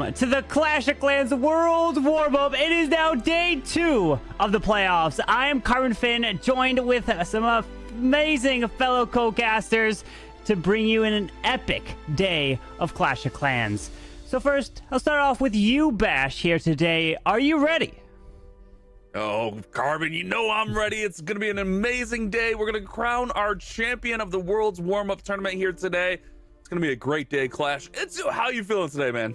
welcome to the Clash of Clans Worlds Warmup. It is now day 2 of the playoffs. I am Carbon Finn, joined with some amazing fellow co-casters to bring you in an epic day of Clash of Clans. So first, I'll start off with you, Bash, here today. Are you ready? Oh, Carbon, you know I'm ready. It's going to be an amazing day. We're going to crown our champion of the Worlds Warmup Tournament here today. It's going to be a great day, Clash. How you feeling today, man?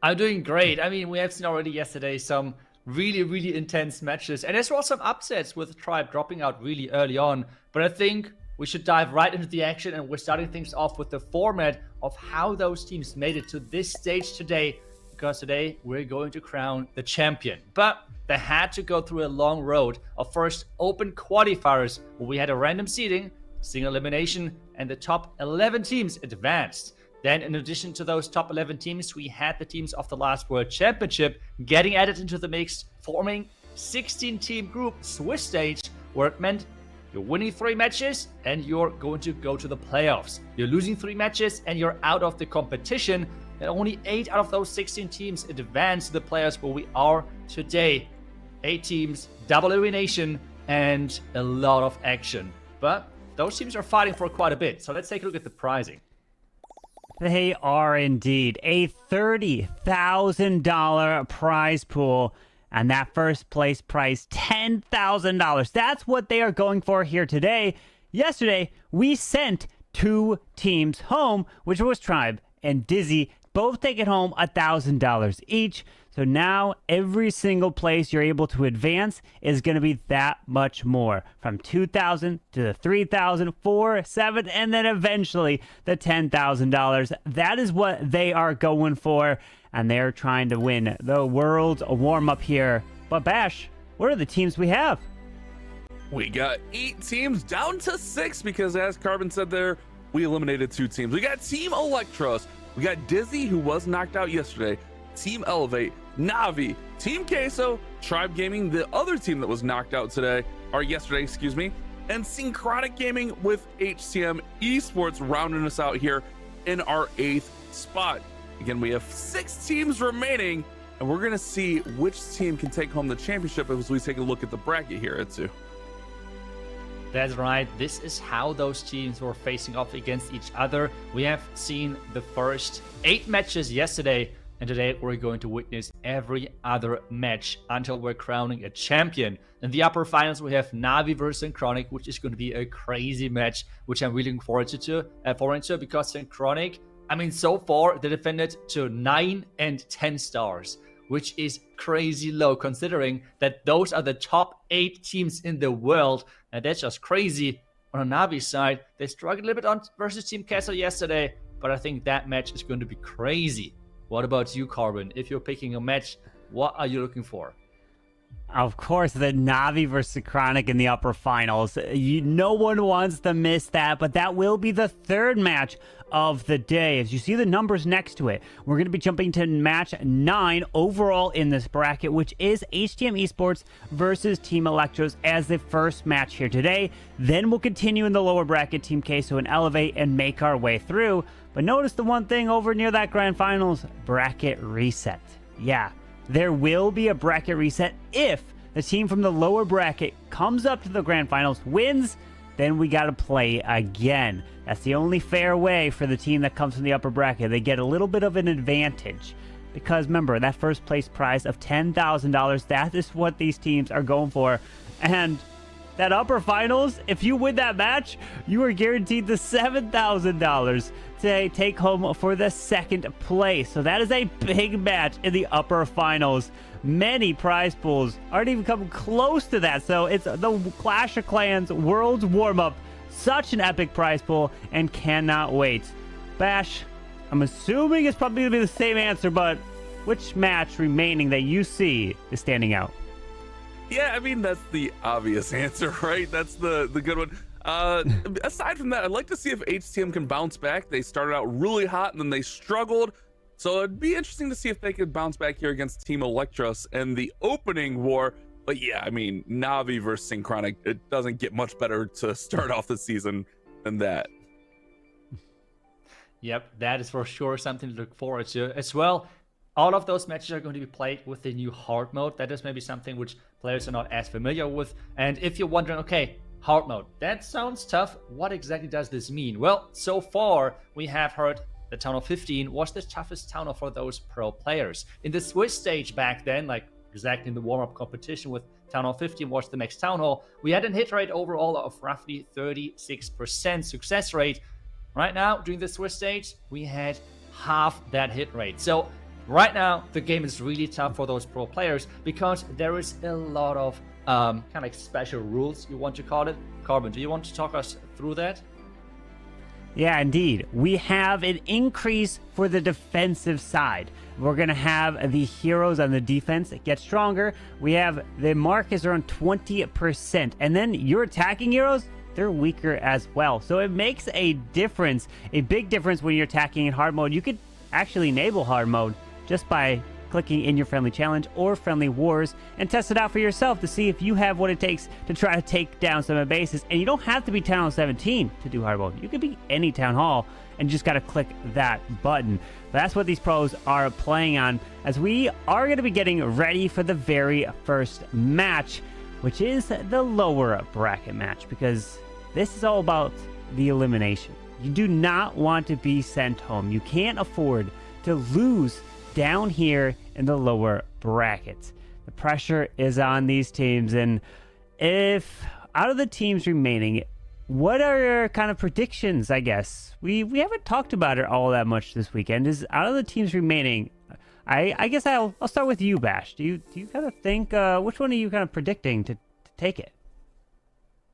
I'm doing great. I mean, we have seen already yesterday some really intense matches. And there's also some upsets with Tribe dropping out really early on. But I think we should dive right into the action. And we're starting things off with the format of how those teams made it to this stage today. Because today we're going to crown the champion. But they had to go through a long road of first open qualifiers where we had a random seeding, single elimination, and the top 11 teams advanced. Then in addition to those top 11 teams, we had the teams of the last World Championship getting added into the mix, forming 16-team group Swiss stage, where it meant you're winning 3 matches and you're going to go to the playoffs. You're losing 3 matches and you're out of the competition. And only 8 out of those 16 teams advance to the playoffs where we are today. 8 teams, double elimination, and a lot of action. But those teams are fighting for quite a bit. So let's take a look at the pricing. They are indeed a $30,000 prize pool. And that first place prize, $10,000. That's what they are going for here today. Yesterday, we sent 2 teams home, which was Tribe and Dizzy, both taking home $1,000 each. So now every single place you're able to advance is going to be that much more. From 2,000 to the 3,000, 4, 7, and then eventually the $10,000. That is what they are going for. And they're trying to win the World's Warm-Up here. But Bash, what are the teams we have? We got 8 teams down to 6 because, as Carbon said there, we eliminated 2 teams. We got Team Elektros. We got Dizzy, who was knocked out yesterday. Team Elevate, NAVI, Team Queso, Tribe Gaming, the other team that was knocked out yesterday, and Synchronic Gaming with HCM Esports rounding us out here in our 8th spot. Again, we have 6 teams remaining, and we're going to see which team can take home the championship as we take a look at the bracket here, Itsu. That's right. This is how those teams were facing off against each other. We have seen the first 8 matches yesterday, and today we're going to witness every other match until we're crowning a champion. In the upper finals, we have NAVI versus Synchronic, which is going to be a crazy match, which I'm really looking forward to because Synchronic, I mean, so far they defended to 9 and 10 stars, which is crazy low considering that those are the top 8 teams in the world. And that's just crazy. On the Navi side, they struggled a little bit on versus Team Queso yesterday, but I think that match is going to be crazy. What about you, Carbon? If you're picking a match, what are you looking for? Of course, the Navi versus Synchronic in the upper finals. No one wants to miss that, but that will be the 3rd match of the day. As you see the numbers next to it, we're going to be jumping to match 9 overall in this bracket, which is HTM Esports versus Team Elektros as the first match here today. Then we'll continue in the lower bracket, Team Queso and Elevate, and make our way through. But notice the one thing over near that grand finals, bracket reset. Yeah, there will be a bracket reset if the team from the lower bracket comes up to the grand finals, wins, then we got to play again. That's the only fair way for the team that comes from the upper bracket. They get a little bit of an advantage because remember, that first place prize of $10,000, that is what these teams are going for. And that upper finals, if you win that match, you are guaranteed the $7,000 to take home for the 2nd place. So that is a big match in the upper finals. Many prize pools aren't even coming close to that. So it's the Clash of Clans Worlds Warmup. Such an epic prize pool and cannot wait. Bash, I'm assuming it's probably going to be the same answer, but which match remaining that you see is standing out? Yeah, I mean, that's the obvious answer, right? That's the good one. Aside from that, I'd like to see if HTM can bounce back. They started out really hot and then they struggled. So it'd be interesting to see if they could bounce back here against Team Elektros in the opening war. But yeah, I mean, Navi versus Synchronic, it doesn't get much better to start off the season than that. Yep, that is for sure something to look forward to as well. All of those matches are going to be played with the new hard mode. That is maybe something which players are not as familiar with. And if you're wondering, okay, hard mode, that sounds tough. What exactly does this mean? Well, so far we have heard that Town Hall 15 was the toughest Town Hall for those pro players. In the Swiss stage back then, like exactly in the warm-up competition with Town Hall 15 was the next Town Hall, we had a hit rate overall of roughly 36% success rate. Right now, during the Swiss stage, we had half that hit rate. So right now, the game is really tough for those pro players because there is a lot of kind of like special rules, you want to call it. Carbon, do you want to talk us through that? Yeah, indeed. We have an increase for the defensive side. We're going to have the heroes on the defense get stronger. We have the mark is around 20%. And then your attacking heroes, they're weaker as well. So it makes a difference, a big difference when you're attacking in hard mode. You could actually enable hard mode just by clicking in your friendly challenge or friendly wars and test it out for yourself to see if you have what it takes to try to take down some of the bases. And you don't have to be Town Hall 17 to do hard mode. You could be any Town Hall and you just got to click that button. That's what these pros are playing on as we are going to be getting ready for the very first match, which is the lower bracket match, because this is all about the elimination. You do not want to be sent home. You can't afford to lose down here in the lower brackets. The pressure is on these teams, and if out of the teams remaining, what are your kind of predictions? I guess we haven't talked about it all that much this weekend. Is out of the teams remaining, I guess I'll start with you, Bash. Do you kind of think which one are you kind of predicting to take it?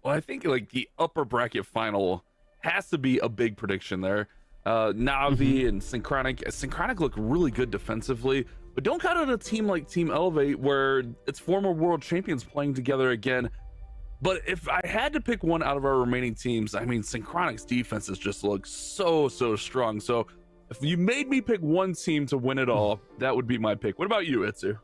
Well, I think like the upper bracket final has to be a big prediction there. Navi and Synchronic. Synchronic look really good defensively, but don't count out a team like Team Elevate where it's former world champions playing together again. But if I had to pick one out of our remaining teams, I mean, Synchronic's defenses just look so strong. So if you made me pick one team to win it all, that would be my pick. What about you, Itsu?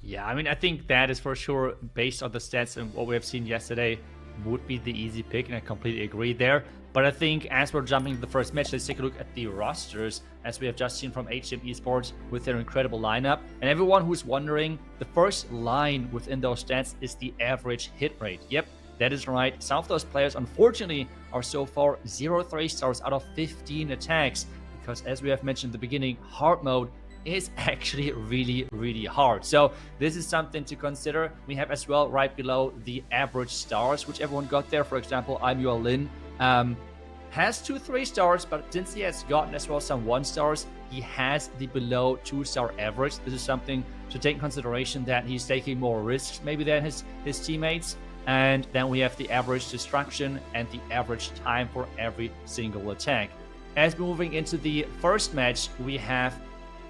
Yeah, I mean, I think that is for sure, based on the stats and what we have seen yesterday, would be the easy pick, and I completely agree there. But I think as we're jumping to the first match, let's take a look at the rosters, as we have just seen from HM Esports with their incredible lineup. And everyone who's wondering, the first line within those stats is the average hit rate. Yep, that is right. Some of those players, unfortunately, are so far 0 3-stars out of 15 attacks, because as we have mentioned in the beginning, hard mode is actually really hard. So this is something to consider. We have as well right below the average stars, which everyone got there. For example, I'm Your Lin has 2 3-stars, but since he has gotten as well some 1-stars, he has the below 2-star average. This is something to take in consideration, that he's taking more risks maybe than his teammates. And then we have the average destruction and the average time for every single attack. As moving into the first match, we have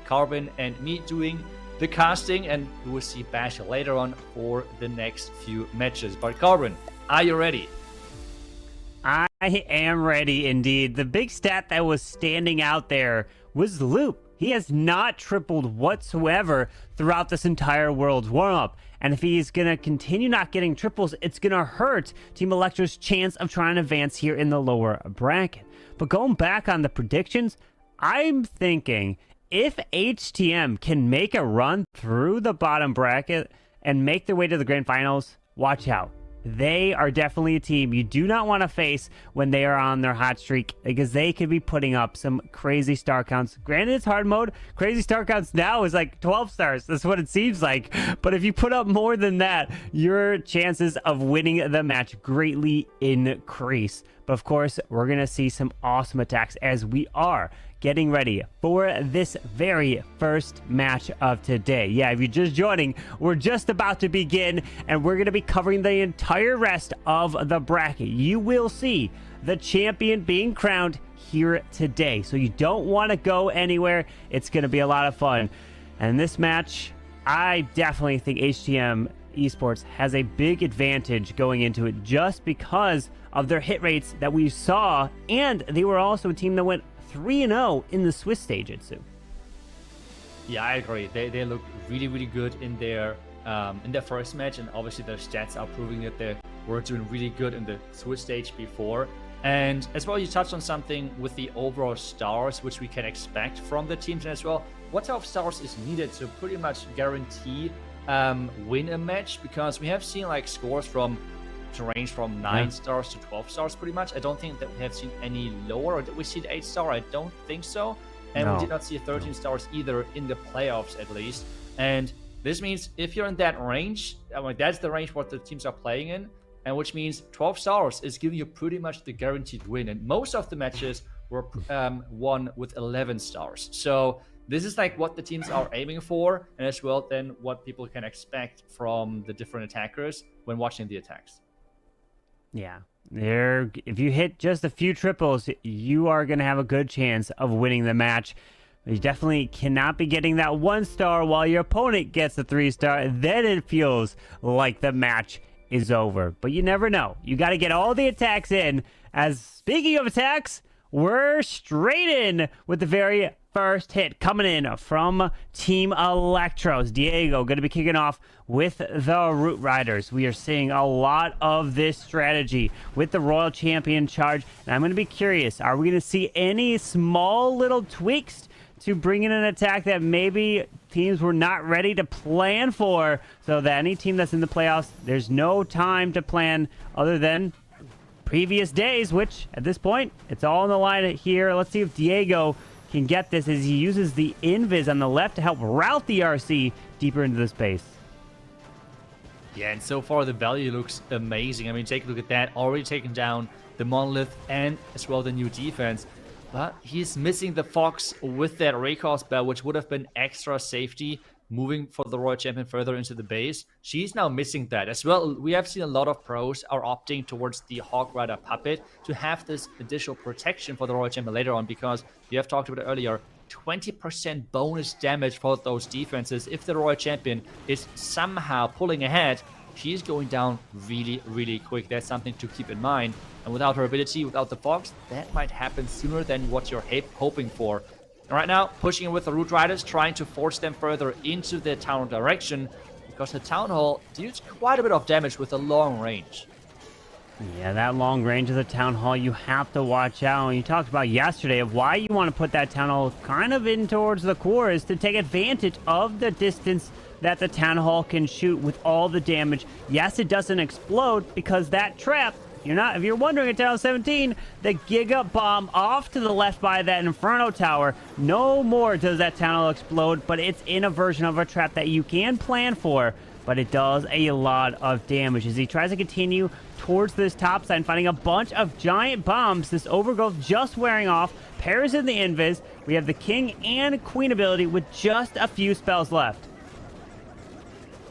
Carbon and me doing the casting, and we will see Bash later on for the next few matches. But Carbon, are you ready? I am ready indeed. The big stat that was standing out there was the loop. He has not tripled whatsoever throughout this entire Worlds Warmup. And if he's going to continue not getting triples, it's going to hurt Team Elektro's chance of trying to advance here in the lower bracket. But going back on the predictions, I'm thinking if HTM can make a run through the bottom bracket and make their way to the grand finals, watch out. They are definitely a team you do not want to face when they are on their hot streak, because they could be putting up some crazy star counts. Granted, it's hard mode. Crazy star counts now is like 12 stars. That's what it seems like. But if you put up more than that, your chances of winning the match greatly increase. But of course, we're going to see some awesome attacks as we are getting ready for this very first match of today. Yeah, if you're just joining, we're just about to begin, and we're going to be covering the entire rest of the bracket. You will see the champion being crowned here today, so you don't want to go anywhere. It's going to be a lot of fun. And this match, I definitely think HTM Esports has a big advantage going into it, just because of their hit rates that we saw, and they were also a team that went 3-0 in the Swiss stage, Itsu. Yeah, I agree. They look really good in their first match, and obviously their stats are proving that they were doing really good in the Swiss stage before. And as well, you touched on something with the overall stars, which we can expect from the teams. And as well, what type of stars is needed to pretty much guarantee win a match? Because we have seen like scores to range from 9 stars to 12 stars pretty much. I don't think that we have seen any lower. Or did we see the 8 star? I don't think so. And we did not see 13 stars either in the playoffs, at least. And this means if you're in that range, that's the range what the teams are playing in. And which means 12 stars is giving you pretty much the guaranteed win. And most of the matches were won with 11 stars. So this is like what the teams are aiming for. And as well, then what people can expect from the different attackers when watching the attacks. Yeah. If you hit just a few triples, you are going to have a good chance of winning the match. You definitely cannot be getting that 1 star while your opponent gets a 3 star. Then it feels like the match is over. But you never know. You got to get all the attacks in. As speaking of attacks, we're straight in with the very first hit coming in from Team Elektros. Diego going to be kicking off with the Root Riders. We are seeing a lot of this strategy with the Royal Champion charge. And I'm going to be curious, are we going to see any small little tweaks to bring in an attack that maybe teams were not ready to plan for, so that any team that's in the playoffs, there's no time to plan other than previous days, which at this point, it's all on the line here. Let's see if Diego can get this as he uses the invis on the left to help route the RC deeper into the space. Yeah, and so far the value looks amazing. I mean, take a look at that. Already taken down the Monolith and as well the new defense. But he's missing the Fox with that recall spell, which would have been extra safety moving for the Royal Champion further into the base. She's now missing that as well. We have seen a lot of pros are opting towards the Hawk Rider Puppet to have this additional protection for the Royal Champion later on, because you have talked about it earlier, 20% bonus damage for those defenses. If the Royal Champion is somehow pulling ahead, she's going down really, really quick. That's something to keep in mind. And without her ability, without the Fox, that might happen sooner than what you're hoping for. And right now, pushing in with the Root Riders, trying to force them further into the Town Hall direction, because the Town Hall deals quite a bit of damage with a long range. Yeah, that long range of the Town Hall, you have to watch out. And you talked about yesterday of why you want to put that Town Hall kind of in towards the core is to take advantage of the distance that the Town Hall can shoot with all the damage. Yes, it doesn't explode because that trap, if you're wondering at Town 17, the Giga Bomb off to the left by that Inferno Tower, no more does that Town Hall explode, but it's in a version of a trap that you can plan for, but it does a lot of damage as he tries to continue towards this top side, finding a bunch of giant bombs. This Overgrowth just wearing off, pairs in the invis. We have the King and Queen ability with just a few spells left.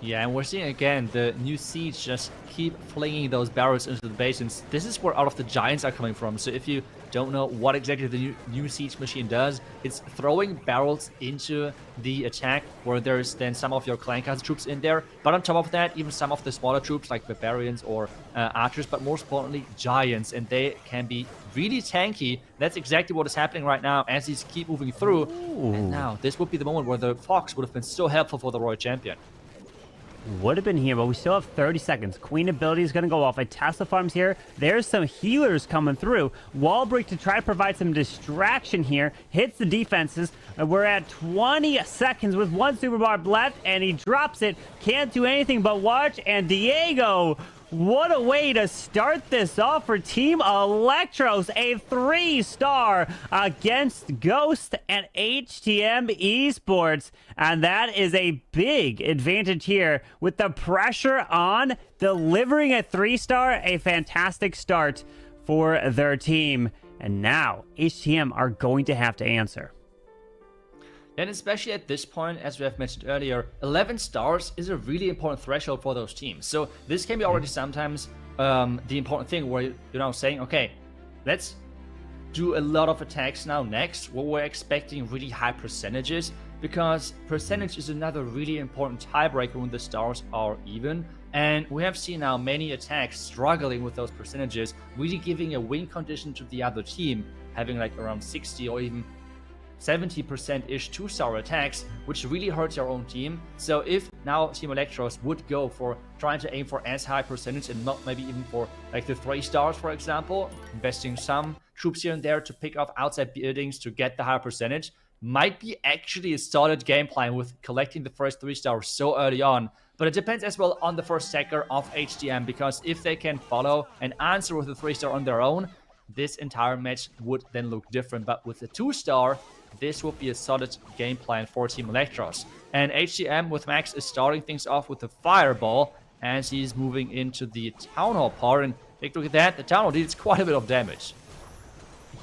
Yeah, and we're seeing again the new Siege just keep flinging those barrels into the base, and this is where all of the giants are coming from. So if you don't know what exactly the new Siege machine does, it's throwing barrels into the attack where there's then some of your Clancaster troops in there, but on top of that, even some of the smaller troops like Barbarians or Archers, but most importantly, Giants, and they can be really tanky. That's exactly what is happening right now as these keep moving through. Ooh. And now, this would be the moment where the Fox would have been so helpful for the Royal Champion. Would have been here, but we still have 30 seconds. Queen ability is going to go off. At Tesla Farms here, there's some healers coming through. Wall break to try to provide some distraction here. Hits the defenses. We're at 20 seconds with one Super Barb left, and he drops it. Can't do anything but watch. And Diego, what a way to start this off for Team Elektros. A 3-star against Ghost and HTM Esports. And that is a big advantage here with the pressure on, delivering a 3-star. A fantastic start for their team. And now HTM are going to have to answer. And especially at this point, as we have mentioned earlier, 11 stars is a really important threshold for those teams. So this can be already sometimes the important thing where you're now saying, okay, let's do a lot of attacks now next, where we're expecting really high percentages, because percentage is another really important tiebreaker when the stars are even. And we have seen now many attacks struggling with those percentages, really giving a win condition to the other team, having like around 60 or even 70%-ish 2-star attacks, which really hurts your own team. So if now Team Elektros would go for trying to aim for as high percentage and not maybe even for like the 3 stars, for example, investing some troops here and there to pick off outside buildings to get the higher percentage, might be actually a solid game plan with collecting the first 3 stars so early on. But it depends as well on the first stacker of HDM, because if they can follow and answer with a 3-star on their own, this entire match would then look different. But with a 2-star, this would be a solid game plan for Team Elektros. And HDM with Max is starting things off with a fireball as he's moving into the Town Hall part. And take a look at that, the Town Hall deals quite a bit of damage.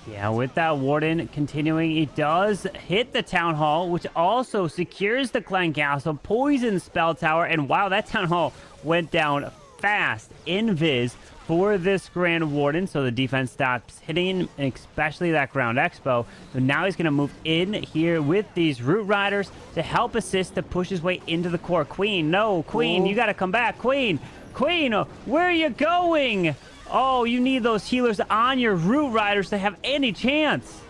Yeah, with that Warden continuing, he does hit the Town Hall, which also secures the Clan Castle, poisons Spell Tower, and wow, that Town Hall went down fast. Invis for this Grand Warden, so the defense stops hitting, especially that Ground Expo. So now he's going to move in here with these Root Riders to help assist to push his way into the core. Queen, no, Queen, you got to come back. Queen, where are you going? Oh, you need those healers on your Root Riders to have any chance.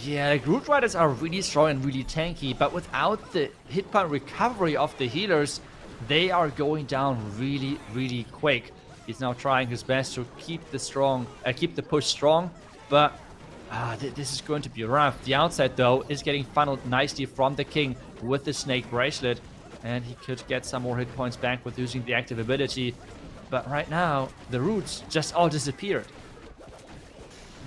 Yeah, like Root Riders are really strong and really tanky, but without the hit point recovery of the healers, they are going down really, really quick. He's now trying his best to keep the push strong, but this is going to be rough. The outside, though, is getting funneled nicely from the King with the Snake Bracelet, and he could get some more hit points back with using the active ability. But right now, the Roots just all disappeared.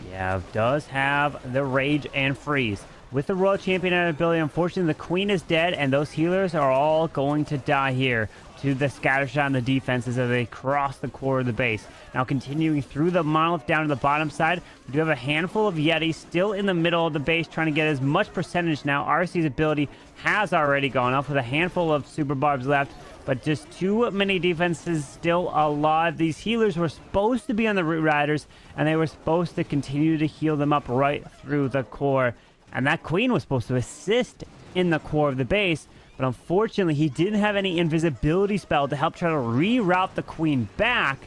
Yeah, does have the Rage and Freeze. With the Royal Champion ability, unfortunately, the Queen is dead, and those healers are all going to die here to the Scattershot and the defenses as they cross the core of the base. Now continuing through the Monolith down to the bottom side, we do have a handful of Yetis still in the middle of the base trying to get as much percentage now. RC's ability has already gone up with a handful of Super Barbs left, but just too many defenses still alive. These healers were supposed to be on the Root Riders, and they were supposed to continue to heal them up right through the core. And that Queen was supposed to assist in the core of the base, but unfortunately he didn't have any invisibility spell to help try to reroute the Queen back.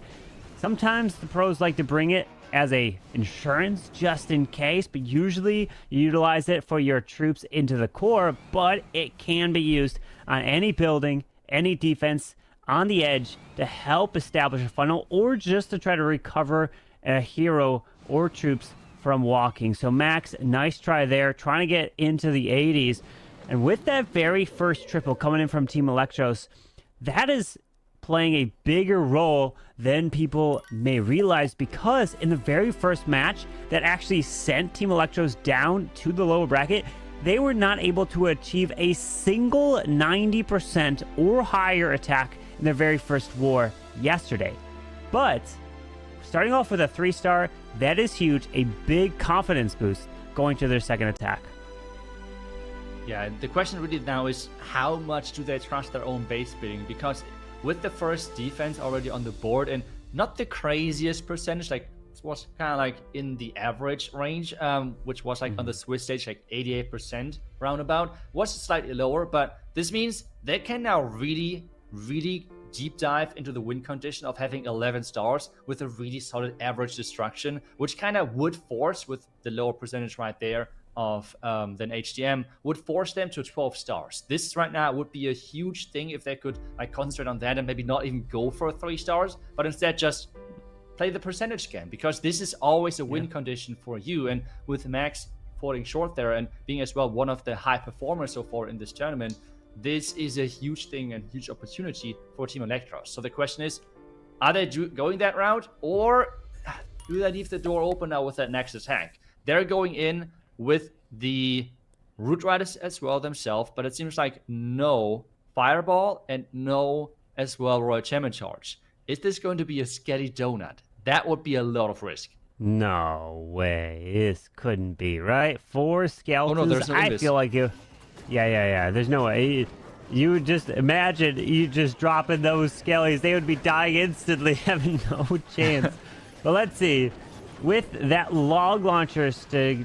Sometimes the pros like to bring it as a insurance just in case, but usually you utilize it for your troops into the core, but it can be used on any building, any defense on the edge to help establish a funnel or just to try to recover a hero or troops from walking. So Max, nice try there, trying to get into the 80s. And with that very first triple coming in from Team Elektros, that is playing a bigger role than people may realize, because in the very first match that actually sent Team Elektros down to the lower bracket, they were not able to achieve a single 90% or higher attack in their very first war yesterday. But starting off with a 3-star, that is huge, a big confidence boost going to their second attack. Yeah, the question really now is how much do they trust their own base building? Because with the first defense already on the board and not the craziest percentage, like it was kind of like in the average range, which was like on the Swiss stage, like 88% roundabout, was slightly lower, but this means they can now really, really deep dive into the win condition of having 11 stars with a really solid average destruction, which kind of would force, with the lower percentage right there of than HDM, would force them to 12 stars. This right now would be a huge thing if they could like concentrate on that and maybe not even go for 3 stars, but instead just play the percentage game, because this is always a win condition for you. And with Max falling short there and being as well one of the high performers so far in this tournament, this is a huge thing and huge opportunity for Team Elektros. So the question is, are they going that route, or do they leave the door open now with that next attack? They're going in with the Root Riders as well themselves, but it seems like no Fireball and no as well Royal Champion Charge. Is this going to be a scary donut? That would be a lot of risk. No way. This couldn't be, right? 4 skeletons. Oh, no, there's no I feel like you... Yeah. There's no way. You would just imagine you just dropping those skellies. They would be dying instantly, having no chance. But let's see. With that log launchers to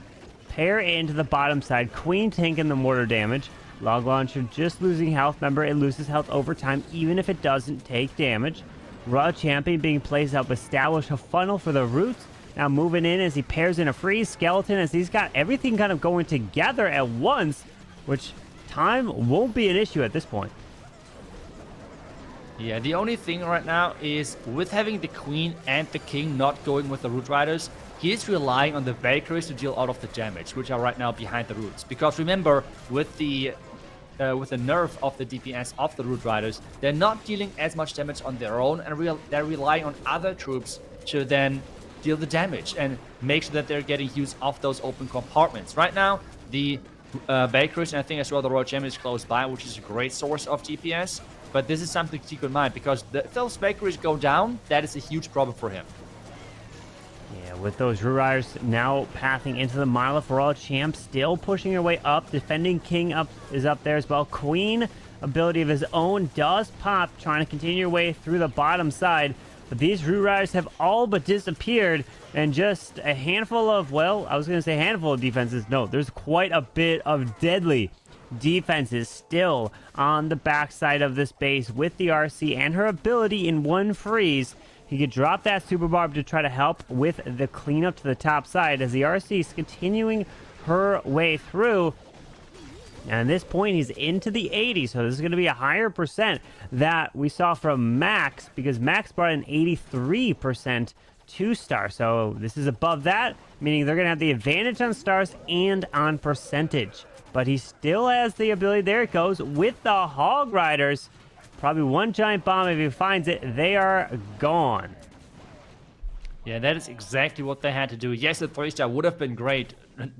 pair into the bottom side, Queen tanking the mortar damage. Log launcher just losing health. Remember, it loses health over time, even if it doesn't take damage. Royal Champion being placed up, establish a funnel for the roots now moving in as he pairs in a freeze skeleton, as he's got everything kind of going together at once, which time won't be an issue at this point. Yeah, the only thing right now is with having the queen and the king not going with the root riders, he is relying on the Valkyries to deal all of the damage, which are right now behind the roots. Because remember, with the nerf of the DPS of the root riders, they're not dealing as much damage on their own, and they're relying on other troops to then deal the damage and make sure that they're getting use of those open compartments. Right now, the Valkyries, and I think as well the Royal Champion is close by, which is a great source of DPS. But this is something to keep in mind, because if those Valkyries go down, that is a huge problem for him. Yeah, with those Root Riders now pathing into the Monolith, Royal Champ still pushing her way up. Defending King is up there as well. Queen, ability of his own, does pop, trying to continue your way through the bottom side. But these Root Riders have all but disappeared, and just a handful of, well, I was going to say handful of defenses. No, there's quite a bit of deadly defenses still on the backside of this base with the RC and her ability in one freeze. He could drop that super barb to try to help with the cleanup to the top side as the RC is continuing her way through. And at this point, he's into the 80s, so this is going to be a higher percent that we saw from Max, because Max brought an 83% 2-star. So this is above that, meaning they're going to have the advantage on stars and on percentage. But he still has the ability, there it goes, with the Hog Riders. Probably one giant bomb, if he finds it, they are gone. Yeah, that is exactly what they had to do. Yes, a 3-star would have been great.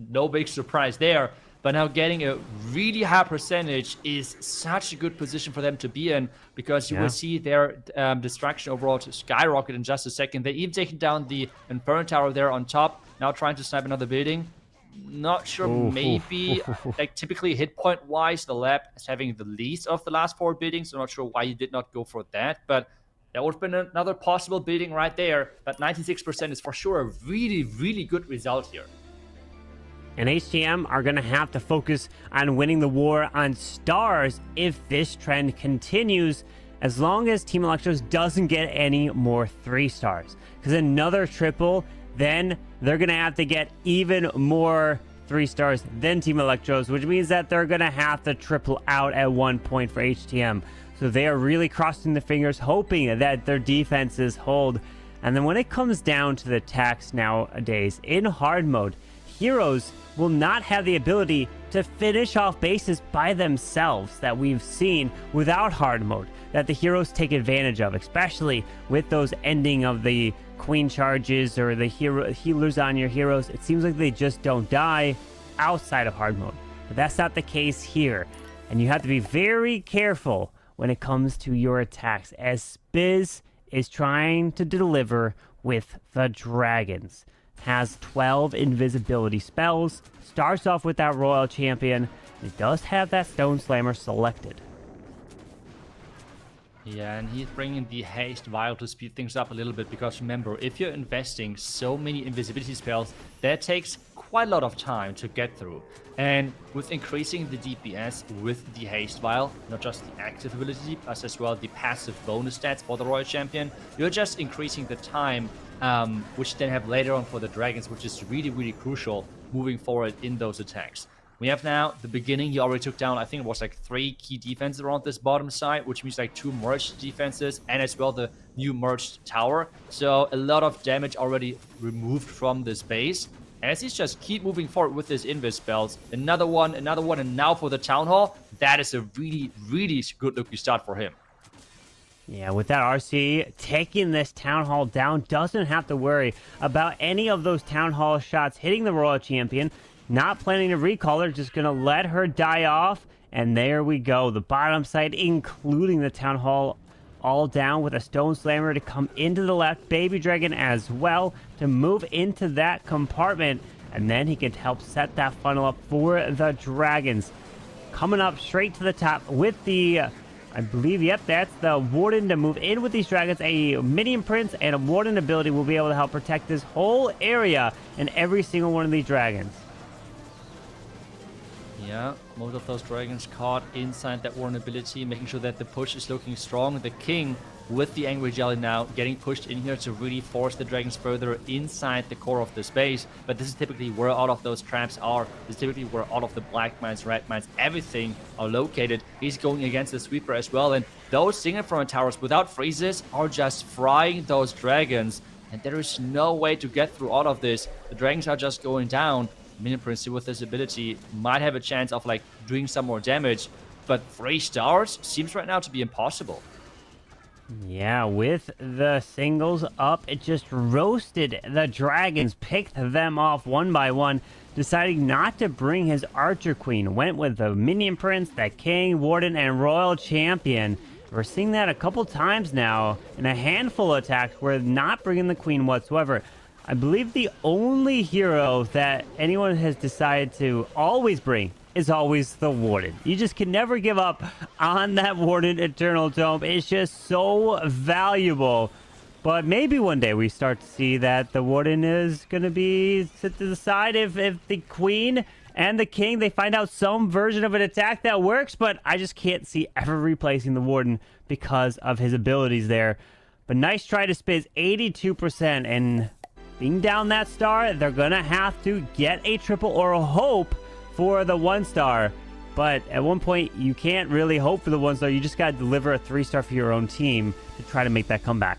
No big surprise there. But now getting a really high percentage is such a good position for them to be in, because you will see their destruction overall to skyrocket in just a second. They're even taking down the Inferno Tower there on top, now trying to snipe another building. Not sure, maybe, like typically hit point wise, the lab is having the least of the last 4 buildings, so I'm not sure why you did not go for that, but that would have been another possible building right there. But 96% is for sure a really, really good result here. And HTM are going to have to focus on winning the war on stars if this trend continues, as long as Team Elektros doesn't get any more 3-stars. Because another triple, then they're going to have to get even more 3-stars than Team Elektros, which means that they're going to have to triple out at one point for HTM. So they are really crossing their fingers, hoping that their defenses hold. And then when it comes down to the attacks nowadays, in hard mode, heroes will not have the ability to finish off bases by themselves that we've seen without hard mode, that the heroes take advantage of, especially with those ending of the queen charges or the healers on your heroes. It seems like they just don't die outside of hard mode, but that's not the case here. And you have to be very careful when it comes to your attacks, as Spiz is trying to deliver with the dragons. Has 12 invisibility spells, starts off with that Royal Champion. It does have that Stone Slammer selected. Yeah, and he's bringing the haste vial to speed things up a little bit, because remember, if you're investing so many invisibility spells, that takes quite a lot of time to get through. And with increasing the DPS with the haste vial, not just the active ability, but as well the passive bonus stats for the Royal Champion, you're just increasing the time which you then have later on for the dragons, which is really, really crucial moving forward in those attacks. We have now the beginning. He already took down, I think it was like 3 key defenses around this bottom side, which means like 2 merged defenses and as well the new merged tower. So a lot of damage already removed from this base. As he's just keep moving forward with his invis spells. Another one, and now for the town hall. That is a really, really good looking start for him. Yeah, with that RC taking this Town Hall down, doesn't have to worry about any of those Town Hall shots hitting the Royal Champion. Not planning to recall her, just going to let her die off. And there we go. The bottom side, including the Town Hall, all down with a Stone Slammer to come into the left. Baby Dragon as well to move into that compartment. And then he can help set that funnel up for the Dragons. Coming up straight to the top with the... I believe, yep, that's the Warden to move in with these dragons. A Minion Prince and a Warden ability will be able to help protect this whole area and every single one of these dragons. Yeah, most of those dragons caught inside that vulnerability, making sure that the push is looking strong. The king with the angry jelly now getting pushed in here to really force the dragons further inside the core of the space. But this is typically where all of those traps are. This is typically where all of the black mines, red mines, everything are located. He's going against the sweeper as well, and those single front towers without freezes are just frying those dragons, and there is no way to get through all of this. The dragons are just going down. Minion Prince with this ability might have a chance of like doing some more damage, but 3 stars seems right now to be impossible. Yeah, with the singles up, it just roasted the dragons, picked them off one by one, deciding not to bring his Archer Queen. Went with the Minion Prince, the King, Warden, and Royal Champion. We're seeing that a couple times now in a handful of attacks where not bringing the Queen whatsoever. I believe the only hero that anyone has decided to always bring is always the Warden. You just can never give up on that Warden Eternal Tome. It's just so valuable. But maybe one day we start to see that the Warden is going to be set to the side if the Queen and the King, they find out some version of an attack that works. But I just can't see ever replacing the Warden because of his abilities there. But nice try to Spiz, 82%. And being down that star, they're going to have to get a triple or a hope for the 1-star. But at one point, you can't really hope for the 1-star. You just got to deliver a 3-star for your own team to try to make that comeback.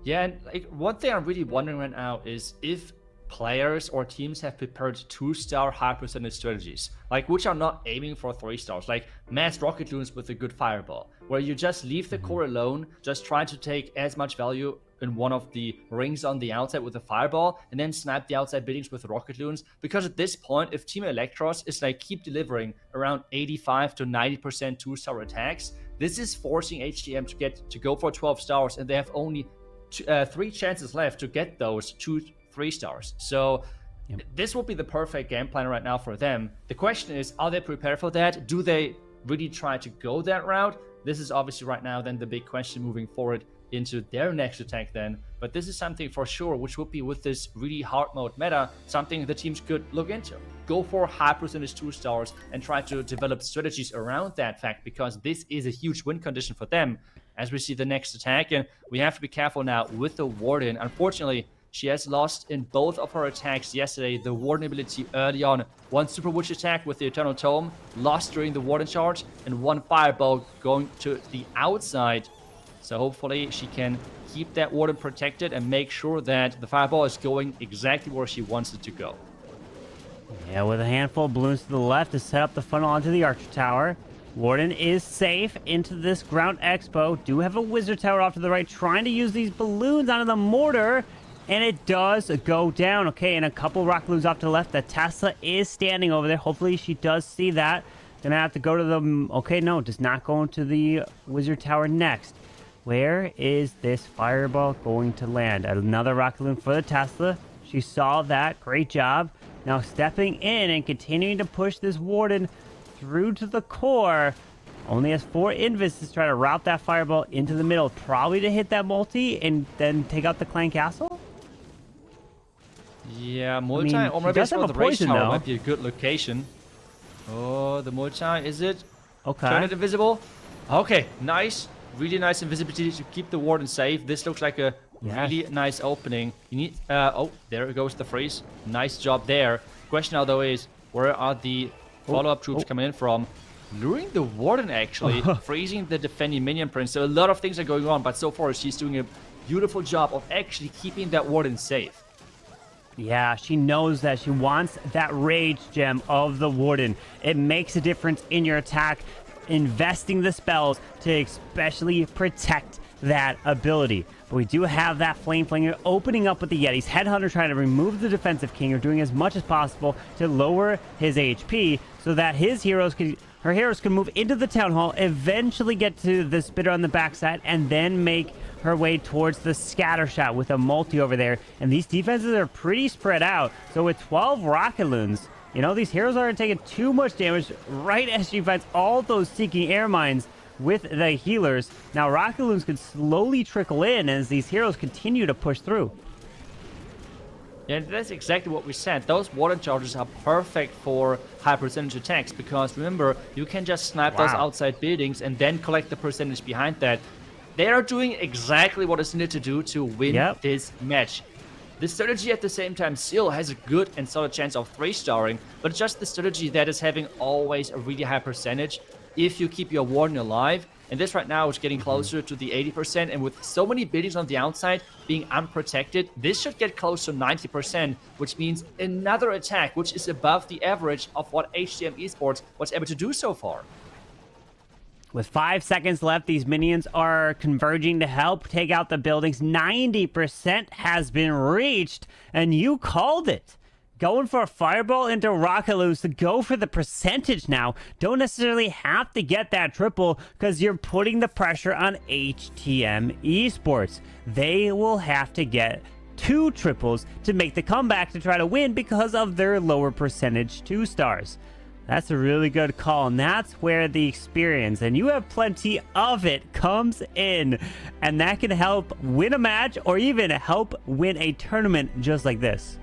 Yeah, and like one thing I'm really wondering right now is if players or teams have prepared 2-star high percentage strategies, like which are not aiming for 3 stars, like mass rocket loons with a good fireball, where you just leave the core alone, just try to take as much value in one of the rings on the outside with a fireball, and then snipe the outside buildings with rocket loons. Because at this point, if Team Elektros is like keep delivering around 85 to 90% 2-star attacks, this is forcing HTM to go for 12 stars, and they have only 3 chances left to get those 2-3 stars. So this will be the perfect game plan right now for them. The question is, are they prepared for that? Do they really try to go that route? This is obviously right now then the big question moving forward into their next attack then. But this is something for sure which would be, with this really hard mode meta, something the teams could look into. Go for high percentage 2 stars and try to develop strategies around that fact, because this is a huge win condition for them as we see the next attack. And we have to be careful now with the Warden. Unfortunately, she has lost in both of her attacks yesterday. The Warden ability early on, 1 Super Witch attack with the Eternal Tome, lost during the Warden charge, and 1 Fireball going to the outside. So hopefully she can keep that Warden protected and make sure that the Fireball is going exactly where she wants it to go. Yeah, with a handful of balloons to the left to set up the funnel onto the Archer Tower. Warden is safe into this Ground Expo. Do have a Wizard Tower off to the right, trying to use these balloons onto the mortar. And it does go down. Okay, and a couple rock balloons off to the left. The Tesla is standing over there. Hopefully she does see that. Gonna have to go to the... Okay, no, does not go into the Wizard Tower next. Where is this fireball going to land? Another rocket balloon for the Tesla. She saw that. Great job. Now stepping in and continuing to push this Warden through to the core. Only has 4 invis to try to route that fireball into the middle. Probably to hit that multi and then take out the clan castle. Yeah, multi, I mean, or maybe the race tower though. might be a good location. Oh, the multi, is it? Okay. Turn it invisible. Okay, nice. Really nice invisibility to keep the Warden safe. This looks like a really nice opening. You need... oh, there goes the freeze. Nice job there. Question now, though, is where are the follow-up troops coming in from? Luring the Warden, actually. Freezing the defending Minion Prince. So a lot of things are going on, but so far she's doing a beautiful job of actually keeping that Warden safe. Yeah, she knows that. She wants that rage gem of the Warden. It makes a difference in your attack, investing the spells to especially protect that ability. But we do have that Flame Flinger opening up with the Yetis. Headhunter trying to remove the defensive king, or doing as much as possible to lower his HP so that his heroes can... Her heroes can move into the Town Hall, eventually get to the Spitter on the backside, and then make her way towards the Scatter Shot with a multi over there. And these defenses are pretty spread out. So with 12 Rocket Loons, you know, these heroes aren't taking too much damage right as she fights all those Seeking Air Mines with the healers. Now Rocket Loons can slowly trickle in as these heroes continue to push through. Yeah, that's exactly what we said. Those water charges are perfect for high percentage attacks because remember, you can just snipe those outside buildings and then collect the percentage behind that. They are doing exactly what is needed to do to win this match. The strategy at the same time still has a good and solid chance of 3-starring, but just the strategy that is having always a really high percentage if you keep your warden alive. And this right now is getting closer to the 80%, and with so many buildings on the outside being unprotected, this should get close to 90%, which means another attack, which is above the average of what HCM Esports was able to do so far. With 5 seconds left, these minions are converging to help take out the buildings. 90% has been reached, and you called it. Going for a fireball into rocket loose to go for the percentage now. Don't necessarily have to get that triple because you're putting the pressure on HTM Esports. They will have to get 2 triples to make the comeback to try to win because of their lower percentage 2-stars. That's a really good call, and that's where the experience, and you have plenty of it, comes in. And that can help win a match or even help win a tournament just like this.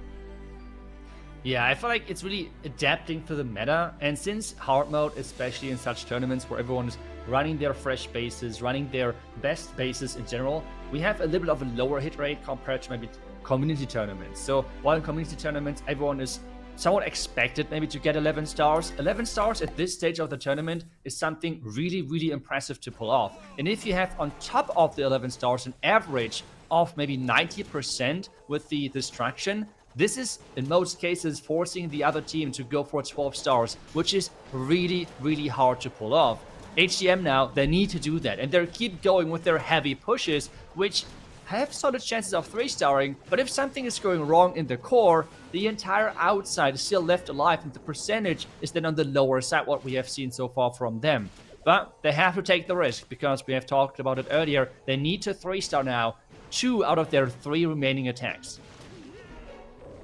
Yeah, I feel like it's really adapting to the meta, and since hard mode, especially in such tournaments where everyone is running their fresh bases, running their best bases in general, we have a little bit of a lower hit rate compared to maybe community tournaments. So while in community tournaments, everyone is somewhat expected maybe to get 11 stars. 11 stars at this stage of the tournament is something really, really impressive to pull off. And if you have on top of the 11 stars an average of maybe 90% with the destruction, this is in most cases forcing the other team to go for 12 stars, which is really, really hard to pull off. HCM now, they need to do that, and they keep going with their heavy pushes, which have solid chances of 3-starring, but if something is going wrong in the core, the entire outside is still left alive, and the percentage is then on the lower side, what we have seen so far from them. But they have to take the risk, because we have talked about it earlier, they need to 3-star now 2 out of their 3 remaining attacks.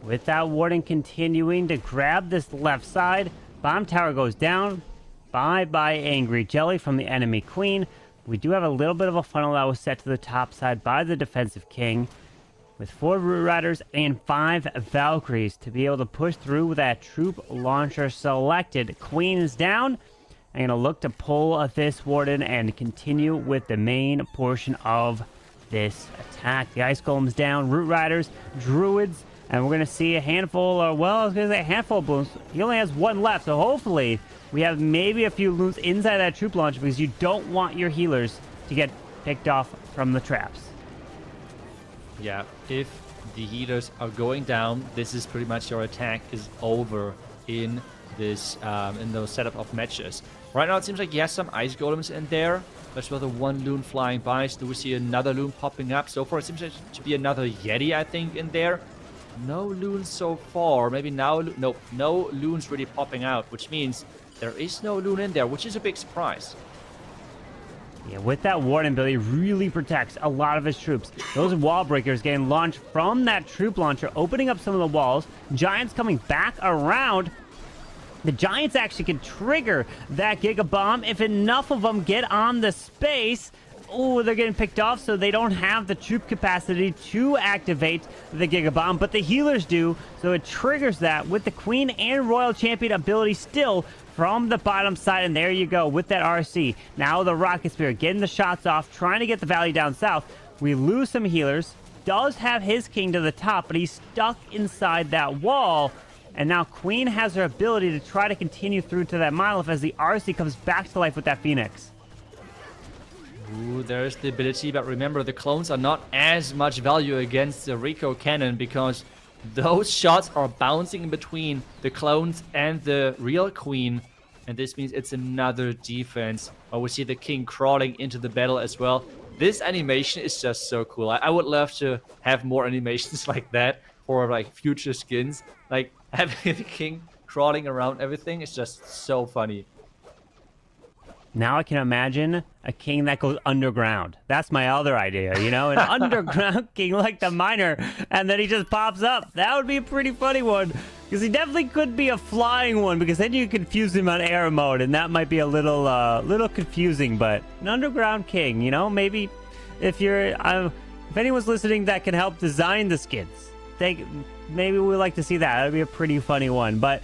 With that warden continuing to grab this left side, bomb tower goes down. Bye-bye Angry Jelly from the enemy queen. We do have a little bit of a funnel that was set to the top side by the defensive king, with 4 Root Riders and 5 Valkyries to be able to push through with that troop launcher selected. Queen is down. I'm going to look to pull this warden and continue with the main portion of this attack. The Ice Golem's down, Root Riders, Druids, and we're going to see a handful, or well, I was going to say a handful of balloons. He only has 1 left, so hopefully we have maybe a few loons inside that troop launcher because you don't want your healers to get picked off from the traps. Yeah, if the healers are going down, this is pretty much your attack is over in this in those setup of matches. Right now it seems like he has some ice golems in there. There's well the 1 loon flying by. So do we see another loon popping up? So far it seems like to be another Yeti, I think, in there. No loons so far. Maybe now, no loons really popping out, which means there is no loon in there, which is a big surprise. Yeah, with that warden ability, really protects a lot of his troops. Those wall breakers getting launched from that troop launcher, opening up some of the walls. Giants coming back around. The Giants actually can trigger that Giga Bomb if enough of them get on the space. Oh, they're getting picked off, so they don't have the troop capacity to activate the Giga Bomb, but the healers do, so it triggers that with the Queen and Royal Champion ability still from the bottom side, and there you go with that RC. Now the Rocket Spirit getting the shots off, trying to get the Valley down south. We lose some healers. Does have his king to the top, but he's stuck inside that wall. And now Queen has her ability to try to continue through to that monolith as the RC comes back to life with that Phoenix. Ooh, there's the ability, but remember the clones are not as much value against the Rico cannon because those shots are bouncing in between the clones and the real queen, and this means it's another defense. Oh, we see the king crawling into the battle as well. This animation is just so cool. I would love to have more animations like that for like future skins. Like having the king crawling around everything is just so funny. Now I can imagine a king that goes underground. That's my other idea, you know? An underground king like the miner, and then he just pops up. That would be a pretty funny one. Because he definitely could be a flying one, because then you confuse him on air mode, and that might be a little confusing, but an underground king, you know? Maybe if you're... if anyone's listening that can help design the skins, maybe we like to see that. That'd be a pretty funny one. But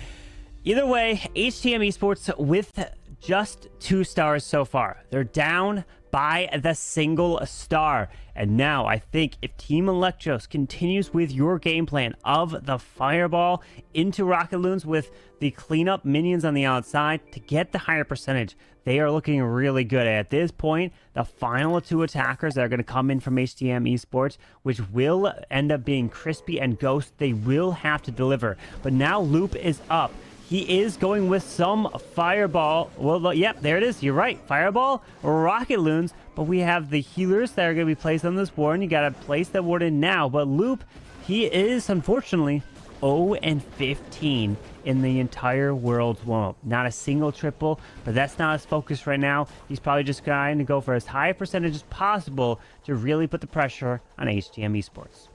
either way, HTM Esports with just 2 stars so far. They're down by the single star. And now I think if Team Elektros continues with your game plan of the fireball into Rocket Loons with the cleanup minions on the outside to get the higher percentage, they are looking really good. At this point, the final 2 attackers that are going to come in from HTM Esports, which will end up being Crispy and Ghost, they will have to deliver. But now Loop is up. He is going with some fireball. Well, yep, there it is. You're right. Fireball, Rocket Loons. But we have the healers that are going to be placed on this warden. You got to place that warden now. But Loop, he is, unfortunately, 0-15 in the entire Worlds Warmup. Not a single triple, but that's not his focus right now. He's probably just trying to go for as high a percentage as possible to really put the pressure on HTM Esports.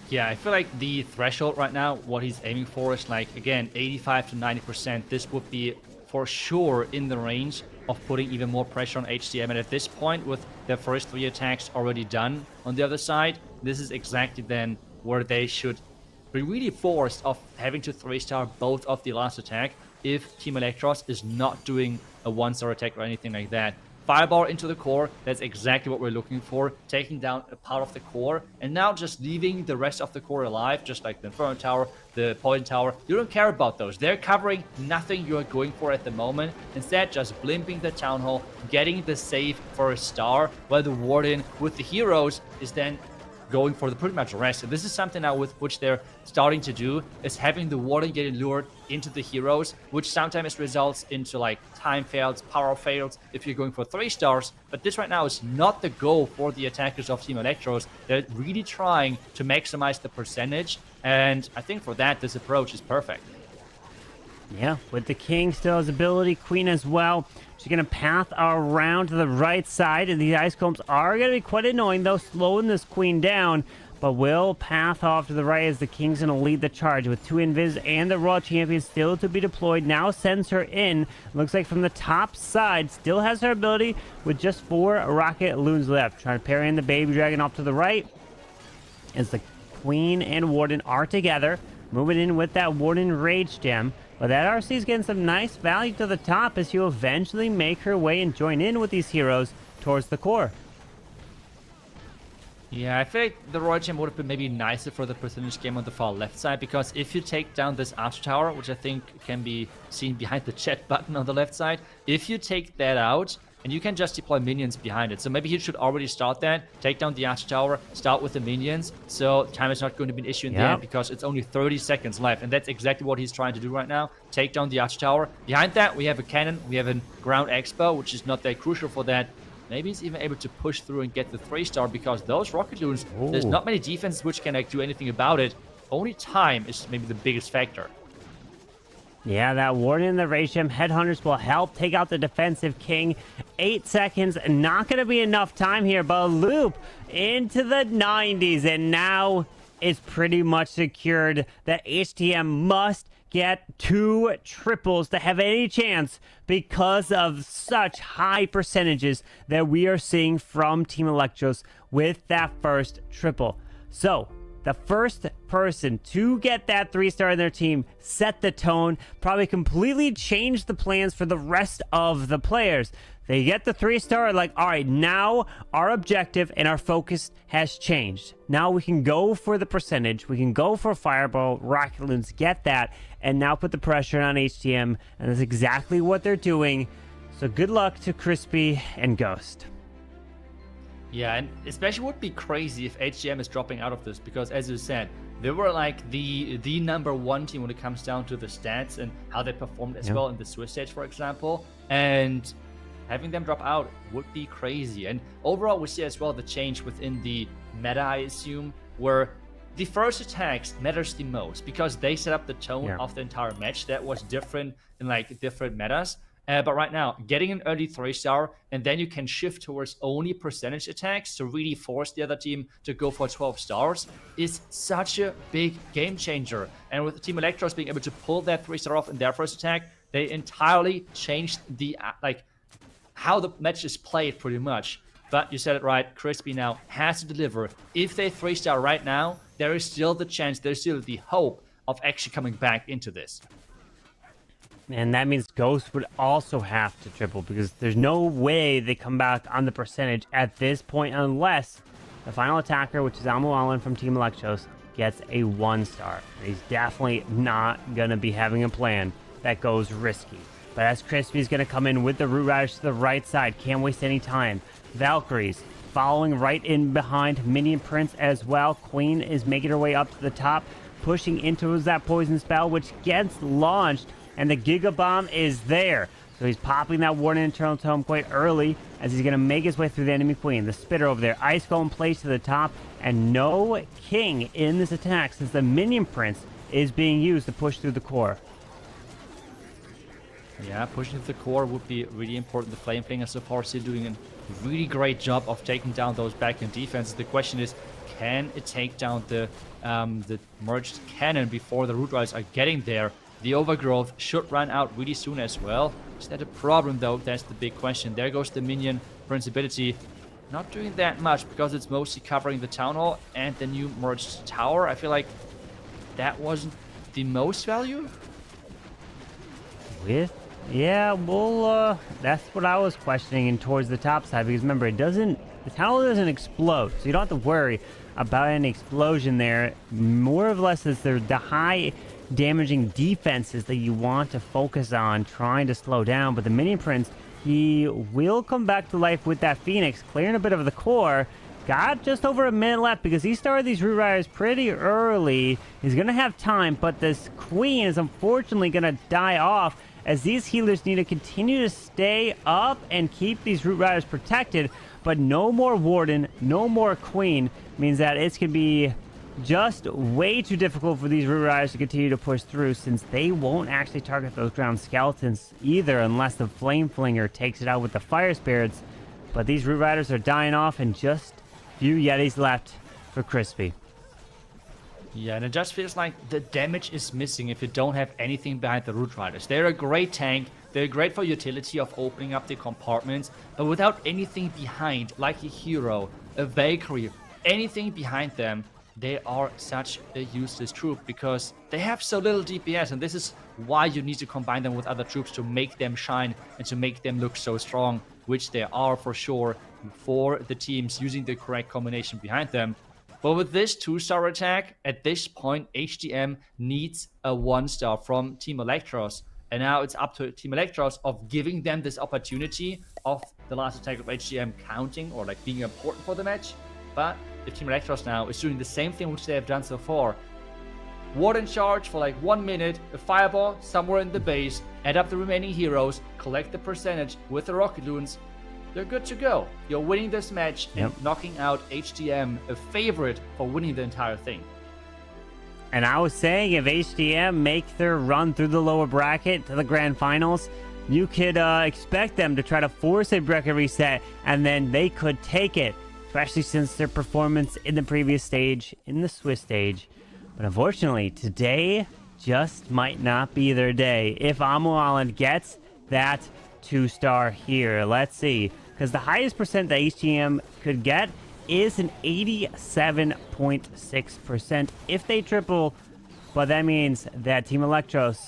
Yeah, I feel like the threshold right now, what he's aiming for is like, again, 85 to 90%. This would be for sure in the range of putting even more pressure on HTM. And at this point, with their first 3 attacks already done on the other side, this is exactly then where they should be really forced of having to 3-star both of the last attack if Team Elektros is not doing a 1-star attack or anything like that. Fireball into the core, that's exactly what we're looking for, taking down a part of the core, and now just leaving the rest of the core alive, just like the Inferno Tower, the Poison Tower. You don't care about those. They're covering nothing you're going for at the moment. Instead, just blimping the Town Hall, getting the save for a star, while the Warden with the heroes is then going for the pretty much rest. And this is something now with which they're starting to do, is having the Warden getting lured into the heroes, which sometimes results into like time fails, power fails if you're going for 3 stars. But this right now is not the goal for the attackers of Team Elektros. They're really trying to maximize the percentage, and I think for that this approach is perfect. Yeah, with the King still has ability, Queen as well. She's going to path around to the right side, and the Ice Combs are going to be quite annoying, though, slowing this Queen down, but will path off to the right as the King's going to lead the charge with 2 Invis and the Raw Champion still to be deployed. Now sends her in. Looks like from the top side, still has her ability with just 4 Rocket Loons left. Trying to parry in the Baby Dragon off to the right as the Queen and Warden are together. Moving in with that Warden Rage Gem. But that RC is getting some nice value to the top as she'll eventually make her way and join in with these heroes towards the core. Yeah, I feel like the Royal Gem would have been maybe nicer for the percentage game on the far left side, because if you take down this Archer Tower, which I think can be seen behind the chat button on the left side, if you take that out, and you can just deploy minions behind it. So maybe he should already start that, take down the Archer Tower, start with the minions, so time is not going to be an issue in the end, because it's only 30 seconds left, and that's exactly what he's trying to do right now, take down the Archer Tower. Behind that, we have a cannon, we have a ground expo, which is not that crucial for that. Maybe he's even able to push through and get the 3-star, because those Rocket Loons, there's not many defenses which can do anything about it. Only time is maybe the biggest factor. Yeah, that Warden and the Rage Gem Headhunters will help take out the defensive King. 8 seconds, not going to be enough time here, but Loop into the 90s, and now it's pretty much secured that HTM must get 2 triples to have any chance because of such high percentages that we are seeing from Team Elektros with that first triple. So the first person to get that 3-star in their team set the tone, probably completely changed the plans for the rest of the players. They get the 3-star, like, all right, now our objective and our focus has changed. Now we can go for the percentage. We can go for Fireball, Rocket Loons, get that, and now put the pressure on HTM. And that's exactly what they're doing. So good luck to Crispy and Ghost. Yeah, and especially would be crazy if HGM is dropping out of this, because as you said, they were like the #1 team when it comes down to the stats and how they performed as well in the Swiss stage, for example. And having them drop out would be crazy. And overall, we see as well the change within the meta, I assume, where the first attacks matters the most because they set up the tone of the entire match. That was different in like different metas. But right now, getting an early 3-star, and then you can shift towards only percentage attacks to really force the other team to go for 12 stars is such a big game changer. And with Team Elektros being able to pull that 3-star off in their first attack, they entirely changed the how the match is played pretty much. But you said it right, Crispy now has to deliver. If they 3-star right now, there is still the chance, there's still the hope of actually coming back into this. And that means Ghost would also have to triple, because there's no way they come back on the percentage at this point unless the final attacker, which is Almu Allen from Team Elektros, gets a 1-star. And he's definitely not going to be having a plan that goes risky. But as Crispy's going to come in with the Root Riders to the right side, can't waste any time. Valkyries following right in behind Minion Prince as well. Queen is making her way up to the top, pushing into that poison spell, which gets launched, and the Giga Bomb is there. So he's popping that Warden Internal Tome quite early as he's going to make his way through the enemy Queen. The Spitter over there, Ice Golem plays to the top, and no King in this attack since the Minion Prince is being used to push through the core. Yeah, pushing through the core would be really important. The Flame Flinger so far still doing a really great job of taking down those back-end defenses. The question is, can it take down the merged cannon before the Root Riders are getting there? The Overgrowth should run out really soon as well. Is that a problem though? That's the big question. There goes the Minion Prince ability. Not doing that much because it's mostly covering the Town Hall and the new merged tower. I feel like that wasn't the most value. Yeah, well, that's what I was questioning in towards the top side, because remember, the Town Hall doesn't explode, so you don't have to worry about an explosion there. More or less, it's the high damaging defenses that you want to focus on trying to slow down. But the Minion Prince, he will come back to life with that Phoenix, clearing a bit of the core. Got just over a minute left because he started these Root Riders pretty early. He's going to have time, but this Queen is unfortunately going to die off as these healers need to continue to stay up and keep these Root Riders protected. But no more Warden, no more Queen means that it's going to be just way too difficult for these Root Riders to continue to push through, since they won't actually target those ground skeletons either unless the Flame Flinger takes it out with the Fire Spirits. But these Root Riders are dying off, and just few Yetis left for Crispy. Yeah, and it just feels like the damage is missing if you don't have anything behind the Root Riders. They're a great tank, they're great for utility of opening up the compartments, but without anything behind, like a hero, a Valkyrie, anything behind them, they are such a useless troop because they have so little DPS, and this is why you need to combine them with other troops to make them shine and to make them look so strong, which they are for sure for the teams using the correct combination behind them. But with this 2-star attack, at this point, HDM needs a 1-star from Team Elektros. And now it's up to Team Elektros of giving them this opportunity of the last attack of HDM counting or like being important for the match. But if Team Elektros now is doing the same thing which they have done so far, Warden charge for like 1 minute, a fireball somewhere in the base, add up the remaining heroes, collect the percentage with the rocket loons, they're good to go. You're winning this match and knocking out HDM, a favorite for winning the entire thing. And I was saying, if HDM make their run through the lower bracket to the grand finals, you could expect them to try to force a bracket reset, and then they could take it, especially since their performance in the previous stage, in the Swiss stage. But unfortunately, today just might not be their day if Amu Island gets that 2-star here. Let's see, because the highest percent that HTM could get is an 87.6% if they triple, but that means that Team Elektros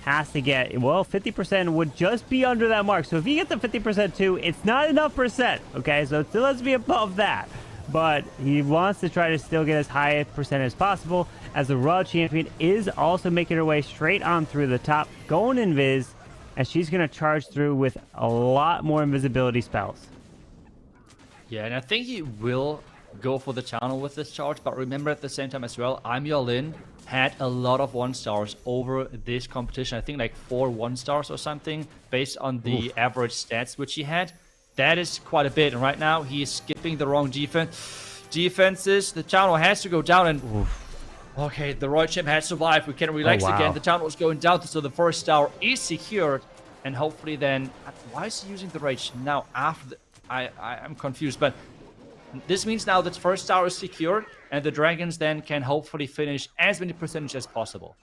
has to get, well, 50% would just be under that mark. So if you get the 50% too, it's not enough percent, okay? So it still has to be above that, but he wants to try to still get as high a percent as possible, as the Royal Champion is also making her way straight on through the top, going invis, and she's going to charge through with a lot more invisibility spells. Yeah, and I think he will go for the channel with this charge, but remember at the same time as well, I'm Your Lin had a lot of 1-stars over this competition. I think like 4 1-stars or something based on the average stats which he had. That is quite a bit, and right now he is skipping the wrong defenses. The channel has to go down, and okay, the Royal Champ has survived. We can relax again. The channel is going down, so the 1st star is secured, and hopefully then, why is he using the rage now after I'm confused, but this means now that 1st star is secured, and the Dragons then can hopefully finish as many percentage as possible.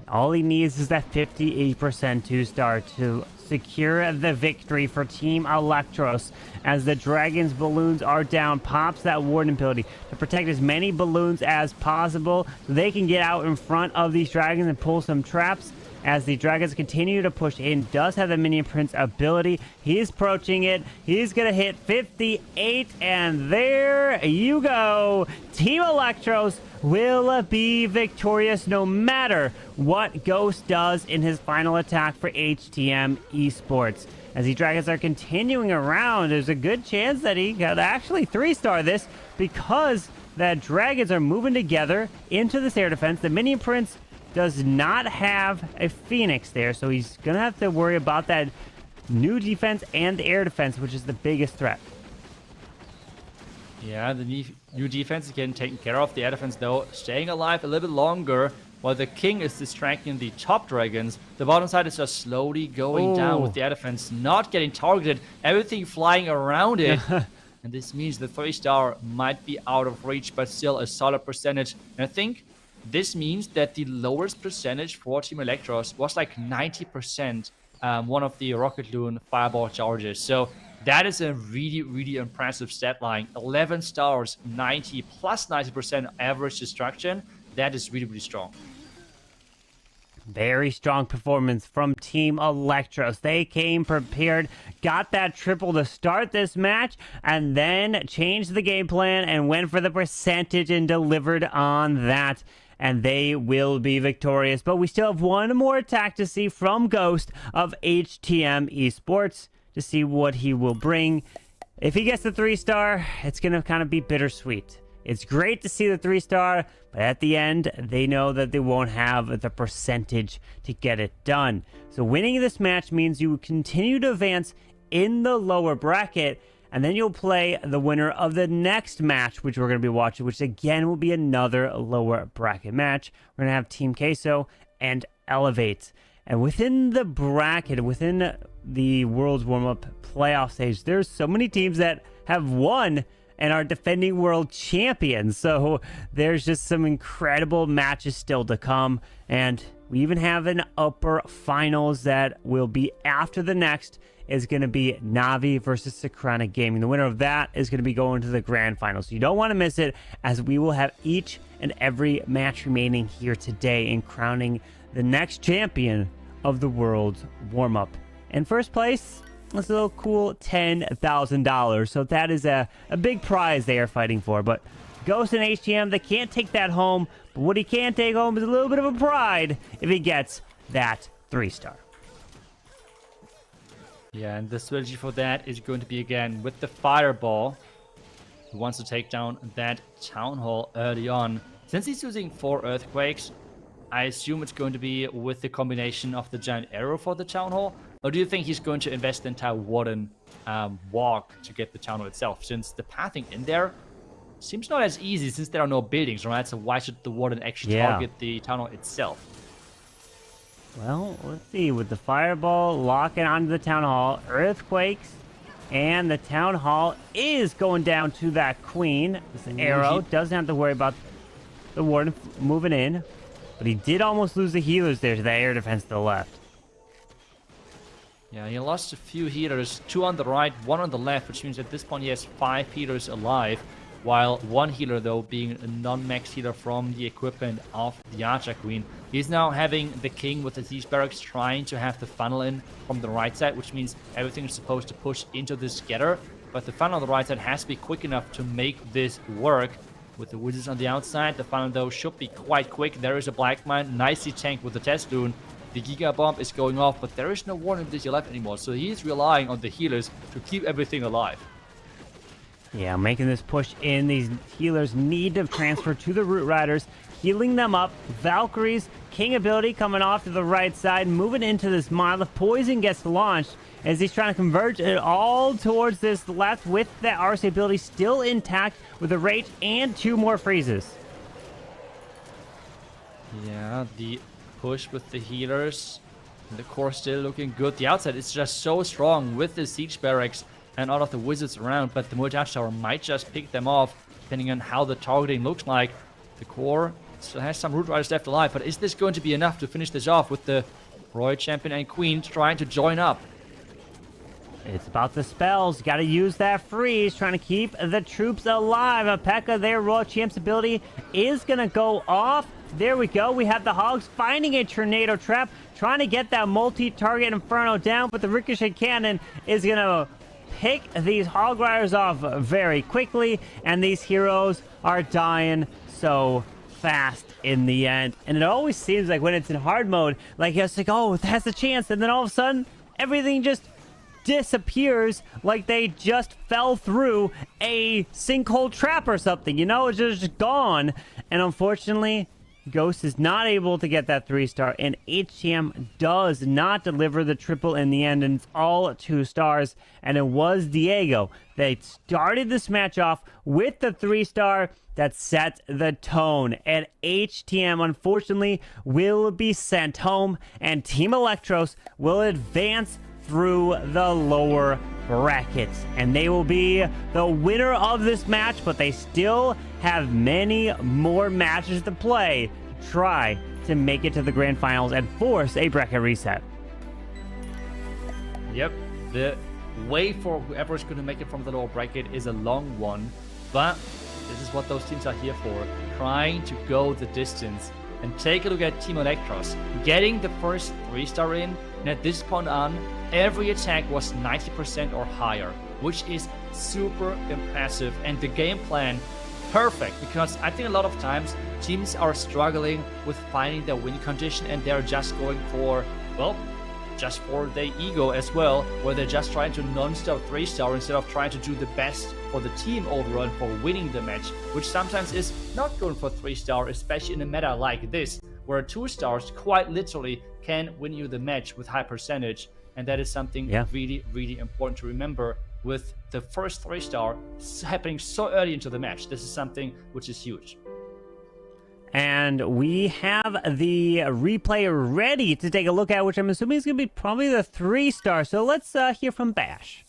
All he needs is that 58% 2-star to secure the victory for Team Elektros. As the Dragon's balloons are down, pops that Warden ability to protect as many balloons as possible so they can get out in front of these Dragons and pull some traps. As the Dragons continue to push in, does have the Minion Prince ability. He's approaching it. He's going to hit 58, and there you go. Team Elektros will be victorious no matter what Ghost does in his final attack for HTM Esports. As the Dragons are continuing around, there's a good chance that he could actually 3-star this because the Dragons are moving together into this air defense. The Minion Prince does not have a Phoenix there, so he's going to have to worry about that new defense and the air defense, which is the biggest threat. Yeah, the new defense is getting taken care of. The air defense, though, staying alive a little bit longer while the king is distracting the top dragons. The bottom side is just slowly going down with the air defense not getting targeted, everything flying around it. And this means the 3-star might be out of reach, but still a solid percentage. And I think this means that the lowest percentage for Team Elektros was like 90%, one of the Rocket Loon fireball charges. So that is a really, really impressive stat line. 11 stars, 90 plus 90% average destruction. That is really, really strong. Very strong performance from Team Elektros. They came prepared, got that triple to start this match, and then changed the game plan and went for the percentage and delivered on that. And they will be victorious. But we still have one more attack to see from Ghost of HTM Esports to see what he will bring. If he gets the 3-star, it's going to kind of be bittersweet. It's great to see the 3-star, but at the end, they know that they won't have the percentage to get it done. So winning this match means you continue to advance in the lower bracket, and then you'll play the winner of the next match, which we're going to be watching, which again will be another lower bracket match. We're going to have Team Queso and Elevate. And within the bracket, within the Worlds Warmup playoff stage, there's so many teams that have won and are defending world champions. So there's just some incredible matches still to come. And we even have an upper finals that will be after the next is going to be NAVI versus Synchronic Gaming. The winner of that is going to be going to the grand finals. So you don't want to miss it, as we will have each and every match remaining here today in crowning the next champion of the World's Warmup. In first place, it's a little cool $10,000. So that is a big prize they are fighting for. But Ghost and HTM, they can't take that home. But what he can take home is a little bit of a pride if he gets that 3-star. Yeah, and the strategy for that is going to be, again, with the fireball. He wants to take down that town hall early on. Since he's using 4 earthquakes, I assume it's going to be with the combination of the giant arrow for the town hall. Or do you think he's going to invest the entire Warden walk to get the town hall itself? Since the pathing in there seems not as easy since there are no buildings, right? So why should the Warden actually target the town hall itself? Well, let's see. With the fireball locking onto the town hall, earthquakes, and the town hall is going down to that queen. This arrow doesn't have to worry about the Warden moving in. But he did almost lose the healers there to the air defense to the left. Yeah, he lost a few healers, 2 on the right, 1 on the left, which means at this point he has 5 healers alive, while 1 healer, though, being a non-max healer from the equipment of the Archer Queen. He's now having the king with the siege barracks trying to have the funnel in from the right side, which means everything is supposed to push into the scatter, but the funnel on the right side has to be quick enough to make this work. With the wizards on the outside, the funnel, though, should be quite quick. There is a black mine, nicely tanked with the test loon. The Giga Bomb is going off, but there is no Warden ability left anymore, so he's relying on the healers to keep everything alive. Yeah, making this push in. These healers need to transfer to the Root Riders, healing them up. Valkyrie's King ability coming off to the right side, moving into this mile. The poison gets launched as he's trying to converge it all towards this left with that RC ability still intact with a rage and 2 more freezes. Yeah, the push with the healers. The core still looking good. The outside is just so strong with the siege barracks and all of the wizards around, but the Multi-Tower might just pick them off depending on how the targeting looks like. The core Still has some Root Riders left alive, but is this going to be enough to finish this off with the Royal Champion and Queen trying to join up? It's about the spells. Got to use that freeze, trying to keep the troops alive. Pekka, their Royal Champ's ability is going to go off. There we go. We have the Hogs finding a tornado trap, trying to get that multi-target Inferno down, but the Ricochet Cannon is going to pick these Hog Riders off very quickly, and these heroes are dying so fast in the end. And it always seems like when it's in hard mode, like it's like, oh, that's a chance, and then all of a sudden, everything just disappears like they just fell through a sinkhole trap or something, you know? It's just gone. And unfortunately, Ghost is not able to get that 3-star, and HTM does not deliver the triple in the end, and it's all 2 stars. And it was Diego that started this match off with the 3-star that set the tone. And HTM, unfortunately, will be sent home, and Team Elektros will advance through the lower brackets, and they will be the winner of this match, but they still have many more matches to play to try to make it to the grand finals and force a bracket reset. Yep, the way for whoever is going to make it from the lower bracket is a long one, but this is what those teams are here for, trying to go the distance. And take a look at Team Elektros, getting the first 3-star in, and at this point on, every attack was 90% or higher, which is super impressive. And the game plan, perfect, because I think a lot of times teams are struggling with finding their win condition, and they're just going for, well, just for their ego as well, where they're just trying to non-stop 3-star instead of trying to do the best for the team overall for winning the match, which sometimes is not going for 3-star, especially in a meta like this, where 2 stars quite literally can win you the match with high percentage. And that is something really, really important to remember with the first 3-star happening so early into the match. This is something which is huge. And we have the replay ready to take a look at, which I'm assuming is going to be probably the 3-star. So let's hear from Bash.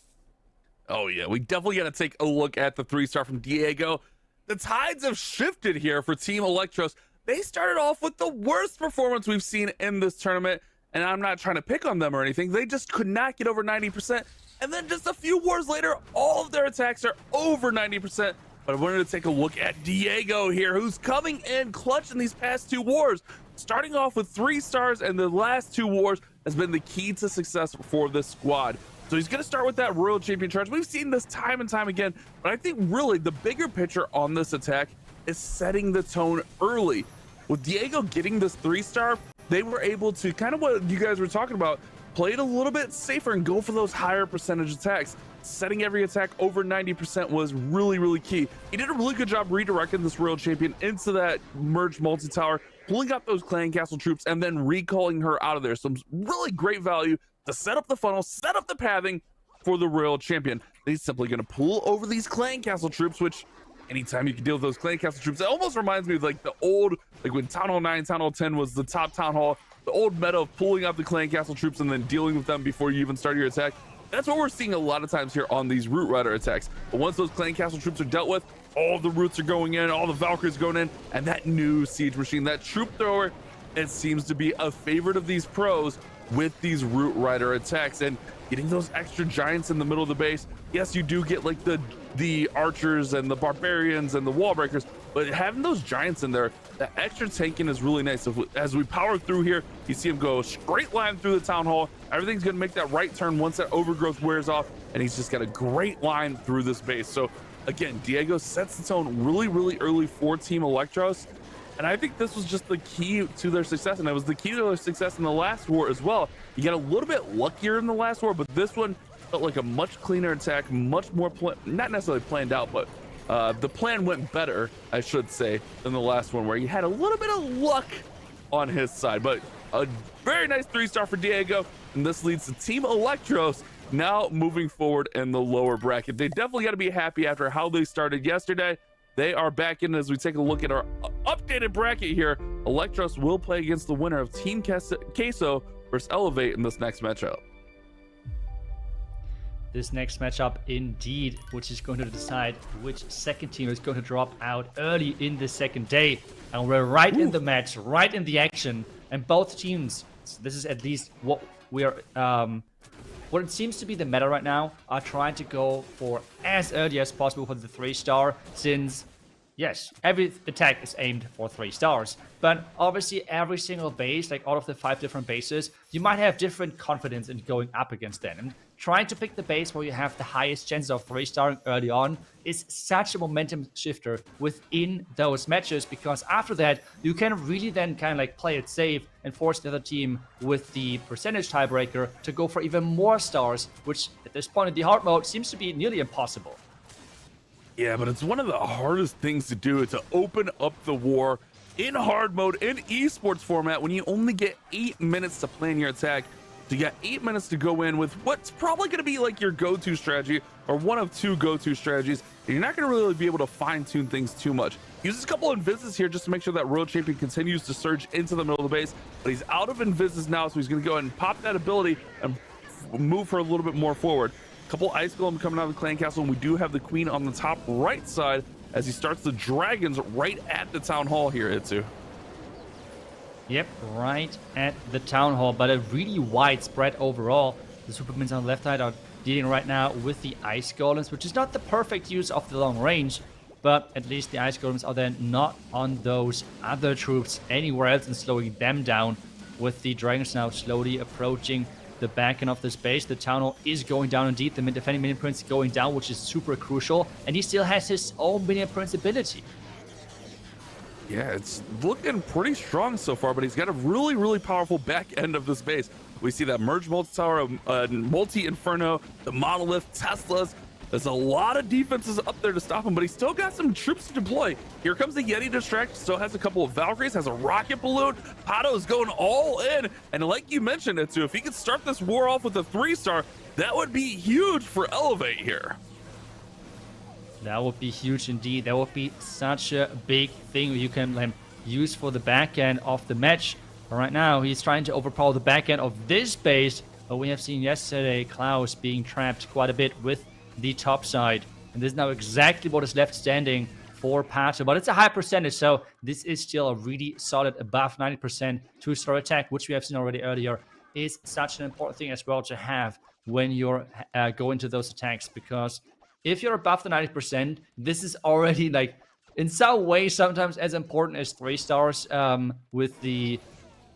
Oh, yeah, we definitely got to take a look at the 3-star from Diego. The tides have shifted here for Team Elektros. They started off with the worst performance we've seen in this tournament, and I'm not trying to pick on them or anything. They just could not get over 90%. And then just a few wars later, all of their attacks are over 90%. But I wanted to take a look at Diego here, who's coming in clutch in these past 2 wars. Starting off with 3 stars, and the last 2 wars has been the key to success for this squad. So he's going to start with that Royal Champion charge. We've seen this time and time again, but I think really the bigger picture on this attack is setting the tone early. With Diego getting this 3-star, they were able to, kind of what you guys were talking about, play it a little bit safer and go for those higher percentage attacks. Setting every attack over 90% was really, really key. He did a really good job redirecting this Royal Champion into that merged multi-tower, pulling up those clan castle troops, and then recalling her out of there. Some really great value to set up the funnel, set up the pathing for the Royal Champion. He's simply going to pull over these clan castle troops, which anytime you can deal with those clan castle troops, it almost reminds me of like the old, like when Town Hall 9, Town Hall 10 was the top Town Hall, the old meta of pulling up the clan castle troops and then dealing with them before you even start your attack. That's what we're seeing a lot of times here on these Root Rider attacks. But once those clan castle troops are dealt with, all the Roots are going in, all the Valkyries going in, and that new siege machine, that troop thrower, it seems to be a favorite of these pros with these Root Rider attacks. And getting those extra giants in the middle of the base, yes, you do get like the archers and the barbarians and the wall breakers, but having those giants in there, that extra tanking is really nice. As we power through here, you see him go straight line through the town hall. Everything's going to make that right turn once that overgrowth wears off, and he's just got a great line through this base. So again, Diego sets the tone really, really early for Team Elektros. And I think this was just the key to their success, and it was the key to their success in the last war as well. You got a little bit luckier in the last war, but this one felt like a much cleaner attack, much more, not necessarily planned out, but the plan went better, I should say, than the last one, where he had a little bit of luck on his side. But a very nice 3-star for Diego, and this leads to Team Elektros now moving forward in the lower bracket. They definitely got to be happy after how they started yesterday. They are back in as we take a look at our updated bracket here. Elektros will play against the winner of Team Queso versus Elevate in this next matchup. this next matchup indeed, which is going to decide which second team is going to drop out early in the second day. And we're right in the match, right in the action. And both teams, this is at least what we are, what it seems to be the meta right now, are trying to go for as early as possible for the 3-star, since yes, every attack is aimed for 3 stars, but obviously every single base, like all of the 5 different bases, you might have different confidence in going up against them. And trying to pick the base where you have the highest chances of 3-starring early on is such a momentum shifter within those matches, because after that, you can really then kind of like play it safe and force the other team with the percentage tiebreaker to go for even more stars, which at this point in the hard mode seems to be nearly impossible. Yeah, but it's one of the hardest things to do, to open up the war in hard mode, in esports format, when you only get 8 minutes to plan your attack. So you got 8 minutes to go in with what's probably going to be like your go-to strategy, or one of 2 go-to strategies. And you're not going to really be able to fine-tune things too much. Uses a couple of invises here just to make sure that World Champion continues to surge into the middle of the base, but he's out of invises now, so he's going to go ahead and pop that ability and move her a little bit more forward. Couple ice golem coming out of the clan castle, and we do have the queen on the top right side as he starts the dragons right at the town hall here, Itsu. Yep, right at the town hall, but a really wide spread overall. The supermans on the left side are dealing right now with the ice golems, which is not the perfect use of the long range, but at least the ice golems are then not on those other troops anywhere else and slowing them down, with the dragons now slowly approaching the back end of this base. The town hall is going down indeed. The defending minion prince going down, which is super crucial, and he still has his own minion prince ability. Yeah, it's looking pretty strong so far, but he's got a really, really powerful back end of this base. We see that merge multi-tower, multi-inferno, the monolith, Teslas. There's a lot of defenses up there to stop him, but he's still got some troops to deploy. Here comes the Yeti Distract, still has a couple of Valkyries, has a rocket balloon. Pato is going all in, and like you mentioned, Itsu, if he could start this war off with a 3-star, that would be huge for Elevate here. That would be huge indeed. That would be such a big thing you can use for the back end of the match. But right now, he's trying to overpower the back end of this base, but we have seen yesterday Klaus being trapped quite a bit with the top side, and this is now exactly what is left standing for Pato, but it's a high percentage, so this is still a really solid above 90% 2-star attack, which we have seen already earlier, is such an important thing as well to have when you're going to those attacks, because if you're above the 90%, this is already like in some way sometimes as important as 3 stars with the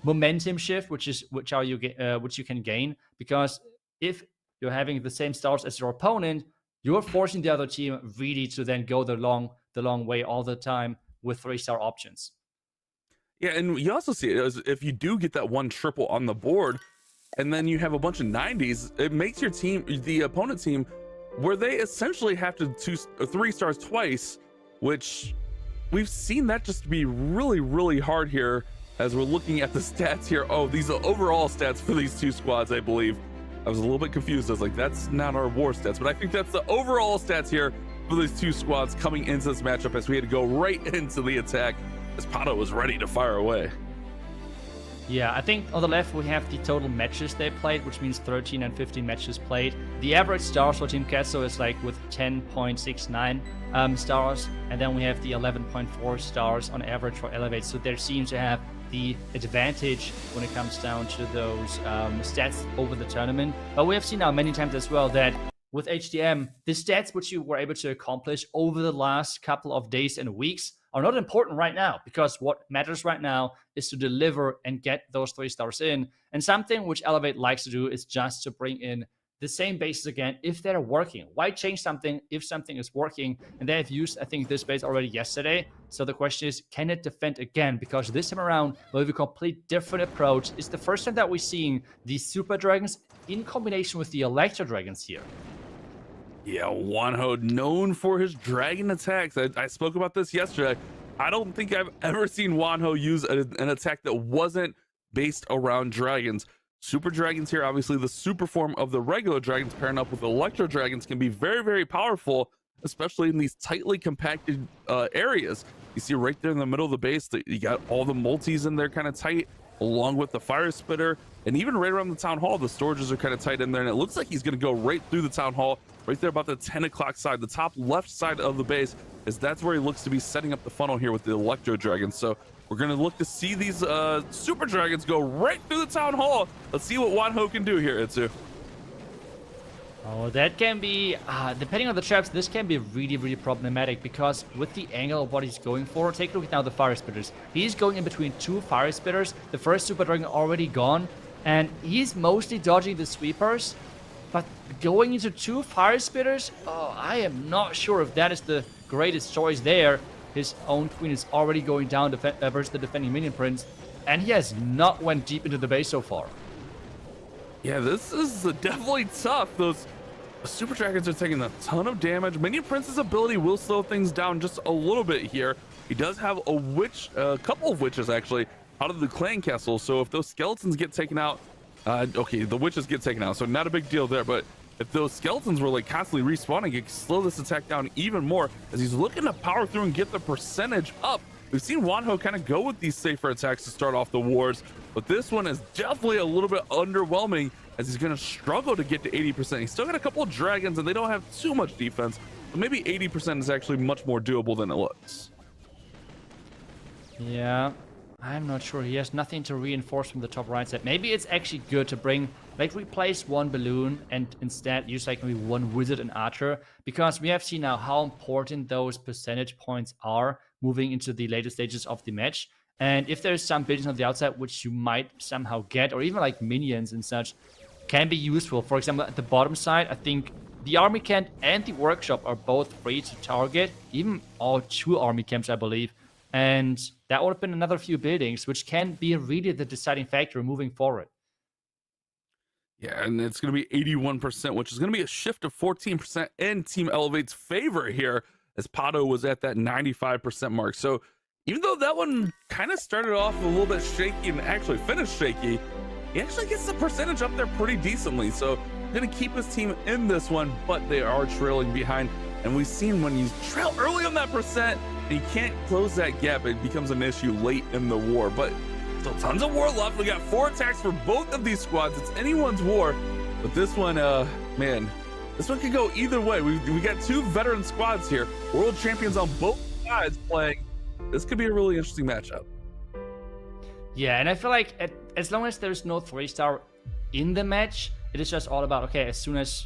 momentum shift, which you can gain, because if you're having the same stars as your opponent, you're forcing the other team really to then go the long way all the time with 3-star options. Yeah, and you also see it as if you do get that 1 triple on the board, and then you have a bunch of 90s, it makes your team, the opponent team, where they essentially have to 3 stars twice, which we've seen that just be really, really hard here as we're looking at the stats here. Oh, these are overall stats for these 2 squads, I believe. I was a little bit confused. I was like, that's not our war stats, but I think that's the overall stats here for these 2 squads coming into this matchup, as we had to go right into the attack as Pato was ready to fire away. Yeah, I think on the left we have the total matches they played, which means 13 and 15 matches played. The average stars for Team Queso is like with 10.69 stars, and then we have the 11.4 stars on average for Elevate, so they seem to have the advantage when it comes down to those stats over the tournament. But we have seen now many times as well that with HDM, the stats which you were able to accomplish over the last couple of days and weeks are not important right now, because what matters right now is to deliver and get those 3 stars in. And something which Elevate likes to do is just to bring in the same bases again if they're working. Why change something if something is working? And they have used, I think, this base already yesterday. So the question is, can it defend again? Because this time around, we'll have a complete different approach. It's the first time that we're seeing these Super Dragons in combination with the Elektro Dragons here. Yeah, Wanho, known for his dragon attacks. I spoke about this yesterday. I don't think I've ever seen Wanho use an attack that wasn't based around dragons. Super dragons here, obviously the super form of the regular dragons pairing up with Elektro dragons can be very, very powerful, especially in these tightly compacted areas. You see right there in the middle of the base that you got all the multis in there kind of tight. along with the fire spitter, and even right around the town hall, the storages are kind of tight in there, and it looks like he's going to go right through the town hall, right there about the 10 o'clock side, the top left side of the base, is that's where he looks to be setting up the funnel here with the Electro Dragons. So we're going to look to see these super dragons go right through the town hall. Let's see what Wanho can do here, Itsu. Oh, that can be, depending on the traps, this can be really, really problematic, because with the angle of what he's going for, take a look at now the fire spitters. He's going in between two fire spitters, the first super dragon already gone, and he's mostly dodging the sweepers, but going into two fire spitters, oh, I am not sure if that is the greatest choice there. His own queen is already going down versus the defending minion prince, and he has not went deep into the base so far. Yeah, this is definitely tough. Those super dragons are taking a ton of damage. Minion Prince's ability will slow things down just a little bit here. He does have a witch, a couple of witches actually, out of the clan castle. So if those skeletons get taken out, okay, the witches get taken out, so not a big deal there. But if those skeletons were like constantly respawning, it could slow this attack down even more as he's looking to power through and get the percentage up. We've seen Wanho kind of go with these safer attacks to start off the wars, but this one is definitely a little bit underwhelming as he's going to struggle to get to 80%. He's still got a couple of dragons and they don't have too much defense, but maybe 80% is actually much more doable than it looks. Yeah, I'm not sure. He has nothing to reinforce from the top right side. Maybe it's actually good to bring, like, replace one balloon and instead use like maybe one wizard and archer, because we have seen now how important those percentage points are moving into the later stages of the match. And if there's some buildings on the outside which you might somehow get, or even like minions and such, can be useful. For example, at the bottom side, I think the army camp and the workshop are both free to target, even all two army camps, I believe. And that would have been another few buildings, which can be really the deciding factor moving forward. Yeah, and it's going to be 81%, which is going to be a shift of 14% in Team Elevate's favor here, as Pato was at that 95% mark. So even though that one kind of started off a little bit shaky and actually finished shaky, he actually gets the percentage up there pretty decently. So going to keep his team in this one, but they are trailing behind. And we've seen when you trail early on that percent, and you can't close that gap, it becomes an issue late in the war. But still tons of war left. We got 4 attacks for both of these squads. It's anyone's war. But this one, man, this one could go either way. We got 2 veteran squads here, world champions on both sides playing. This could be a really interesting matchup. Yeah, and I feel like as long as there's no 3-star in the match, it is just all about, okay, as soon as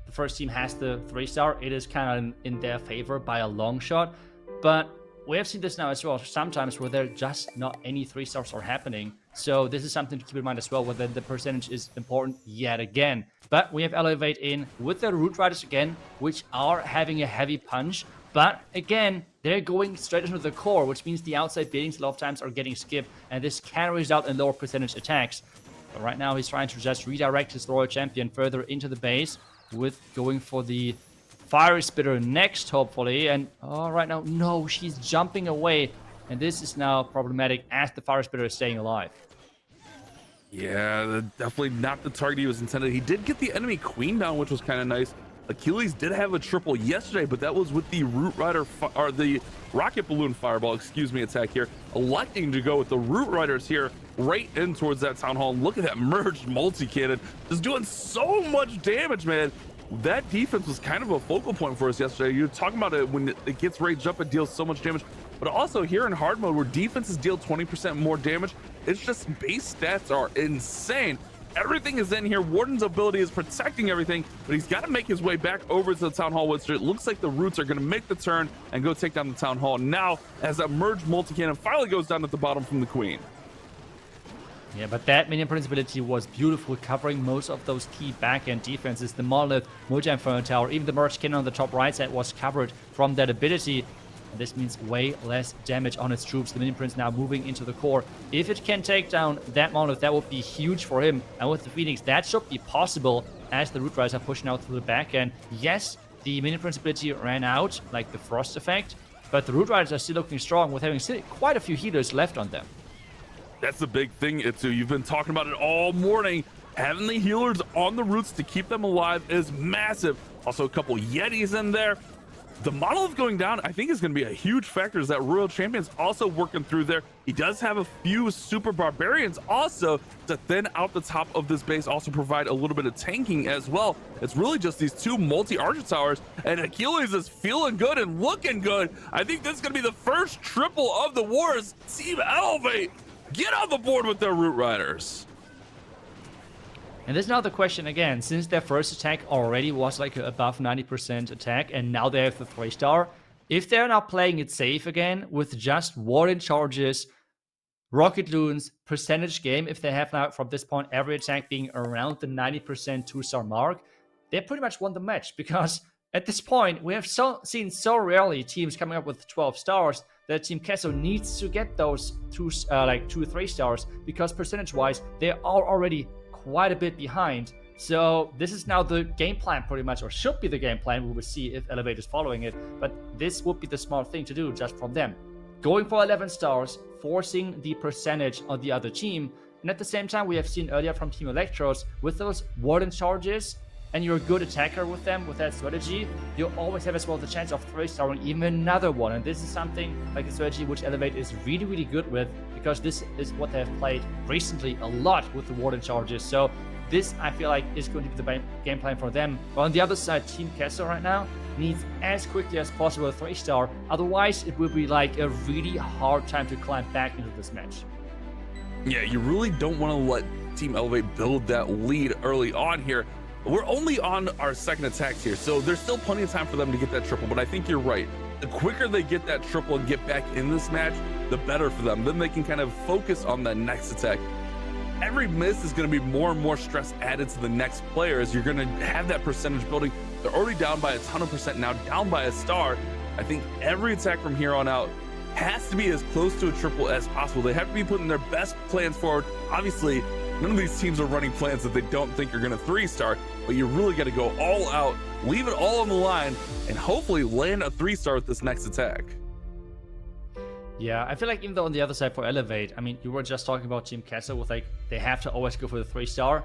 the first team has the 3-star, it is kind of in their favor by a long shot. But we have seen this now as well, sometimes where there just not any 3-stars are happening. So this is something to keep in mind as well, whether the percentage is important yet again. But we have Elevate in with the Root Riders again, which are having a heavy punch. But again, they're going straight into the core, which means the outside buildings a lot of times are getting skipped, and this can result in lower percentage attacks. But right now he's trying to just redirect his Royal Champion further into the base with going for the Fire Spitter next, hopefully. And oh, right now, no, she's jumping away. And this is now problematic as the Fire Spitter is staying alive. Yeah, definitely not the target he was intended. He did get the enemy queen down, which was kind of nice. Achilles did have a triple yesterday, but that was with the Root Rider, or the Rocket Balloon Fireball, excuse me, attack here. Electing to go with the Root Riders here right in towards that Town Hall. And look at that merged multi-cannon. Just doing so much damage, man. That defense was kind of a focal point for us yesterday. You're talking about it when it gets raged up, it deals so much damage. But also here in hard mode, where defenses deal 20% more damage, it's just base stats are insane. Everything is in here. Warden's ability is protecting everything, but he's got to make his way back over to the Town Hall. Which it looks like the Roots are going to make the turn and go take down the Town Hall now, as that merged multi-cannon finally goes down at the bottom from the Queen. Yeah, but that minion prince ability was beautiful, covering most of those key back-end defenses. The Monolith, Multi-Inferno Tower, even the merged cannon on the top right side was covered from that ability. And this means way less damage on its troops. The minion prince now moving into the core. If it can take down that Monolith, that would be huge for him. And with the Phoenix, that should be possible as the Root Riders are pushing out through the back end. Yes, the minion prince ability ran out, like the Frost effect, but the Root Riders are still looking strong with having still quite a few healers left on them. That's the big thing, Itsu. You've been talking about it all morning. Having the healers on the Roots to keep them alive is massive. Also, a couple Yetis in there. The monolith going down, I think, is going to be a huge factor. Is that Royal Champion's also working through there. He does have a few super barbarians also to thin out the top of this base, also provide a little bit of tanking as well. It's really just these two multi-archer towers, and Achilles is feeling good and looking good. I think this is going to be the first triple of the wars. Team Elevate, get on the board with their Root Riders. And there's now the question again, since their first attack already was like above 90% attack, and now they have the 3-star, if they're now playing it safe again with just warden charges, rocket loons, percentage game, if they have now from this point every attack being around the 90% 2-star mark, they pretty much won the match, because at this point we have seen so rarely teams coming up with 12 stars that Team Queso needs to get those 2 3 stars, because percentage wise they are already quite a bit behind. So this is now the game plan pretty much, or should be the game plan. We will see if Elevate is following it, but this would be the smart thing to do just from them. Going for 11 stars, forcing the percentage on the other team, and at the same time we have seen earlier from Team Elektros with those warden charges, and you're a good attacker with them, with that strategy, you always have as well the chance of 3-starring even another one. And this is something like a strategy which Elevate is really, really good with, because this is what they have played recently a lot with the warden charges. So this, I feel like, is going to be the game plan for them. But on the other side, Team Queso right now needs as quickly as possible a 3-star. Otherwise, it will be like a really hard time to climb back into this match. Yeah, you really don't want to let Team Elevate build that lead early on here. We're only on our second attacks here, so there's still plenty of time for them to get that triple, but I think you're right. The quicker they get that triple and get back in this match, the better for them. Then they can kind of focus on that next attack. Every miss is going to be more and more stress added to the next player, as you're going to have that percentage building. They're already down by a ton of percent, now down by a star. I think every attack from here on out has to be as close to a triple as possible. They have to be putting their best plans forward. Obviously, none of these teams are running plans that they don't think are going to 3-star, but you really got to go all out, leave it all on the line, and hopefully land a 3-star with this next attack. Yeah, I feel like even though on the other side for Elevate, I mean, you were just talking about Team Queso with like, they have to always go for the 3-star.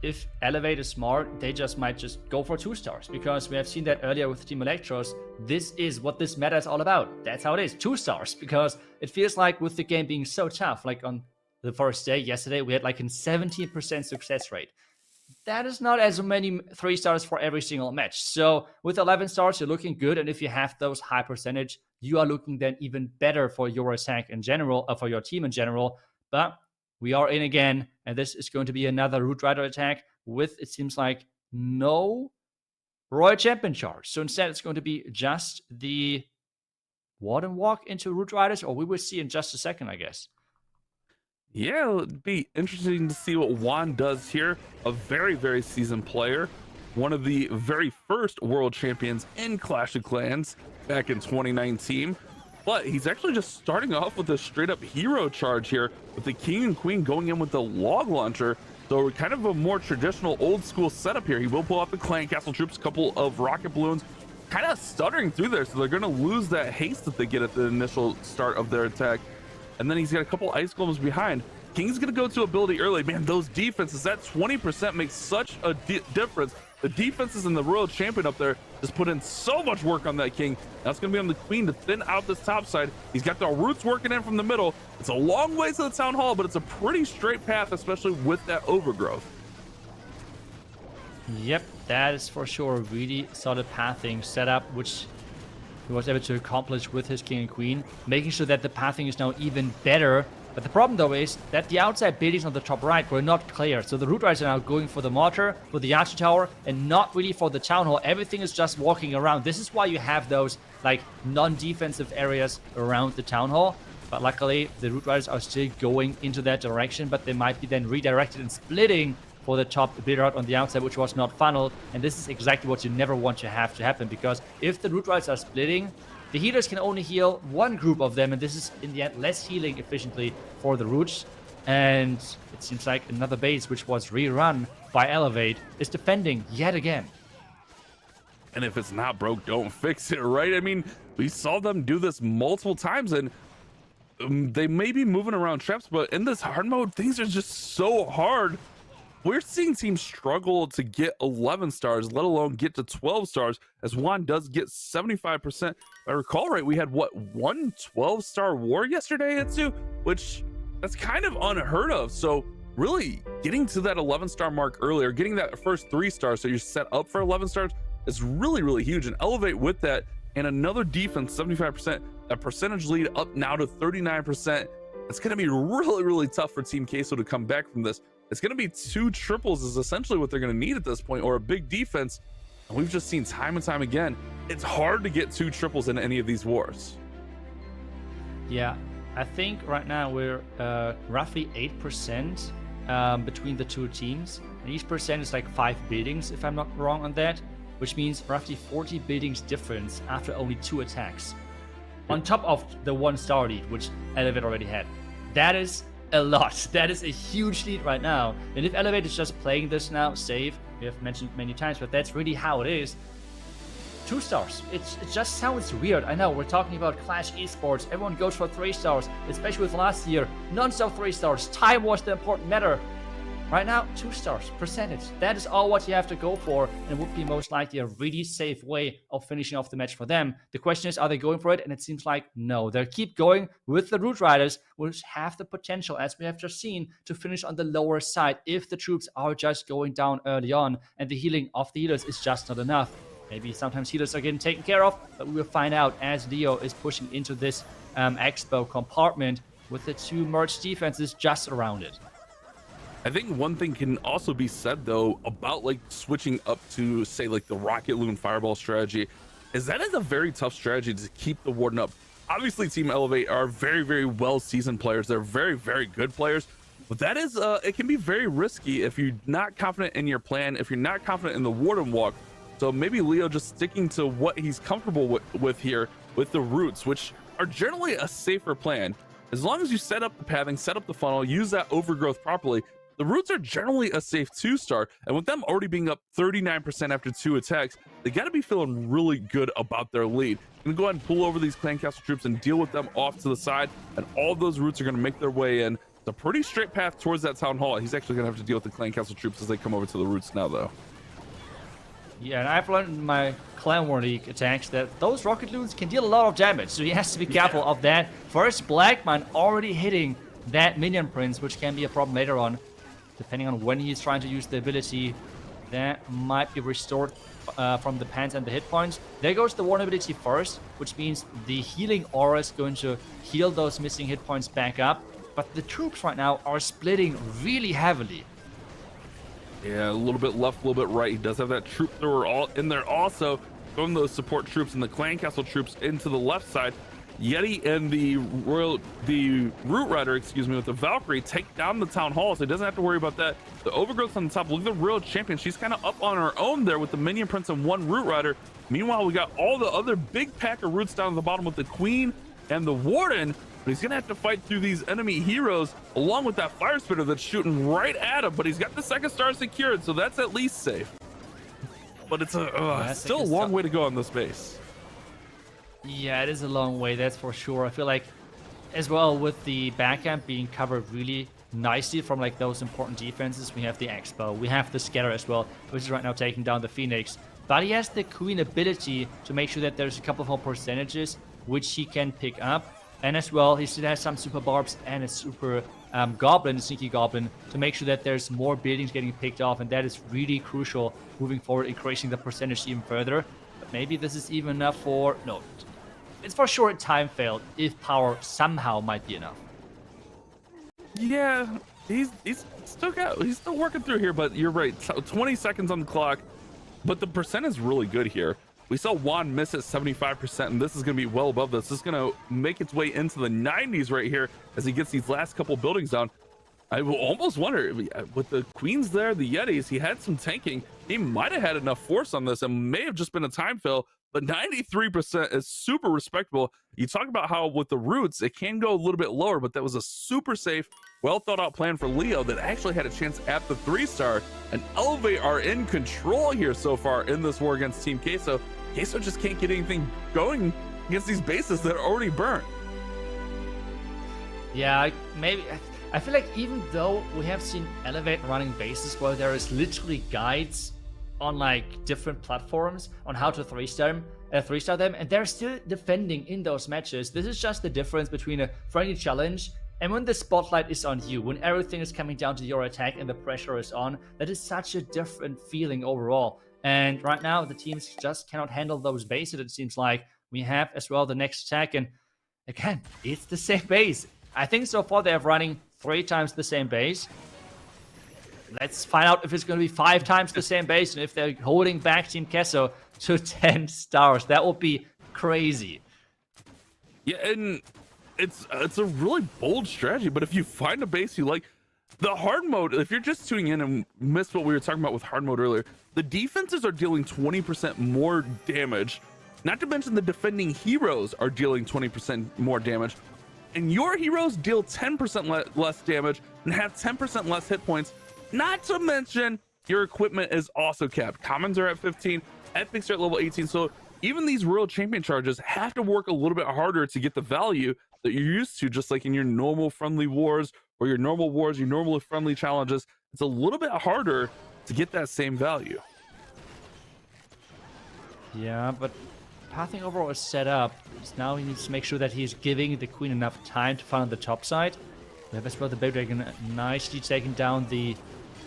If Elevate is smart, they might just go for 2 stars, because we have seen that earlier with Team Elektros. This is what this meta is all about. That's how it is, 2 stars, because it feels like with the game being so tough, like on the first day, yesterday, we had like a 17% success rate. That is not as many 3-stars for every single match. So with 11 stars, you're looking good. And if you have those high percentage, you are looking then even better for your attack in general, for your team in general. But we are in again, and this is going to be another Root Rider attack with, it seems like, no Royal Champion charge. So instead, it's going to be just the Warden Walk into Root Riders, or we will see in just a second, I guess. Yeah, it'd be interesting to see what Juan does here. A very, very seasoned player. One of the very first world champions in Clash of Clans back in 2019. But he's actually just starting off with a straight up hero charge here, with the King and Queen going in with the log launcher. So kind of a more traditional old school setup here. He will pull out the clan castle troops, a couple of rocket balloons, kind of stuttering through there. So they're going to lose that haste that they get at the initial start of their attack. And then he's got a couple ice gloves behind. King's gonna go to ability early. Man, those defenses, that 20% makes such a difference. The defenses in the Royal Champion up there just put in so much work on that King. Now it's gonna be on the Queen to thin out this top side. He's got the roots working in from the middle. It's a long way to the Town Hall, but it's a pretty straight path, especially with that overgrowth. Yep, that is for sure a really solid pathing setup, which he was able to accomplish with his King and Queen, making sure that the pathing is now even better. But the problem though is that the outside buildings on the top right were not clear. So the Root Riders are now going for the mortar, for the archer tower, and not really for the town hall. Everything is just walking around. This is why you have those like non-defensive areas around the town hall. But luckily the Root Riders are still going into that direction, but they might be then redirected and splitting for the top build out on the outside, which was not funneled. And this is exactly what you never want to have to happen, because if the Root Riders are splitting, the healers can only heal one group of them, and this is in the end less healing efficiently for the Roots. And it seems like another base, which was rerun by Elevate, is defending yet again. And if it's not broke, don't fix it, right? I mean, we saw them do this multiple times, and they may be moving around traps, but in this hard mode, things are just so hard. we're seeing teams struggle to get 11 stars, let alone get to 12 stars, as Juan does get 75%. If I recall right, we had one 12-star war yesterday, Itsu, which that's kind of unheard of. So really getting to that 11-star mark earlier, getting that first 3 stars so you're set up for 11 stars is really, really huge. And Elevate with that and another defense, 75%, that percentage lead up now to 39%. It's going to be really, really tough for Team Queso to come back from this. It's going to be 2 triples is essentially what they're going to need at this point, or a big defense. And we've just seen time and time again, it's hard to get 2 triples in any of these wars. Yeah, I think right now we're roughly 8% between the 2 teams. And each percent is like 5 buildings, if I'm not wrong on that, which means roughly 40 buildings difference after only 2 attacks. On top of the 1-star lead, which Elevate already had. That is a lot. That is a huge lead right now. And if Elevate is just playing this now safe, we have mentioned many times, but that's really how it is. 2 stars. It just sounds weird. I know we're talking about Clash Esports. Everyone goes for 3 stars, especially with last year. Non-stop 3 stars. Time was the important matter. Right now, 2 stars, percentage. That is all what you have to go for, and would be most likely a really safe way of finishing off the match for them. The question is, are they going for it? And it seems like no. They'll keep going with the Root Riders, which have the potential, as we have just seen, to finish on the lower side if the troops are just going down early on, and the healing of the healers is just not enough. Maybe sometimes healers are getting taken care of, but we will find out as Leo is pushing into this expo compartment with the 2 merged defenses just around it. I think one thing can also be said though about like switching up to say like the Rocket Loon Fireball strategy is that is a very tough strategy to keep the Warden up. Obviously Team Elevate are very, very well seasoned players. They're very, very good players, but that is it can be very risky if you're not confident in your plan, if you're not confident in the Warden walk. So maybe Leo just sticking to what he's comfortable with here with the roots, which are generally a safer plan. As long as you set up the pathing, set up the funnel, use that overgrowth properly, the roots are generally a safe 2-star, and with them already being up 39% after 2 attacks, they got to be feeling really good about their lead. I'm gonna go ahead and pull over these clan castle troops and deal with them off to the side, and all of those roots are going to make their way in. It's a pretty straight path towards that town hall. He's actually going to have to deal with the clan castle troops as they come over to the roots now, though. Yeah, and I've learned in my Clan War League attacks that those Rocket Loons can deal a lot of damage, so he has to be careful of that. First, Blackman already hitting that Minion Prince, which can be a problem later on. Depending on when he's trying to use the ability, that might be restored from the pants and the hit points. There goes the Warden ability first, which means the healing aura is going to heal those missing hit points back up. But the troops right now are splitting really heavily. Yeah, a little bit left, a little bit right. He does have that troop thrower all in there also, throwing those support troops and the clan castle troops into the left side. Yeti and the Root Rider, excuse me, with the Valkyrie take down the town hall, so he doesn't have to worry about that. The overgrowth on the top. Look at the real champion. She's kind of up on her own there with the Minion Prince and 1 Root Rider. Meanwhile, we got all the other big pack of roots down at the bottom with the Queen and the Warden. But he's gonna have to fight through these enemy heroes along with that Fire Spitter that's shooting right at him. But he's got the 2nd star secured, so that's at least safe. But it's still a long way to go on this base. Yeah, it is a long way, that's for sure. I feel like, as well, with the backhand being covered really nicely from like those important defenses, we have the Expo, we have the Scatter as well, which is right now taking down the Phoenix. But he has the Queen ability to make sure that there's a couple of more percentages which he can pick up. And as well, he still has some super barbs and a super goblin, a sneaky goblin, to make sure that there's more buildings getting picked off, and that is really crucial moving forward, increasing the percentage even further. But maybe this is even enough for... no. It's for sure a time failed if power somehow might be enough. Yeah, he's still working through here, but you're right. 20 seconds on the clock, but the percent is really good here. We saw Juan miss at 75%, and this is going to be well above this. This is going to make its way into the 90s right here as he gets these last couple buildings down. I will almost wonder, with the Queens there, the Yetis, he had some tanking. He might have had enough force on this and may have just been a time fill, but 93% is super respectable. You talk about how with the roots, it can go a little bit lower, but that was a super safe, well thought out plan for Leo that actually had a chance at the 3-star. And Elevate are in control here so far in this war against Team Queso. Queso just can't get anything going against these bases that are already burnt. Yeah, maybe... I feel like even though we have seen Elevate running bases where there is literally guides on like different platforms on how to three-star them, and they're still defending in those matches. This is just the difference between a friendly challenge and when the spotlight is on you, when everything is coming down to your attack and the pressure is on. That is such a different feeling overall. And right now, the teams just cannot handle those bases. It seems like we have as well the next attack, and again, it's the same base. I think so far they have running 3 times the same base. Let's find out if it's going to be 5 times the same base, and if they're holding back Team Queso to 10 stars. That would be crazy. Yeah, and it's a really bold strategy, but if you find a base you like, the hard mode, if you're just tuning in and missed what we were talking about with hard mode earlier, the defenses are dealing 20% more damage, not to mention the defending heroes are dealing 20% more damage, and your heroes deal 10% less damage and have 10% less hit points. Not to mention, your equipment is also capped. Commons are at 15, epics are at level 18, so even these World Champion charges have to work a little bit harder to get the value that you're used to, just like in your normal friendly wars or your normal wars, your normal friendly challenges. It's a little bit harder to get that same value. Yeah, but pathing overall is set up. Now he needs to make sure that he's giving the queen enough time to find on the top side. We have as well the Baby Dragon nicely taking down the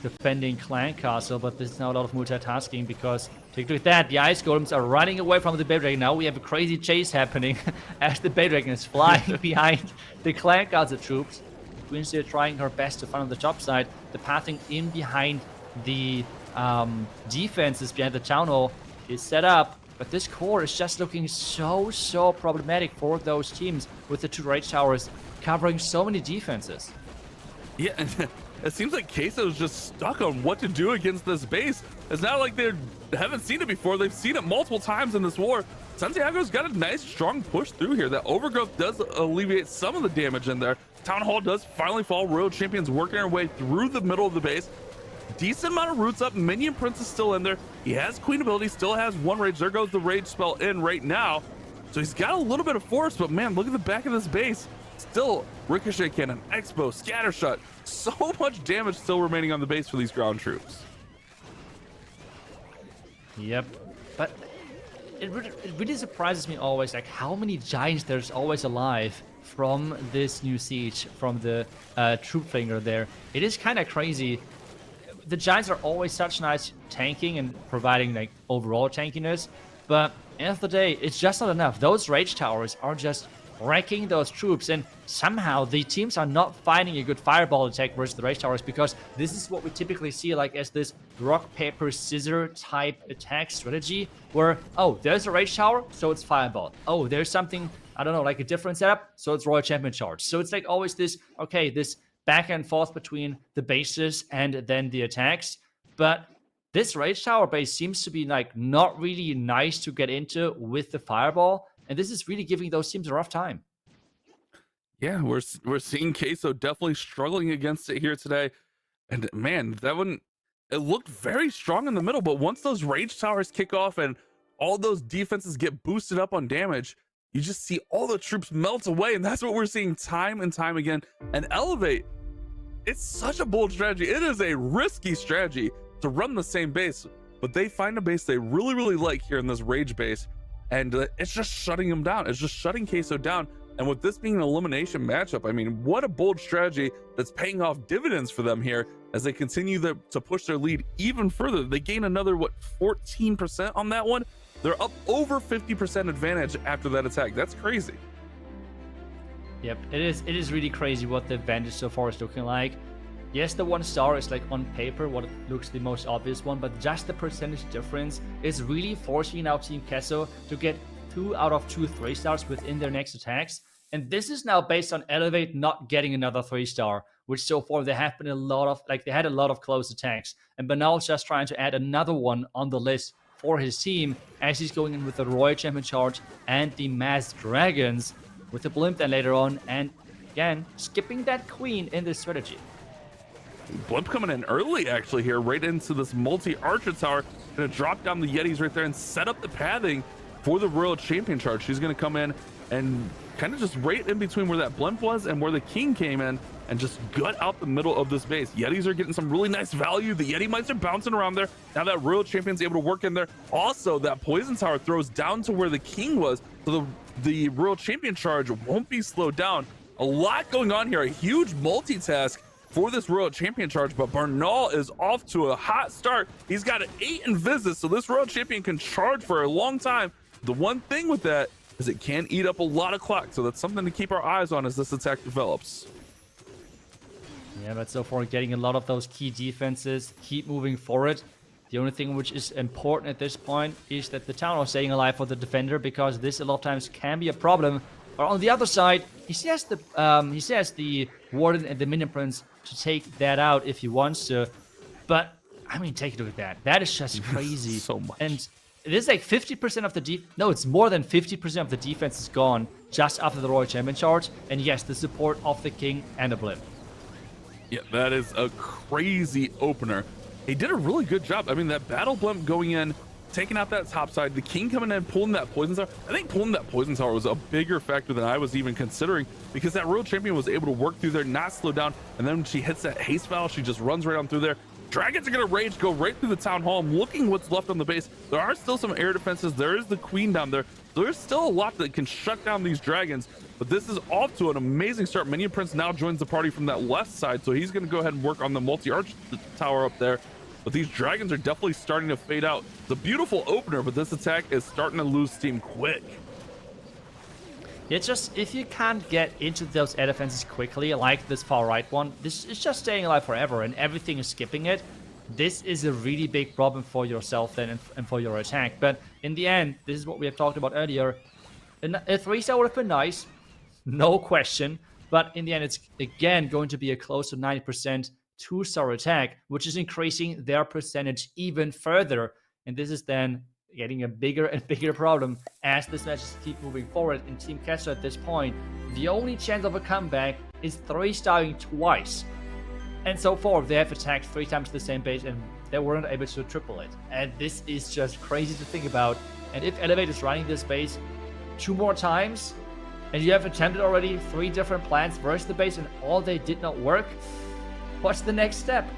defending clan castle, but there's now a lot of multitasking because take a look at that. The ice golems are running away from the Baby Dragon. Now we have a crazy chase happening as the Baby Dragon is flying behind the clan castle troops. Queen's still trying her best to find on the top side. The pathing in behind the defenses behind the town hall is set up, but this core is just looking so problematic for those teams with the 2 rage towers covering so many defenses. Yeah, and it seems like Queso is just stuck on what to do against this base. It's not like they haven't seen it before. They've seen it multiple times in this war. Santiago's got a nice strong push through here. That overgrowth does alleviate some of the damage in there. Town Hall does finally fall. Royal Champion's working her way through the middle of the base. Decent amount of roots up. Minion Prince is still in there. He has Queen ability, still has 1 rage. There goes the rage spell in right now. So he's got a little bit of force, but man, look at the back of this base. Still Ricochet Cannon, Expo, Scattershot. So much damage still remaining on the base for these ground troops. Yep, but it really surprises me always, like how many giants there's always alive from this new siege, from the troop finger there. It is kind of crazy. The giants are always such nice tanking and providing like overall tankiness, but at the end of the day, it's just not enough. Those rage towers are just wrecking those troops, and somehow the teams are not finding a good fireball attack versus the rage towers, because this is what we typically see like as this rock paper scissor type attack strategy where, oh, there's a rage tower, so it's fireball. Oh, there's something, I don't know, like a different setup, so it's royal champion charge. So it's like always this, okay, this back and forth between the bases and then the attacks. But this rage tower base seems to be like not really nice to get into with the fireball, and this is really giving those teams a rough time. Yeah, we're seeing Queso definitely struggling against it here today. And man, that one, it looked very strong in the middle, but once those rage towers kick off and all those defenses get boosted up on damage, you just see all the troops melt away, and that's what we're seeing time and time again. And Elevate, it's such a bold strategy. It is a risky strategy to run the same base, but they find a base they really like here in this rage base, and it's just shutting them down. It's just shutting Queso down. And with this being an elimination matchup, I mean, what a bold strategy that's paying off dividends for them here as they continue to push their lead even further. They gain another, what, 14% on that one? They're up over 50% advantage after that attack. That's crazy. Yep, it is really crazy what the advantage so far is looking like. Yes, the 1 star is like on paper what looks the most obvious one, but just the percentage difference is really forcing now Team Queso to get 2 out of 2 3-stars within their next attacks. And this is now based on Elevate not getting another 3-star, which so far they have been they had a lot of close attacks. And Banal's just trying to add another one on the list for his team as he's going in with the Royal Champion Charge and the Masked Dragons with the Blimp then later on, and again, skipping that Queen in this strategy. Blimp coming in early actually here, right into this multi-archer tower. Gonna drop down the Yetis right there and set up the pathing for the Royal Champion Charge. She's gonna come in and kind of just right in between where that blimp was and where the king came in, and just gut out the middle of this base. Yetis are getting some really nice value. The Yeti mites are bouncing around there. Now that Royal Champion's able to work in there. Also, that poison tower throws down to where the king was, so the Royal Champion charge won't be slowed down. A lot going on here, a huge multitask for this Royal Champion charge, but Bernal is off to a hot start. He's got an 8 Invisis, so this Royal Champion can charge for a long time. The one thing with that is it can eat up a lot of clock, so that's something to keep our eyes on as this attack develops. Yeah, but so far getting a lot of those key defenses, keep moving forward. The only thing which is important at this point is that the town is staying alive for the defender, because this a lot of times can be a problem. But on the other side, he says the Warden and the Minion Prince to take that out if he wants to. But I mean, take a look at that. That is just crazy. So much. And it is like 50% of the no, it's more than 50% of the defense is gone just after the Royal Champion charge. And yes, the support of the King and the Blimp. Yeah, that is a crazy opener. He did a really good job. I mean, that battle blimp going in, taking out that top side, the king coming in, pulling that poison tower. I think pulling that poison tower was a bigger factor than I was even considering, because that Royal Champion was able to work through there, not slow down. And then when she hits that haste valve, she just runs right on through there. Dragons are going to rage, go right through the town hall. I'm looking what's left on the base. There are still some air defenses. There is the queen down there. There's still a lot that can shut down these dragons, but this is off to an amazing start. Minion Prince now joins the party from that left side, so he's going to go ahead and work on the multi-arch tower up there. But these dragons are definitely starting to fade out. It's a beautiful opener, but this attack is starting to lose steam quick. It's just, if you can't get into those air defenses quickly, like this far right one, this is just staying alive forever and everything is skipping it. This is a really big problem for yourself then and for your attack. But in the end, this is what we have talked about earlier. A 3-star would have been nice, no question. But in the end, it's again going to be a close to 90% 2-star attack, which is increasing their percentage even further. And this is then getting a bigger and bigger problem as this matches keep moving forward. In Team Queso at this point, the only chance of a comeback is 3-starring twice. And so far, they have attacked 3 times the same base and they weren't able to triple it. And this is just crazy to think about. And if Elevate is running this base 2 more times, and you have attempted already 3 different plans versus the base and all they did not work, what's the next step?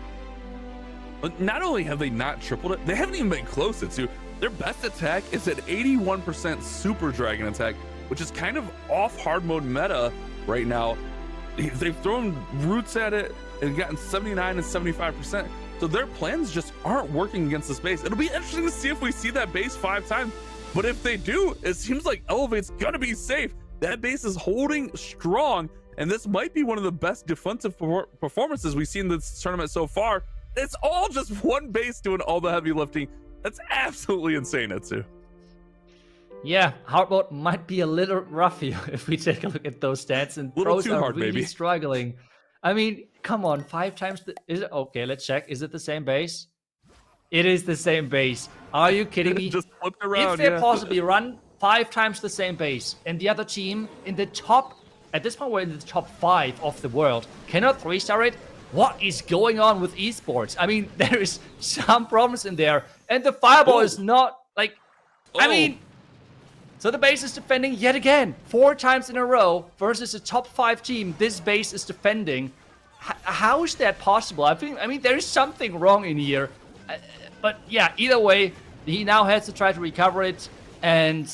But not only have they not tripled it, they haven't even been close to. Their best attack is at 81% Super Dragon attack, which is kind of off hard mode meta right now. They've thrown roots at it and gotten 79 and 75%. So their plans just aren't working against this base. It'll be interesting to see if we see that base 5 times. But if they do, it seems like Elevate's gonna be safe. That base is holding strong, and this might be one of the best defensive performances we've seen this tournament so far. It's all just one base doing all the heavy lifting. That's absolutely insane, Etsu. Yeah, hard mode might be a little rough here if we take a look at those stats, and pros are hard, really maybe struggling. I mean, come on, 5 times is it okay? Let's check. Is it the same base? It is the same base. Are you kidding me? Just flipped around. If they possibly run 5 times the same base, and the other team in the top, at this point we're in the top 5 of the world, cannot 3-star it. What is going on with esports? I mean, there is some problems in there, and the fireball is not like. I mean, so the base is defending yet again 4 times in a row versus a top 5 team. This base is defending. How is that possible? I mean, there is something wrong in here. But yeah, either way, he now has to try to recover it, and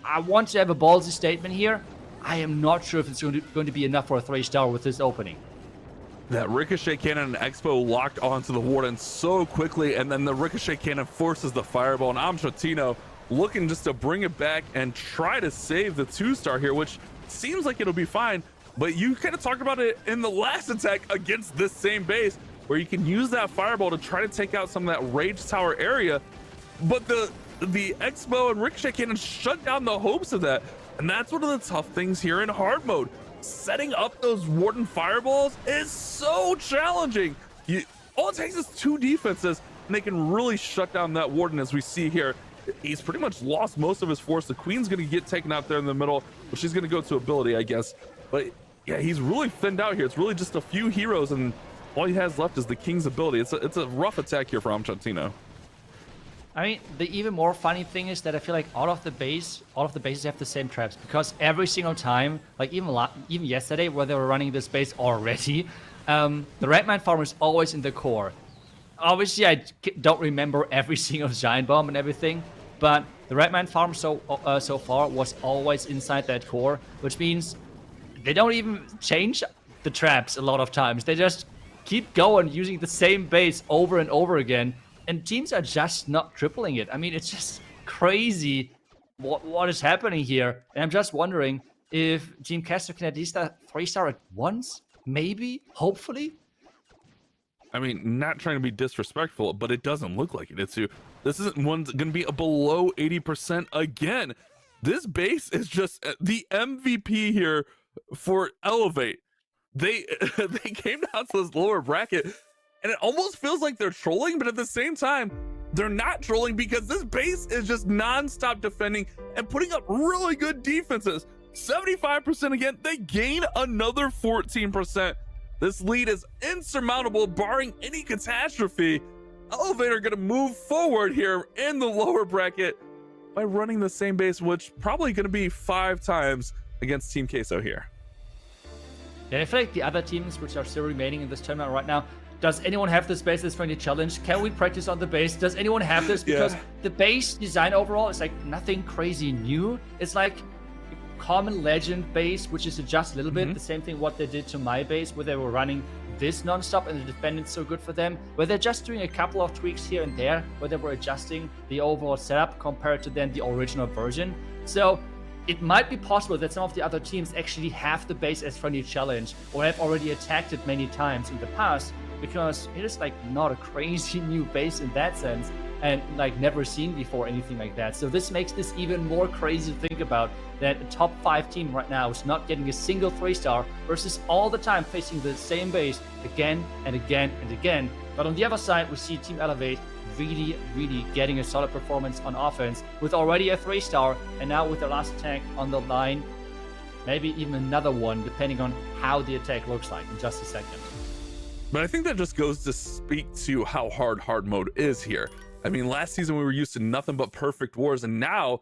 I want to have a ballsy statement here. I am not sure if it's going to be enough for a 3-star with this opening. That Ricochet Cannon and Expo locked onto the Warden so quickly, and then the Ricochet Cannon forces the Fireball, and Amtrotino looking just to bring it back and try to save the 2-star here, which seems like it'll be fine. But you kind of talked about it in the last attack against this same base, where you can use that Fireball to try to take out some of that Rage Tower area. But the Expo and Ricochet Cannon shut down the hopes of that. And that's one of the tough things here in hard mode. Setting up those Warden Fireballs is so challenging. All it takes is 2 defenses, and they can really shut down that Warden, as we see here. He's pretty much lost most of his force. The Queen's going to get taken out there in the middle, but she's going to go to ability, I guess. But yeah, he's really thinned out here. It's really just a few heroes, and all he has left is the King's ability. It's a rough attack here for Amtrotino. I mean, the even more funny thing is that I feel like all of the bases have the same traps, because every single time, like even yesterday where they were running this base already, the red mine farm is always in the core. Obviously, I don't remember every single giant bomb and everything, but the red mine farm so far was always inside that core, which means they don't even change the traps a lot of times. They just keep going using the same base over and over again. And teams are just not tripling it. I mean, it's just crazy what is happening here. And I'm just wondering if Team Queso can at least 3-star at once? Maybe? Hopefully? I mean, not trying to be disrespectful, but it doesn't look like it. This isn't one's going to be a below 80% again. This base is just the MVP here for Elevate. They came down to this lower bracket, and it almost feels like they're trolling, but at the same time, they're not trolling, because this base is just non-stop defending and putting up really good defenses. 75% again. They gain another 14%. This lead is insurmountable, barring any catastrophe. Elevate are going to move forward here in the lower bracket by running the same base, which probably going to be 5 times against Team Queso here. Yeah, I feel like the other teams which are still remaining in this tournament right now, does anyone have this base as friendly challenge? Can we practice on the base? Does anyone have this? Because the base design overall is like nothing crazy new. It's like a common legend base, which is just a little bit the same thing what they did to my base, where they were running this non-stop and the defendant's so good for them, where they're just doing a couple of tweaks here and there, where they were adjusting the overall setup compared to then the original version. So it might be possible that some of the other teams actually have the base as friendly challenge, or have already attacked it many times in the past, because it is like not a crazy new base in that sense, and like never seen before anything like that. So this makes this even more crazy to think about, that a top 5 team right now is not getting a single 3-star versus all the time facing the same base again and again and again. But on the other side, we see Team Elevate really getting a solid performance on offense, with already a 3-star, and now with the last attack on the line, maybe even another one, depending on how the attack looks like in just a second. But I think that just goes to speak to how hard mode is here. I mean, last season we were used to nothing but perfect wars, and now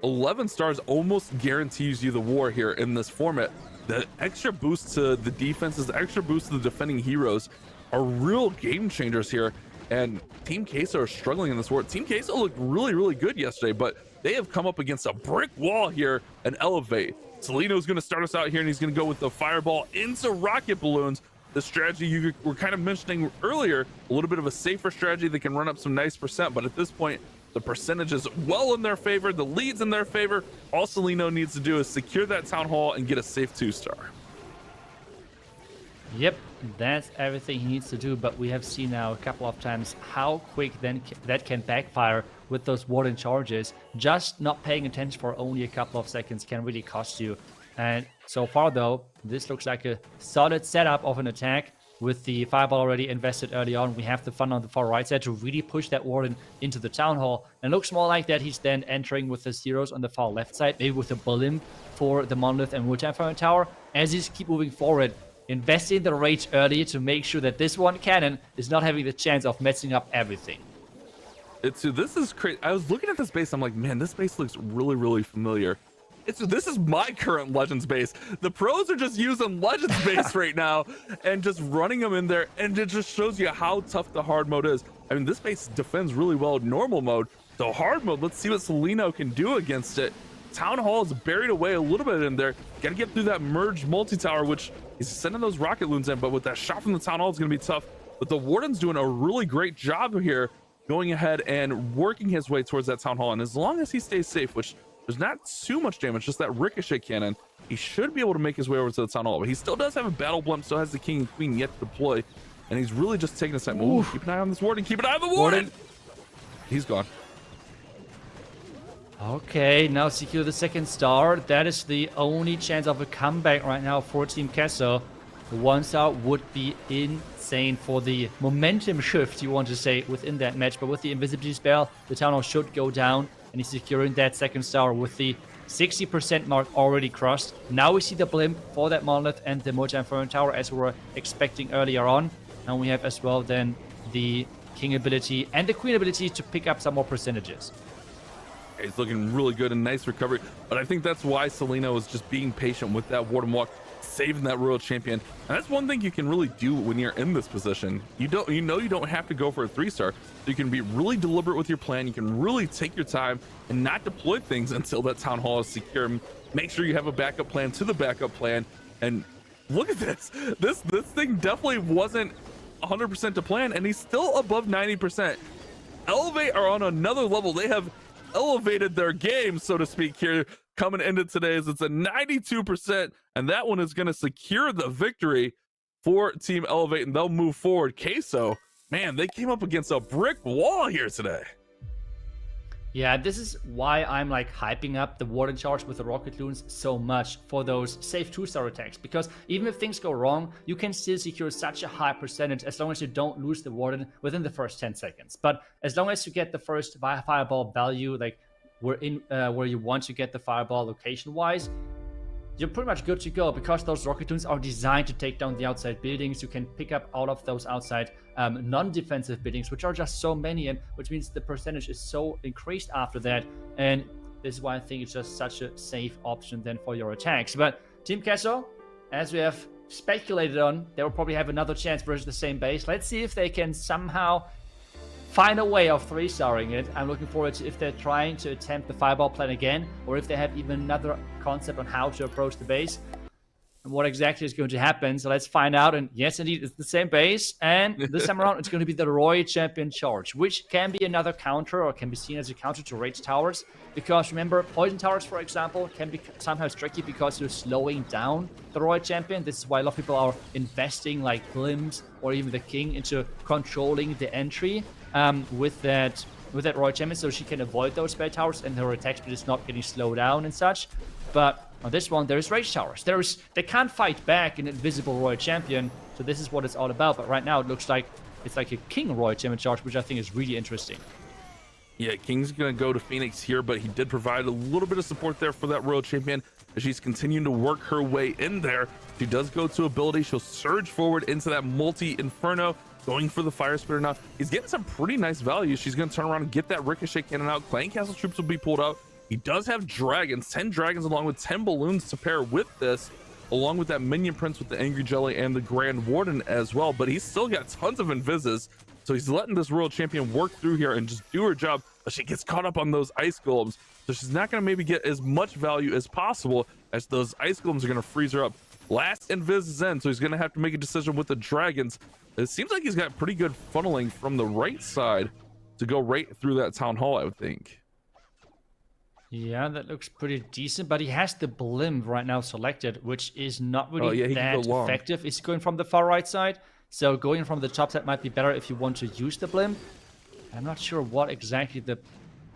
11 stars almost guarantees you the war here in this format. The extra boost to the defenses, the extra boost to the defending heroes are real game changers here. And Team Queso are struggling in this war. Team Queso looked really good yesterday, but they have come up against a brick wall here and Elevate. Salino's going to start us out here, and he's going to go with the fireball into rocket balloons. The strategy you were kind of mentioning earlier, a little bit of a safer strategy that can run up some nice percent, but at this point, the percentage is well in their favor, the lead's in their favor. All Salino needs to do is secure that town hall and get a safe 2-star. Yep, that's everything he needs to do, but we have seen now a couple of times how quick then that can backfire with those warden charges. Just not paying attention for only a couple of seconds can really cost you. And so far though, this looks like a solid setup of an attack. With the fireball already invested early on, we have the fun on the far right side to really push that warden into the town hall. And it looks more like that he's then entering with his heroes on the far left side, maybe with a blimp for the monolith and multi-inferno tower, as he's keep moving forward, investing the rage early to make sure that this one cannon is not having the chance of messing up everything. This is crazy. I was looking at this base, I'm like, man, this base looks really familiar. This is my current Legends base. The pros are just using Legends base right now and just running them in there, and it just shows you how tough the hard mode is. I mean, this base defends really well in normal mode. So hard mode, let's see what Salino can do against it. Town Hall is buried away a little bit in there. Got to get through that merged multi-tower, which is sending those rocket loons in, but with that shot from the Town Hall, it's going to be tough. But the Warden's doing a really great job here, going ahead and working his way towards that Town Hall. And as long as he stays safe, which there's not too much damage, just that ricochet cannon, he should be able to make his way over to the Town Hall. But he still does have a battle blimp, still has the King and Queen yet to deploy. And he's really just taking a time. Ooh, keep an eye on this Warden. Keep an eye on the Warden. He's gone. Okay, now secure the 2nd star. That is the only chance of a comeback right now for Team Queso. The 1-star would be insane for the momentum shift, you want to say, within that match. But with the invisibility spell, the Town Hall should go down, and he's securing that 2nd star with the 60% mark already crossed. Now we see the blimp for that monolith and the multi-inferno tower, as we were expecting earlier on. And we have as well then the king ability and the queen ability to pick up some more percentages. He's looking really good and nice recovery, but I think that's why Selena was just being patient with that Warden Walk, saving that Royal Champion. And that's one thing you can really do when you're in this position. You don't have to go for a 3-star. So you can be really deliberate with your plan. You can really take your time and not deploy things until that town hall is secure. Make sure you have a backup plan to the backup plan. And look at this. This thing definitely wasn't 100% to plan, and he's still above 90%. Elevate are on another level. They have elevated their game, so to speak, here coming into today's. It's a 92%, and that one is going to secure the victory for Team Elevate, and they'll move forward. Queso, man, they came up against a brick wall here today. Yeah, this is why I'm like hyping up the Warden charge with the Rocket Loons so much for those safe 2-star attacks, because even if things go wrong, you can still secure such a high percentage as long as you don't lose the Warden within the first 10 seconds. But as long as you get the first fireball value, like where you want to get the fireball location-wise, you're pretty much good to go, because those Rocket Loons are designed to take down the outside buildings. You can pick up all of those outside non-defensive buildings, which are just so many, and which means the percentage is so increased after that. And this is why I think it's just such a safe option then for your attacks. But Team Queso, as we have speculated on, they will probably have another chance versus the same base. Let's see if they can somehow find a way of 3-starring it. I'm looking forward to if they're trying to attempt the fireball plan again, or if they have even another concept on how to approach the base and what exactly is going to happen. So let's find out. And yes, indeed, it's the same base, and this time around it's going to be the Royal Champion charge, which can be another counter, or can be seen as a counter to Rage Towers, because remember, Poison Towers, for example, can be sometimes tricky because you're slowing down the Royal Champion. This is why a lot of people are investing like Blims or even the King into controlling the entry with that Royal Champion, so she can avoid those spell towers and her attack speed is not getting slowed down and such. But on this one, there's Rage Towers. They can't fight back an invisible Royal Champion, so this is what it's all about. But right now, it looks like it's like a King Royal Champion charge, which I think is really interesting. Yeah, King's gonna go to Phoenix here, but he did provide a little bit of support there for that Royal Champion as she's continuing to work her way in there. She does go to ability. She'll surge forward into that multi-inferno, going for the fire spitter now. He's getting some pretty nice value. She's gonna turn around and get that ricochet cannon out. Clan Castle troops will be pulled out. He does have dragons, 10 dragons along with 10 balloons to pair with this, along with that minion prince with the angry jelly and the grand warden as well. But he's still got tons of invises, so he's letting this Royal Champion work through here and just do her job. But she gets caught up on those ice golems, so she's not going to maybe get as much value as possible, as those ice golems are going to freeze her up. Last invis is in, so he's going to have to make a decision with the dragons. It seems like he's got pretty good funneling from the right side to go right through that town hall, I would think. Yeah, that looks pretty decent, but he has the blimp right now selected, which is not really that effective. Is he going from the far right side? So going from the top side might be better if you want to use the blimp. I'm not sure what exactly the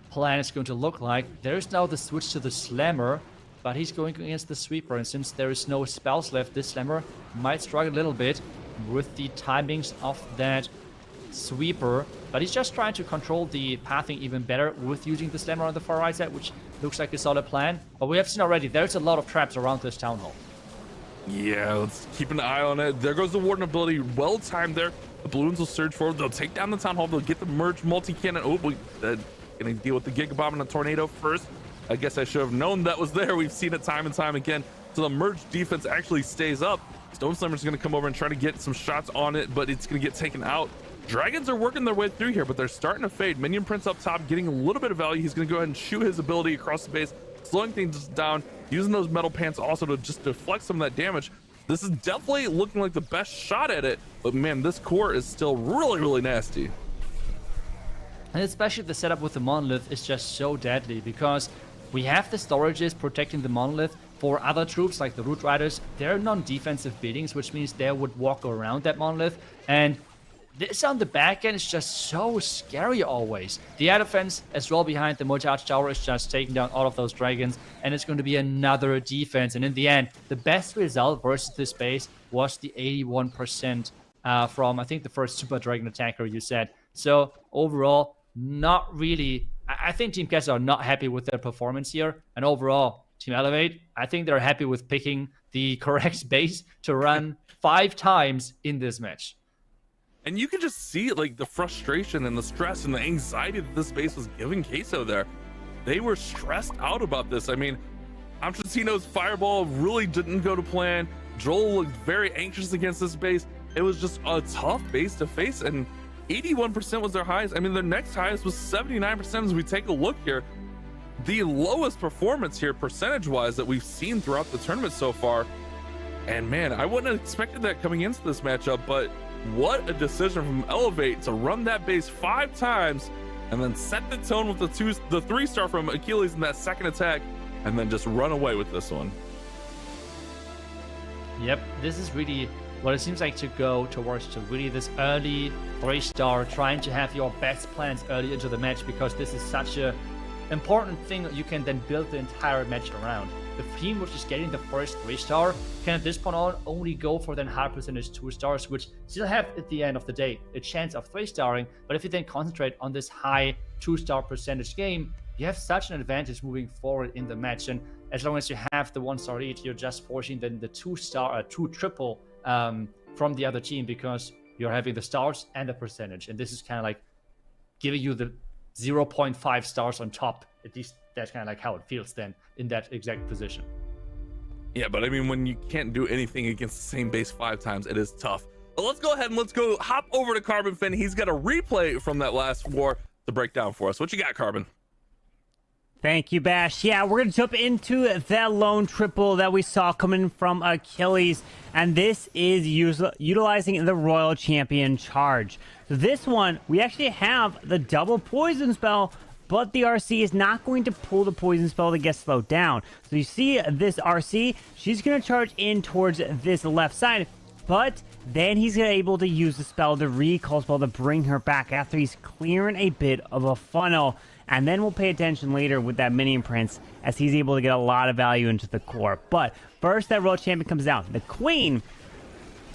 plan is going to look like. There's now the switch to the slammer, but he's going against the sweeper, and since there is no spells left, this slammer might struggle a little bit with the timings of that sweeper, but he's just trying to control the pathing even better with using the slammer on the far right side, which looks like a solid plan. But we have seen already, there's a lot of traps around this town hall. Yeah, let's keep an eye on it. There goes the warden ability, well timed there. The balloons will surge forward. They'll take down the town hall. They'll get the merge multi-cannon. Oh, gonna deal with the Giga Bomb and the tornado first. I guess I should have known that was there. We've seen it time and time again. So the merge defense actually stays up. Stone Slammer's gonna come over and try to get some shots on it, but it's gonna get taken out. Dragons are working their way through here, but they're starting to fade. Minion Prince up top, getting a little bit of value. He's gonna go ahead and shoot his ability across the base, slowing things down, using those metal pants also to just deflect some of that damage. This is definitely looking like the best shot at it, but man, this core is still really, really nasty. And especially the setup with the monolith is just so deadly, because we have the storages protecting the monolith. For other troops like the Root Riders, they're non-defensive buildings, which means they would walk around that monolith, and this on the back end is just so scary always. The air defense as well behind the multi-arch tower is just taking down all of those dragons, and it's going to be another defense. And in the end, the best result versus this base was the 81% from, I think, the first Super Dragon attacker you said. So overall, not really. I think Team Queso are not happy with their performance here. And overall, Team Elevate, I think they're happy with picking the correct base to run 5 times in this match. And you can just see like the frustration and the stress and the anxiety that this base was giving Queso there. They were stressed out about this. I mean, Amtracino's fireball really didn't go to plan. Joel looked very anxious against this base. It was just a tough base to face, and 81% was their highest. I mean, their next highest was 79% as we take a look here. The lowest performance here percentage-wise that we've seen throughout the tournament so far. And man, I wouldn't have expected that coming into this matchup, but what a decision from Elevate to run that base 5 times and then set the tone with the 3-star from Achilles in that second attack, and then just run away with this one. Yep, this is really what it seems like to go towards, to really this early 3-star, trying to have your best plans early into the match, because this is such a important thing that you can then build the entire match around. The team which is getting the first 3-star can at this point on only go for then high percentage 2-stars, which still have at the end of the day a chance of 3-starring. But if you then concentrate on this high 2-star percentage game, you have such an advantage moving forward in the match. And as long as you have the 1-star lead, you're just forcing then the 2-star, 2-triple from the other team, because you're having the stars and the percentage. And this is kind of like giving you the 0.5 stars on top. At least that's kind of like how it feels then in that exact position. Yeah, but I mean, when you can't do anything against the same base 5 times, it is tough. But let's go ahead and let's go hop over to Carbon Finn. He's got a replay from that last war to break down for us. What you got, Carbon? Thank you, Bash. Yeah, we're going to jump into that lone triple that we saw coming from Achilles. And this is utilizing the Royal Champion charge. So this one, we actually have the double poison spell, but the RC is not going to pull the poison spell to get slowed down. So you see this RC, she's going to charge in towards this left side, but then he's able to use the spell, the recall spell, to bring her back after he's clearing a bit of a funnel. And then we'll pay attention later with that mini imprints as he's able to get a lot of value into the core. But first, that Royal Champion comes down. The Queen,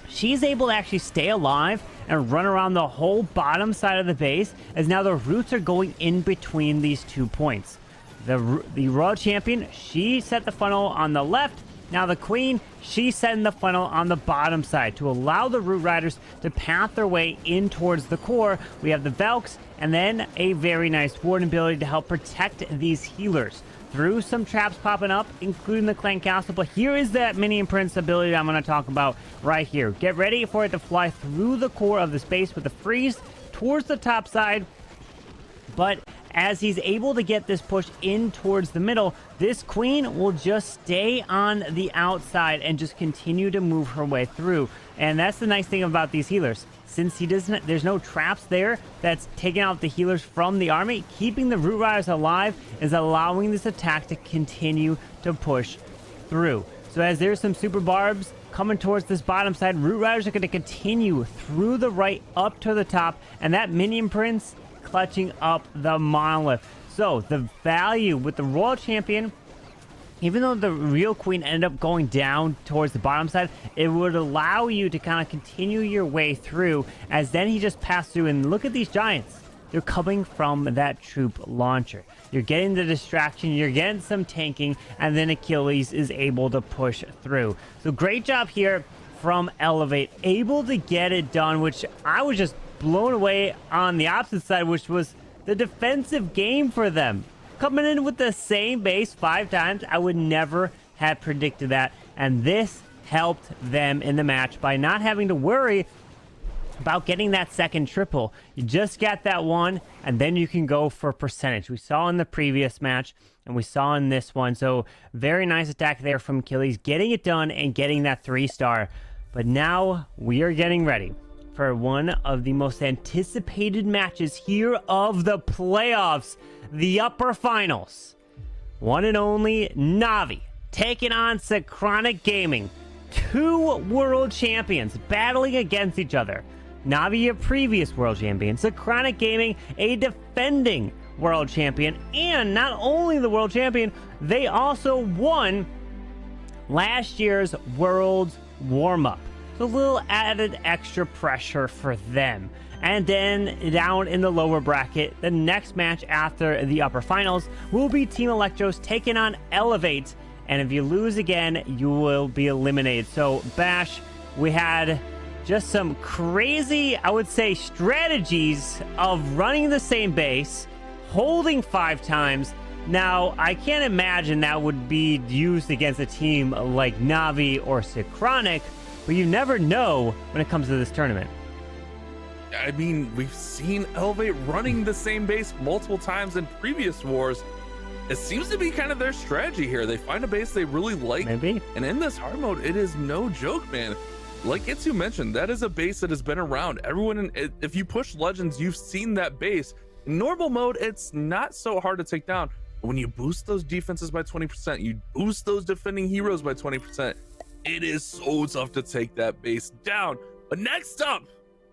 she's able to actually stay alive and run around the whole bottom side of the base, as now the roots are going in between these 2 points. The Royal Champion, she set the funnel on the left. Now the Queen, she's setting the funnel on the bottom side to allow the Root Riders to path their way in towards the core. We have the Valks, and then a very nice ward ability to help protect these healers through some traps popping up, including the Clan Castle. But here is that mini imprints ability I'm going to talk about right here. Get ready for it to fly through the core of the space with the freeze towards the top side. But as he's able to get this push in towards the middle, this Queen will just stay on the outside and just continue to move her way through. And that's the nice thing about these healers. Since there's no traps there that's taking out the healers from the army, keeping the Root Riders alive is allowing this attack to continue to push through. So as there's some super barbs coming towards this bottom side, Root Riders are going to continue through the right up to the top, and that minion prince clutching up the monolith. So the value with the Royal Champion, even though the real Queen ended up going down towards the bottom side, it would allow you to kind of continue your way through, as then he just passed through. And look at these giants. They're coming from that troop launcher. You're getting the distraction, you're getting some tanking, and then Achilles is able to push through. So great job here from Elevate, able to get it done, which I was just blown away on the opposite side, which was the defensive game for them. Coming in with the same base 5 times, I would never have predicted that. And this helped them in the match by not having to worry about getting that second triple. You just got that one, and then you can go for percentage. We saw in the previous match, and we saw in this one. So very nice attack there from Achilles, getting it done and getting that 3-star. But now we are getting ready for one of the most anticipated matches here of the playoffs, the upper finals. One and only NAVI taking on Synchronic Gaming. 2 world champions battling against each other. NAVI, a previous world champion. Synchronic Gaming, a defending world champion. And not only the world champion, they also won last year's Worlds Warmup. So a little added extra pressure for them. And then down in the lower bracket, the next match after the upper finals will be Team Elektros taking on Elevate. And if you lose again, you will be eliminated. So Bash, we had just some crazy, I would say, strategies of running the same base, holding 5 times. Now, I can't imagine that would be used against a team like NAVI or Synchronic, but you never know when it comes to this tournament. I mean, we've seen Elevate running the same base multiple times in previous wars. It seems to be kind of their strategy here. They find a base they really like. Maybe. And in this hard mode, it is no joke, man. Like Itsu mentioned, that is a base that has been around. If you push Legends, you've seen that base. In normal mode, it's not so hard to take down. But when you boost those defenses by 20%, you boost those defending heroes by 20%, it is so tough to take that base down. But next up,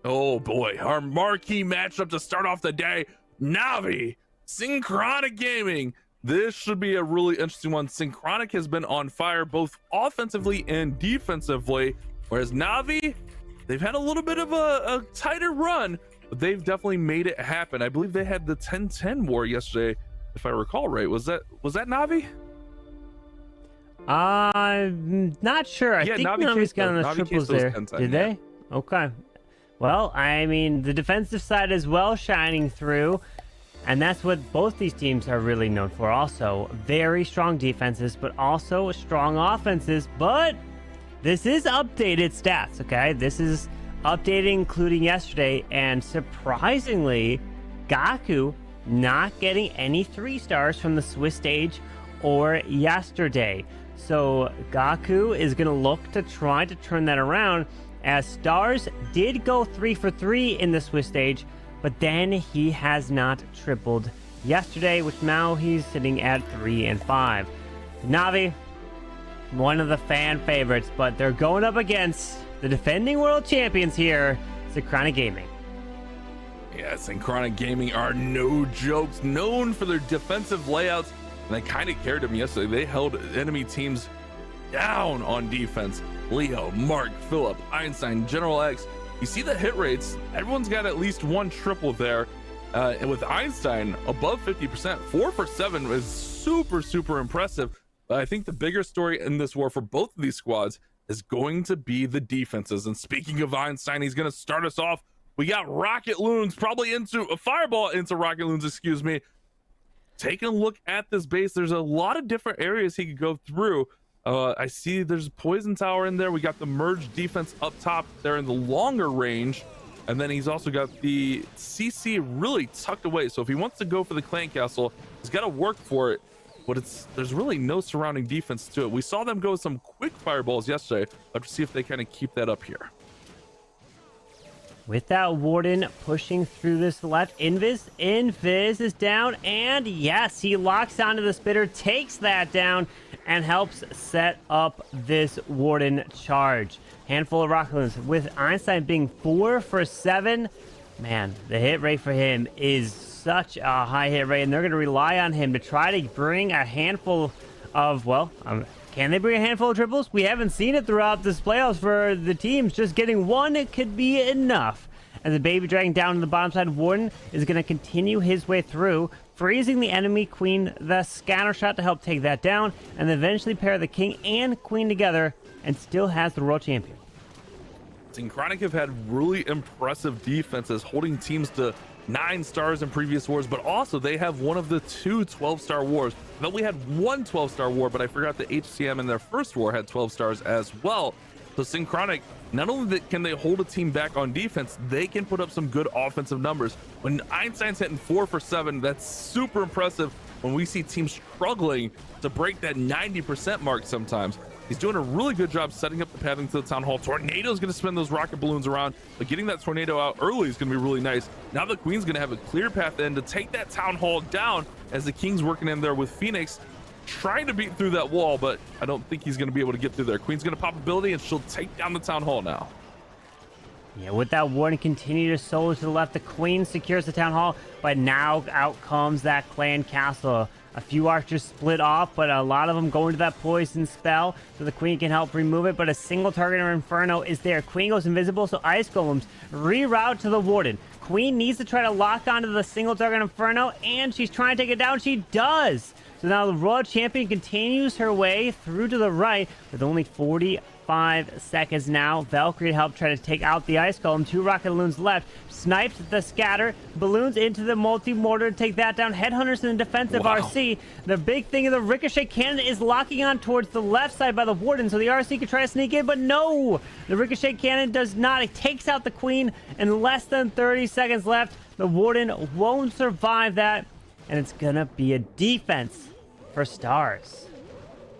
oh boy, our marquee matchup to start off the day, NAVI, Synchronic Gaming. This should be a really interesting one. Synchronic has been on fire both offensively and defensively, whereas NAVI, they've had a little bit of a tighter run, but they've definitely made it happen. I believe they had the 10-10 war yesterday, if I recall right. Was that NAVI? I'm not sure. I think Navi's got on the triples there. 10-10, did they? Okay. Well, I mean, the defensive side as well shining through. And that's what both these teams are really known for also. Very strong defenses, but also strong offenses. But this is updated stats, okay? This is updated including yesterday. And surprisingly, Gaku not getting any 3 stars from the Swiss stage or yesterday. So Gaku is going to look to try to turn that around, as stars did go 3 for 3 in the Swiss stage, but then he has not tripled yesterday, which now he's sitting at 3 and 5. NAVI, one of the fan favorites, but they're going up against the defending world champions here, Synchronic Gaming. Yeah, Synchronic Gaming are no jokes, known for their defensive layouts, and they kind of carried them yesterday. They held enemy teams down on defense. Leo, Mark, Philip, Einstein, General X. You see the hit rates. Everyone's got at least 1 triple there. And with Einstein above 50%, 4 for 7 is super impressive. But I think the bigger story in this war for both of these squads is going to be the defenses. And speaking of Einstein, he's going to start us off. We got Rocket Loons, probably into a fireball into Rocket Loons, excuse me. Taking a look at this base, there's a lot of different areas he could go through. I see there's Poison Tower in there. We got the merge defense up top there in the longer range. And then he's also got the CC really tucked away. So if he wants to go for the clan castle, he's got to work for it. But there's really no surrounding defense to it. We saw them go with some quick fireballs yesterday. Let's see if they kind of keep that up here. With that Warden pushing through this left, Invis is down, and yes, he locks onto the spitter, takes that down, and helps set up this Warden charge. Handful of Rocket Loons, with Einstein being 4 for 7. Man, the hit rate for him is such a high hit rate, and they're going to rely on him to try to bring a handful of, well, can they bring a handful of triples? We haven't seen it throughout this playoffs for the teams. Just getting 1 could be enough. And the Baby Dragon down to the bottom side, Warden is going to continue his way through, freezing the enemy queen, the scatter shot to help take that down, and eventually pair the king and queen together, and still has the world champion. Synchronic have had really impressive defenses, holding teams to 9 stars in previous wars, but also they have one of the 2 12-star wars. But we had 1 12-star war, but I forgot that HCM in their first war had 12 stars as well. So Synchronic, not only can they hold a team back on defense, they can put up some good offensive numbers. When Einstein's hitting 4 for 7, that's super impressive when we see teams struggling to break that 90% mark sometimes. He's doing a really good job setting up the pathing to the town hall. Tornado's going to spin those rocket balloons around, but getting that tornado out early is going to be really nice. Now the queen's going to have a clear path in to take that town hall down, as the king's working in there with Phoenix, trying to beat through that wall, but I don't think he's going to be able to get through there. Queen's going to pop ability, and she'll take down the town hall now. Yeah, with that Warden continue to solo to the left, the queen secures the town hall, but now out comes that clan castle. A few archers split off, but a lot of them go into that poison spell, so the queen can help remove it, but a single target or inferno is there. Queen goes invisible, so ice golems reroute to the Warden. Queen needs to try to lock onto the single target inferno, and she's trying to take it down. She does. So now the Royal Champion continues her way through to the right with only 45 seconds now. Valkyrie helped try to take out the Ice Golem. 2 Rocket Balloons left. Sniped the scatter. Balloons into the multi-mortar to take that down. Headhunters in the defensive RC. The big thing of the Ricochet Cannon is locking on towards the left side by the Warden, so the RC could try to sneak in, but no! The Ricochet Cannon does not. It takes out the Queen in less than 30 seconds left. The Warden won't survive that, and it's gonna be a defense for Stars.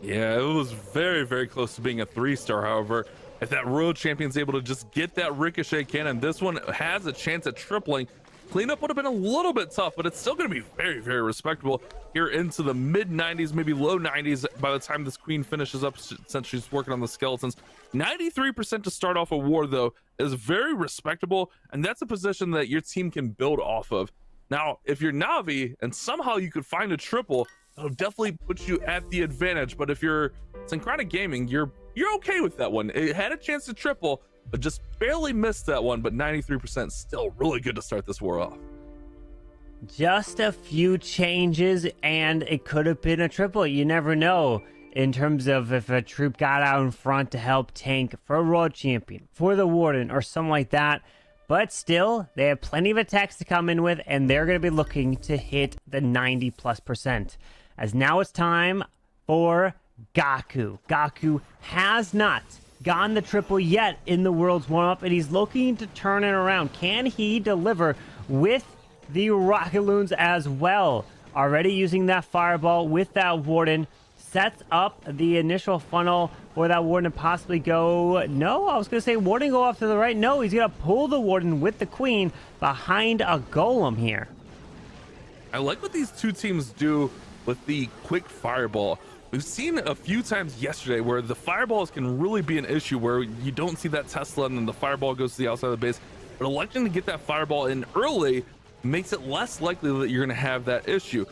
Yeah, it was very, very close to being a 3-star. However, if that Royal Champion's able to just get that Ricochet Cannon, this one has a chance at tripling. Cleanup would have been a little bit tough, but it's still going to be very, very respectable here into the mid 90s, maybe low 90s by the time this Queen finishes up, since she's working on the skeletons. 93% to start off a war, though, is very respectable, and that's a position that your team can build off of. Now, if you're Navi and somehow you could find a triple, that'll definitely put you at the advantage. But if you're Synchronic Gaming, you're okay with that one. It had a chance to triple, but just barely missed that one. But 93% still really good to start this war off. Just a few changes, and it could have been a triple. You never know in terms of if a troop got out in front to help tank for a World Champion, for the Warden, or something like that. But still, they have plenty of attacks to come in with, and they're going to be looking to hit the 90+%. As now it's time for Gaku. Gaku has not gotten the triple yet in the Worlds Warmup, and he's looking to turn it around. Can he deliver with the Rocket Loons as well? Already using that Fireball with that Warden. Sets up the initial funnel for that Warden to possibly go... No, I was going to say Warden go off to the right. No, he's going to pull the Warden with the Queen behind a Golem here. I like what these two teams do with the quick Fireball. We've seen a few times yesterday where the Fireballs can really be an issue, where you don't see that Tesla and then the Fireball goes to the outside of the base. But electing to get that Fireball in early makes it less likely that you're going to have that issue.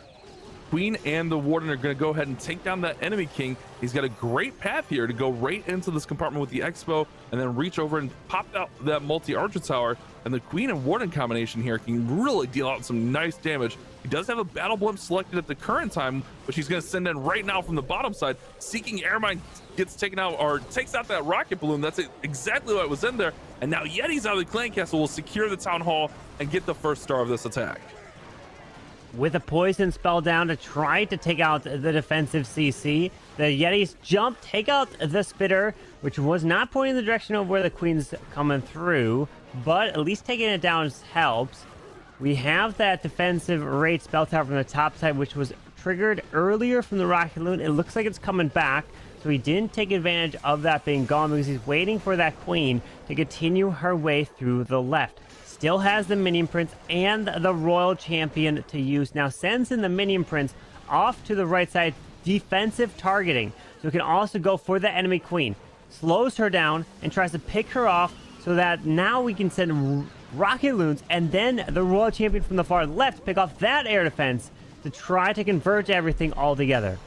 Queen and the Warden are going to go ahead and take down that enemy king. He's got a great path here to go right into this compartment with the Expo and then reach over and pop out that multi-archer tower. And the Queen and Warden combination here can really deal out some nice damage. He does have a battle blimp selected at the current time, which he's going to send in right now from the bottom side. Seeking Airmine gets taken out, or takes out that rocket balloon. That's exactly what was in there. And now Yetis out of the clan castle will secure the town hall and get the first star of this attack. With a poison spell down to try to take out the defensive CC, the Yetis jump, take out the Spitter, which was not pointing in the direction of where the Queen's coming through, but at least taking it down helps. We have that defensive rate spell tower from the top side, which was triggered earlier from the Rocket Loon. It looks like it's coming back, so he didn't take advantage of that being gone because he's waiting for that Queen to continue her way through the left. Still has the Minion Prince and the Royal Champion to use. Now sends in the Minion Prince off to the right side, defensive targeting. So he can also go for the enemy Queen. Slows her down and tries to pick her off so that now we can send Rocket Loons and then the Royal Champion from the far left pick off that air defense to try to converge everything all together.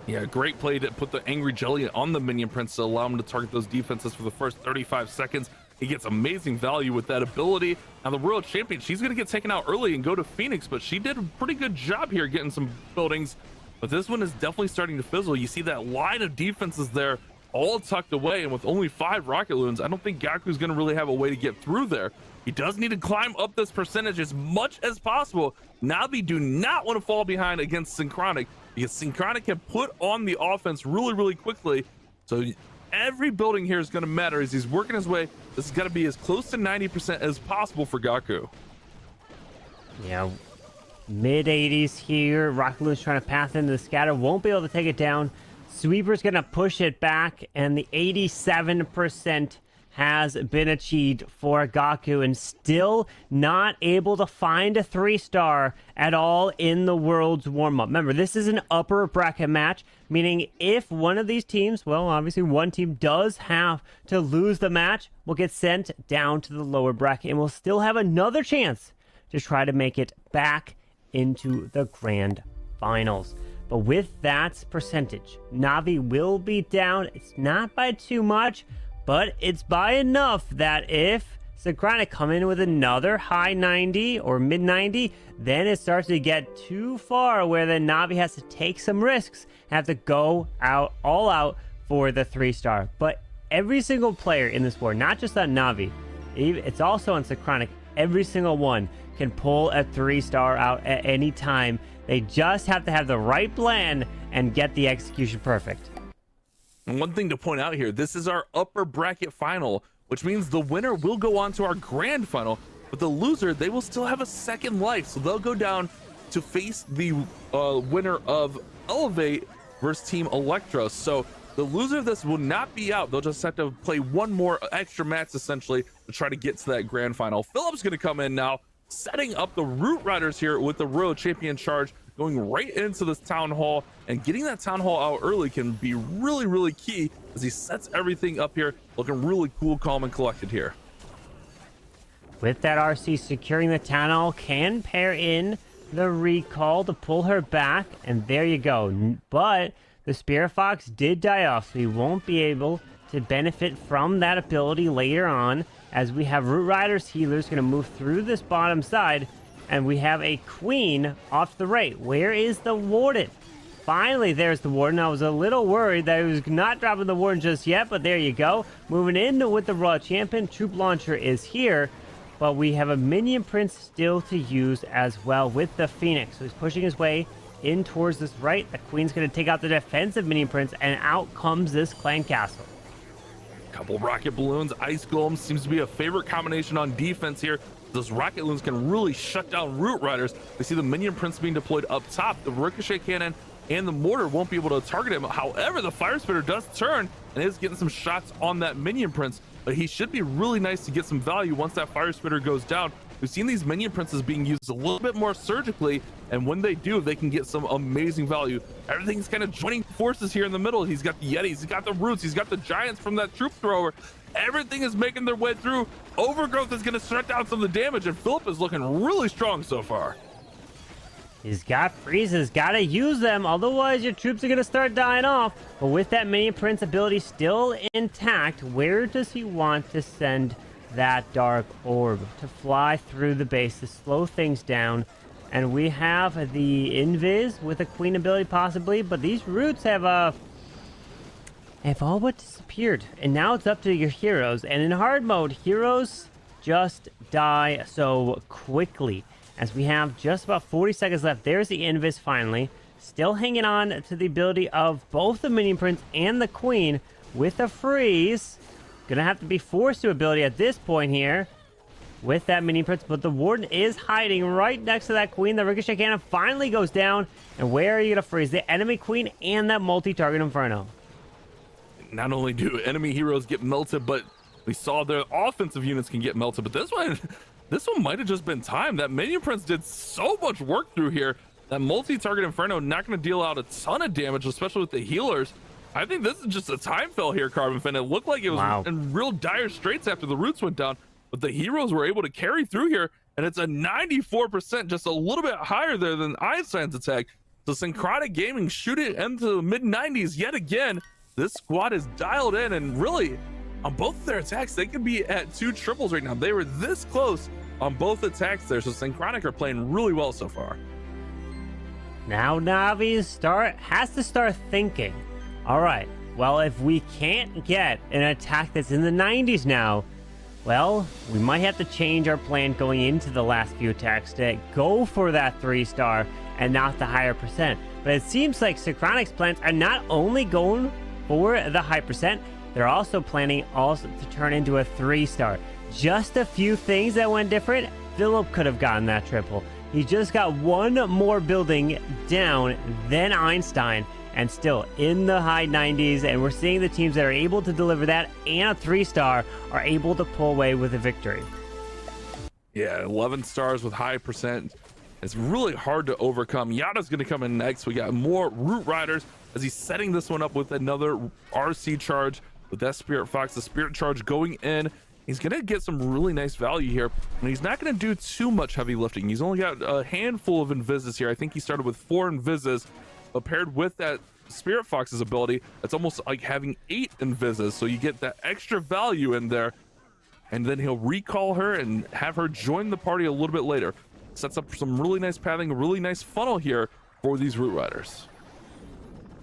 Yeah, great play to put the Angry Jelly on the Minion Prince to allow him to target those defenses for the first 35 seconds. He gets amazing value with that ability. Now the Royal Champion, she's going to get taken out early and go to Phoenix, but she did a pretty good job here getting some buildings. But this one is definitely starting to fizzle. You see that line of defenses there all tucked away, and with only 5 Rocket Loons, I don't think Gaku's going to really have a way to get through there. He does need to climb up this percentage as much as possible. Navi do not want to fall behind against Synchronic, because Synchronic can put on the offense really, really quickly. So every building here is going to matter as he's working his way. This is going to be as close to 90% as possible for Gaku. Yeah, mid 80s here. Rocket Loon's trying to path into the scatter. Won't be able to take it down. Sweeper's going to push it back, and the 87% has been achieved for Gaku, and still not able to find a 3-star at all in the Worlds Warmup. Remember, this is an upper bracket match, meaning if one of these teams, well, obviously one team does have to lose the match, will get sent down to the lower bracket, and will still have another chance to try to make it back into the grand finals. But with that percentage, Navi will be down. It's not by too much, but it's by enough that if Synchronic come in with another high 90 or mid 90. Then it starts to get too far where the Navi has to take some risks, have to go out all out for the 3-star. But every single player in this war, not just on Navi, it's also on Synchronic, every single one can pull a 3-star out at any time. They just have to have the right plan and get the execution perfect. And one thing to point out here, this is our upper bracket final, which means the winner will go on to our grand final, but the loser, they will still have a second life. So they'll go down to face the winner of Elevate versus Team Elektros. So the loser of this will not be out. They'll just have to play one more extra match essentially to try to get to that grand final. Philip's going to come in now, setting up the Root Riders here with the Royal Champion charge, going right into this Town Hall, and getting that Town Hall out early can be really, really key as he sets everything up here, looking really cool, calm, and collected here. With that RC securing the Town Hall, can pair in the recall to pull her back, and there you go. But the Spirit Fox did die off, so he won't be able to benefit from that ability later on, as we have Root Riders healers going to move through this bottom side, and we have a Queen off the right. Where is the Warden? Finally, there's the Warden. I was a little worried that he was not dropping the Warden just yet, but there you go. Moving in with the Royal Champion. Troop Launcher is here, but we have a Minion Prince still to use as well with the Phoenix. So he's pushing his way in towards this right. The Queen's going to take out the defensive Minion Prince, and out comes this Clan Castle. Couple rocket balloons, ice golems seems to be a favorite combination on defense here. Those rocket balloons can really shut down Root Riders. We see the Minion Prince being deployed up top. The ricochet cannon and the mortar won't be able to target him. However, the fire spitter does turn and is getting some shots on that Minion Prince, but he should be really nice to get some value once that fire spitter goes down. We've seen these Minion Princes being used a little bit more surgically, and when they do, they can get some amazing value. Everything's kind of joining forces here in the middle. He's got the Yetis, he's got the Roots, he's got the Giants from that troop thrower. Everything is making their way through. Overgrowth is going to shut down some of the damage, and Philip is looking really strong so far. He's got freezes, gotta use them, otherwise your troops are gonna start dying off. But with that Minion Prince ability still intact, where does he want to send that Dark Orb? To fly through the base, to slow things down. And we have the Invis with a Queen ability possibly, but these Roots have all but disappeared. And now it's up to your heroes, and in hard mode, heroes just die so quickly. As we have just about 40 seconds left. There's the Invis finally. Still hanging on to the ability of both the Minion Prince and the Queen with a freeze. Gonna have to be forced to ability at this point here with that Minion Prince. But the Warden is hiding right next to that Queen. The Ricochet Cannon finally goes down. And where are you gonna freeze? The enemy Queen and that multi-target Inferno. Not only do enemy heroes get melted, but we saw their offensive units can get melted. But this one might have just been time. That Minion Prince did so much work through here. That multi-target Inferno not going to deal out a ton of damage, especially with the healers. I think this is just a time fell here, Carbon Fin. It looked like it was in real dire straits after the Roots went down, but the heroes were able to carry through here, and it's a 94%, just a little bit higher there than Einstein's attack. So Synchronic Gaming shooting into the mid-90s yet again. This squad is dialed in, and really, on both of their attacks, they could be at 2 triples right now. They were this close on both attacks there, so Synchronic are playing really well so far. Now Navi has to start thinking, all right, well, if we can't get an attack that's in the 90s now, well, we might have to change our plan going into the last few attacks to go for that 3-star and not the higher percent. But it seems like Synchronic's plans are not only going for the high percent, they're also planning to turn into a 3-star. Just a few things that went different. Philip could have gotten that triple. He just got one more building down than Einstein, and still in the high 90s. And we're seeing the teams that are able to deliver that and a 3-star are able to pull away with a victory. Yeah, 11 stars with high percent. It's really hard to overcome. Yada's going to come in next. We got more Root Riders as he's setting this one up with another RC charge with that Spirit Fox. The Spirit charge going in. He's going to get some really nice value here, and he's not going to do too much heavy lifting. He's only got a handful of Invises here. I think he started with 4 Invises, but paired with that Spirit Fox's ability, it's almost like having 8 Invises, so you get that extra value in there. and then he'll recall her and have her join the party a little bit later. Sets up some really nice pathing, a really nice funnel here for these Root Riders.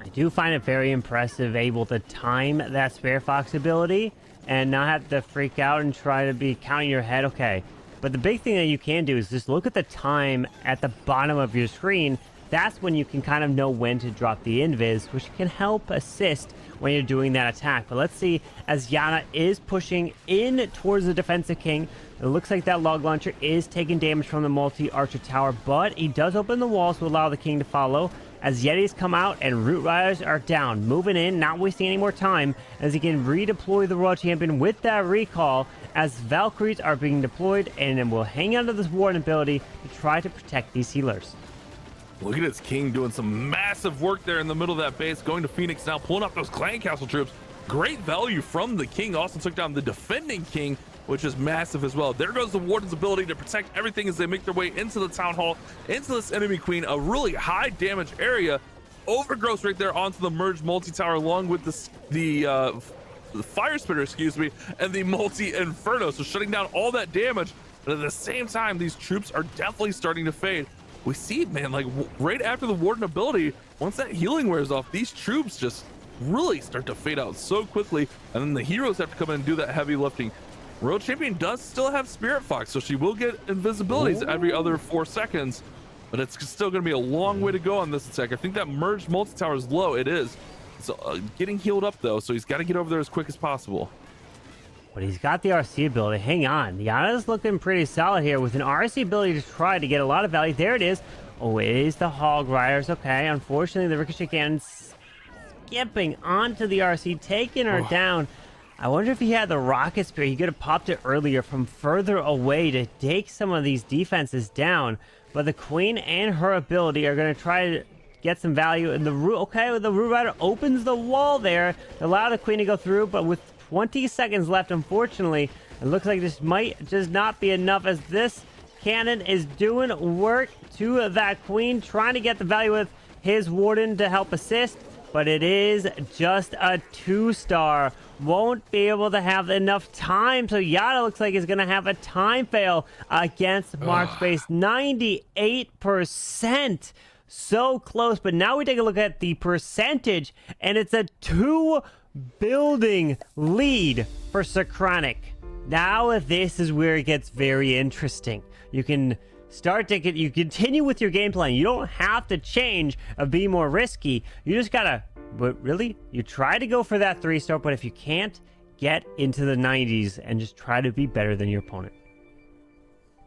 I do find it very impressive, able to time that Spare Fox ability and not have to freak out and try to be counting your head. Okay, but the big thing that you can do is just look at the time at the bottom of your screen. That's when you can kind of know when to drop the invis, which can help assist when you're doing that attack. But let's see, as Yana is pushing in towards the defensive king, it looks like that log launcher is taking damage from the multi-archer tower, but he does open the walls to allow the king to follow, as Yetis come out and Root Riders are down, moving in, not wasting any more time, as he can redeploy the World Champion with that recall, as Valkyries are being deployed, and then will hang onto this Warden ability to try to protect these healers. Look at his king doing some massive work there in the middle of that base, going to Phoenix now, pulling up those clan castle troops. Great value from the king. Also took down the defending king, which is massive as well. There goes the Warden's ability to protect everything as they make their way into the town hall, into this enemy queen, a really high damage area. Overgrowth right there onto the merged multi-tower, along with the fire spitter, excuse me, and the multi-inferno. So shutting down all that damage. But at the same time, these troops are definitely starting to fade. We see, man, like right after the Warden ability, once that healing wears off, these troops just really start to fade out so quickly, and then the heroes have to come in and do that heavy lifting. World Champion does still have Spirit Fox, so she will get invisibilities every other 4 seconds, but it's still going to be a long way to go on this attack. I think that merged multi-tower is low. It is. So getting healed up though, so he's got to get over there as quick as possible. But he's got the RC ability. Hang on. Yana's looking pretty solid here with an RC ability to try to get a lot of value. There it is. Oh, it is the Hog Riders. Okay, unfortunately, the Ricochet Cannon skipping onto the RC, taking her down. I wonder if he had the Rocket Spear. He could have popped it earlier from further away to take some of these defenses down. But the Queen and her ability are going to try to get some value. And the Root Rider opens the wall there to allow the Queen to go through, but with 20 seconds left, unfortunately, it looks like this might just not be enough, as this cannon is doing work to that Queen, trying to get the value with his Warden to help assist, but it is just a 2-star. Won't be able to have enough time, so Yada looks like he's going to have a time fail against Mark Space. 98%. So close, but now we take a look at the percentage, and it's a 2-building lead for Synchronic. Now this is where it gets very interesting. You can start to you continue with your game plan. You don't have to change or be more risky. You just gotta, but really, you try to go for that 3-star, but if you can't, get into the 90s and just try to be better than your opponent.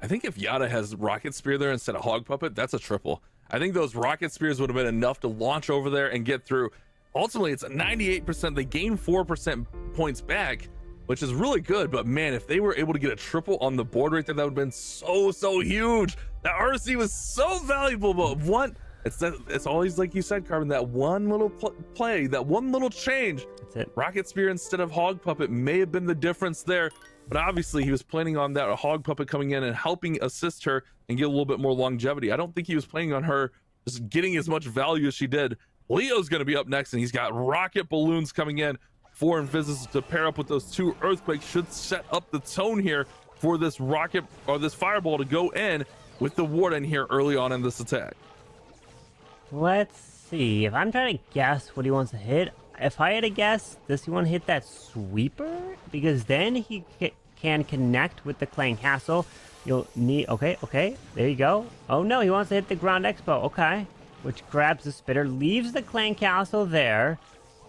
I think if Yada has Rocket Spear there instead of Hog Puppet, that's a triple. I think those Rocket Spears would have been enough to launch over there and get through. Ultimately, it's a 98%. They gain 4% points back, which is really good. But man, if they were able to get a triple on the board right there, that would have been so huge. That RC was so valuable. But it's always like you said, Carbon, that one little play, that one little change. That's it. Rocket Spear instead of Hog Puppet may have been the difference there. But obviously, he was planning on that Hog Puppet coming in and helping assist her and get a little bit more longevity. I don't think he was planning on her just getting as much value as she did. Leo's going to be up next, and he's got rocket balloons coming in for Invisis to pair up with those 2 earthquakes. Should set up the tone here for this rocket or this fireball to go in with the Warden here early on in this attack. Let's see. If I'm trying to guess what he wants to hit, if I had to guess, does he want to hit that sweeper? Because then he can connect with the Clan Castle. You'll need, okay, there you go. Oh no, he wants to hit the Ground Expo, okay. Which grabs the spitter, leaves the Clan Castle there.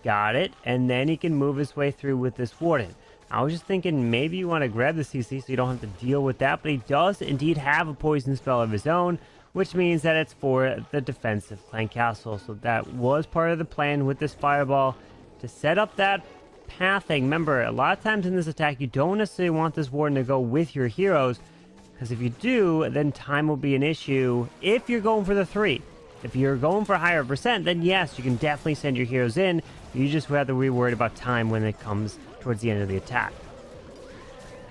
Got it, and then he can move his way through with this Warden. I was just thinking maybe you want to grab the CC so you don't have to deal with that, but he does indeed have a poison spell of his own, which means that it's for the defensive Clan Castle. So that was part of the plan with this fireball, to set up that pathing. Remember, a lot of times in this attack, you don't necessarily want this Warden to go with your heroes, because if you do, then time will be an issue if you're going for the 3. If you're going for a higher percent, then yes, you can definitely send your heroes in. You just have to be worried about time when it comes towards the end of the attack.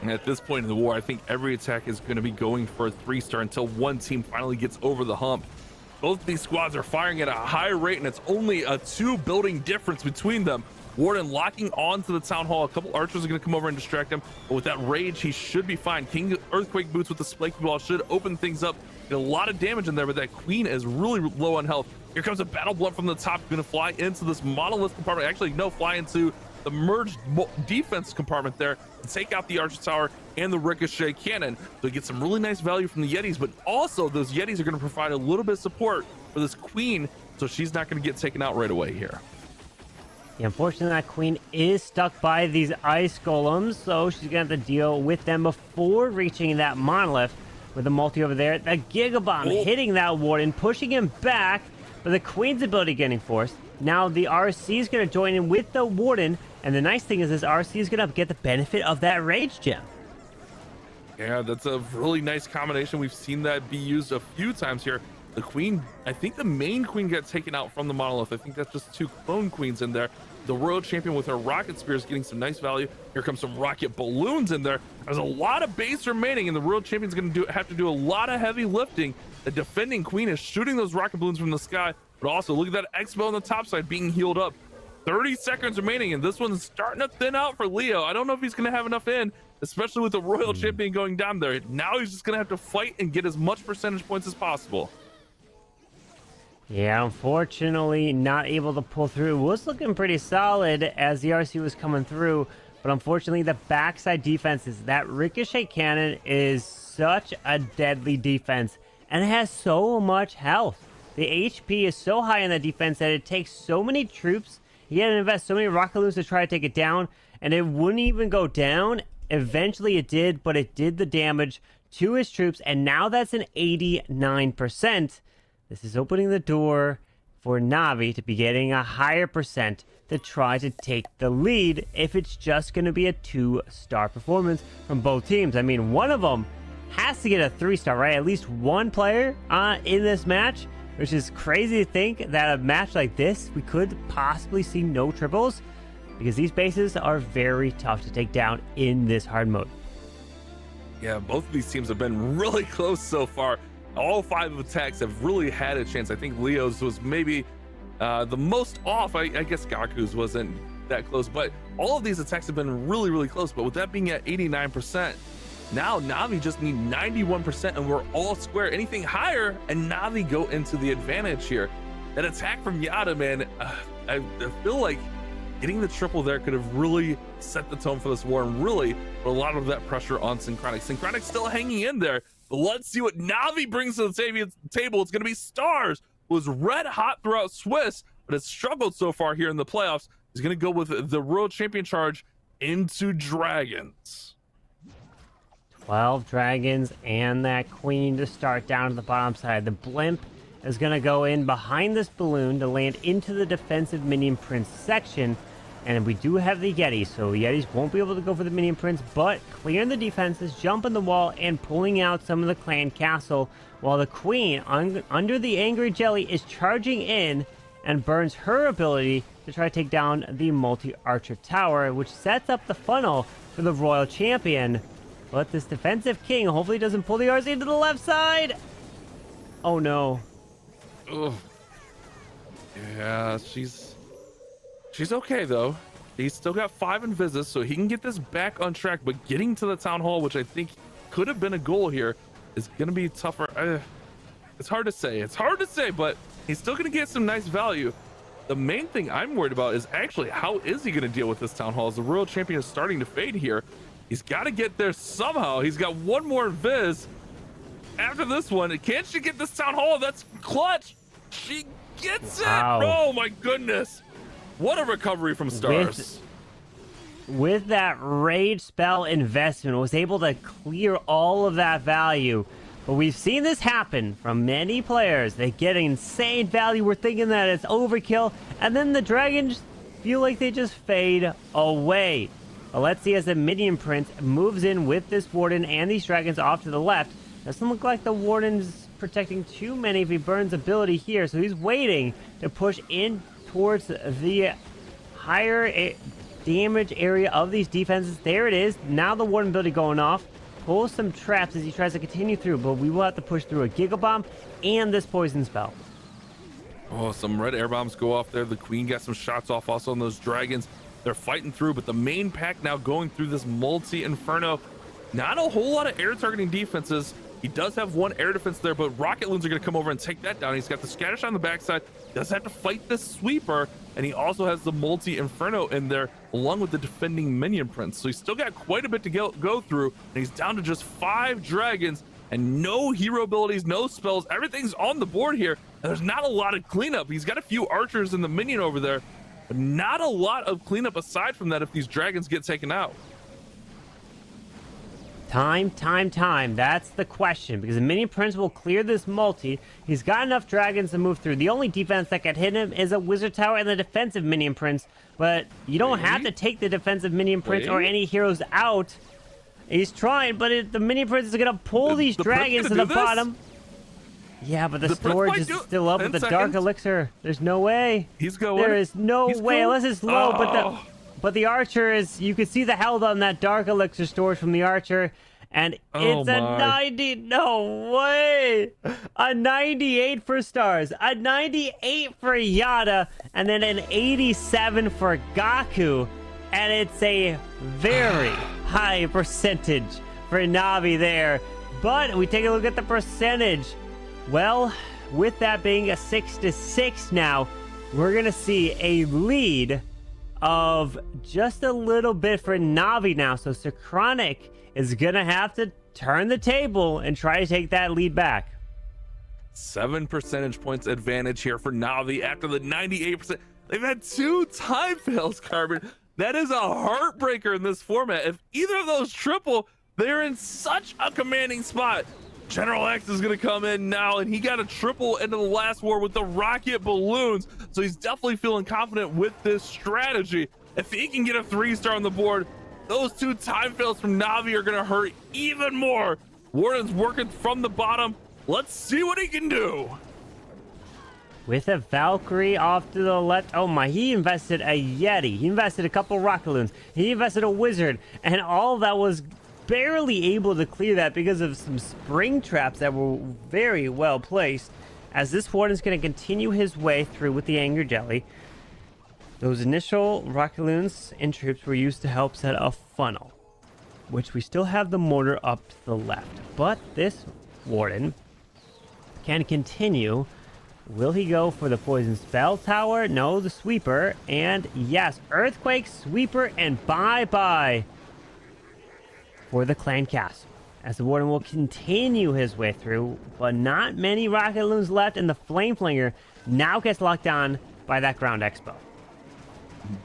And at this point in the war, I think every attack is going to be going for a 3-star until one team finally gets over the hump. Both these squads are firing at a high rate, and it's only a 2-building difference between them. Warden locking on to the Town Hall. A couple archers are going to come over and distract him, but with that rage, he should be fine. King Earthquake Boots with the Spiky Ball should open things up. Get a lot of damage in there, but that Queen is really low on health. Here comes a Battle Blunt from the top, going to fly into this Monolith compartment. Actually, no, fly into the merged defense compartment there to take out the Archer Tower and the Ricochet Cannon. So you get some really nice value from the Yetis, but also those Yetis are going to provide a little bit of support for this Queen, so she's not going to get taken out right away here. Yeah, unfortunately, that Queen is stuck by these ice golems, so she's going to have to deal with them before reaching that Monolith with the multi over there. The Giga Bomb hitting that Warden, pushing him back, but the Queen's ability getting forced. Now the RC is going to join in with the Warden, and the nice thing is this RC is going to get the benefit of that Rage Gem. Yeah, that's a really nice combination. We've seen that be used a few times here. The Queen, I think the main Queen got taken out from the Monolith. I think that's just 2 clone Queens in there. The Royal Champion with her Rocket Spears getting some nice value. Here comes some Rocket Balloons in there. There's a lot of base remaining, and the Royal Champion's going to have to do a lot of heavy lifting. The defending Queen is shooting those Rocket Balloons from the sky, but also look at that Expo on the top side being healed up. 30 seconds remaining, and this one's starting to thin out for Leo. I don't know if he's going to have enough in, especially with the Royal Champion going down there. Now he's just going to have to fight and get as much percentage points as possible. Yeah, unfortunately, not able to pull through. It was looking pretty solid as the RC was coming through, but unfortunately, the backside defenses, that Ricochet Cannon is such a deadly defense, and it has so much health. The HP is so high in that defense that it takes so many troops. He had to invest so many rocket balloons to try to take it down, and it wouldn't even go down. Eventually, it did, but it did the damage to his troops, and now that's an 89%. This is opening the door for NAVI to be getting a higher percent to try to take the lead if it's just going to be a 2-star performance from both teams. I mean, one of them has to get a 3-star, right? At least one player in this match, which is crazy to think that a match like this, we could possibly see no triples because these bases are very tough to take down in this hard mode. Yeah, both of these teams have been really close so far. All 5 attacks have really had a chance. I think Leo's was maybe the most off. I guess Gaku's wasn't that close, but all of these attacks have been really close. But with that being at 89%, now NAVI just need 91% and we're all square. Anything higher and NAVI go into the advantage here. That attack from Yada, man, I feel like getting the triple there could have really set the tone for this war and really put a lot of that pressure on Synchronic. Synchronic still hanging in there. But let's see what NAVI brings to the table. It's going to be Stars, who was red hot throughout Swiss, but has struggled so far here in the playoffs. He's going to go with the World Champion charge into Dragons. 12 Dragons and that Queen to start down to the bottom side. The Blimp is going to go in behind this balloon to land into the defensive Minion Prince section. And we do have the Yetis, so Yetis won't be able to go for the Minion Prince, but clearing the defenses, jumping the wall, and pulling out some of the clan castle, while the Queen, under the Angry Jelly, is charging in and burns her ability to try to take down the multi-archer tower, which sets up the funnel for the Royal Champion. But this defensive King hopefully doesn't pull the RC to the left side. Oh no. Ugh. Yeah, she's okay though. He's still got 5 Invisis, so he can get this back on track, but getting to the Town Hall, which I think could have been a goal here, is going to be tougher. It's hard to say, but he's still going to get some nice value. The main thing I'm worried about is actually how is he going to deal with this Town Hall as the Royal Champion is starting to fade here. He's got to get there somehow. He's got 1 more Invis. After this one, can't she get this Town Hall? That's clutch. She gets it. Oh my goodness. What a recovery from Stars. With that Rage spell investment, was able to clear all of that value. But we've seen this happen from many players. They get insane value. We're thinking that it's overkill. And then the Dragons feel like they just fade away. But let's see as the Minion Prince moves in with this Warden and these Dragons off to the left. Doesn't look like the Warden's protecting too many if he burns ability here. So he's waiting to push in towards the higher damage area of these defenses. There it is. Now the Warden ability going off. Pulls some traps as he tries to continue through, but we will have to push through a Giga Bomb and this poison spell. Oh, some red air bombs go off there. The queen got some shots off also on those dragons. They're fighting through, but the main pack now going through this multi-inferno. Not a whole lot of air targeting defenses. He does have one air defense there, but rocket loons are going to come over and take that down. He's got the scattershot on the backside. Does have to fight this sweeper, and he also has the multi-inferno in there along with the defending minion prince. So he's still got quite a bit to go through, and he's down to just 5 dragons and no hero abilities, no spells. Everything's on the board here, and there's not a lot of cleanup. He's got a few archers and the minion over there, but not a lot of cleanup aside from that if these dragons get taken out. Time. That's the question, because the minion prince will clear this multi. He's got enough dragons to move through. The only defense that can hit him is a wizard tower and the defensive minion prince, but you don't have to take the defensive minion prince or any heroes out. He's trying, but the minion prince is going to pull these dragons to the bottom. Yeah, but the storage is still up with the dark elixir. There's no way. He's going. There is no way, unless it's low, but the archer is, you can see the health on that dark elixir storage from the archer, and it's a 90, no way! A 98 for stars, a 98 for Yada, and then an 87 for Gaku, and it's a very high percentage for NAVI there. But we take a look at the percentage. Well, with that being a 6-6 now, we're gonna see a lead of just a little bit for NAVI now. So Synchronic is gonna have to turn the table and try to take that lead back. 7 percentage points advantage here for NAVI after the 98%. They've had 2 time fails, Carbon. That is a heartbreaker in this format. If either of those triple, they're in such a commanding spot. General X is going to come in now, and he got a triple into the last war with the rocket balloons, so he's definitely feeling confident with this strategy. If he can get a 3-star on the board, those 2 time fails from NAVI are going to hurt even more. Warden's working from the bottom. Let's see what he can do. With a Valkyrie off to the left. Oh my, he invested a Yeti. He invested a couple rocket loons. He invested a wizard, and all that was barely able to clear that because of some spring traps that were very well placed, as this warden is going to continue his way through with the anger jelly. Those initial rocket loons and troops were used to help set a funnel, which we still have the mortar up to the left, but this warden can continue. Will he go for the poison spell tower? No, the sweeper, and yes, earthquake, sweeper, and bye for the clan castle, as the warden will continue his way through, but not many rocket loons left, and the flame flinger now gets locked on by that ground expo.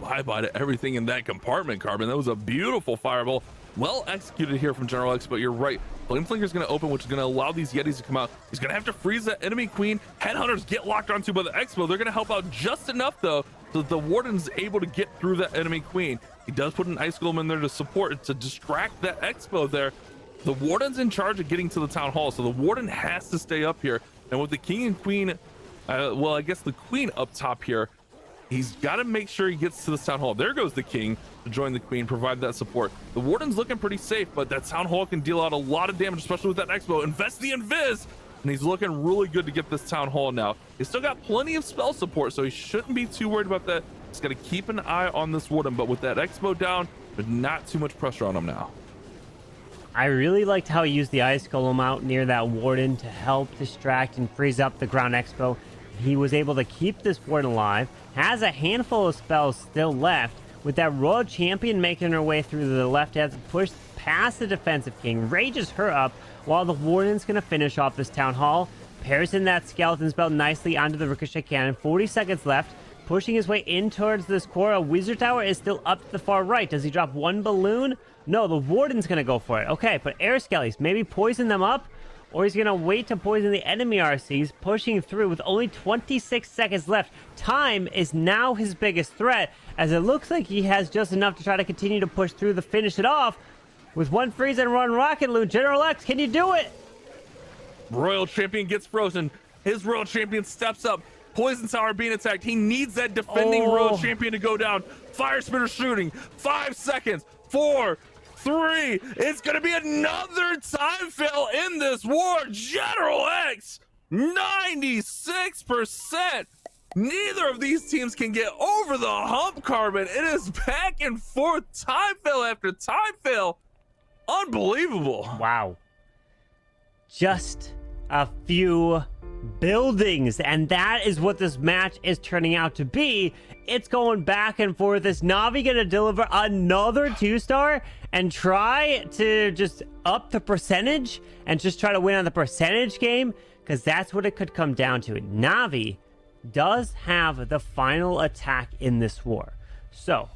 Bye-bye to everything in that compartment, Carbon. That was a beautiful fireball. Well executed here from General X, but you're right. Flame Flinger is going to open, which is going to allow these Yetis to come out. He's going to have to freeze that enemy queen. Headhunters get locked onto by the expo. They're going to help out just enough, though, so that the warden's able to get through that enemy queen. He does put an ice golem in there to support, to distract that expo there. The warden's in charge of getting to the town hall, so the warden has to stay up here. And with the king and queen, well, I guess the queen up top here, he's got to make sure he gets to the town hall. There goes the king to join the queen, provide that support. The warden's looking pretty safe, but that town hall can deal out a lot of damage, especially with that expo. Invest the invis, and he's looking really good to get this town hall now. He's still got plenty of spell support, so he shouldn't be too worried about that. He's got to keep an eye on this warden, but with that expo down, there's not too much pressure on him now. I really liked how he used the ice golem out near that warden to help distract and freeze up the ground expo. He was able to keep this warden alive, has a handful of spells still left, with that royal champion making her way through the left hand, push past the defensive king, rages her up, while the warden's going to finish off this town hall. Pairs in that skeleton spell nicely onto the ricochet cannon. 40 seconds left, pushing his way in towards this core. A wizard tower is still up to the far right. Does he drop one balloon? No, the warden's going to go for it. Okay, but air skellies, maybe poison them up, or he's going to wait to poison the enemy RCs, pushing through with only 26 seconds left. Time is now his biggest threat, as it looks like he has just enough to try to continue to push through to finish it off. With one freeze and run rocket loon, General X, can you do it? Royal champion gets frozen. His royal champion steps up. Poison tower being attacked. He needs that defending royal champion to go down. Fire spitter shooting. 5 seconds. 4, 3. It's going to be another time fail in this war. General X, 96%. Neither of these teams can get over the hump, Carbon. It is back and forth, time fail after time fail. Unbelievable. Wow. Just a few buildings, and that is what this match is turning out to be. It's going back and forth. Is NAVI gonna deliver another 2-star and try to just up the percentage and just try to win on the percentage game? Because that's what it could come down to. NAVI does have the final attack in this war. So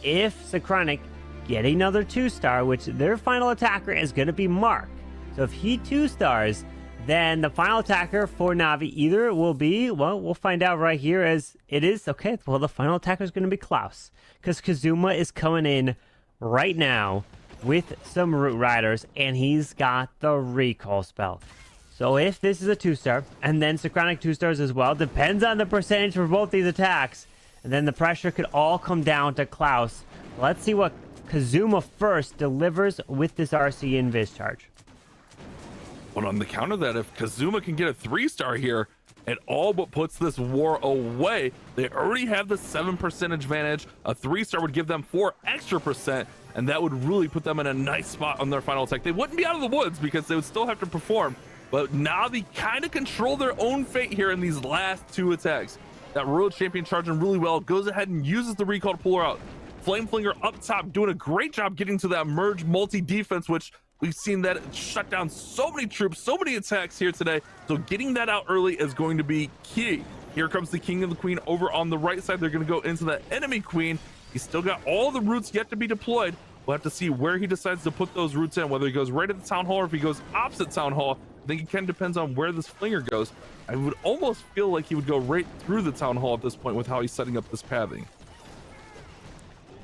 if Synchronic get another 2-star, which their final attacker is going to be Mark. So if he 2-stars, then the final attacker for NAVI either will be, well, we'll find out right here as it is. Okay, well, the final attacker is going to be Klaus, because Kazuma is coming in right now with some Root Riders, and he's got the recall spell. So if this is a 2-star, and then Synchronic 2-stars as well, depends on the percentage for both these attacks, and then the pressure could all come down to Klaus. Let's see what Kazuma first delivers with this RC Invis charge. But on the count of that, if Kazuma can get a 3-star here, it all but puts this war away. They already have the 7% advantage. A 3-star would give them 4 extra percent, and that would really put them in a nice spot on their final attack. They wouldn't be out of the woods because they would still have to perform, but now they kind of control their own fate here in these last 2 attacks. That World Champion charging really well, goes ahead and uses the recall to pull her out. Flame Flinger up top doing a great job getting to that merge multi defense, which we've seen that shut down so many troops, so many attacks here today. So getting that out early is going to be key. Here comes the King and the Queen over on the right side. They're going to go into that enemy Queen. He's still got all the roots yet to be deployed. We'll have to see where he decides to put those roots in, whether he goes right at the Town Hall or if he goes opposite Town Hall. I think it kind of depends on where this Flinger goes. I would almost feel like he would go right through the Town Hall at this point with how he's setting up this pathing.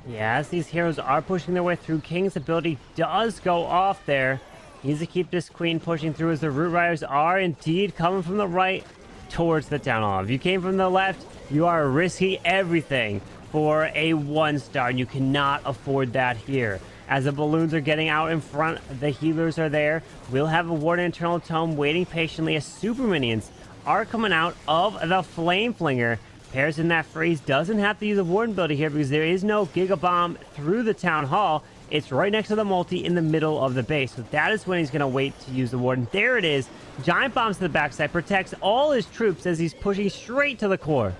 Yeah, as these heroes are pushing their way through, King's ability does go off there. He needs to keep this Queen pushing through as the Root Riders are indeed coming from the right towards the Town Hall. If you came from the left, you are risking everything for a 1-star, and you cannot afford that here. As the balloons are getting out in front, the healers are there. We'll have a Warden Internal Tome waiting patiently as super minions are coming out of the Flame Flinger. Pairs in that freeze doesn't have to use a Warden ability here because there is no Giga Bomb through the Town Hall. It's right next to the multi in the middle of the base. So that is when he's going to wait to use the Warden. There it is. Giant Bombs to the backside. Protects all his troops as he's pushing straight to the core.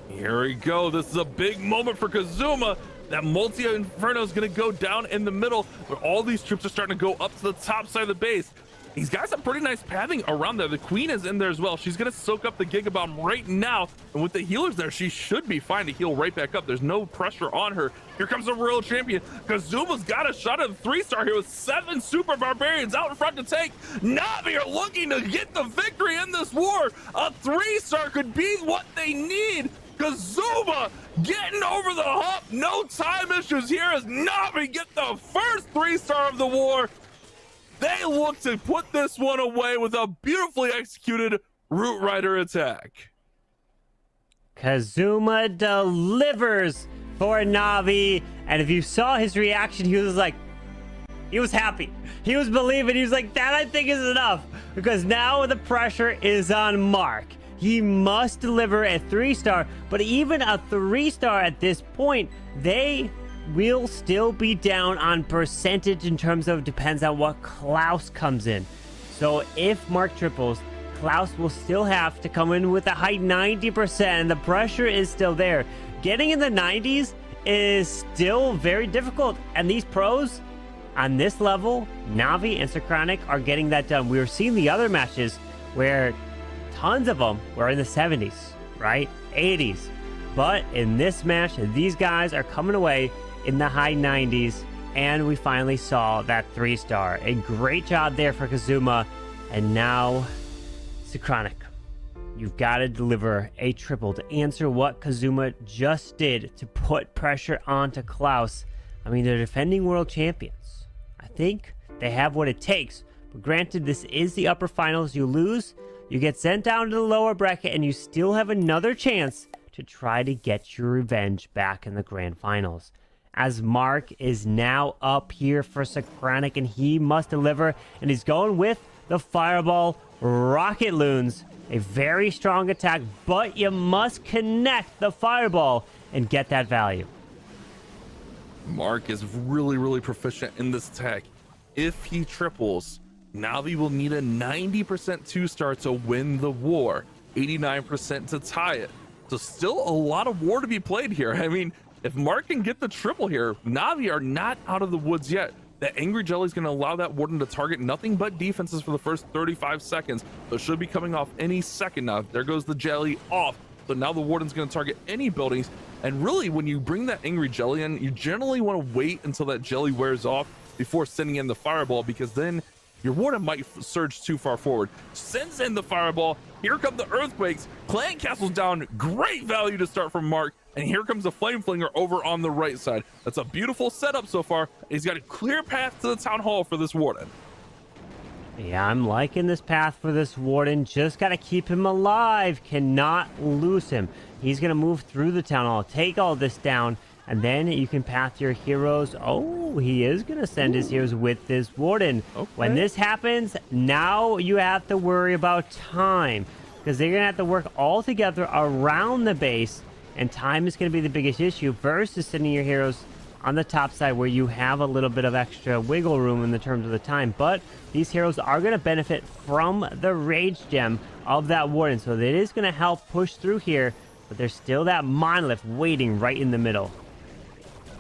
Here we go. This is a big moment for Kazuma. That multi-inferno is going to go down in the middle, but all these troops are starting to go up to the top side of the base. He's got some pretty nice pathing around there. The Queen is in there as well. She's going to soak up the Giga Bomb right now, and with the healers there, she should be fine to heal right back up. There's no pressure on her. Here comes the World Champion. Kazuma's got a shot at a 3-star here with 7 Super Barbarians out in front to take. NAVI are looking to get the victory in this war. A 3-star could be what they need. Kazuma getting over the hump. No time issues here as NAVI get the first 3-star of the war. They look to put this one away with a beautifully executed Root Rider attack. Kazuma delivers for NAVI, and if you saw his reaction, he was like, he was happy. He was believing. He was like, that I think is enough, because now the pressure is on Mark. He must deliver a 3-star, but even a 3-star at this point, they will still be down on percentage in terms of depends on what Klaus comes in. So if Mark triples, Klaus will still have to come in with a high 90%, and the pressure is still there. Getting in the 90s is still very difficult, and these pros on this level, NAVI and Synchronic, are getting that done. We were seeing the other matches where tons of them were in the 70s, right? 80s. But in this match, these guys are coming away in the high 90s, and we finally saw that 3-star. A great job there for Kazuma, and now Synchronic, you've got to deliver a triple to answer what Kazuma just did to put pressure onto Klaus. I mean, they're defending world champions. I think they have what it takes, but granted, this is the upper finals. You lose, you get sent down to the lower bracket, and you still have another chance to try to get your revenge back in the grand finals. As Mark is now up here for Synchronic, and he must deliver, and he's going with the Fireball Rocket Loons. A very strong attack, but you must connect the Fireball and get that value. Mark is really, really proficient in this tech. If he triples, Navi will need a 90% 2-star to win the war, 89% to tie it. So still a lot of war to be played here. I mean, if Mark can get the triple here, Navi are not out of the woods yet. That Angry Jelly is going to allow that Warden to target nothing but defenses for the first 35 seconds. So it should be coming off any second now. There goes the Jelly off. So now the Warden's going to target any buildings. And really, when you bring that Angry Jelly in, you generally want to wait until that Jelly wears off before sending in the Fireball, because then your Warden might surge too far forward. Sends in the Fireball. Here come the Earthquakes. Clan Castle's down. Great value to start from Mark. And here comes the Flame Flinger over on the right side. That's a beautiful setup so far. He's got a clear path to the Town Hall for this Warden. Yeah, I'm liking this path for this Warden. Just got to keep him alive. Cannot lose him. He's going to move through the Town Hall, take all this down, and then you can path your heroes. Oh, he is going to send his heroes with this Warden. Okay. When this happens, now you have to worry about time, because they're going to have to work all together around the base, and time is going to be the biggest issue versus sending your heroes on the top side where you have a little bit of extra wiggle room in the terms of the time. But these heroes are going to benefit from the Rage Gem of that Warden, so it is going to help push through here, but there's still that Monolith waiting right in the middle.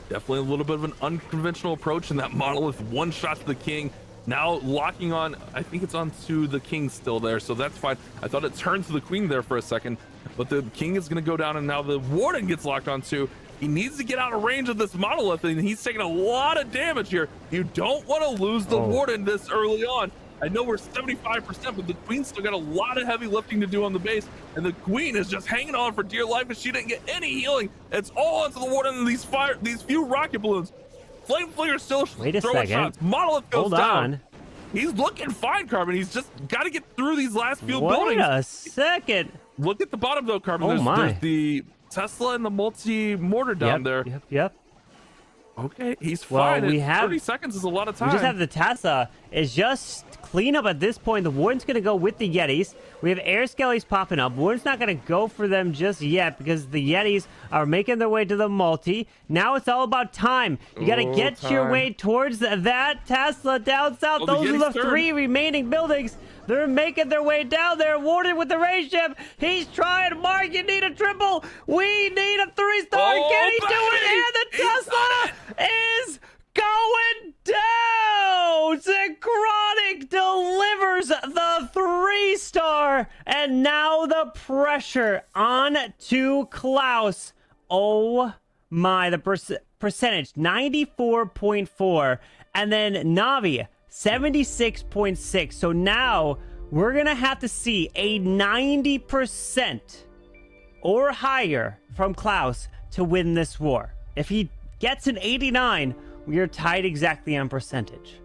Definitely a little bit of an unconventional approach, and that Monolith one shot to the King. Now locking on, I think it's onto the King still there, so that's fine. I thought it turned to the Queen there for a second, but the King is going to go down, and now the Warden gets locked onto. He needs to get out of range of this Monolith, and he's taking a lot of damage here. You don't want to lose the Warden this early on. I know we're 75%, but the Queen's still got a lot of heavy lifting to do on the base, and the Queen is just hanging on for dear life, and she didn't get any healing. It's all onto the Warden and these few rocket balloons. Flame Flinger still throwing shots. Monolith goes down. He's looking fine, Carbon. He's just got to get through these last few buildings. Wait a second. Look at the bottom, though, Carbon. There's the Tesla and the multi-mortar down there. Yep. Okay, he's fine. We have 30 seconds is a lot of time. We just have the Tesla. It's just clean up at this point. The Warden's going to go with the Yetis. We have Air Skellies popping up. Warden's not going to go for them just yet because the Yetis are making their way to the multi. Now it's all about time. You got to get your way towards that Tesla down south. Those are the 3 remaining buildings. They're making their way down there. Warden with the Rage Gem. He's trying. Mark, you need a triple. We need a 3-star. Can he do it? And the Tesla is going down. Synchronic delivers the 3-star. And now the pressure on to Klaus. Oh my, the percentage 94.4. And then Navi 76.6. So now we're going to have to see a 90% or higher from Klaus to win this war. If he gets an 89, we are tied exactly on percentage.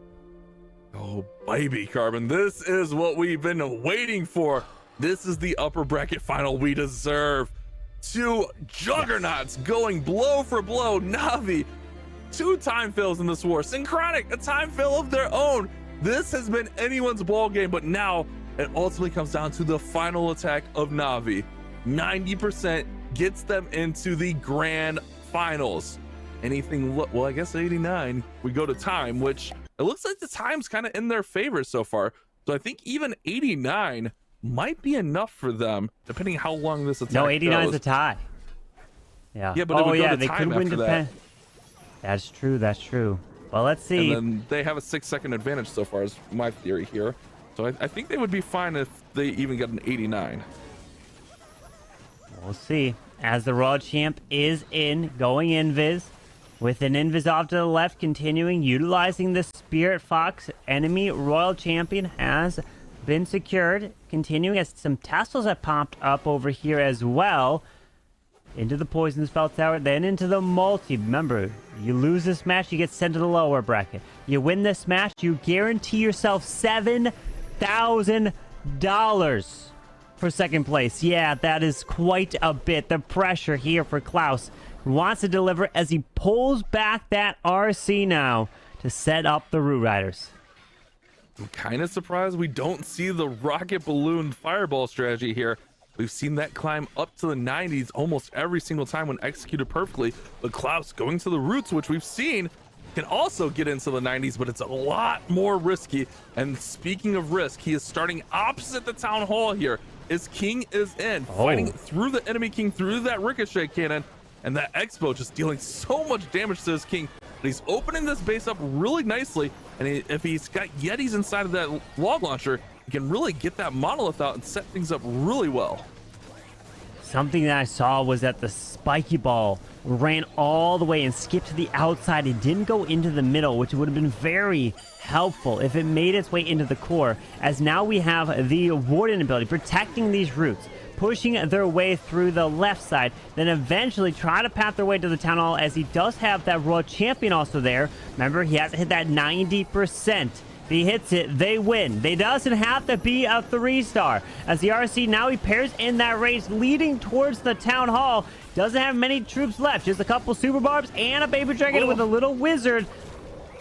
Oh, baby, Carbon. This is what we've been waiting for. This is the upper bracket final we deserve. 2 juggernauts going blow for blow. Navi, 2 time fails in this war. Synchronic, a time fail of their own. This has been anyone's ball game, but now it ultimately comes down to the final attack of Navi. 90% gets them into the grand finals. Anything, well, I guess 89, we go to time, which it looks like the time's kind of in their favor so far. So I think even 89 might be enough for them, depending how long this attack goes. No, 89 is a tie. Yeah. Yeah, but it would go to they time could win after that. That's true. Well, let's see. And then they have a 6-second advantage so far, is my theory here. So I think they would be fine if they even get an 89. We'll see. As the Royal Champ is going invis. With an invis off to the left, continuing, utilizing the Spirit Fox. Enemy Royal Champion has been secured. Continuing as some tassels have popped up over here as well. Into the Poison Spell Tower, then into the multi. Remember, you lose this match, you get sent to the lower bracket. You win this match, you guarantee yourself $7,000 for second place. Yeah, that is quite a bit. The pressure here for Klaus, who wants to deliver as he pulls back that RC now to set up the Root Riders. I'm kind of surprised we don't see the rocket balloon fireball strategy here. We've seen that climb up to the 90s almost every single time when executed perfectly. But Klaus going to the roots, which we've seen, can also get into the 90s, but it's a lot more risky. And speaking of risk, he is starting opposite the town hall here. His king is in, fighting through the enemy king, through that ricochet cannon, and that Expo just dealing so much damage to his king. But he's opening this base up really nicely, and if he's got Yetis inside of that log launcher, he can really get that monolith out and set things up really well. Something that I saw was that the spiky ball ran all the way and skipped to the outside and didn't go into the middle, which would have been very helpful if it made its way into the core, as now we have the Warden ability protecting these roots, pushing their way through the left side, then eventually try to path their way to the town hall, as he does have that World Champion also there. Remember, he hasn't hit that 90%. If he hits it, they win. They doesn't have to be a 3-star. As the RC now, he pairs in that race leading towards the town hall. Doesn't have many troops left. Just a couple super barbs and a baby dragon with a little wizard.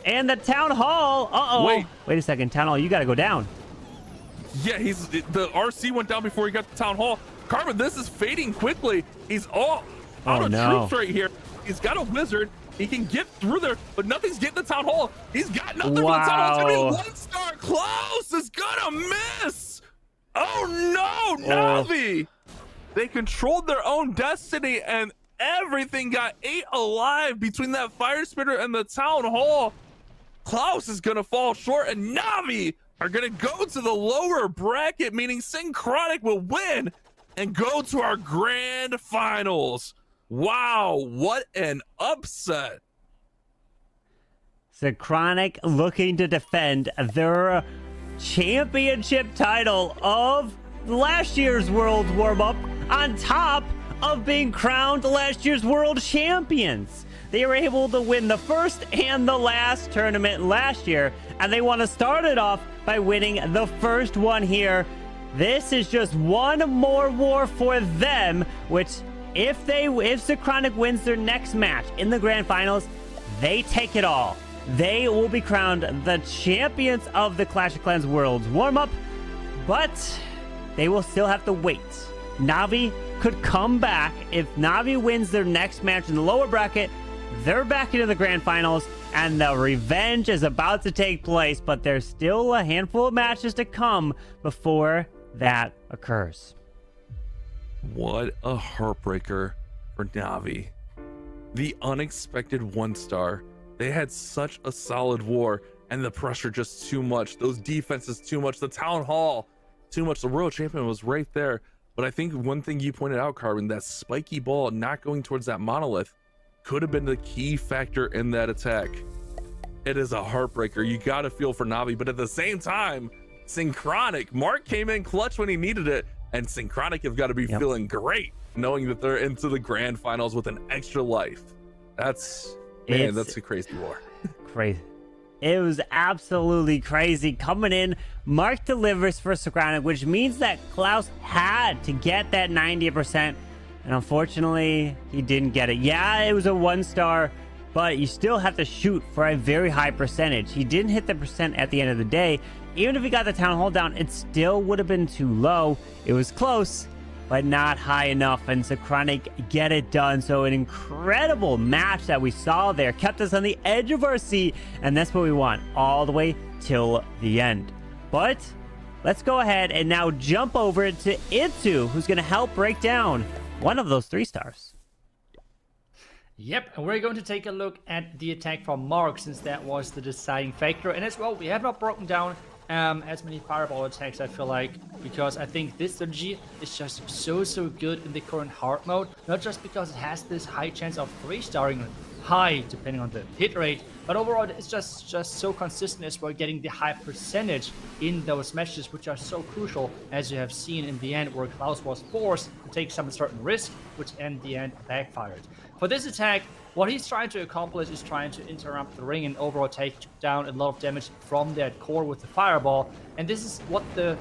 And the town hall. Wait a second. Town hall, you got to go down. Yeah, the RC went down before he got to town hall. Carbon, this is fading quickly. He's all out of troops right here. He's got a wizard. He can get through there, but nothing's getting the town hall. He's got nothing for the town hall. It's gonna be 1-star. Klaus is gonna miss. Oh no, Navi. They controlled their own destiny, and everything got ate alive between that fire spitter and the town hall. Klaus is gonna fall short, and Navi are gonna go to the lower bracket, meaning Synchronic will win and go to our grand finals. Wow, what an upset. Synchronic looking to defend their championship title of last year's Worlds Warmup, on top of being crowned last year's World Champions. They were able to win the first and the last tournament last year, and they want to start it off by winning the first one here. This is just one more war for them, which if Synchronic wins their next match in the grand finals, they take it all. They will be crowned the champions of the Clash of Clans Worlds Warmup, but they will still have to wait. Navi could come back. If Navi wins their next match in the lower bracket, they're back into the grand finals, and the revenge is about to take place, but there's still a handful of matches to come before that occurs. What a heartbreaker for Navi. The unexpected 1-star. They had such a solid war, and the pressure just too much. Those defenses too much. The town hall too much. The world champion was right there. But I think one thing you pointed out, Carbon, that spiky ball not going towards that monolith could have been the key factor in that attack. It is a heartbreaker. You got to feel for Navi, but at the same time, Synchronic, Mark came in clutch when he needed it, and Synchronic have got to be feeling great knowing that they're into the grand finals with an extra life. That's a crazy war. Crazy. It was absolutely crazy. Coming in, Mark delivers for Synchronic, which means that Klaus had to get that 90%, and unfortunately, he didn't get it. Yeah, it was a 1-star, but you still have to shoot for a very high percentage. He didn't hit the percent at the end of the day. Even if he got the town hall down, it still would have been too low. It was close, but not high enough, and Synchronic get it done. So an incredible match that we saw there kept us on the edge of our seat, and that's what we want all the way till the end. But let's go ahead and now jump over to Itsu, who's going to help break down one of those 3-stars. Yep, and we're going to take a look at the attack from Mark, since that was the deciding factor. And as well, we have not broken down as many fireball attacks, I feel like, because I think this strategy is just so good in the current hard mode. Not just because it has this high chance of 3-starring high, depending on the hit rate, but overall it's just so consistent as well, getting the high percentage in those matches, which are so crucial, as you have seen in the end, where Klaus was forced to take some certain risk, which in the end backfired. For this attack, what he's trying to accomplish is trying to interrupt the ring and overall take down a lot of damage from that core with the fireball. And this is what the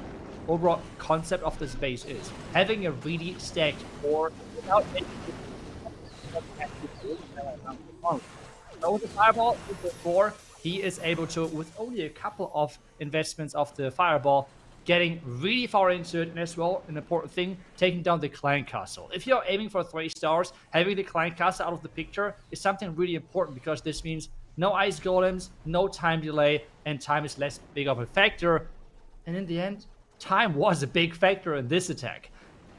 overall concept of this base is. Having a really stacked core without any... So the fireball with the core he is able to, with only a couple of investments of the fireball, getting really far into it, and as well, an important thing, taking down the clan castle. If you're aiming for 3 stars, having the clan castle out of the picture is something really important, because this means no ice golems, no time delay, and time is less big of a factor. And in the end, time was a big factor in this attack.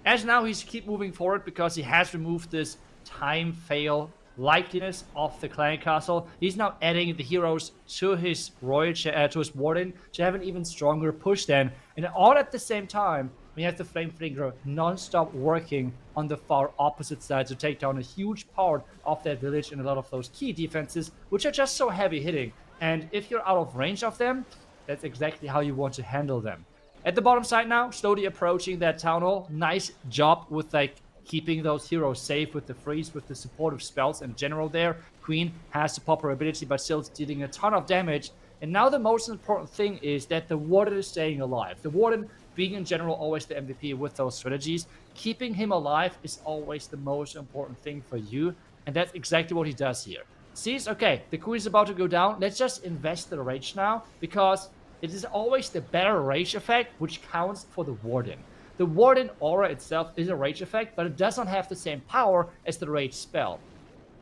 As now he's keep moving forward because he has removed this time fail likeliness of the clan castle. He's now adding the heroes to his to his warden to have an even stronger push then. And all at the same time, we have the Flame Flinger non-stop working on the far opposite side to take down a huge part of that village and a lot of those key defenses, which are just so heavy hitting. And if you're out of range of them, that's exactly how you want to handle them. At the bottom side now, slowly approaching that town hall. Nice job with like keeping those heroes safe with the freeze, with the supportive spells in general there. Queen has the popper ability, but still dealing a ton of damage. And now the most important thing is that the Warden is staying alive. The Warden, being in general always the MVP with those strategies, keeping him alive is always the most important thing for you. And that's exactly what he does here. Sees, okay, the Queen is about to go down. Let's just invest the rage now, because it is always the better rage effect which counts for the Warden. The Warden aura itself is a rage effect, but it does not have the same power as the rage spell.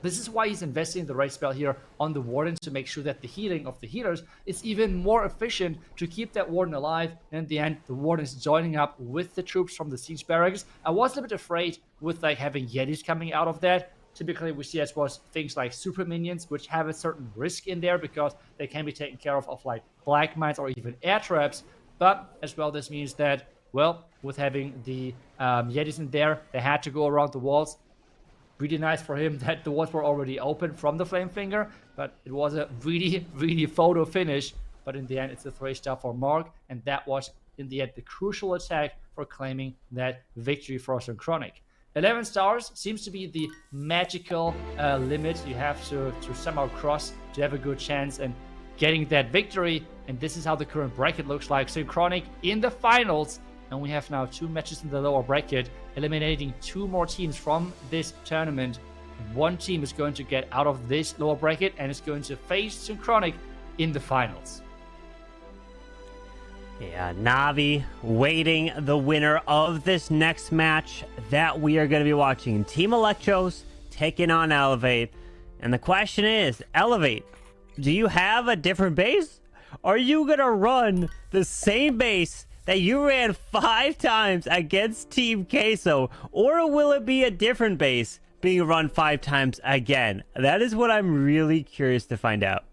This is why he's investing the rage spell here on the Warden, to make sure that the healing of the healers is even more efficient to keep that Warden alive. And in the end, the Warden is joining up with the troops from the siege barracks. I was a bit afraid with like having Yetis coming out of that. Typically, we see as was things like super minions, which have a certain risk in there because they can be taken care of like black mines or even air traps. But as well, this means that, well, with having the Yetis in there, they had to go around the walls. Really nice for him that the walls were already open from the Flame Finger, but it was a really, really photo finish. But in the end, it's a 3-star for Mark, and that was, in the end, the crucial attack for claiming that victory for Synchronic. 11 stars seems to be the magical limit you have to somehow cross to have a good chance and getting that victory. And this is how the current bracket looks like. Synchronic in the finals, and we have now 2 matches in the lower bracket, eliminating 2 more teams from this tournament. And 1 team is going to get out of this lower bracket and is going to face Synchronic in the finals. Yeah, Navi waiting the winner of this next match that we are going to be watching. Team Elektros taking on Elevate. And the question is, Elevate, do you have a different base? Are you going to run the same base that you ran 5 times against Team Queso? Or will it be a different base being run 5 times again? That is what I'm really curious to find out.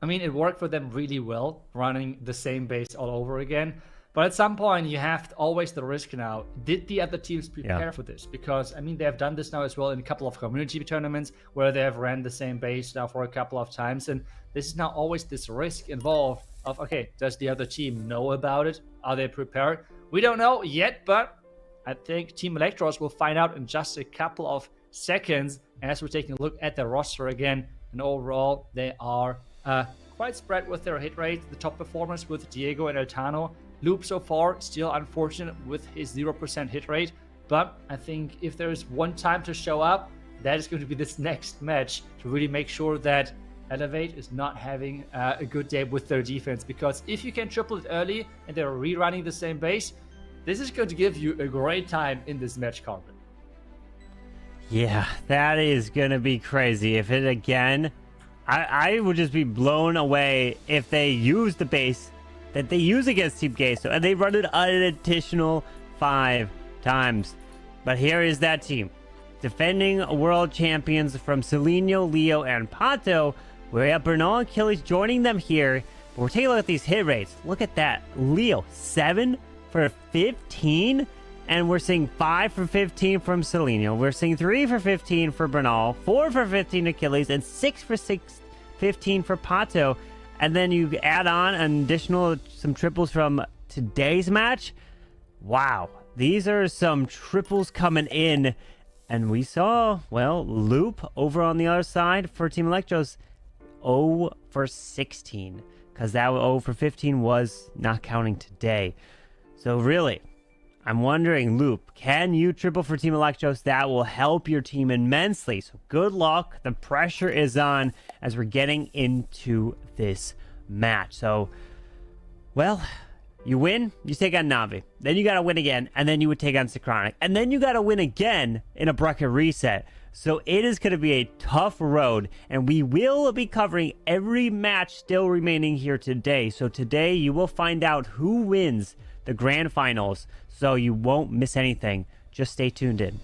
I mean, it worked for them really well, running the same base all over again. But at some point, you have always the risk now. Did the other teams prepare for this? Because, I mean, they have done this now as well in a couple of community tournaments where they have ran the same base now for a couple of times. And this is now always this risk involved of, okay, does the other team know about it? Are they prepared? We don't know yet, but I think Team Elektros will find out in just a couple of seconds as we're taking a look at the roster again. And overall, they are quite spread with their hit rate. The top performers with Diego and Eltano. Loop so far still unfortunate with his 0% hit rate, but I think if there is one time to show up, that is going to be this next match to really make sure that Elevate is not having a good day with their defense, because if you can triple it early and they're rerunning the same base, this is going to give you a great time in this match, Carmen. Yeah, that is going to be crazy. If it again, I would just be blown away if they use the base that they use against Team Queso and they run it an additional 5 times. But here is that team. Defending world champions from Seleno, Leo, and Pato. We have Bernal and Achilles joining them here. But we're taking a look at these hit rates. Look at that. Leo, 7 for 15. And we're seeing 5 for 15 from Seleno. We're seeing 3 for 15 for Bernal, 4 for 15 Achilles, and 6 for 15 for Pato. And then you add on an additional some triples from today's match. Wow, these are some triples coming in. And we saw, well, Loop over on the other side for Team Elektros, 0 for 16. Because that 0 for 15 was not counting today. So really, I'm wondering, Loop, can you triple for Team Elektros? That will help your team immensely. So good luck. The pressure is on as we're getting into this match. So, well, you win, you take on NAVI. Then you got to win again, and then you would take on Synchronic. And then you got to win again in a bracket reset. So it is going to be a tough road, and we will be covering every match still remaining here today. So today you will find out who wins the grand finals, so you won't miss anything. Just stay tuned in.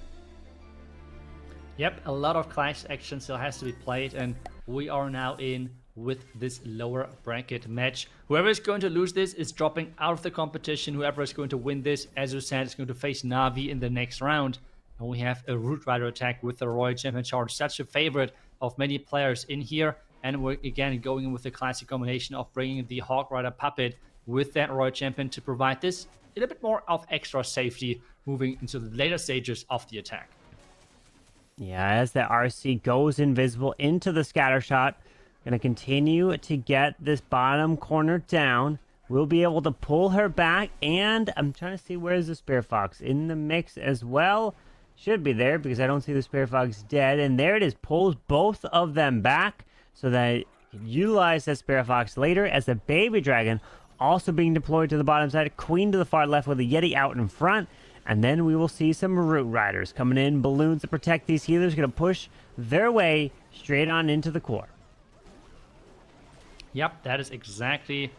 Yep, a lot of clash action still has to be played, and we are now in with this lower bracket match. Whoever is going to lose this is dropping out of the competition. Whoever is going to win this, as you said, is going to face NAVI in the next round. And we have a Root Rider attack with the Royal Champion charge, such a favorite of many players in here. And we're again going in with the classic combination of bringing the Hawk Rider puppet with that Royal Champion to provide this a little bit more of extra safety moving into the later stages of the attack. Yeah, as the RC goes invisible into the scatter shot, gonna continue to get this bottom corner down. We'll be able to pull her back, and I'm trying to see where's the Spirit Fox in the mix as well. Should be there because I don't see the Spirit Fox dead, and there it is. Pulls both of them back so that you can utilize that Spirit Fox later as the Baby Dragon also being deployed to the bottom side. Queen to the far left with a Yeti out in front. And then we will see some Root Riders coming in. Balloons to protect these healers. Going to push their way straight on into the core. Yep, that is exactly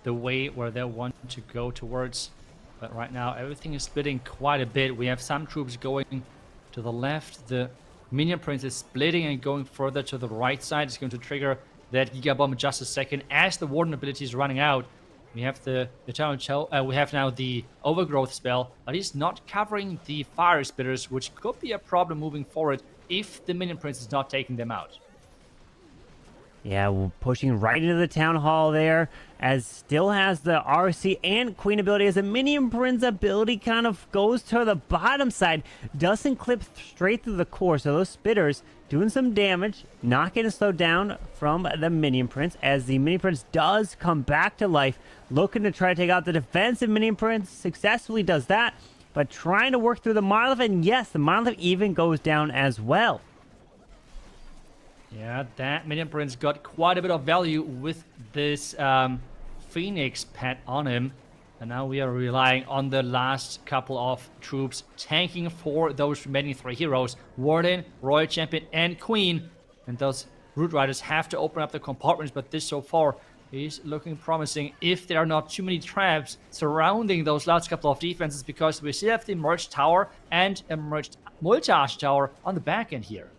the way where they want to go towards. But right now, everything is splitting quite a bit. We have some troops going to the left. The Minion Prince is splitting and going further to the right side. It's going to trigger that Giga Bomb in just a second as the Warden ability is running out. We have the we have now the Overgrowth spell, but he's not covering the Fire Spitters, which could be a problem moving forward if the Minion Prince is not taking them out. Yeah, we're pushing right into the Town Hall there, as still has the RC and Queen ability, as the Minion Prince ability kind of goes to the bottom side, doesn't clip straight through the core, so those Spitters doing some damage, not getting slowed down from the Minion Prince, as the Minion Prince does come back to life, looking to try to take out the defensive Minion Prince, successfully does that, but trying to work through the Monolith, and yes, the Monolith even goes down as well. Yeah, that Minion Prince got quite a bit of value with this Phoenix pet on him. And now we are relying on the last couple of troops tanking for those remaining three heroes. Warden, Royal Champion, and Queen. And those Root Riders have to open up the compartments, but this so far is looking promising if there are not too many traps surrounding those last couple of defenses, because we still have the merged tower and a merged multi-arch tower on the back end here.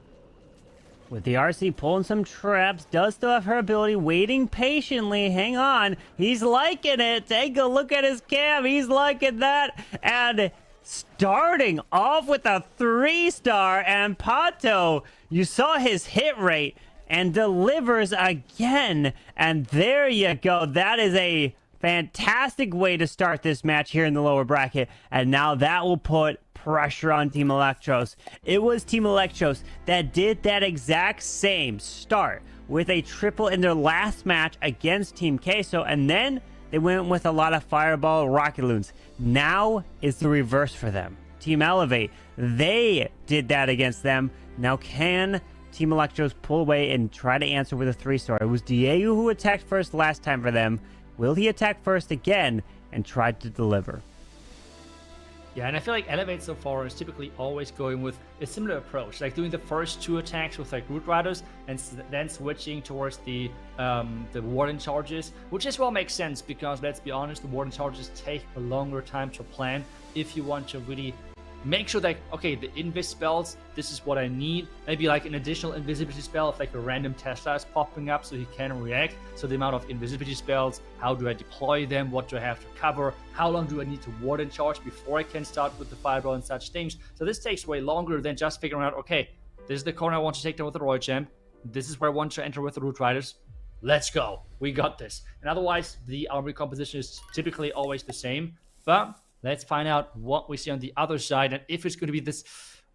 With the RC pulling some traps, does still have her ability, waiting patiently. Hang on, he's liking it. Take a look at his cam, he's liking that. And starting off with a 3-star, and Pato, you saw his hit rate, and delivers again. And there you go, that is a fantastic way to start this match here in the lower bracket. And now that will put pressure on Team Elektros. It was Team Elektros that did that exact same start with a triple in their last match against Team Queso, and then they went with a lot of Fireball Rocket Loons. Now is the reverse for them. Team Elevate, they did that against them. Now can Team Elektros pull away and try to answer with a 3-star? It was Diego who attacked first last time for them. Will he attack first again and try to deliver? Yeah, and I feel like Elevate so far is typically always going with a similar approach, like doing the first 2 attacks with like Root Riders, and then switching towards the Warden charges, which as well makes sense because, let's be honest, the Warden charges take a longer time to plan if you want to really make sure that, okay, the invis spells, this is what I need. Maybe like an additional invisibility spell if like a random Tesla is popping up so he can react. So the amount of invisibility spells, how do I deploy them, what do I have to cover, how long do I need to ward and charge before I can start with the fireball and such things. So this takes way longer than just figuring out, okay, this is the corner I want to take down with the Royal Champ, this is where I want to enter with the Root Riders. Let's go, we got this. And otherwise the army composition is typically always the same, but let's find out what we see on the other side, and if it's going to be this,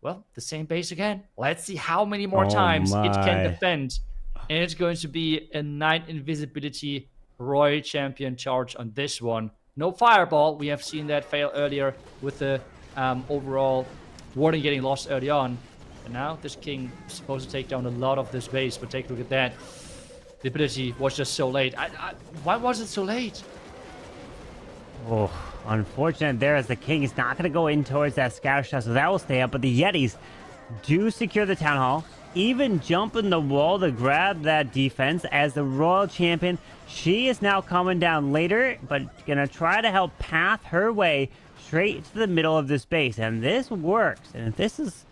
well, the same base again. Let's see how many more times it can defend. And it's going to be a 9 invisibility Royal Champion charge on this one. No fireball. We have seen that fail earlier with the overall warning getting lost early on. And now this king is supposed to take down a lot of this base, but take a look at that. The ability was just so late. Why was it so late? Oh, unfortunate there, as the king is not going to go in towards that scatter shot, so that will stay up. But the Yetis do secure the town hall, even jump in the wall to grab that defense, as the royal champion, she is now coming down later, but going to try to help path her way straight to the middle of this base. And this works. And if this is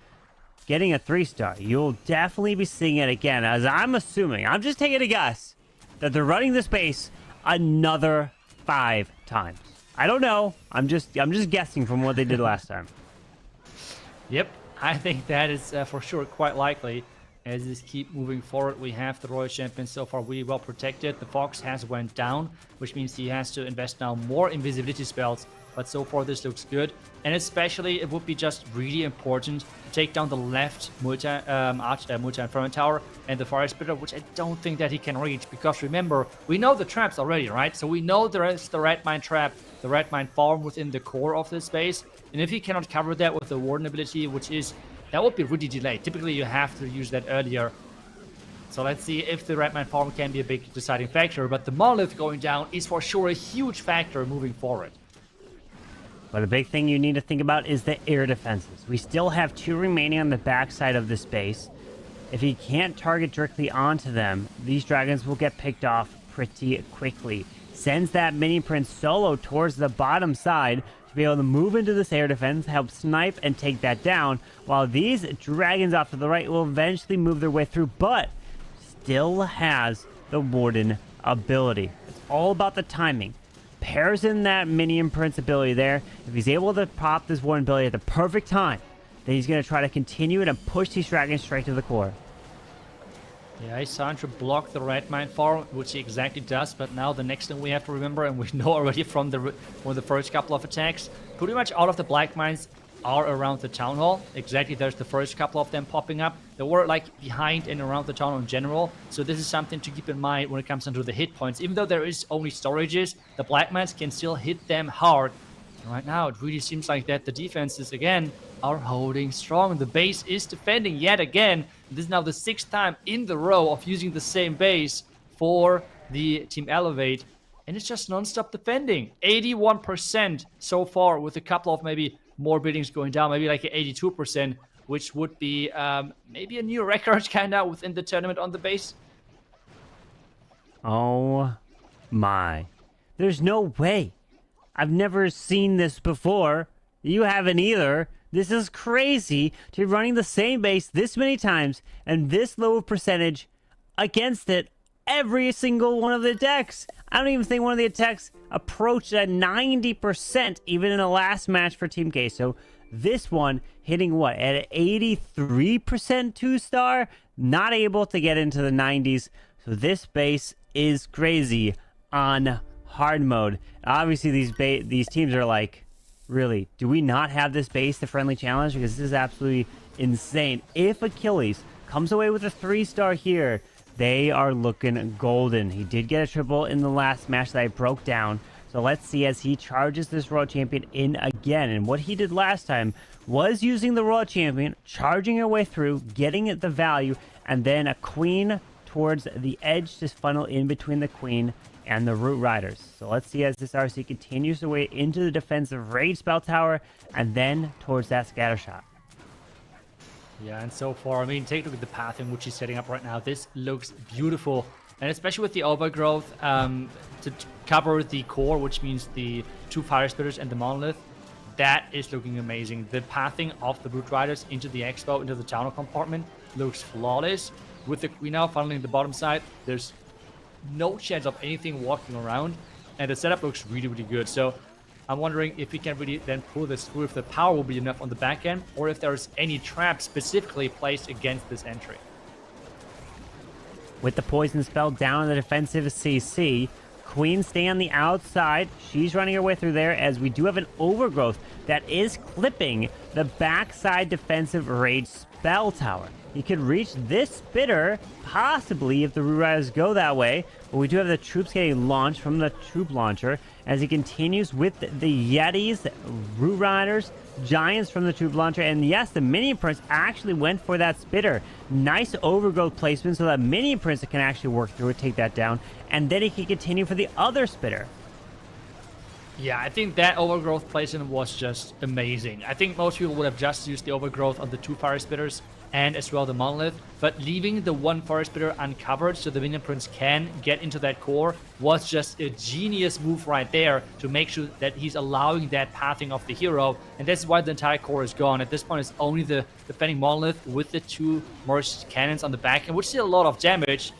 getting a 3-star, you'll definitely be seeing it again, as I'm assuming, I'm just taking a guess, that they're running this base another 5 times. I don't know. I'm just guessing from what they did last time. Yep, I think that is for sure quite likely. As this keep moving forward, we have the Royal Champion so far really well protected. The Fox has went down, which means he has to invest now more invisibility spells. But so far this looks good. And especially it would be just really important to take down the left multi-inferment tower and the fire spitter, which I don't think that he can reach. Because remember, we know the traps already, right? So we know there is the red mine trap, the red mine farm within the core of this base. And if he cannot cover that with the warden ability, that would be really delayed. Typically you have to use that earlier. So let's see if the red mine farm can be a big deciding factor. But the monolith going down is for sure a huge factor moving forward. But a big thing you need to think about is the air defenses. We still have 2 remaining on the backside of this base. If he can't target directly onto them, these dragons will get picked off pretty quickly. Sends that mini prince solo towards the bottom side to be able to move into this air defense, help snipe and take that down, while these dragons off to the right will eventually move their way through, but still has the warden ability. It's all about the timing. Pairs in that minion prince ability there. If he's able to pop this warden ability at the perfect time, then he's going to try to continue it and push these dragons straight to the core. Yeah, he's trying to block the red mine farm, which he exactly does. But now the next thing we have to remember, and we know already from the first couple of attacks, pretty much all of the black mines are around the town hall. Exactly, there's the first couple of them popping up. They were like behind and around the town hall in general. So this is something to keep in mind when it comes down to the hit points. Even though there is only storages, the black mines can still hit them hard. And right now, it really seems like that the defenses, again, are holding strong. The base is defending yet again. This is now the 6th time in the row of using the same base for the Team Elevate. And it's just non-stop defending. 81% so far, with a couple of maybe more buildings going down, maybe like 82%, which would be maybe a new record kind of within the tournament on the base. Oh my. There's no way. I've never seen this before. You haven't either. This is crazy to be running the same base this many times and this low of percentage against it every single one of the decks. I don't even think one of the attacks approached at 90% even in the last match for Team Queso. This one hitting what, at 83% 2-star? Not able to get into the 90s. So this base is crazy on hard mode. Obviously these teams are like, really, do we not have this base to friendly challenge? Because this is absolutely insane. If Achilles comes away with a 3-star here, they are looking golden. He did get a triple in the last match that I broke down. So let's see as he charges this Royal Champion in again. And what he did last time was using the Royal Champion, charging her way through, getting the value, and then a queen towards the edge to funnel in between the queen and the Root Riders. So let's see as this RC continues the way into the defensive Rage Spell Tower and then towards that scatter shot. Yeah, and so far, I mean, take a look at the pathing which he's setting up right now. This looks beautiful. And especially with the overgrowth to cover the core, which means the 2 fire spitters and the monolith, that is looking amazing. The pathing of the Root Riders into the expo, into the tunnel compartment, looks flawless. With the queen now funneling the bottom side, there's no chance of anything walking around, and the setup looks really, really good. So I'm wondering if we can really then pull this through, if the power will be enough on the back end, or if there's any trap specifically placed against this entry. With the poison spell down on the defensive CC, Queen stay on the outside. She's running her way through there as we do have an overgrowth that is clipping the backside defensive Rage bell tower. He could reach this spitter, possibly, if the Root Riders go that way. But we do have the troops getting launched from the troop launcher as he continues with the Yetis, Root Riders, Giants from the troop launcher. And yes, the Mini Prince actually went for that spitter. Nice overgrowth placement so that Mini Prince can actually work through it, take that down. And then he can continue for the other spitter. Yeah, I think that overgrowth placement was just amazing. I think most people would have just used the overgrowth on the 2 fire spitters and as well the monolith, but leaving the 1 fire spitter uncovered so the Minion Prince can get into that core was just a genius move right there to make sure that he's allowing that pathing of the hero, and that's why the entire core is gone. At this point, it's only the defending monolith with the 2 merged cannons on the back, and which did a lot of damage.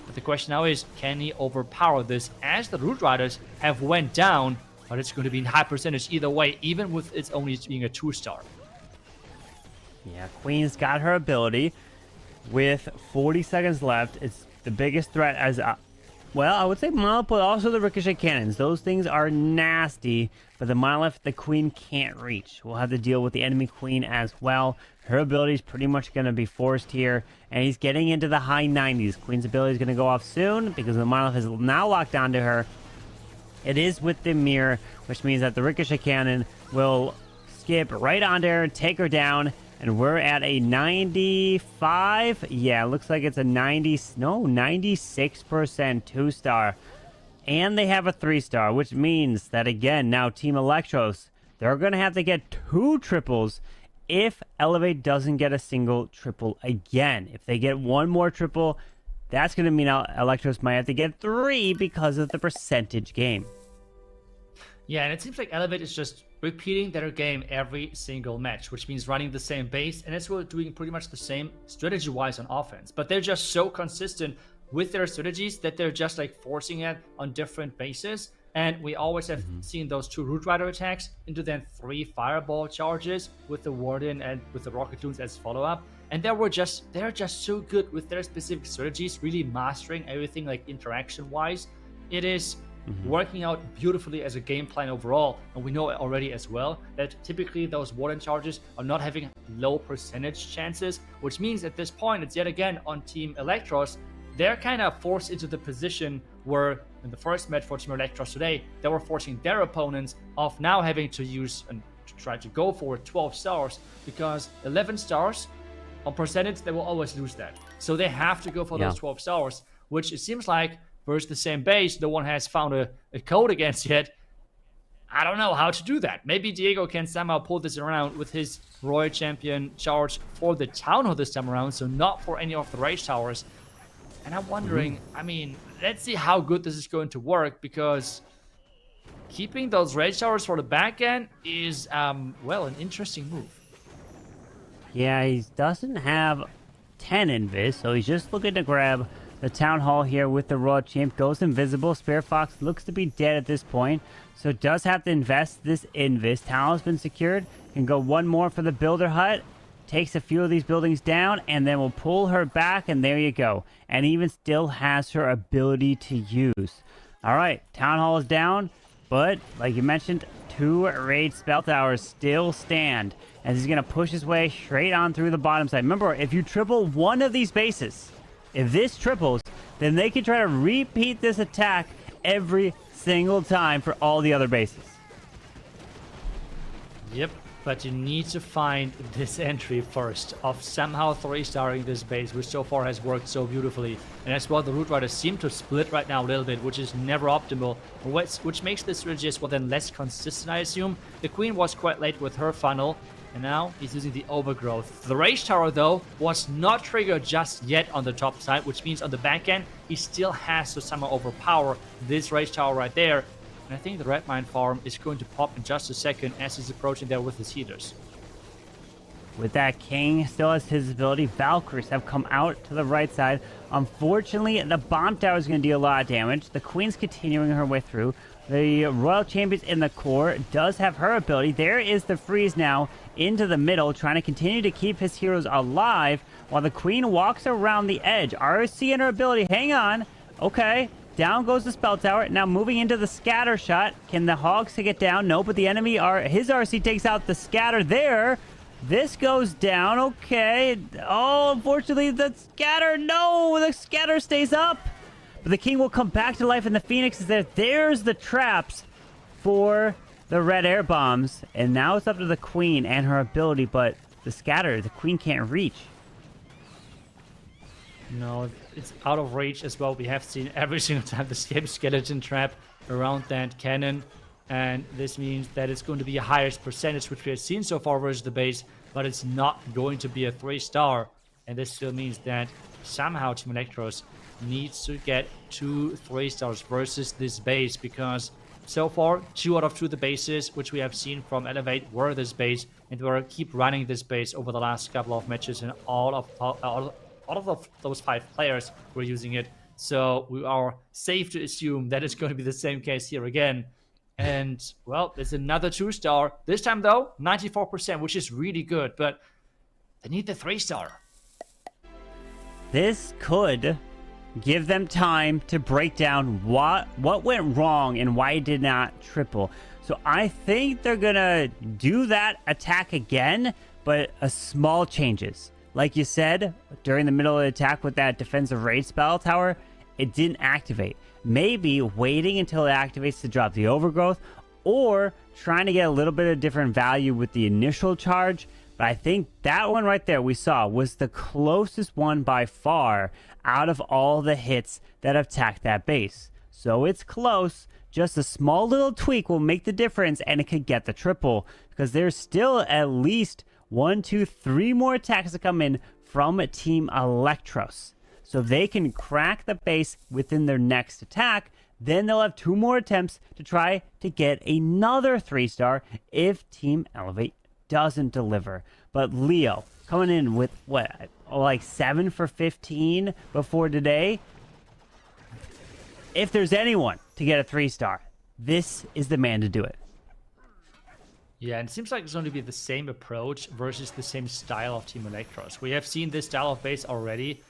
But the question now is, can he overpower this as the Root Riders have went down? But it's going to be in high percentage either way, even with it only being a 2-star. Yeah, Queen's got her ability. With 40 seconds left, it's the biggest threat as... well, I would say Monolith, but also the Ricochet Cannons. Those things are nasty, but the Monolith, the Queen can't reach. We'll have to deal with the enemy Queen as well. Her ability is pretty much going to be forced here, and he's getting into the high 90s. Queen's ability is going to go off soon because the Monolith is now locked onto her. It is with the mirror, which means that the Ricochet Cannon will skip right onto her, take her down, and we're at a 95. Yeah, it looks like it's a 96% 2-star. And they have a 3-star, which means that, again, now Team Elektros, they're going to have to get 2 triples if Elevate doesn't get a single triple again. If they get 1 more triple, that's going to mean Elektros might have to get 3 because of the percentage game. Yeah, and it seems like Elevate is just repeating their game every single match, which means running the same base, and it's doing pretty much the same strategy-wise on offense. But they're just so consistent with their strategies that they're just like forcing it on different bases. And we always have seen those 2 Root Rider attacks into then 3 Fireball charges with the Warden and with the Rocketoons as follow-up. And they're just so good with their specific strategies, really mastering everything like interaction-wise. It is working out beautifully as a game plan overall, and we know already as well that typically those Warden charges are not having low percentage chances, which means at this point it's yet again on Team Elektros. They're kind of forced into the position where in the first match for Team Elektros today, they were forcing their opponents of now having to use and to try to go for 12 stars, because 11 stars on percentage, they will always lose that. So they have to go for those 12 stars, which it seems like versus the same base, no one has found a code against yet. I don't know how to do that. Maybe Diego can somehow pull this around with his Royal Champion charge for the Town Hall this time around, so not for any of the Rage Towers. And I'm wondering, I mean, let's see how good this is going to work, because keeping those Rage Towers for the back end is, well, an interesting move. Yeah, he doesn't have 10 invis, so he's just looking to grab the Town Hall here with the Royal Champ. Goes invisible. Spirit Fox looks to be dead at this point, so does have to invest this invis. Town Hall has been secured. Can go 1 more for the Builder Hut. Takes a few of these buildings down, and then we'll pull her back, and there you go. And even still has her ability to use. All right, Town Hall is down, but like you mentioned, 2 Raid Spell Towers still stand, as he's going to push his way straight on through the bottom side. Remember, if you triple one of these bases, if this triples, then they can try to repeat this attack every single time for all the other bases. Yep, but you need to find this entry first of somehow 3-starring this base, which so far has worked so beautifully. And as well, the Root Riders seem to split right now a little bit, which is never optimal, which makes this strategy as well then less consistent, I assume. The Queen was quite late with her funnel, and now he's using the overgrowth. The Rage Tower, though, was not triggered just yet on the top side, which means on the back end, he still has to somehow overpower this Rage Tower right there. And I think the Red Mine Farm is going to pop in just a second as he's approaching there with his healers. With that, King still has his ability. Valkyries have come out to the right side. Unfortunately, the Bomb Tower is going to deal a lot of damage. The Queen's continuing her way through. The Royal Champions in the core does have her ability. There is the freeze now into the middle, trying to continue to keep his heroes alive while the Queen walks around the edge. RC and her ability. Hang on. Okay. Down goes the Spell Tower. Now moving into the Scatter Shot. Can the Hogs take it down? No, but the enemy, his RC takes out the Scatter there. This goes down. Okay. Oh, unfortunately, the scatter. No, the scatter stays up. But the king will come back to life, and the phoenix is there. There's the traps for the red air bombs. And now it's up to the queen and her ability, but the scatter, the queen can't reach. No, it's out of reach as well. We have seen every single time the same skeleton trap around that cannon. And this means that it's going to be a highest percentage, which we have seen so far versus the base, but it's not going to be a 3-star. And this still means that somehow Team Elektros needs to get 2 3-stars versus this base, because so far 2 out of 2 of the bases which we have seen from Elevate were this base, and we'll keep running this base over the last couple of matches, and all of those 5 players were using it. So we are safe to assume that it's going to be the same case here again. And, well, there's another 2-star. This time, though, 94%, which is really good. But they need the 3-star. This could give them time to break down what went wrong and why it did not triple. So I think they're going to do that attack again, but small changes. Like you said, during the middle of the attack with that defensive raid spell tower, it didn't activate. Maybe waiting until it activates to drop the overgrowth, or trying to get a little bit of different value with the initial charge. But I think that one right there we saw was the closest one by far out of all the hits that attacked that base. So it's close. Just a small little tweak will make the difference, and it could get the triple, because there's still at least 1, 2, 3 more attacks that come in from Team Elektros. So if they can crack the base within their next attack, then they'll have 2 more attempts to try to get another 3-star if Team Elevate doesn't deliver. But Leo, coming in with, what, like 7 for 15 before today? If there's anyone to get a 3-star, this is the man to do it. Yeah, and it seems like it's going to be the same approach versus the same style of Team Elektros. We have seen this style of base already.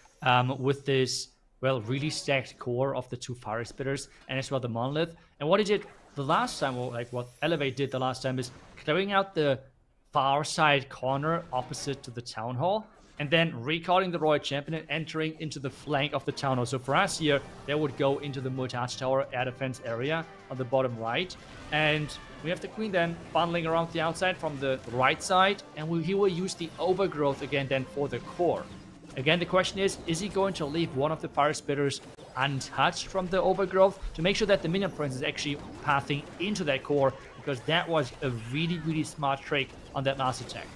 With this, well, really stacked core of the 2 fire spitters and as well the monolith. And what he did the last time, or like what Elevate did the last time, is clearing out the far side corner opposite to the town hall, and then recalling the royal champion and entering into the flank of the town hall. So for us here, they would go into the mustache tower air defense area on the bottom right, and we have the queen then funneling around the outside from the right side, and he will use the overgrowth again then for the core. Again, the question is he going to leave one of the fire spitters untouched from the overgrowth to make sure that the minion prince is actually pathing into that core, because that was a really, really smart trick on that last attack.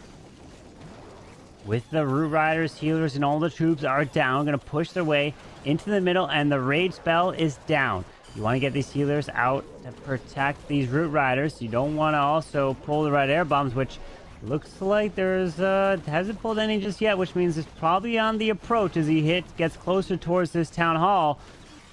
With the root riders, healers, and all the troops are down, going to push their way into the middle, and the raid spell is down. You want to get these healers out to protect these root riders. You don't want to also pull the red air bombs, which looks like there's hasn't pulled any just yet, which means it's probably on the approach as he gets closer towards this town hall.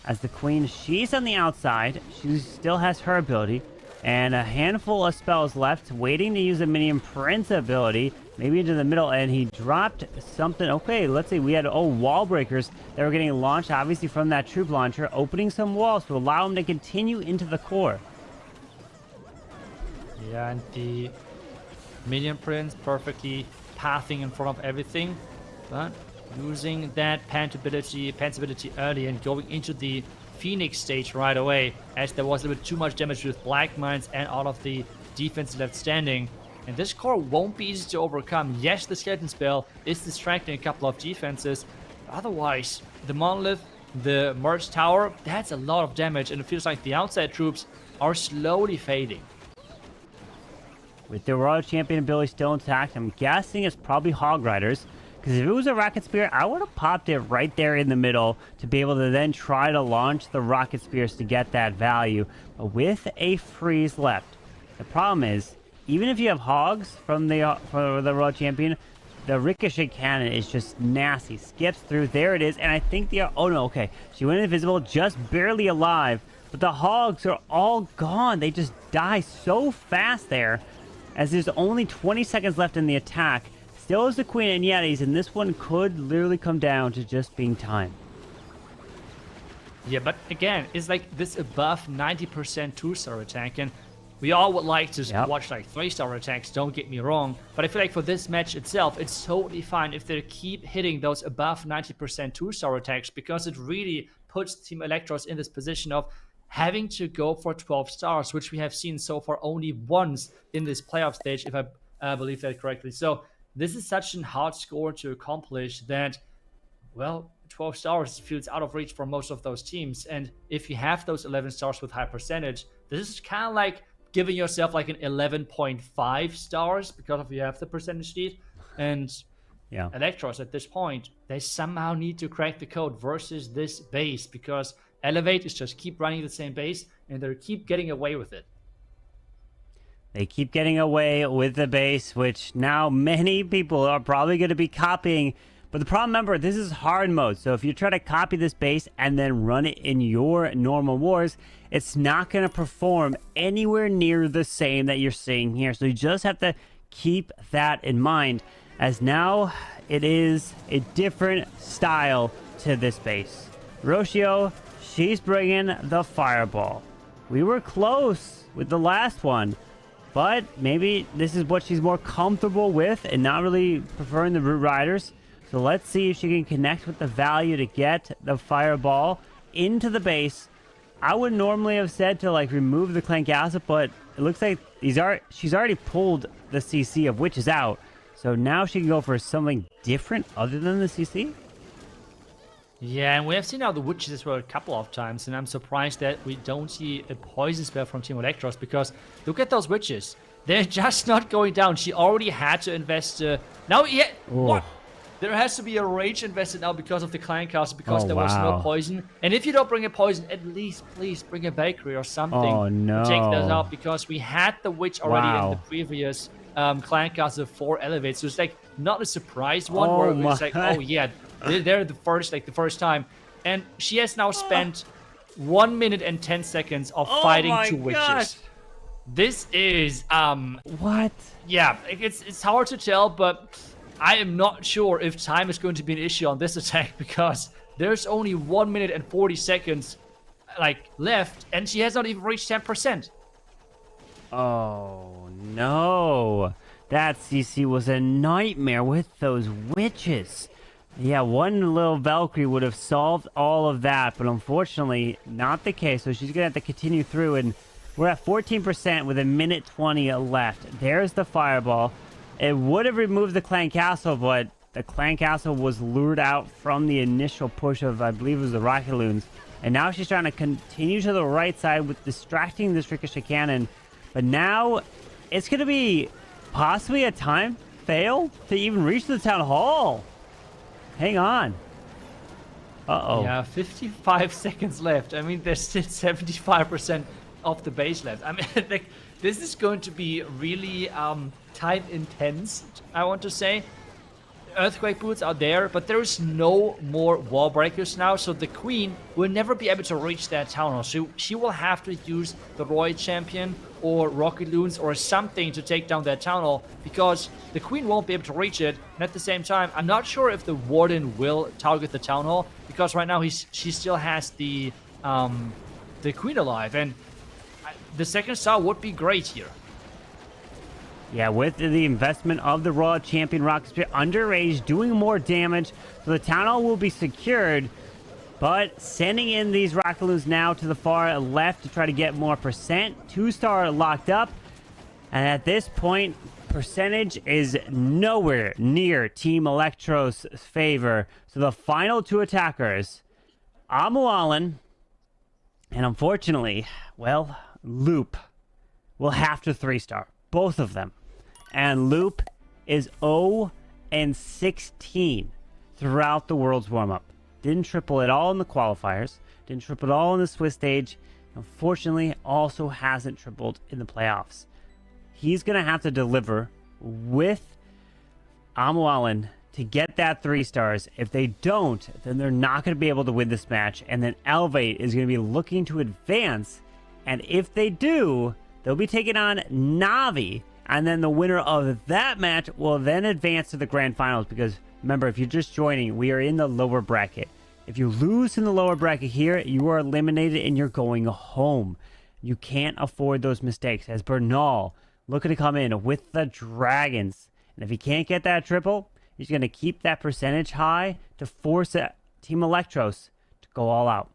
As the queen, she's on the outside. She still has her ability, and a handful of spells left, waiting to use the minion prince ability, maybe into the middle, and he dropped something. Okay, let's see. We had wall breakers that were getting launched, obviously from that troop launcher, opening some walls to allow him to continue into the core. Yeah, and the minion prince perfectly pathing in front of everything, but using that pants ability early and going into the Phoenix stage right away, as there was a little bit too much damage with Black Mines and all of the defense left standing. And this core won't be easy to overcome. Yes, the skeleton spell is distracting a couple of defenses. Otherwise, the monolith, the merge tower, that's a lot of damage, and it feels like the outside troops are slowly fading. With the Royal Champion ability still intact, I'm guessing it's probably Hog Riders. Because if it was a Rocket Spear, I would have popped it right there in the middle to be able to then try to launch the Rocket Spears to get that value. But with a freeze left, the problem is, even if you have Hogs from the Royal Champion, the Ricochet Cannon is just nasty. Skips through. There it is. And I think oh no, okay. She went invisible, just barely alive. But the Hogs are all gone. They just die so fast there, as there's only 20 seconds left in the attack. Still is the Queen and Yetis, and this one could literally come down to just being time. Yeah, but again, it's like this above 90% 2-star attack, and We all would like to Yep. watch like 3-star attacks, don't get me wrong, but I feel like for this match itself, it's totally fine if they keep hitting those above 90% 2-star attacks, because it really puts Team Elektros in this position of having to go for 12 stars, which we have seen so far only once in this playoff stage, if I believe that correctly. So this is such a hard score to accomplish that, well, 12 stars feels out of reach for most of those teams. And if you have those 11 stars with high percentage, this is kind of like giving yourself like an 11.5 stars because of you have the percentage lead. And Yeah. Elektros at this point, they somehow need to crack the code versus this base, because Elevate is just keep running the same base and they keep getting away with it. They keep getting away with the base, which now many people are probably going to be copying. But the problem, remember, this is hard mode. So if you try to copy this base and then run it in your normal wars, it's not going to perform anywhere near the same that you're seeing here. So you just have to keep that in mind, as now it is a different style to this base. Roshio, she's bringing the fireball. We were close with the last one, but maybe this is what she's more comfortable with and not really preferring the Root Riders. So let's see if she can connect with the value to get the fireball into the base. I would normally have said to like remove the Clank Acid, but it looks like she's already pulled the CC of Witches out. So now she can go for something different other than the CC? Yeah, and we have seen now the Witches as well a couple of times, and I'm surprised that we don't see a poison spell from Team Elektros, because look at those Witches. They're just not going down. She already had to invest. Now, yeah, what? There has to be a rage invested now because of the Clank Castle, because there was no poison. And if you don't bring a poison, at least please bring a bakery or something to take those out, because we had the Witch already in the previous Clank Castle for Elevate. So it's like not a surprise one where it's like, oh yeah, they're the first time. And she has now spent 1 minute and 10 seconds of fighting two Witches. This is what? Yeah, it's hard to tell, but I am not sure if time is going to be an issue on this attack, because there's only 1 minute and 40 seconds like left, and she has not even reached 10%. Oh no, that CC was a nightmare with those Witches. Yeah, one little Valkyrie would have solved all of that, but unfortunately not the case. So she's gonna have to continue through, and we're at 14% with a minute 20 left. There's the fireball. It would have removed the Clan Castle, but the Clan Castle was lured out from the initial push of, I believe it was the Rocket Loons. And now she's trying to continue to the right side with distracting this Ricochet Cannon. But now it's going to be possibly a time fail to even reach the Town Hall. Hang on. Uh-oh. Yeah, 55 seconds left. I mean, there's still 75% of the base left. I mean, like, this is going to be really time intense, I want to say. Earthquake boots are there, but there is no more wall breakers now, so the Queen will never be able to reach that town hall. So she will have to use the Roy Champion or Rocket Loons or something to take down that town hall, because the Queen won't be able to reach it. And at the same time, I'm not sure if the Warden will target the town hall, because right now she still has the Queen alive, and the second star would be great here. Yeah, with the investment of the Royal Champion Rocket Spear underage, doing more damage, so the Town Hall will be secured. But sending in these Rocket Loons now to the far left to try to get more percent. 2-star locked up. And at this point, percentage is nowhere near Team Elektros' favor. So the final two attackers, Amualan, and unfortunately, well, Loop, will have to 3-star. Both of them. And Loop is 0-16 throughout the Worlds Warmup. Didn't triple at all in the qualifiers. Didn't triple at all in the Swiss stage. Unfortunately, also hasn't tripled in the playoffs. He's going to have to deliver with Amualan to get that 3 stars. If they don't, then they're not going to be able to win this match. And then Elevate is going to be looking to advance. And if they do, they'll be taking on NAVI, and then the winner of that match will then advance to the grand finals, because remember, if you're just joining, we are in the lower bracket. If you lose in the lower bracket here, you are eliminated and you're going home. You can't afford those mistakes, as Bernal looking to come in with the Dragons. And if he can't get that triple, he's going to keep that percentage high to force Team Elektros to go all out.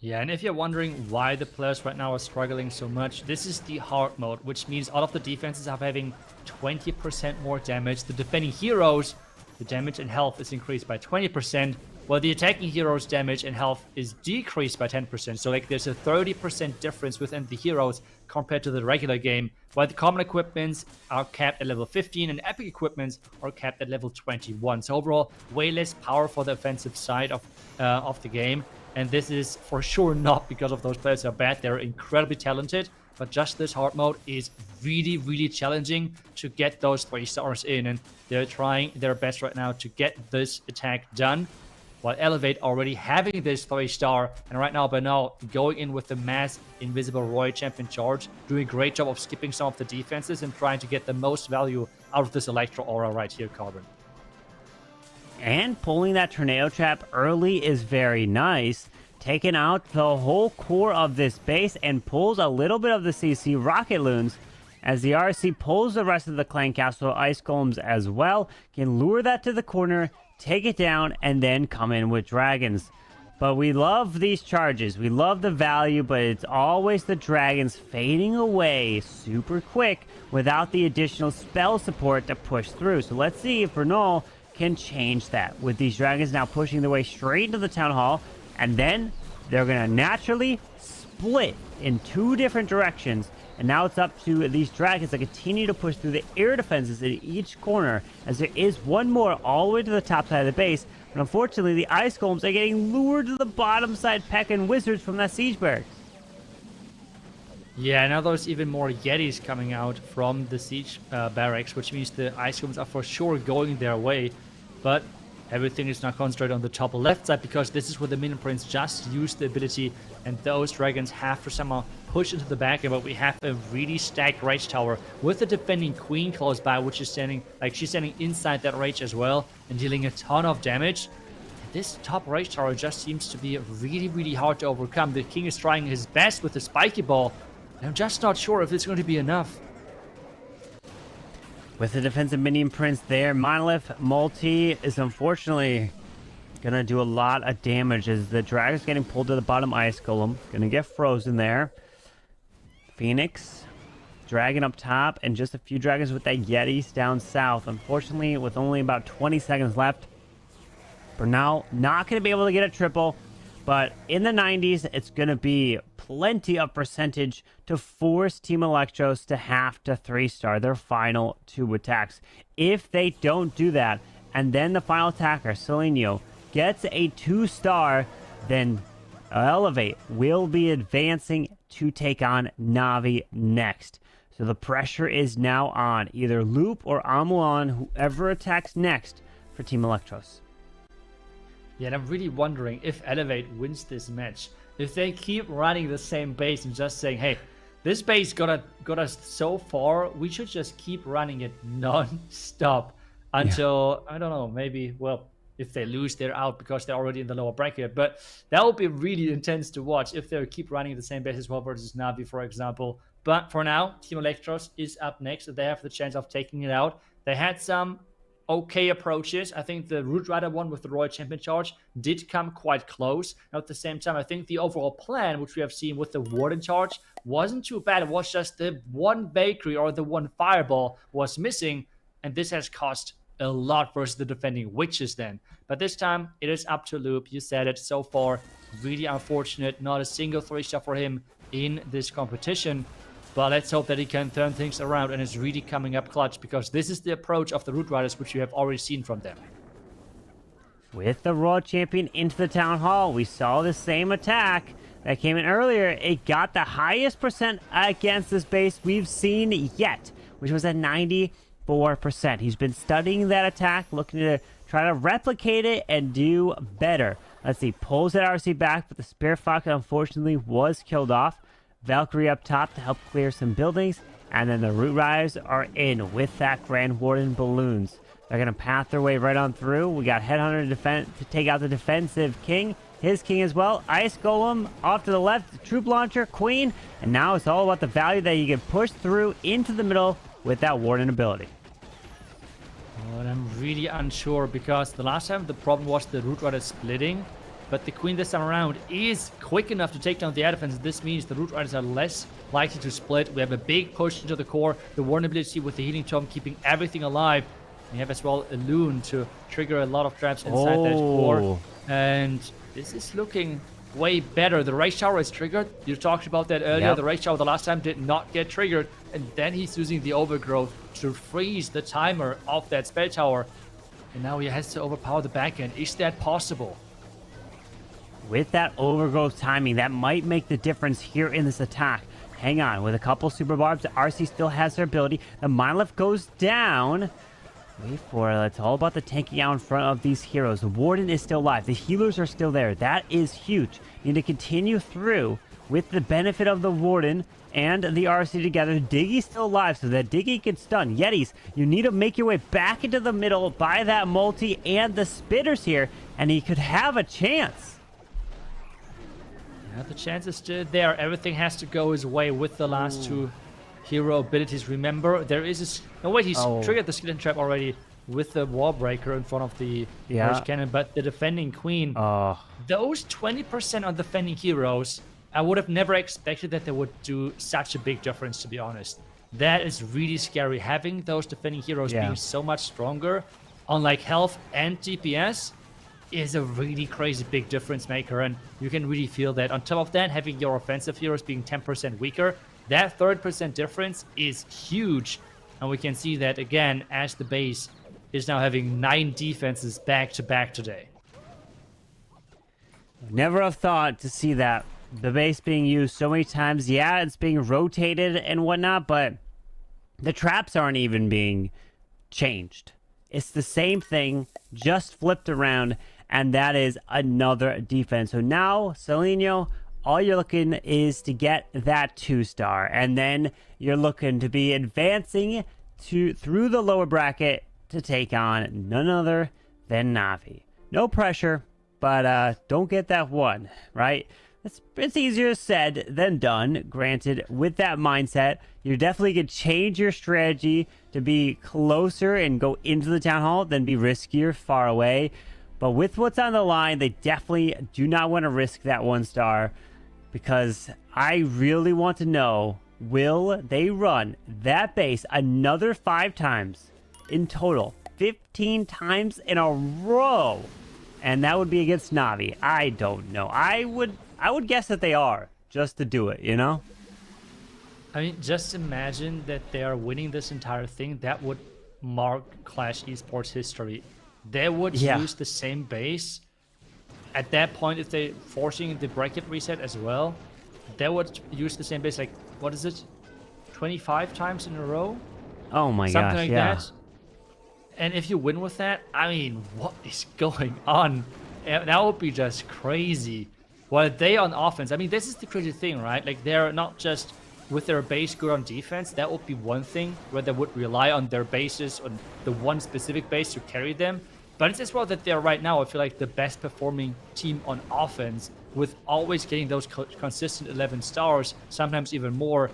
Yeah, and if you're wondering why the players right now are struggling so much, this is the hard mode, which means all of the defenses are having 20% more damage. The defending heroes, the damage and health is increased by 20%, while the attacking heroes' damage and health is decreased by 10%. So like there's a 30% difference within the heroes compared to the regular game, while the common equipments are capped at level 15 and epic equipments are capped at level 21. So overall, way less power for the offensive side of the game. And this is for sure not because of those players are bad. They're incredibly talented, but just this hard mode is really, really challenging to get those 3 stars in. And they're trying their best right now to get this attack done, while Elevate already having this 3-star. And right now, Bernal going in with the mass invisible Royal Champion charge, doing a great job of skipping some of the defenses and trying to get the most value out of this Electro Aura right here, Carbon. And pulling that Tornado Trap early is very nice. Taking out the whole core of this base and pulls a little bit of the CC Rocket Loons, as the RC pulls the rest of the Clan Castle Ice Golems as well. Can lure that to the corner, take it down, and then come in with Dragons. But we love these charges. We love the value, but it's always the Dragons fading away super quick without the additional spell support to push through. So let's see if Bernal can change that, with these Dragons now pushing their way straight into the Town Hall, and then they're going to naturally split in 2 different directions. And now it's up to these Dragons to continue to push through the air defenses in each corner, as there is one more all the way to the top side of the base. But unfortunately, the Ice Golems are getting lured to the bottom side Pekka Wizards from that siege barracks. Yeah, now there's even more Yetis coming out from the siege barracks, which means the Ice Golems are for sure going their way. But everything is now concentrated on the top left side, because this is where the Minion Prince just used the ability, and those Dragons have to somehow push into the back end. But we have a really stacked Rage Tower with the defending Queen close by, which is standing, like she's standing inside that Rage as well and dealing a ton of damage. This top Rage Tower just seems to be really, really hard to overcome. The King is trying his best with the Spiky Ball, and I'm just not sure if it's going to be enough. With the defensive Minion Prince there, Monolith Multi is unfortunately going to do a lot of damage, as the Dragon's getting pulled to the bottom Ice Golem. Going to get frozen there. Phoenix, Dragon up top, and just a few Dragons with that Yetis down south. Unfortunately, with only about 20 seconds left, Bernal not going to be able to get a triple. But in the 90s, it's going to be plenty of percentage to force Team Elektros to have to 3-star their final 2 attacks. If they don't do that, and then the final attacker, Selenio, gets a 2-star, then Elevate will be advancing to take on NAVI next. So the pressure is now on either Loop or Amulan, whoever attacks next for Team Elektros. Yeah, and I'm really wondering if Elevate wins this match. If they keep running the same base and just saying, hey, this base got us so far, we should just keep running it non-stop until, I don't know, maybe, well, if they lose, they're out because they're already in the lower bracket. But that would be really intense to watch if they keep running the same base as well versus Navi, for example. But for now, Team Elektros is up next, so they have the chance of taking it out. They had some okay approaches. I think the Root Rider one with the Royal Champion charge did come quite close. Now at the same time, I think the overall plan, which we have seen with the Warden charge, wasn't too bad. It was just the one Bakery or the one Fireball was missing, and this has cost a lot versus the defending Witches then. But this time, it is up to Loop. You said it so far. Really unfortunate. Not a single 3-star for him in this competition. But let's hope that he can turn things around and is really coming up clutch, because this is the approach of the Root Riders, which you have already seen from them. With the Royal Champion into the Town Hall, we saw the same attack that came in earlier. It got the highest percent against this base we've seen yet, which was at 94%. He's been studying that attack, looking to try to replicate it and do better. Let's see, pulls that RC back, but the Spirit Falcon unfortunately was killed off. Valkyrie up top to help clear some buildings, and then the Root Riders are in with that Grand Warden balloons. They're going to path their way right on through. We got Headhunter to take out the defensive King. His King as well. Ice Golem off to the left. Troop Launcher, Queen. And now it's all about the value that you can push through into the middle with that Warden ability. But I'm really unsure because the last time the problem was the Root Rider splitting. But the Queen this time around is quick enough to take down the air defense. This means the Root Riders are less likely to split. We have a big push into the core. The Warden ability with the Healing Tome keeping everything alive. We have as well a Loon to trigger a lot of traps inside that core. And this is looking way better. The Rage Tower is triggered. You talked about that earlier. Yep. The Rage Tower the last time did not get triggered. And then he's using the Overgrowth to freeze the timer of that Spell Tower. And now he has to overpower the backend. Is that possible? With that Overgrowth timing, that might make the difference here in this attack. Hang on. With a couple Super Barbs, RC still has their ability. The Monolith goes down. Wait for it. It's all about the tanking out in front of these heroes. The Warden is still alive. The healers are still there. That is huge. You need to continue through with the benefit of the Warden and the RC together. Diggy's still alive, so that Diggy can stun. Yetis, you need to make your way back into the middle by that multi and the Spitters here, and he could have a chance. Yeah, the chance is still there. Everything has to go his way with the last two hero abilities. Remember, there is a... No, wait, he's triggered the Skeleton Trap already with the Wall Breaker in front of the Burst Cannon, but the Defending Queen... Those 20% on defending heroes, I would have never expected that they would do such a big difference, to be honest. That is really scary. Having those defending heroes being so much stronger on like health and DPS is a really crazy big difference maker, and you can really feel that. On top of that, having your offensive heroes being 10% weaker, that 30% difference is huge. And we can see that again as the base is now having 9 defenses back to back today. Never have thought to see that. The base being used so many times. Yeah, it's being rotated and whatnot, but the traps aren't even being changed. It's the same thing, just flipped around, and that is another defense. So now, Seleno, all you're looking is to get that 2-star, and then you're looking to be advancing through the lower bracket to take on none other than NAVI. No pressure, but don't get that one, right? It's easier said than done. Granted, with that mindset, you definitely could change your strategy to be closer and go into the town hall than be riskier far away. But with what's on the line, they definitely do not want to risk that 1-star, because I really want to know, will they run that base another 5 times in total, 15 times in a row? And that would be against NAVI. I don't know. I would guess that they are, just to do it, you know? I mean, just imagine that they are winning this entire thing. That would mark Clash Esports history. They would use the same base. At that point, if they're forcing the bracket reset as well, they would use the same base, like, what is it? 25 times in a row? Oh my gosh, something like that. And if you win with that, I mean, what is going on? That would be just crazy. While they on offense, I mean, this is the crazy thing, right? Like, they're not just with their base good on defense. That would be one thing where they would rely on their bases, on the one specific base to carry them. But it's as well that they're right now, I feel like, the best performing team on offense, with always getting those consistent 11 stars, sometimes even more,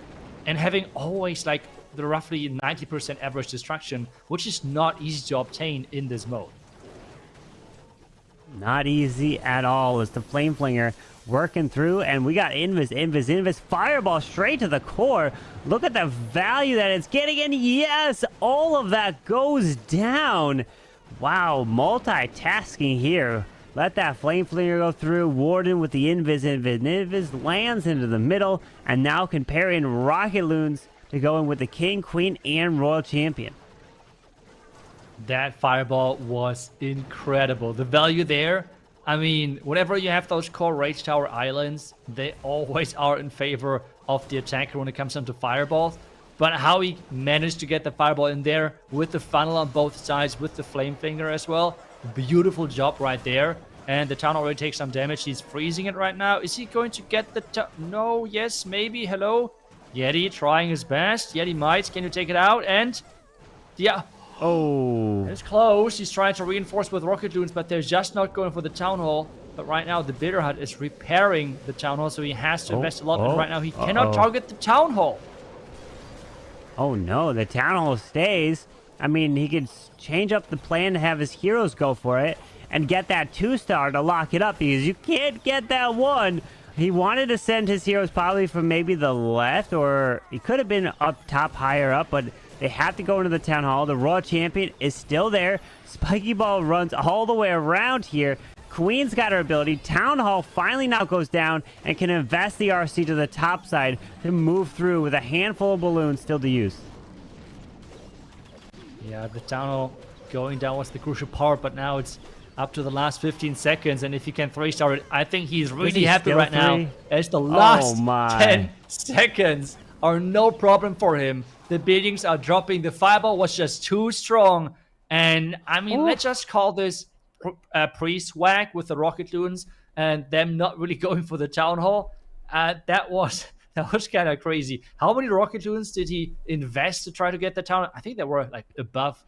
and having always like the roughly 90% average destruction, which is not easy to obtain in this mode. Not easy at all. As the Flame Flinger working through, and we got Invis, Fireball straight to the core. Look at the value that it's getting, and yes, all of that goes down. Wow, multitasking here. Let that Flame Flinger go through. Warden with the Invis lands into the middle, and now can pair in Rocket Loons to go in with the King, Queen, and Royal Champion. That Fireball was incredible. The value there, I mean, whenever you have those core Rage Tower islands, they always are in favor of the attacker when it comes down to Fireballs. But how he managed to get the Fireball in there with the funnel on both sides, with the Flame Finger as well. Beautiful job right there. And the town already takes some damage. He's freezing it right now. Is he going to get the... No, yes, maybe. Hello? Yeti trying his best. Yeti might. Can you take it out? And... yeah. Oh. It's close. He's trying to reinforce with rocket loons, but they're just not going for the town hall. But right now, the Bitter Hut is repairing the town hall, so he has to invest a lot. And right now, he cannot target the town hall. Oh no, the town hall stays. I mean, he could change up the plan to have his heroes go for it and get that 2-star to lock it up, because you can't get that 1. He wanted to send his heroes probably from maybe the left, or he could have been up top, higher up, but they have to go into the town hall. The Royal Champion is still there. Spiky Ball runs all the way around here. Queen's got her ability. Town Hall finally now goes down and can invest the RC to the top side to move through with a handful of balloons still to use. Yeah, the Town Hall going down was the crucial part, but now it's up to the last 15 seconds, and if he can 3-star it, I think he's really happy right now, as the last 10 seconds are no problem for him. The beatings are dropping. The fireball was just too strong, and I mean, let's just call this pre-swag with the rocket loons and them not really going for the town hall. That was kind of crazy. How many rocket loons did he invest to try to get the town? I think they were like above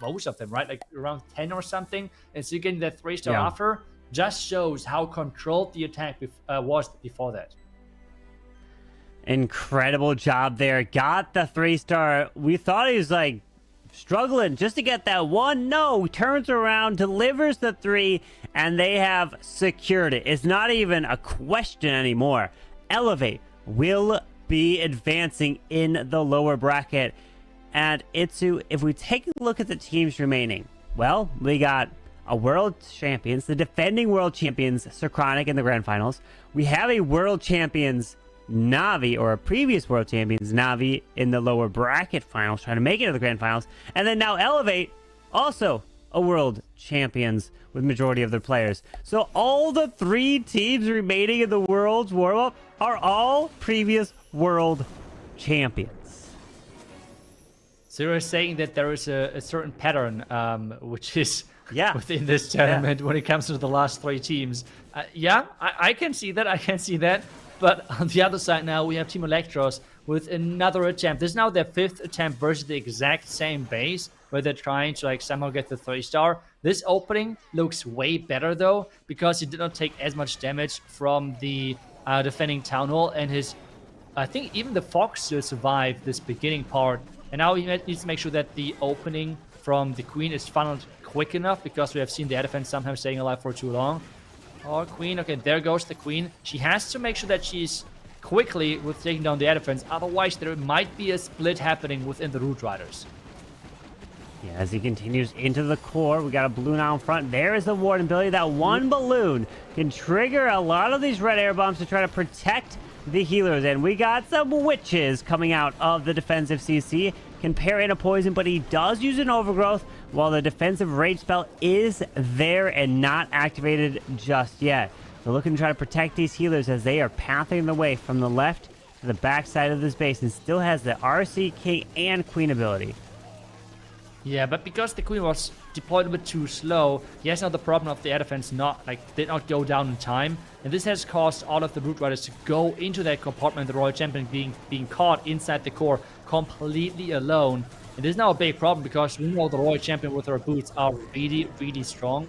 most of them, right? Like around 10 or something. And so getting that 3-star after just shows how controlled the attack was before that. Incredible job there. Got the 3-star. We thought he was like struggling just to get that 1. No, turns around, delivers the 3, and they have secured it. It's not even a question anymore. Elevate will be advancing in the lower bracket. And Itsu, if we take a look at the teams remaining, well, we got a world champions, the defending world champions, Synchronic in the grand finals. We have a world champions NAVI, or a previous world champions NAVI, in the lower bracket finals, trying to make it to the grand finals. And then now Elevate, also a world champions with majority of their players. So all the 3 teams remaining in the Worlds Warmup are all previous world champions. So you're saying that there is a certain pattern, which is within this tournament when it comes to the last 3 teams. I can see that. I can see that. But on the other side now, we have Team Elektros with another attempt. This is now their 5th attempt versus the exact same base, where they're trying to like somehow get the 3-star. This opening looks way better though, because he did not take as much damage from the defending Town Hall, and his, I think even the Fox still survived this beginning part. And now he needs to make sure that the opening from the Queen is funneled quick enough, because we have seen the air defense sometimes staying alive for too long. Oh, Queen. Okay, there goes the Queen. She has to make sure that she's quickly with taking down the air defense. Otherwise, there might be a split happening within the Root Riders. Yeah, as he continues into the core, we got a balloon out in front. There is the Warden ability. That 1 balloon can trigger a lot of these red air bombs to try to protect the healers. And we got some witches coming out of the defensive CC. Can pair in a poison, but he does use an overgrowth, while the defensive rage spell is there and not activated just yet. So looking to try to protect these healers as they are pathing the way from the left to the back side of this base, and still has the RC, King, and Queen ability. Yeah, but because the Queen was deployed a bit too slow, he has now the problem of the air defense did not go down in time. And this has caused all of the Root Riders to go into that compartment, the Royal Champion being caught inside the core completely alone. And this is now a big problem, because we know the Royal Champion with her boots are really, really strong.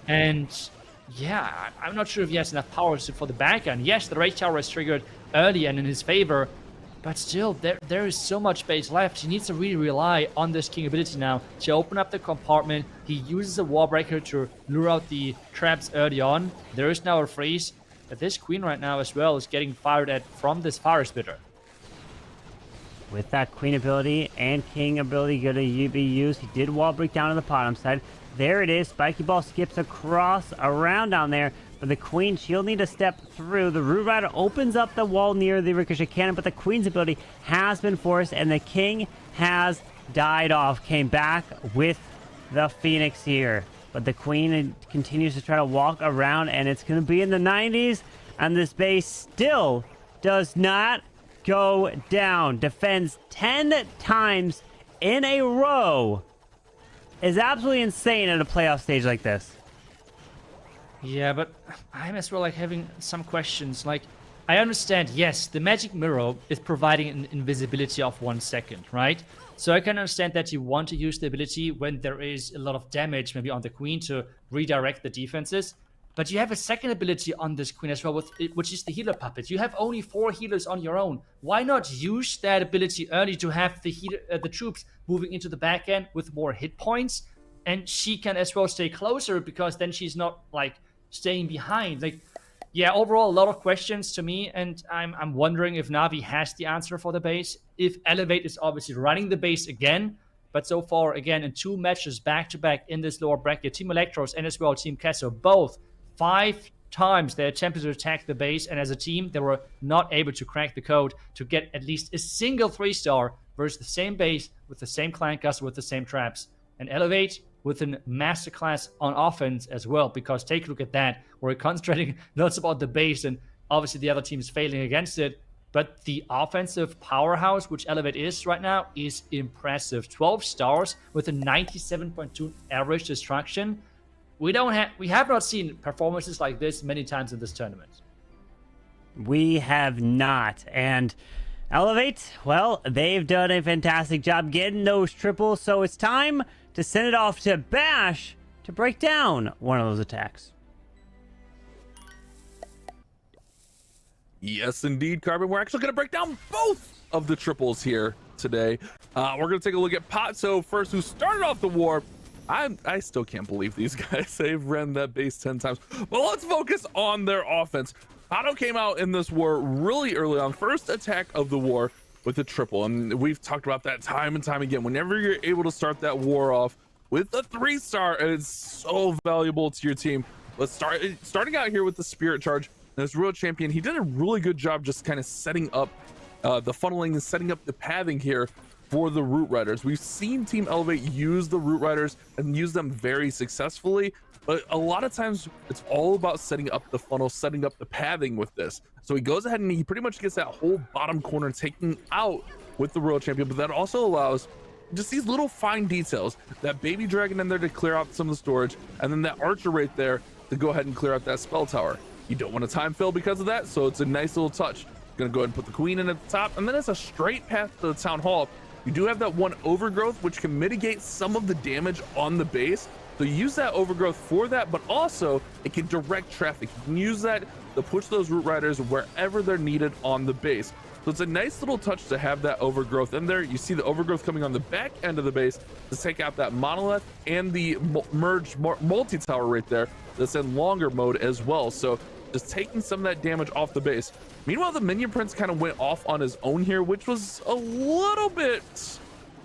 And yeah, I'm not sure if he has enough power for the backend. Yes, the Rage Tower is triggered early and in his favor, but still, there is so much space left. He needs to really rely on this King ability now to open up the compartment. He uses a Wall Breaker to lure out the traps early on. There is now a freeze, but this Queen right now as well is getting fired at from this Fire Spitter. With that Queen ability and King ability going to be used, he did wall break down on the bottom side. There it is. Spiky Ball skips across around down there, but the Queen, she'll need to step through. The Root Rider opens up the wall near the Ricochet Cannon, but the Queen's ability has been forced, and the King has died off. Came back with the Phoenix here, but the Queen continues to try to walk around, and it's going to be in the 90s, and this base still does not go down. Defends 10 times in a row is absolutely insane at a playoff stage like this. Yeah, but I'm as well like having some questions. Like, I understand, yes, the magic mirror is providing an invisibility of 1 second, right? So I can understand that you want to use the ability when there is a lot of damage, maybe on the queen, to redirect the defenses. But you have a second ability on this queen as well, which is the healer puppet. You have only 4 healers on your own. Why not use that ability early to have the troops moving into the back end with more hit points? And she can as well stay closer, because then she's not like staying behind. Like, yeah, overall, a lot of questions to me, and I'm wondering if Navi has the answer for the base. If Elevate is obviously running the base again, but so far, again, in 2 matches back-to-back in this lower bracket, Team Elektros and as well Team Queso, both 5 times they attempted to attack the base, and as a team, they were not able to crack the code to get at least a single 3-star versus the same base, with the same clan caster, with the same traps. And Elevate with a masterclass on offense as well, because take a look at that. We're concentrating not about the base, and obviously the other team is failing against it, but the offensive powerhouse, which Elevate is right now, is impressive. 12 stars with a 97.2 average destruction. We have not seen performances like this many times in this tournament. We have not. And Elevate, well, they've done a fantastic job getting those triples, so it's time to send it off to Bash to break down one of those attacks. Yes, indeed, Carbon. We're actually going to break down both of the triples here today. We're going to take a look at Potso first, who started off the war. I still can't believe these guys. They've ran that base 10 times. But let's focus on their offense. Potso came out in this war really early on. First attack of the war with the triple. And we've talked about that time and time again. Whenever you're able to start that war off with a 3-star, it's so valuable to your team. Let's starting out here with the Spirit Charge. This World Champion, he did a really good job just kind of setting up the funneling and setting up the pathing here for the Root Riders. We've seen Team Elevate use the Root Riders and use them very successfully, but a lot of times it's all about setting up the funnel, setting up the pathing with this. So he goes ahead and he pretty much gets that whole bottom corner taken out with the World Champion, but that also allows just these little fine details, that baby dragon in there to clear out some of the storage, and then that archer right there to go ahead and clear out that spell tower. You don't want to time fill because of that, so it's a nice little touch. Gonna go ahead and put the queen in at the top, and then it's a straight path to the town hall. You do have that 1 overgrowth, which can mitigate some of the damage on the base, so use that overgrowth for that, but also it can direct traffic. You can use that to push those Root Riders wherever they're needed on the base. So it's a nice little touch to have that overgrowth in there. You see the overgrowth coming on the back end of the base to take out that monolith, and the merged multi-tower right there that's in longer mode as well. So just taking some of that damage off the base. Meanwhile, the minion prince kind of went off on his own here, which was a little bit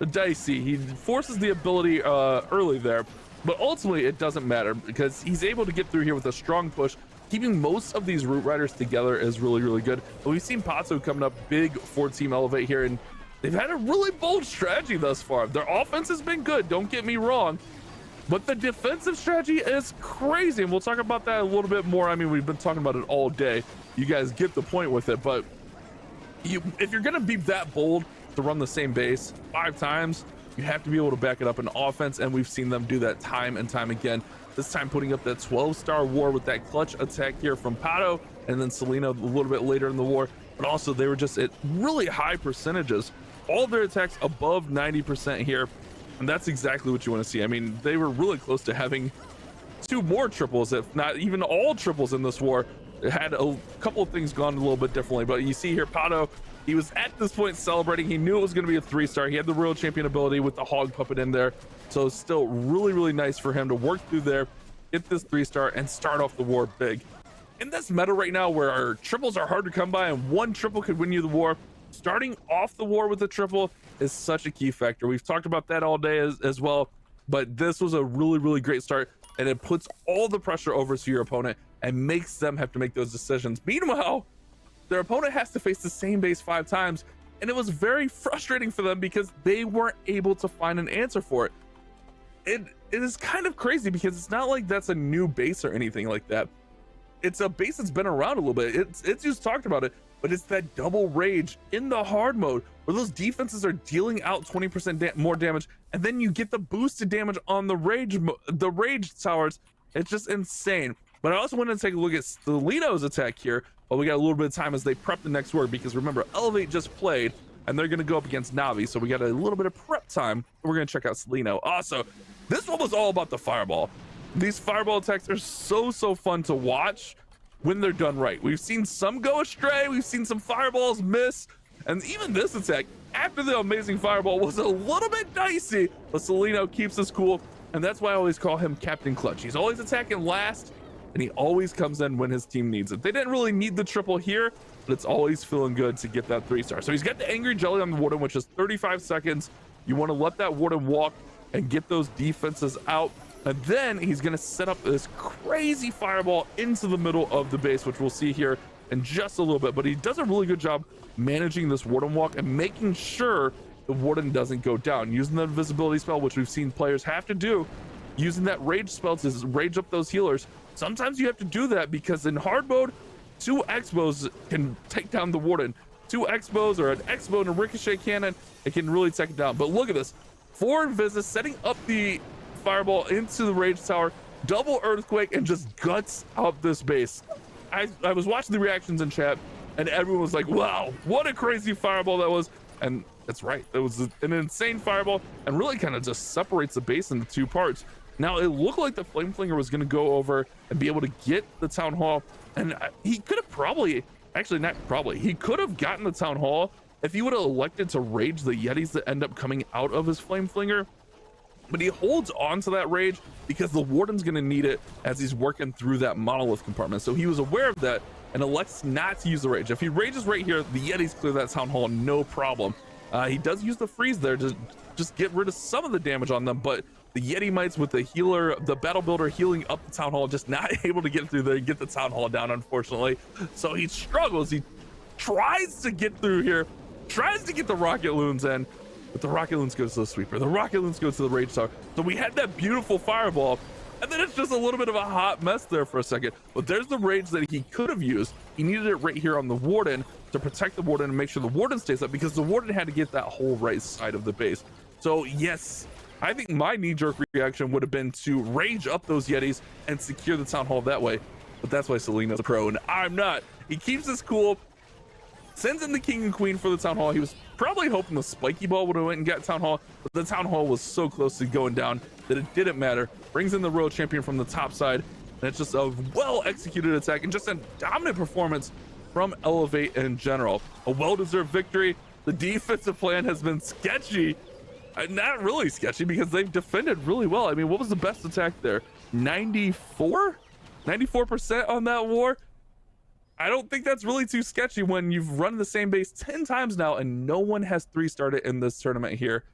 dicey. He forces the ability early there, but ultimately it doesn't matter because he's able to get through here with a strong push. Keeping most of these Root Riders together is really, really good. But we've seen Potso coming up big for Team Elevate here, and they've had a really bold strategy thus far. Their offense has been good, don't get me wrong, but the defensive strategy is crazy, and we'll talk about that a little bit more. I mean, we've been talking about it all day. You guys get the point with it, but if you're gonna be that bold to run the same base 5 times, you have to be able to back it up in offense, and we've seen them do that time and time again. This time putting up that 12-star war with that clutch attack here from Pato, and then Selena a little bit later in the war. But also they were just at really high percentages. All their attacks above 90% here, and that's exactly what you want to see. I mean, they were really close to having 2 more triples, if not even all triples in this war. It had a couple of things gone a little bit differently, but you see here Pato, he was at this point celebrating. He knew it was going to be a 3-star. He had the World Champion ability with the hog puppet in there. So it's still really, really nice for him to work through there, get this 3-star, and start off the war big. In this meta right now where our triples are hard to come by and 1 triple could win you the war, starting off the war with a triple is such a key factor. We've talked about that all day as well, but this was a really, really great start, and it puts all the pressure over to your opponent and makes them have to make those decisions. Meanwhile, their opponent has to face the same base 5 times, and it was very frustrating for them because they weren't able to find an answer for it. It is kind of crazy because it's not like that's a new base or anything like that. It's a base that's been around a little bit. It's just talked about it, but it's that double rage in the hard mode where those defenses are dealing out 20% more damage, and then you get the boosted damage on the rage towers. It's just insane. But I also want to take a look at Stelino's attack here, but we got a little bit of time as they prep the next word, because remember, Elevate just played, and they're going to go up against NAVI, so we got a little bit of prep time. We're going to check out Stelino. Also, this one was all about the fireball. These fireball attacks are so fun to watch when they're done right. We've seen some go astray, we've seen some fireballs miss, and even this attack, after the amazing fireball, was a little bit dicey, but Stelino keeps us cool, and that's why I always call him Captain Clutch. He's always attacking last, and he always comes in when his team needs it. They didn't really need the triple here, but it's always feeling good to get that 3-star. So he's got the Angry Jelly on the Warden, which is 35 seconds. You want to let that Warden walk and get those defenses out. And then he's going to set up this crazy fireball into the middle of the base, which we'll see here in just a little bit. But he does a really good job managing this Warden walk and making sure the Warden doesn't go down. Using the invisibility spell, which we've seen players have to do, using that rage spell to rage up those healers. Sometimes you have to do that because in hard mode, 2 X-bows can take down the Warden. 2 X-bows or an X-bow and a ricochet cannon, it can really take it down. But look at this. 4 Invisis setting up the fireball into the rage tower, double earthquake, and just guts out this base. I was watching the reactions in chat, and everyone was like, wow, what a crazy fireball that was. And that's right. It was an insane fireball and really kind of just separates the base into 2 parts. Now, it looked like the Flame Flinger was going to go over and be able to get the Town Hall. And he could have probably, actually not probably, he could have gotten the Town Hall if he would have elected to rage the Yetis that end up coming out of his Flame Flinger. But he holds on to that rage because the Warden's going to need it as he's working through that Monolith compartment. So he was aware of that and elects not to use the rage. If he rages right here, the Yetis clear that Town Hall, no problem. He does use the freeze there to just get rid of some of the damage on them, but the Yeti Mites with the healer, the Battle Builder healing up the Town Hall, just not able to get through there and get the Town Hall down, unfortunately. So he struggles. He tries to get through here, tries to get the Rocket Loons in, but the Rocket Loons goes to the Sweeper. The Rocket Loons goes to the Rage Tower. So we had that beautiful fireball, and then it's just a little bit of a hot mess there for a second. But there's the rage that he could have used. He needed it right here on the Warden to protect the Warden and make sure the Warden stays up, because the Warden had to get that whole right side of the base. So yes, I think my knee-jerk reaction would have been to rage up those Yetis and secure the Town Hall that way. But that's why Stelino's a pro and I'm not. He keeps us cool, sends in the King and Queen for the Town Hall. He was probably hoping the Spiky Ball would have went and got Town Hall, but the Town Hall was so close to going down that it didn't matter. Brings in the Royal Champion from the top side, and it's just a well-executed attack and just a dominant performance from Elevate in general. A well-deserved victory. The defensive plan has been sketchy. Not really sketchy because they've defended really well. I mean, what was the best attack there? 94% on that war. I don't think that's really too sketchy when you've run the same base 10 times now and no one has 3-starred it in this tournament here.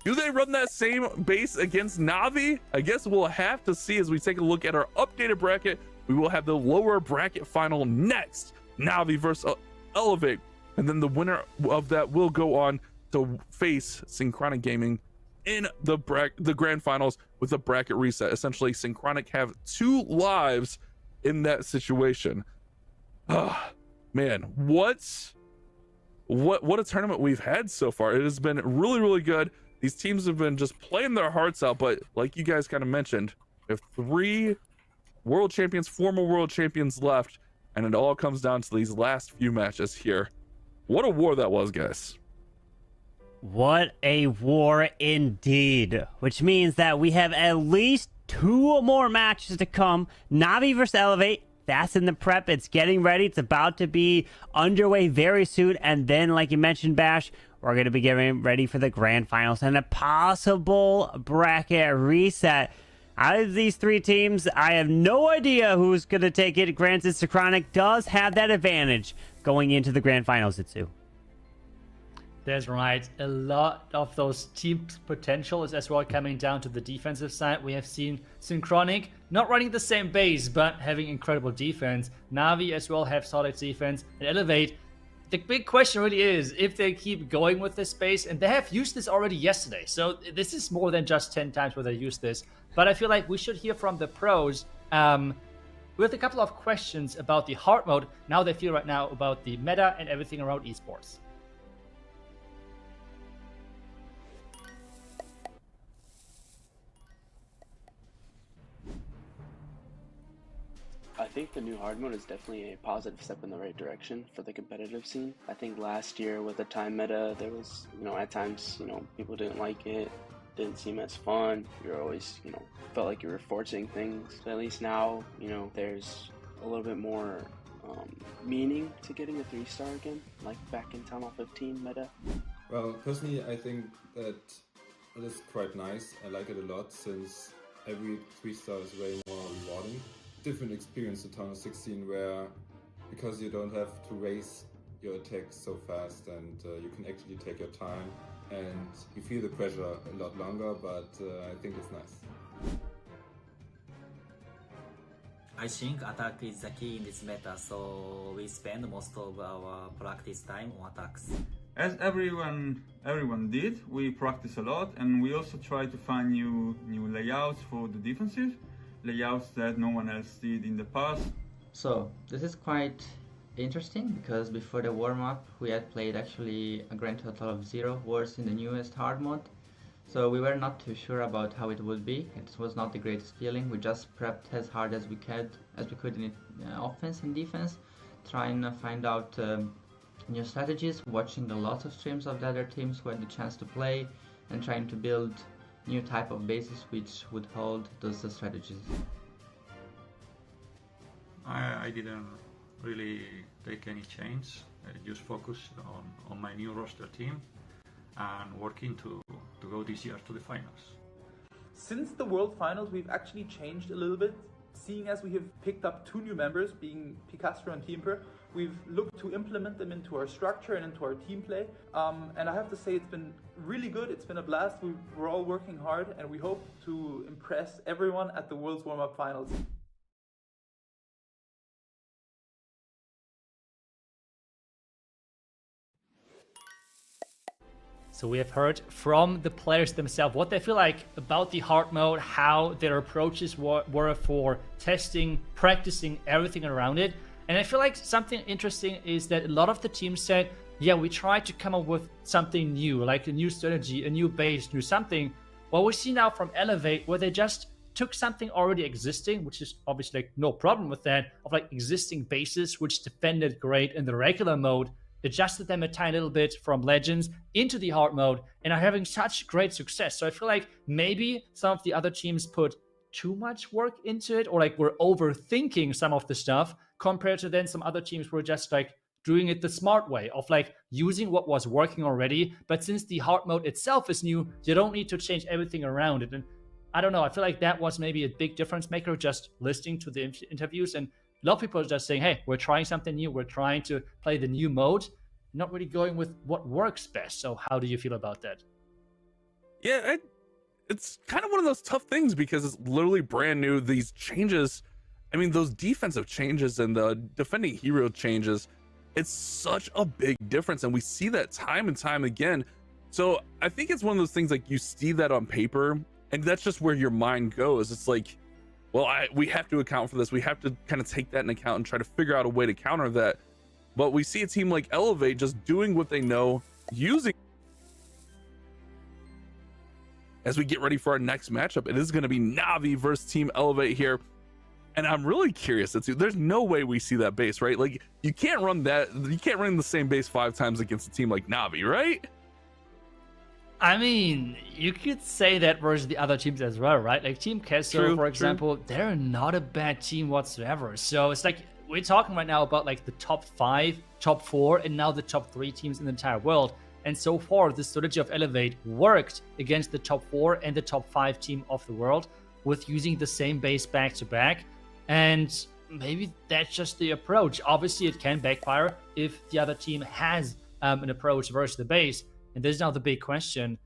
Do they run that same base against NAVI? I guess we'll have to see as we take a look at our updated bracket. We will have the lower bracket final next, NAVI versus Elevate, and then the winner of that will go on to face Synchronic Gaming in the grand finals with a bracket reset. Essentially, Synchronic have 2 lives in that situation. Ah, man, what a tournament we've had so far. It has been really good. These teams have been just playing their hearts out, but like you guys kind of mentioned, we have 3 world champions, former world champions left, and it all comes down to these last few matches here. What a war that was, guys. What a war indeed, which means that we have at least 2 more matches to come. NAVI versus Elevate, that's in the prep. It's getting ready. It's about to be underway very soon. And then, like you mentioned, Bash, we're going to be getting ready for the grand finals and a possible bracket reset. Out of these 3 teams, I have no idea who's going to take it. Granted, Synchronic does have that advantage going into the grand finals, Itsu. That's right. A lot of those team potential is as well coming down to the defensive side. We have seen Synchronic not running the same base, but having incredible defense. NAVI as well have solid defense. And Elevate, the big question really is if they keep going with this base, and they have used this already yesterday. So this is more than just 10 times where they used this. But I feel like we should hear from the pros with a couple of questions about the hard mode, now they feel right now about the meta and everything around esports. think the new hard mode is definitely a positive step in the right direction for the competitive scene. I think last year with the time meta, there was, at times, people didn't like it, didn't seem as fun. You're always, felt like you were forcing things. But at least now, there's a little bit more meaning to getting a 3-star again, like back in Town Hall 15 meta. Well, personally, I think that it is quite nice. I like it a lot since every 3-star is way more rewarding. Different experience to Town Hall 16 where, because you don't have to raise your attacks so fast and you can actually take your time and you feel the pressure a lot longer, but I think it's nice. I think attack is the key in this meta, so we spend most of our practice time on attacks. As everyone did, we practice a lot, and we also try to find new layouts for the defensive, layouts that no one else did in the past. So this is quite interesting because before the warm-up we had played actually a grand total of 0 wars in the newest hard mode. So we were not too sure about how it would be. It was not the greatest feeling. We just prepped as hard as we could in offense and defense, trying to find out new strategies, watching a lot of streams of the other teams who had the chance to play, and trying to build new type of bases which would hold those strategies. I didn't really take any change. I just focused on my new roster team and working to go this year to the finals. Since the World Finals, we've actually changed a little bit. Seeing as we have picked up 2 new members, being Picastro and Teamper, we've looked to implement them into our structure and into our team play. And I have to say it's been really good. It's been a blast. We're all working hard and we hope to impress everyone at the Worlds Warmup Finals. So we have heard from the players themselves what they feel like about the hard mode, how their approaches were for testing, practicing everything around it. And I feel like something interesting is that a lot of the teams said, yeah, we tried to come up with something new, like a new strategy, a new base, new something. What we see now from Elevate, where they just took something already existing, which is obviously like no problem with that, of like existing bases, which defended great in the regular mode, adjusted them a tiny little bit from Legends into the hard mode, and are having such great success. So I feel like maybe some of the other teams put too much work into it, or like were overthinking some of the stuff, compared to then some other teams were just like doing it the smart way of like using what was working already. But since the hard mode itself is new, you don't need to change everything around it. And I don't know, I feel like that was maybe a big difference maker, just listening to the interviews. And a lot of people are just saying, hey, we're trying something new. We're trying to play the new mode, not really going with what works best. So how do you feel about that? Yeah, it's kind of one of those tough things because it's literally brand new. These changes, I mean, those defensive changes and the defending hero changes, it's such a big difference. And we see that time and time again. So I think it's one of those things like you see that on paper and that's just where your mind goes. It's like, well, we have to account for this. We have to kind of take that into account and try to figure out a way to counter that. But we see a team like Elevate just doing what they know, using. As we get ready for our next matchup, it is going to be NAVI versus Team Elevate here. And I'm really curious. There's no way we see that base, right? Like, you can't run the same base 5 times against a team like NAVI, right? I mean, you could say that versus the other teams as well, right? Like Team Queso, for example, they're not a bad team whatsoever. So it's like, we're talking right now about like the top 5, top 4, and now the top 3 teams in the entire world. And so far, the strategy of Elevate worked against the top 4 and the top 5 team of the world with using the same base back to back. And maybe that's just the approach. Obviously, it can backfire if the other team has an approach versus the base. And this is now the big question,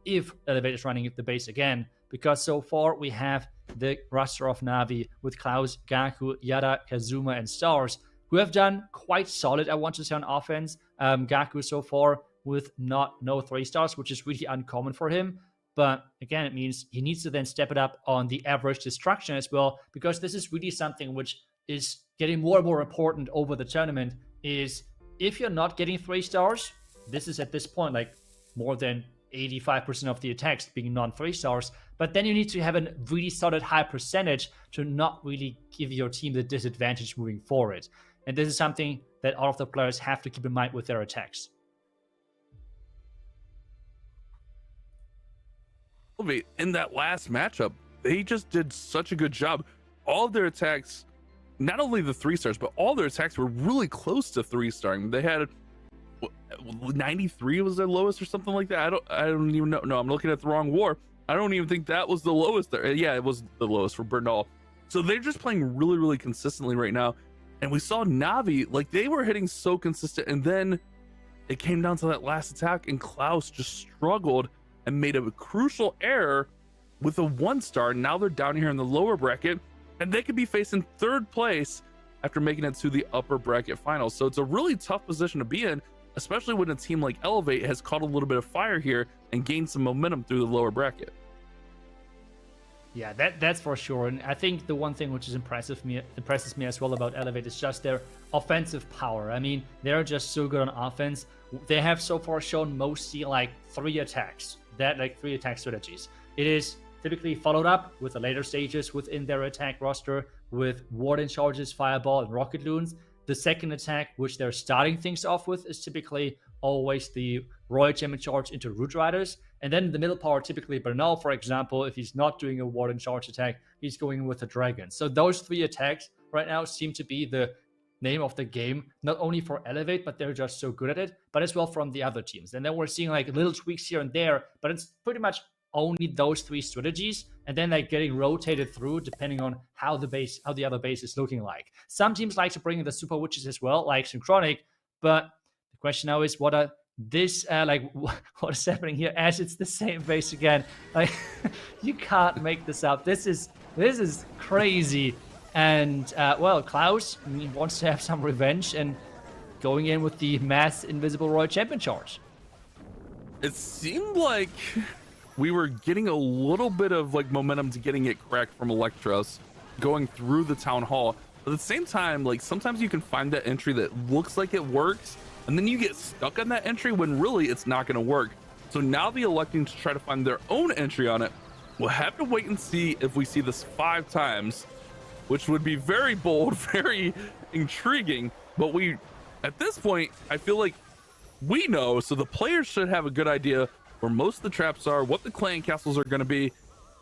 if Elevate is running the base again. Because so far, we have the roster of NAVI with Klaus, Gaku, Yada, Kazuma, and Stars, who have done quite solid, I want to say, on offense. Gaku so far with no 3 stars, which is really uncommon for him. But again, it means he needs to then step it up on the average destruction as well, because this is really something which is getting more and more important over the tournament, is if you're not getting 3 stars, this is at this point like more than 85% of the attacks being non-3 stars, but then you need to have a really solid high percentage to not really give your team the disadvantage moving forward. And this is something that all of the players have to keep in mind with their attacks. In that last matchup, they just did such a good job. All of their attacks, not only the 3 stars, but all their attacks were really close to 3-starring. They had 93 was their lowest or something like that. I don't even know. No, I'm looking at the wrong war. I don't even think that was the lowest there. Yeah, it was the lowest for Bernal. So they're just playing really, really consistently right now. And we saw Navi, like they were hitting so consistent. And then it came down to that last attack and Klaus just struggled and made a crucial error with a 1-star. Now they're down here in the lower bracket and they could be facing 3rd place after making it to the upper bracket finals. So it's a really tough position to be in, especially when a team like Elevate has caught a little bit of fire here and gained some momentum through the lower bracket. Yeah, that's for sure. And I think the one thing which is impresses me as well about Elevate is just their offensive power. I mean, they're just so good on offense. They have so far shown mostly like 3 attacks, like 3 attack strategies. It is typically followed up with the later stages within their attack roster with Warden Charges, Fireball, and Rocket Loons. The second attack, which they're starting things off with, is typically always the Royal Champion Charge into Root Riders. And then the middle power, typically Bernal, for example, if he's not doing a Warden Charge attack, he's going in with a Dragon. So those 3 attacks right now seem to be the name of the game, not only for Elevate, but they're just so good at it, but as well from the other teams. And then we're seeing like little tweaks here and there, but it's pretty much only those 3 strategies, and then like getting rotated through depending on how the other base is looking like. Some teams like to bring in the Super Witches as well, like Synchronic, but the question now is what is happening here, as it's the same base again. Like you can't make this up. This is crazy. And well, Klaus wants to have some revenge and going in with the mass invisible Royal Champion Charge. It seemed like we were getting a little bit of like momentum to getting it cracked from Elektros going through the town hall. But at the same time, like sometimes you can find that entry that looks like it works, and then you get stuck on that entry when really it's not going to work. So now the electing to try to find their own entry on it. We'll have to wait and see if we see this 5 times, which would be very bold, very intriguing. But at this point, I feel like we know, so the players should have a good idea where most of the traps are, what the clan castles are going to be,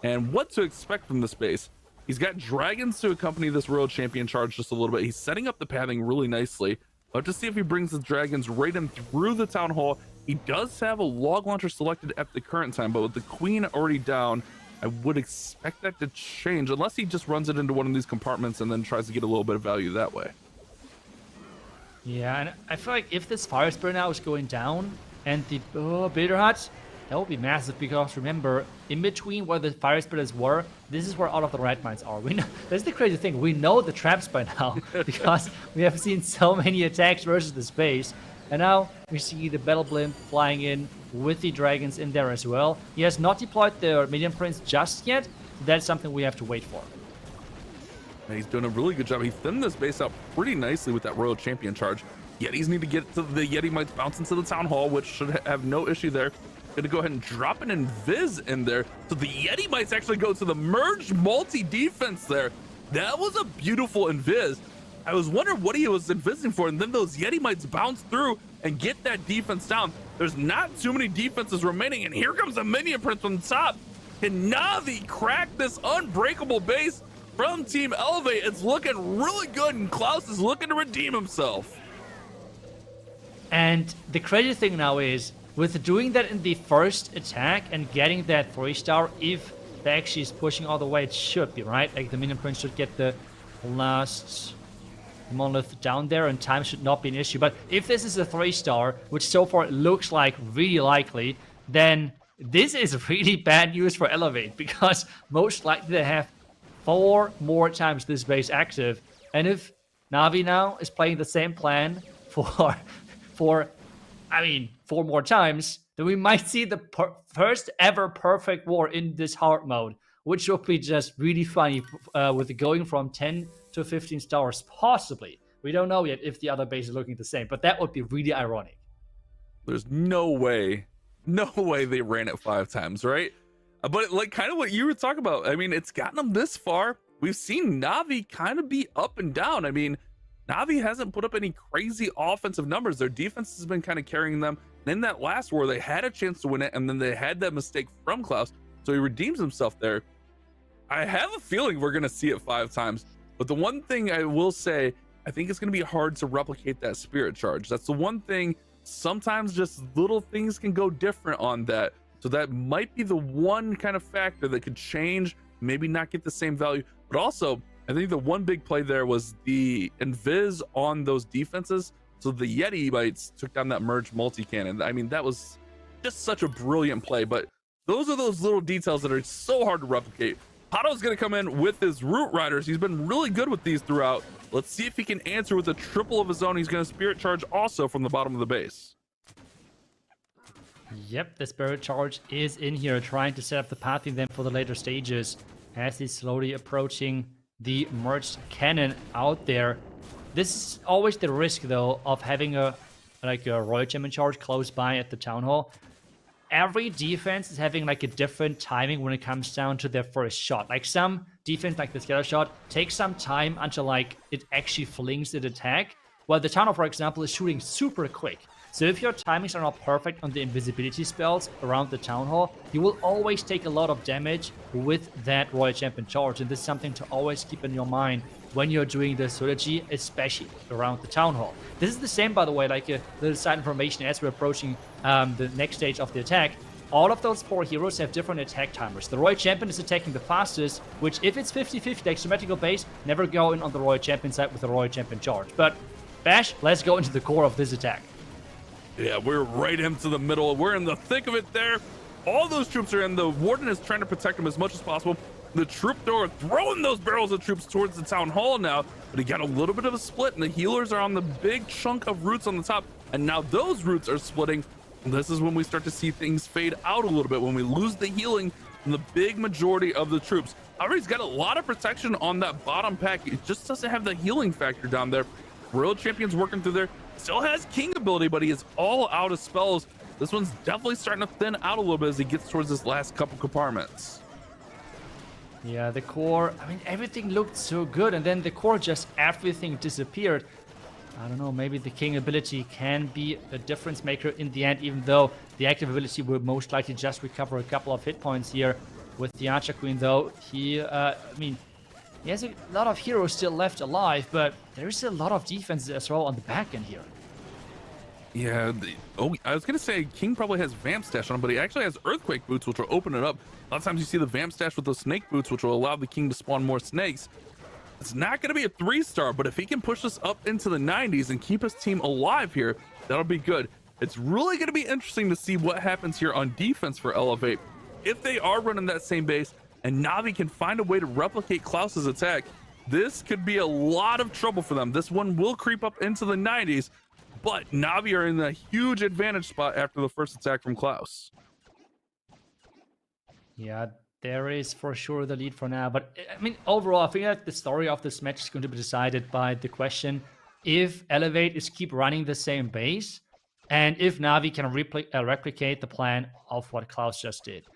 and what to expect from this base. He's got dragons to accompany this World Champion Charge just a little bit. He's setting up the pathing really nicely. We'll have to see if he brings the dragons right in through the town hall. He does have a log launcher selected at the current time, but with the queen already down, I would expect that to change, unless he just runs it into one of these compartments and then tries to get a little bit of value that way. Yeah, and I feel like if this Fire Spirit now is going down and the Builder Hut, that would be massive, because remember, in between where the Fire Spirits were, this is where all of the red mines are. We know, that's the crazy thing. We know the traps by now because we have seen so many attacks versus the space. And now we see the Battle Blimp flying in with the dragons in there as well. He has not deployed the Medium Prince just yet, so that's something we have to wait for. And he's doing a really good job. He thinned this base out pretty nicely with that Royal Champion Charge. Yetis need to get to the Yeti Mites bounce into the Town Hall, which should have no issue there. Gonna go ahead and drop an Invis in there. So the Yeti Mites actually go to the merged multi-defense there. That was a beautiful Invis. I was wondering what he was invising for, and then those Yeti Mites bounce through and get that defense down. There's not too many defenses remaining, and here comes a Minion Prince from the top. Can Navi crack this unbreakable base from Team Elevate? It's looking really good, and Klaus is looking to redeem himself. And the crazy thing now is, with doing that in the first attack and getting that 3-star, if the actually is pushing all the way, it should be, right? Like the Minion Prince should get the last monolith down there and time should not be an issue. But if this is a 3-star, which so far looks like really likely, then this is really bad news for Elevate, because most likely they have 4 more times this base active. And if Navi now is playing the same plan for 4 more times, then we might see the first ever perfect war in this hard mode, which will be just really funny with going from 10 to 15 stars, possibly. We don't know yet if the other base is looking the same, but that would be really ironic. There's no way No way they ran it 5 times, right? But like kind of what you were talking about, I mean, it's gotten them this far. We've seen Navi kind of be up and down. I mean, Navi hasn't put up any crazy offensive numbers. Their defense has been kind of carrying them. And in that last war, they had a chance to win it, and then they had that mistake from Klaus, so he redeems himself there. I have a feeling we're going to see it 5 times. But the one thing I will say, I think it's going to be hard to replicate that spirit charge. That's the one thing. Sometimes just little things can go different on that. So that might be the one kind of factor that could change, maybe not get the same value. But also, I think the one big play there was the invis on those defenses. So the Yeti bites took down that merge multi-cannon. I mean, that was just such a brilliant play. But those are those little details that are so hard to replicate. Pato's going to come in with his Root Riders. He's been really good with these throughout. Let's see if he can answer with a triple of his own. He's going to Spirit Charge also from the bottom of the base. Yep, the Spirit Charge is in here, trying to set up the pathing then for the later stages as he's slowly approaching the merged cannon out there. This is always the risk, though, of having a Royal Champion Charge close by at the Town Hall. Every defense is having like a different timing when it comes down to their first shot. Like some defense, like the scatter shot, takes some time until like it actually flings the attack, while the Town Hall, for example, is shooting super quick. So if your timings are not perfect on the invisibility spells around the Town Hall, you will always take a lot of damage with that Royal Champion Charge. And this is something to always keep in your mind when you're doing the strategy, especially around the Town Hall. This is the same, by the way, like a little side information as we're approaching the next stage of the attack. All of those 4 heroes have different attack timers. The Royal Champion is attacking the fastest, which if it's 50-50 like symmetrical base, never go in on the Royal Champion side with the Royal Champion Charge. But Bash, let's go into the core of this attack. Yeah, we're right into the middle. We're in the thick of it there. All those troops are in. The Warden is trying to protect them as much as possible. The troop thrower throwing those barrels of troops towards the Town Hall now, but he got a little bit of a split, and the healers are on the big chunk of roots on the top, and now those roots are splitting. And this is when we start to see things fade out a little bit, when we lose the healing from the big majority of the troops. However, he's got a lot of protection on that bottom pack. It just doesn't have the healing factor down there. Royal Champion's working through there. Still has King ability, but he is all out of spells. This one's definitely starting to thin out a little bit as he gets towards this last couple compartments. Yeah, the core, I mean, everything looked so good, and then the core just, everything disappeared. I don't know, maybe the King ability can be a difference maker in the end, even though the active ability will most likely just recover a couple of hit points here. With the Archer Queen, though, he has a lot of heroes still left alive, but there is a lot of defense as well on the back end here. Yeah, I was going to say King probably has Vamp Stash on him, but he actually has Earthquake Boots, which will open it up. A lot of times you see the Vamp Stash with those Snake Boots, which will allow the King to spawn more snakes. It's not going to be a 3-star, but if he can push us up into the 90s and keep his team alive here, that'll be good. It's really going to be interesting to see what happens here on defense for Elevate. If they are running that same base and Navi can find a way to replicate Klaus's attack, this could be a lot of trouble for them. This one will creep up into the 90s, but Navi are in a huge advantage spot after the first attack from Klaus. Yeah, there is for sure the lead for now. But I mean, overall, I think that the story of this match is going to be decided by the question if Elevate is keep running the same base and if Navi can replicate the plan of what Klaus just did.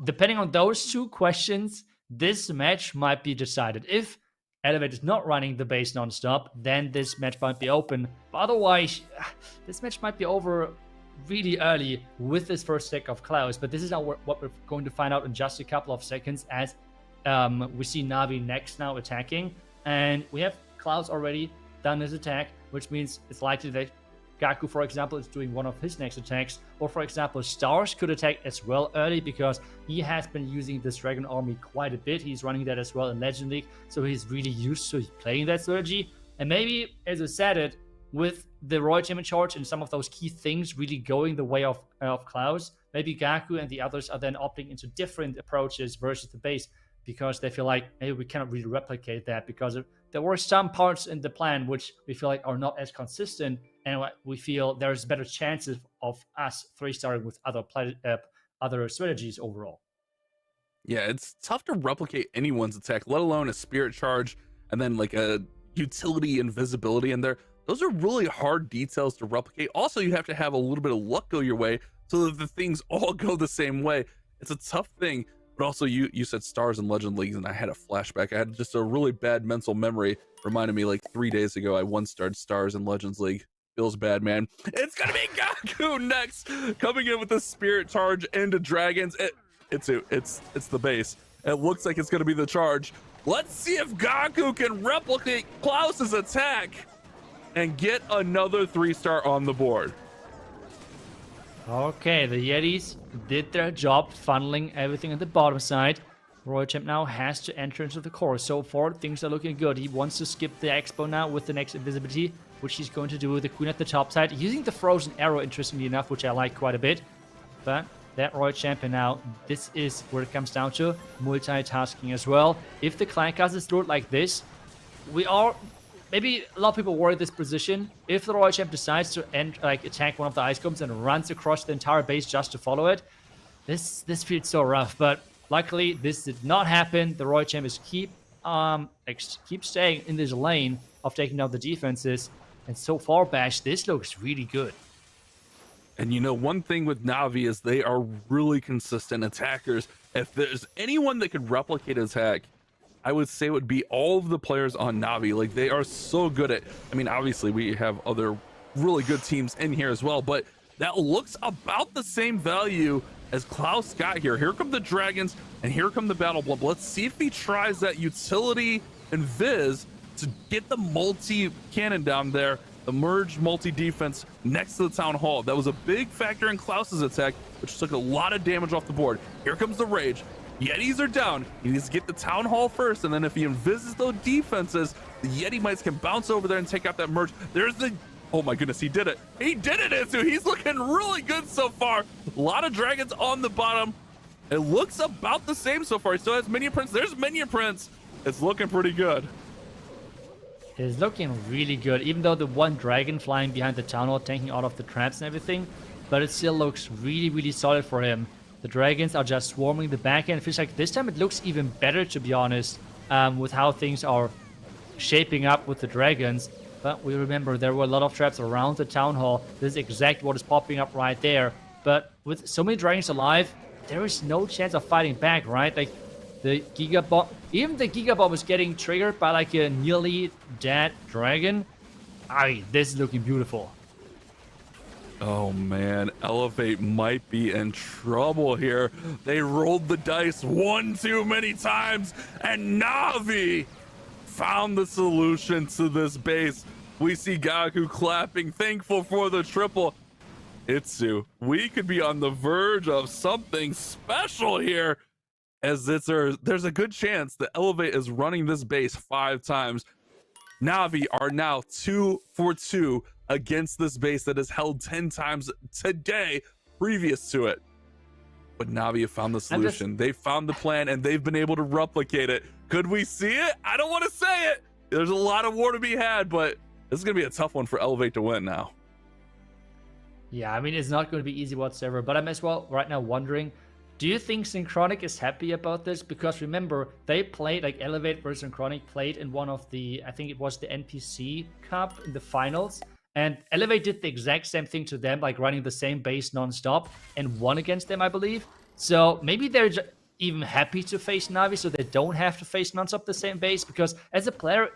Depending on those 2 questions, this match might be decided. If Elevate is not running the base non-stop, then this match might be open. But otherwise, this match might be over really early with this first stack of Klaus. But this is what we're going to find out in just a couple of seconds as we see Navi next now attacking. And we have Klaus already done his attack, which means it's likely that Gaku, for example, is doing one of his next attacks. Or, for example, Stars could attack as well early because he has been using this Dragon Army quite a bit. He's running that as well in Legend League, so he's really used to playing that strategy. And maybe, as I said it, with the Royal Champion Charge and some of those key things really going the way of Klaus, maybe Gaku and the others are then opting into different approaches versus the base because they feel like maybe we cannot really replicate that because there were some parts in the plan which we feel like are not as consistent, and we feel there's better chances of us 3-starring with other strategies overall. Yeah, it's tough to replicate anyone's attack, let alone a Spirit Charge and then like a utility invisibility in there. Those are really hard details to replicate. Also, you have to have a little bit of luck go your way. so that the things all go the same way. It's a tough thing. But also, you said Stars and Legend Leagues, and I had a flashback. I had just a really bad mental memory. Reminded me like 3 days ago, I once started Stars and Legends League. Feels bad, man. It's gonna be Gaku next, coming in with the Spirit Charge into Dragons. It's the base. It looks like it's gonna be the charge. Let's see if Gaku can replicate Klaus's attack and get another 3-star on the board. Okay, the Yetis did their job funneling everything at the bottom side. Royal Champ now has to enter into the core. So far, things are looking good. He wants to skip the Expo now with the next invisibility, which he's going to do with the Queen at the top side. Using the Frozen Arrow, interestingly enough, which I like quite a bit. But that Royal Champion now, this is where it comes down to multitasking as well. If the Clan Castles throw it like this, we are... Maybe a lot of people worry this position. If the Royal Champ decides to attack one of the Ice Combs and runs across the entire base just to follow it, this feels so rough. But luckily, this did not happen. The Royal Champ is keep staying in this lane of taking down the defenses. And so far, Bash, this looks really good. And you know, one thing with NAVI is they are really consistent attackers. If there's anyone that could replicate attack, I would say it would be all of the players on NAVI. Like, they are so good at, I mean, obviously we have other really good teams in here as well, but that looks about the same value as Klaus got here. Here come the Dragons and here come the Battle Blimp. Let's see if he tries that utility and Viz to get the multi-cannon down there, the merged multi-defense next to the Town Hall. That was a big factor in Klaus's attack, which took a lot of damage off the board. Here comes the Rage. Yetis are down. He needs to get the Town Hall first, and then if he invises those defenses, the Yeti Mites can bounce over there and take out that merge. There's the... Oh my goodness, he did it. He did it, Itsu. He's looking really good so far. A lot of Dragons on the bottom. It looks about the same so far. He still has Minion Prince. There's Minion Prince. It's looking pretty good. It's looking really good, even though the one Dragon flying behind the Town Hall, taking all of the traps and everything, but it still looks really, really solid for him. The Dragons are just swarming the back end. It feels like this time it looks even better, to be honest, with how things are shaping up with the Dragons. But we remember there were a lot of traps around the Town Hall. This is exactly what is popping up right there. But with so many Dragons alive, there is no chance of fighting back, right? Like, the Giga Bomb, even the Giga Bomb is getting triggered by like a nearly dead Dragon. I mean, this is looking beautiful. Oh man, Elevate might be in trouble here. They rolled the dice one too many times, and NAVI found the solution to this base. We see Gaku clapping, thankful for the triple. Itsu, we could be on the verge of something special here, as there's a good chance that Elevate is running this base 5 times. NAVI are now 2 for 2 against this base that is held 10 times today previous to it. But NAVI have found the solution. They found the plan and they've been able to replicate it. Could we see it? I don't want to say it. There's a lot of war to be had, but this is going to be a tough one for Elevate to win now. Yeah, I mean, it's not going to be easy whatsoever, but I'm as well right now wondering, do you think Synchronic is happy about this? Because remember, they played, like Elevate versus Synchronic played in one of the, I think it was the NPC Cup in the finals. And Elevate did the exact same thing to them, like running the same base non-stop, and won against them, I believe. So maybe they're even happy to face NAVI, so they don't have to face non-stop the same base. Because as a player,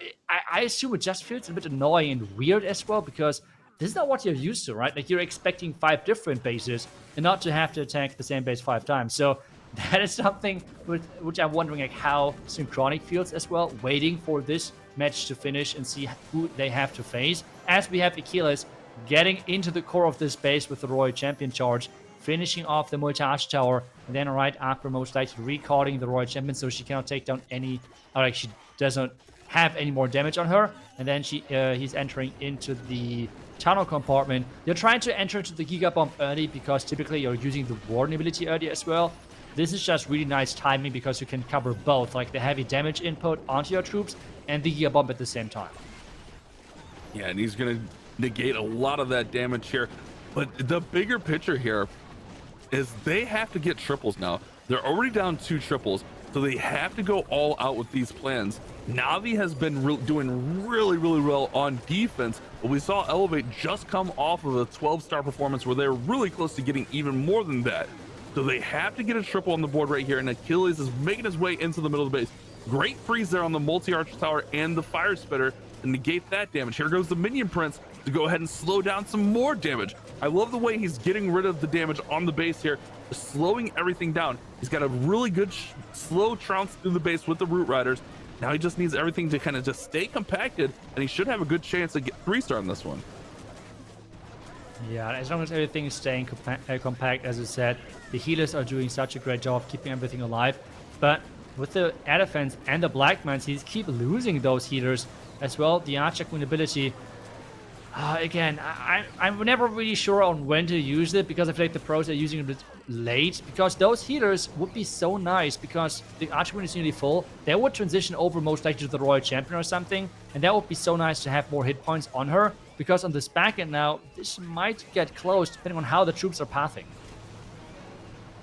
I assume it just feels a bit annoying and weird as well, because this is not what you're used to, right? Like, you're expecting 5 different bases and not to have to attack the same base 5 times. So that is something which I'm wondering, like, how Synchronic feels as well, waiting for this match to finish and see who they have to face. As we have Achilles getting into the core of this base with the Royal Champion charge, finishing off the multi-arch tower, and then right after most likely recalling the Royal Champion so she cannot take down any, or like she doesn't have any more damage on her. And then he's entering into the tunnel compartment. You're trying to enter into the Giga Bomb early because typically you're using the Warden ability early as well. This is just really nice timing because you can cover both, like the heavy damage input onto your troops and the Giga Bomb at the same time. Yeah, and he's going to negate a lot of that damage here. But the bigger picture here is they have to get triples now. They're already down 2 triples. So they have to go all out with these plans. Navi has been doing really well on defense, but we saw Elevate just come off of a 12-star performance where they're really close to getting even more than that. So they have to get a triple on the board right here, and Achilles is making his way into the middle of the base. Great freeze there on the multi-arch tower and the fire spitter to negate that damage. Here goes the minion prince to go ahead and slow down some more damage. I love the way he's getting rid of the damage on the base here, just slowing everything down. He's got a really good slow trounce through the base with the root riders. Now he just needs everything to kind of just stay compacted, and he should have a good chance to get 3-star on this one. Yeah, as long as everything is staying compact, as I said, the healers are doing such a great job of keeping everything alive. But with the Elephants and the Black Mans, he keep losing those healers as well. The Archer Queen ability, again, I'm never really sure on when to use it, because I feel like the pros are using it a bit late, because those healers would be so nice, because the Archer Queen is nearly full. They would transition over most likely to the Royal Champion or something, and that would be so nice to have more hit points on her, because on this back end now, this might get close depending on how the troops are pathing.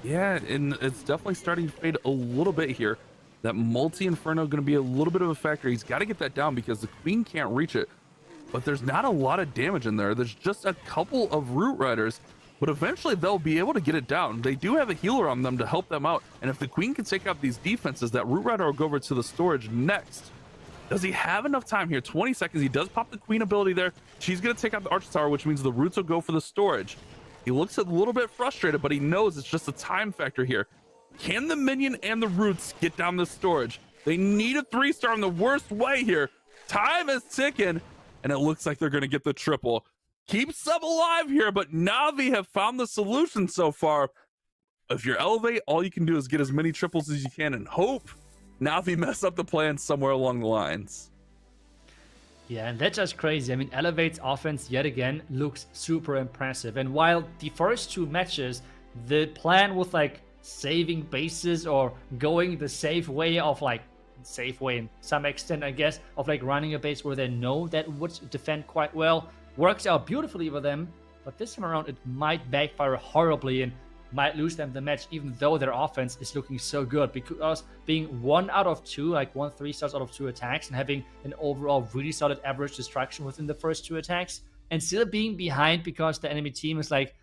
Yeah, and it's definitely starting to fade a little bit here. That multi-inferno going to be a little bit of a factor. He's got to get that down because the queen can't reach it. But there's not a lot of damage in there. There's just a couple of root riders, but eventually they'll be able to get it down. They do have a healer on them to help them out. And if the queen can take out these defenses, that root rider will go over to the storage next. Does he have enough time here? 20 seconds. He does pop the queen ability there. She's going to take out the arch tower, which means the roots will go for the storage. He looks a little bit frustrated, but he knows it's just a time factor here. Can the minion and the roots get down the storage? They need a 3-star in the worst way here. Time is ticking, and it looks like they're going to get the triple. Keep sub alive here, but Navi have found the solution so far. If you're Elevate, all you can do is get as many triples as you can and hope Navi mess up the plan somewhere along the lines. Yeah, and that's just crazy. I mean, Elevate's offense yet again looks super impressive. And while the first 2 matches, the plan was like saving bases or going the safe way of like, safe way in some extent, I guess, of like running a base where they know that would defend quite well, works out beautifully for them. But this time around, it might backfire horribly and might lose them the match, even though their offense is looking so good, because being 1 out of 2, like 1 3-stars out of 2 attacks, and having an overall really solid average destruction within the first 2 attacks, and still being behind because the enemy team is like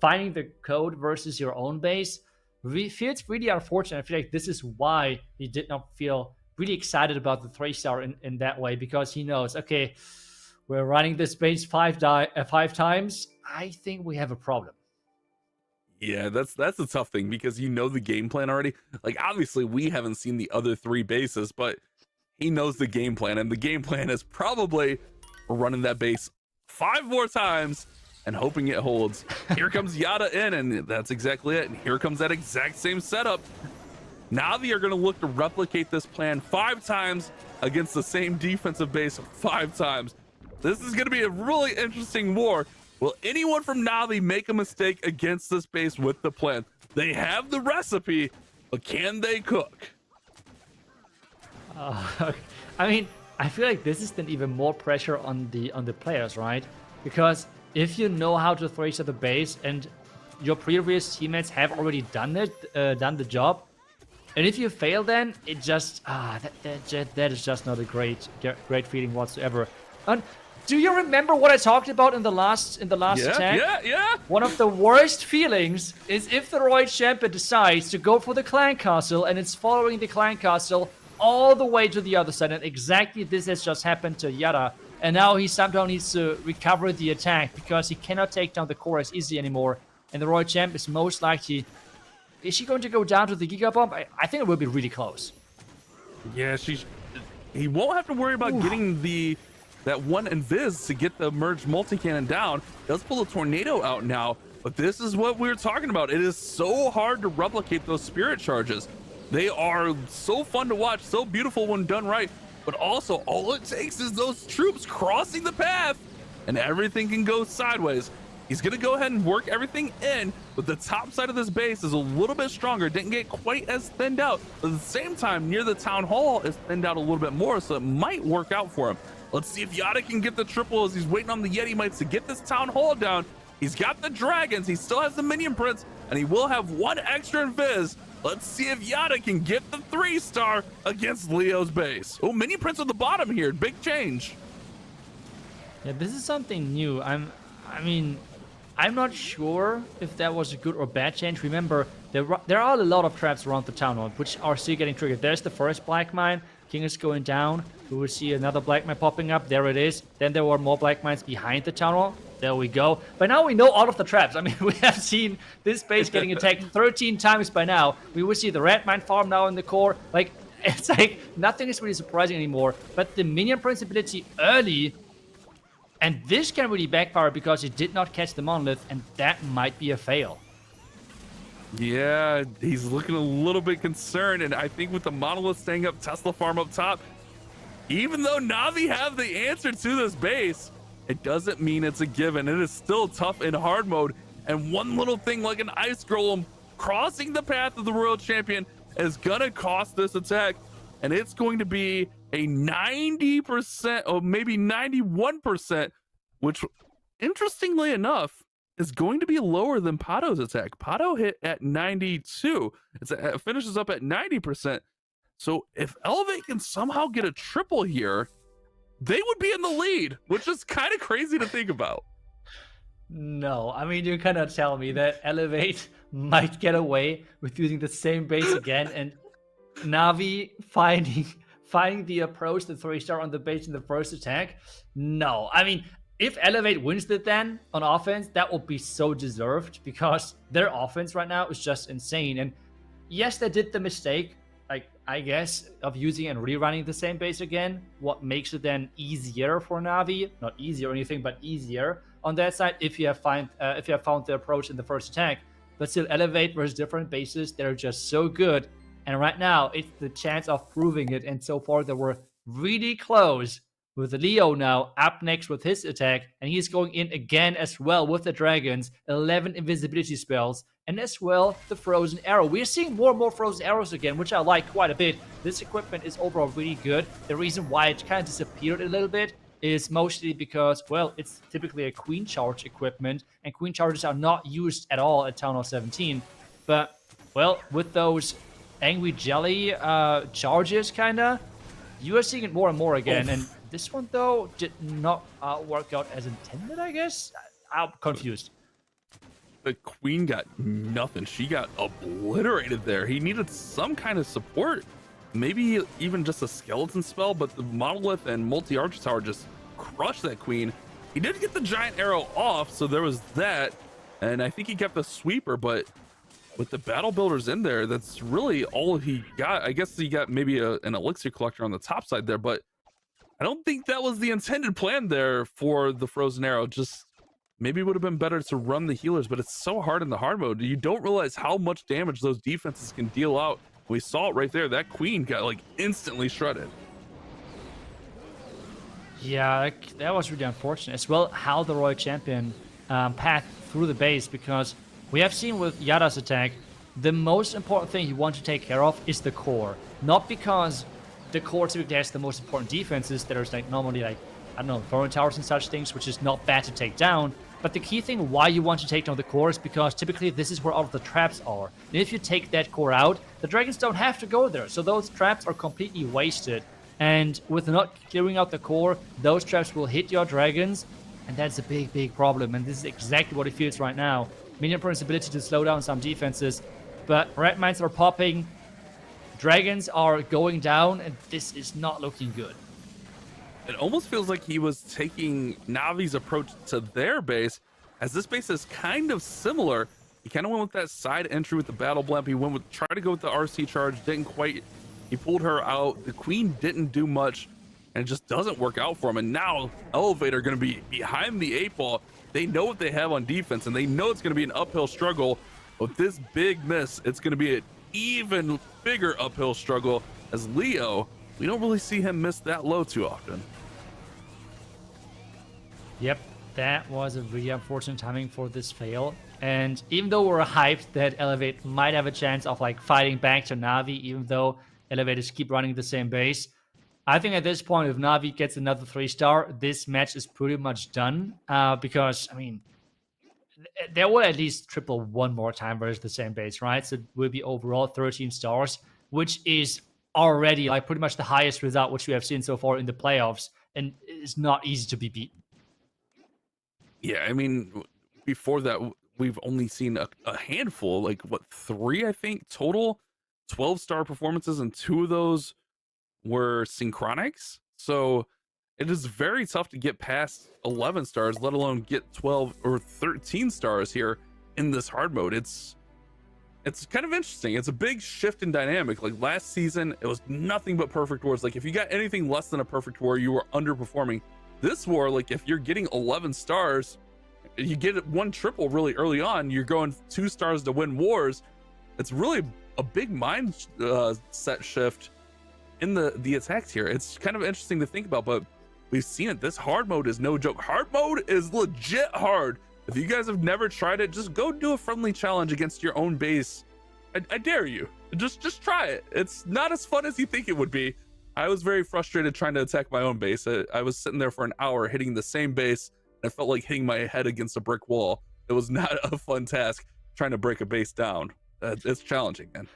finding the code versus your own base, feels really unfortunate. I feel like this is why he did not feel really excited about the 3-star in that way, because he knows, okay, we're running this base 5 times. I think we have a problem. Yeah, that's a tough thing, because you know the game plan already. Like, obviously we haven't seen the other 3 bases, but he knows the game plan, and the game plan is probably running that base 5 more times and hoping it holds. Here comes Yada in, and that's exactly it. And here comes that exact same setup. Navi are going to look to replicate this plan 5 times against the same defensive base 5 times. This is going to be a really interesting war. Will anyone from Navi make a mistake against this base with the plan? They have the recipe, but can they cook? I mean, I feel like this is then even more pressure on the players, right? Because if you know how to 3-star the base and your previous teammates have already done the job, and if you fail, then it just that is just not a great feeling whatsoever. And do you remember what I talked about in the last attack? Yeah. One of the worst feelings is if the Royal Champion decides to go for the clan castle and it's following the clan castle all the way to the other side, and exactly this has just happened to Yada. And now he somehow needs to recover the attack because he cannot take down the core as easy anymore. And the Royal Champ is most likely... Is she going to go down to the Giga Bomb? I think it will be really close. Yeah, he won't have to worry about getting that one invis to get the merged multi-cannon down. Does pull a tornado out now, but this is what we were talking about. It is so hard to replicate those spirit charges. They are so fun to watch, so beautiful when done right, but also all it takes is those troops crossing the path and everything can go sideways. He's going to go ahead and work everything in, but the top side of this base is a little bit stronger. Didn't get quite as thinned out, but at the same time, near the town hall is thinned out a little bit more, so it might work out for him. Let's see if Yada can get the triple as he's waiting on the Yeti Mites to get this town hall down. He's got the dragons, he still has the minion prince, and he will have one extra invis. Let's see if Yada can get the 3-star against Leo's base. Oh, Mini Prince on the bottom here. Big change. Yeah, this is something new. I mean, I'm not sure if that was a good or bad change. Remember, there are a lot of traps around the town hall, which are still getting triggered. There's the first black mine. King is going down. We will see another black mine popping up. There it is. Then there were more black mines behind the town hall. There we go. By now we know all of the traps. I mean, we have seen this base getting attacked 13 times by now. We will see the red mine farm now in the core. Like, it's like nothing is really surprising anymore. But the minion principality early, and this can really backfire because it did not catch the monolith, and that might be a fail. Yeah, he's looking a little bit concerned, and I think with the monolith staying up, Tesla farm up top, even though Navi have the answer to this base, it doesn't mean it's a given. It is still tough in hard mode, and one little thing like an ice golem crossing the path of the world champion is gonna cost this attack, and it's going to be a 90% or maybe 91%, which interestingly enough is going to be lower than Pado's attack. Pado hit at 92. It finishes up at 90%. So if Elevate can somehow get a triple here, they would be in the lead, which is kind of crazy to think about. No, I mean, you cannot tell me that Elevate might get away with using the same base again, and Navi finding the approach, the 3-star on the base in the first attack. No, I mean, if Elevate wins it then on offense, that will be so deserved because their offense right now is just insane. And yes, they did the mistake, like, I guess, of using and rerunning the same base again. What makes it then easier for Navi? Not easier or anything, but easier on that side if you have found the approach in the first attack. But still, Elevate versus different bases, they're just so good. And right now, it's the chance of proving it. And so far, they were really close with Leo now up next with his attack. And he's going in again as well with the dragons. 11 invisibility spells. And as well, the frozen arrow. We're seeing more and more frozen arrows again, which I like quite a bit. This equipment is overall really good. The reason why it kind of disappeared a little bit is mostly because, well, it's typically a queen charge equipment. And queen charges are not used at all at Town Hall 17. But, well, with those angry jelly charges, kinda, you are seeing it more and more again. And this one, though, did not work out as intended, I guess. I'm confused. The queen got nothing. She got obliterated there. He needed some kind of support. Maybe even just a skeleton spell, but the monolith and multi-arch tower just crushed that queen. He did get the giant arrow off, so there was that. And I think he kept the sweeper, but with the battle builders in there, that's really all he got. I guess he got maybe an elixir collector on the top side there, but I don't think that was the intended plan there for the frozen arrow. Just maybe it would have been better to run the healers, but it's so hard in the hard mode. You don't realize how much damage those defenses can deal out. We saw it right there. That queen got like instantly shredded. Yeah, that was really unfortunate as well, how the Royal Champion passed through the base, because we have seen with Yada's attack, the most important thing you want to take care of is the core. Not because the core typically has the most important defenses that are like normally like, I don't know, throwing towers and such things, which is not bad to take down. But the key thing why you want to take down the core is because typically this is where all of the traps are. And if you take that core out, the dragons don't have to go there. So those traps are completely wasted. And with not clearing out the core, those traps will hit your dragons. And that's a big, big problem. And this is exactly what it feels right now. Minion Prince's ability to slow down some defenses. But red mines are popping. Dragons are going down. And this is not looking good. It almost feels like he was taking Navi's approach to their base, as this base is kind of similar. He kind of went with that side entry with the battle blimp. He went with, tried to go with the RC charge, didn't quite. He pulled her out. The queen didn't do much, and it just doesn't work out for him. And now Elevator going to be behind the 8-ball. They know what they have on defense, and they know it's going to be an uphill struggle. With this big miss, it's going to be an even bigger uphill struggle, as Leo, we don't really see him miss that low too often. Yep, that was a really unfortunate timing for this fail. And even though we're hyped that Elevate might have a chance of like fighting back to Navi, even though Elevators keep running the same base, I think at this point, if Navi gets another 3-star, this match is pretty much done. Because, I mean, There will at least triple one more time versus the same base, right? So it will be overall 13 stars, which is already like pretty much the highest result which we have seen so far in the playoffs, and it's not easy to be beaten. Yeah, I mean, before that, we've only seen a handful, like what, 3, I think, total 12-star performances, and 2 of those were Synchronics. So it is very tough to get past 11 stars, let alone get 12 or 13 stars here in this hard mode. It's kind of interesting. It's a big shift in dynamic. Like last season, it was nothing but perfect wars. Like if you got anything less than a perfect war, you were underperforming. This war, like if you're getting 11 stars, you get 1 triple really early on, you're going 2 stars to win wars. It's really a big mind set shift in the attacks here. It's kind of interesting to think about, but we've seen it. This hard mode is no joke. Hard mode is legit hard. If you guys have never tried it, just go do a friendly challenge against your own base. I dare you. Just try it. It's not as fun as you think it would be. I was very frustrated trying to attack my own base. I was sitting there for an hour hitting the same base, and I felt like hitting my head against a brick wall. It was not a fun task trying to break a base down. It's challenging, man.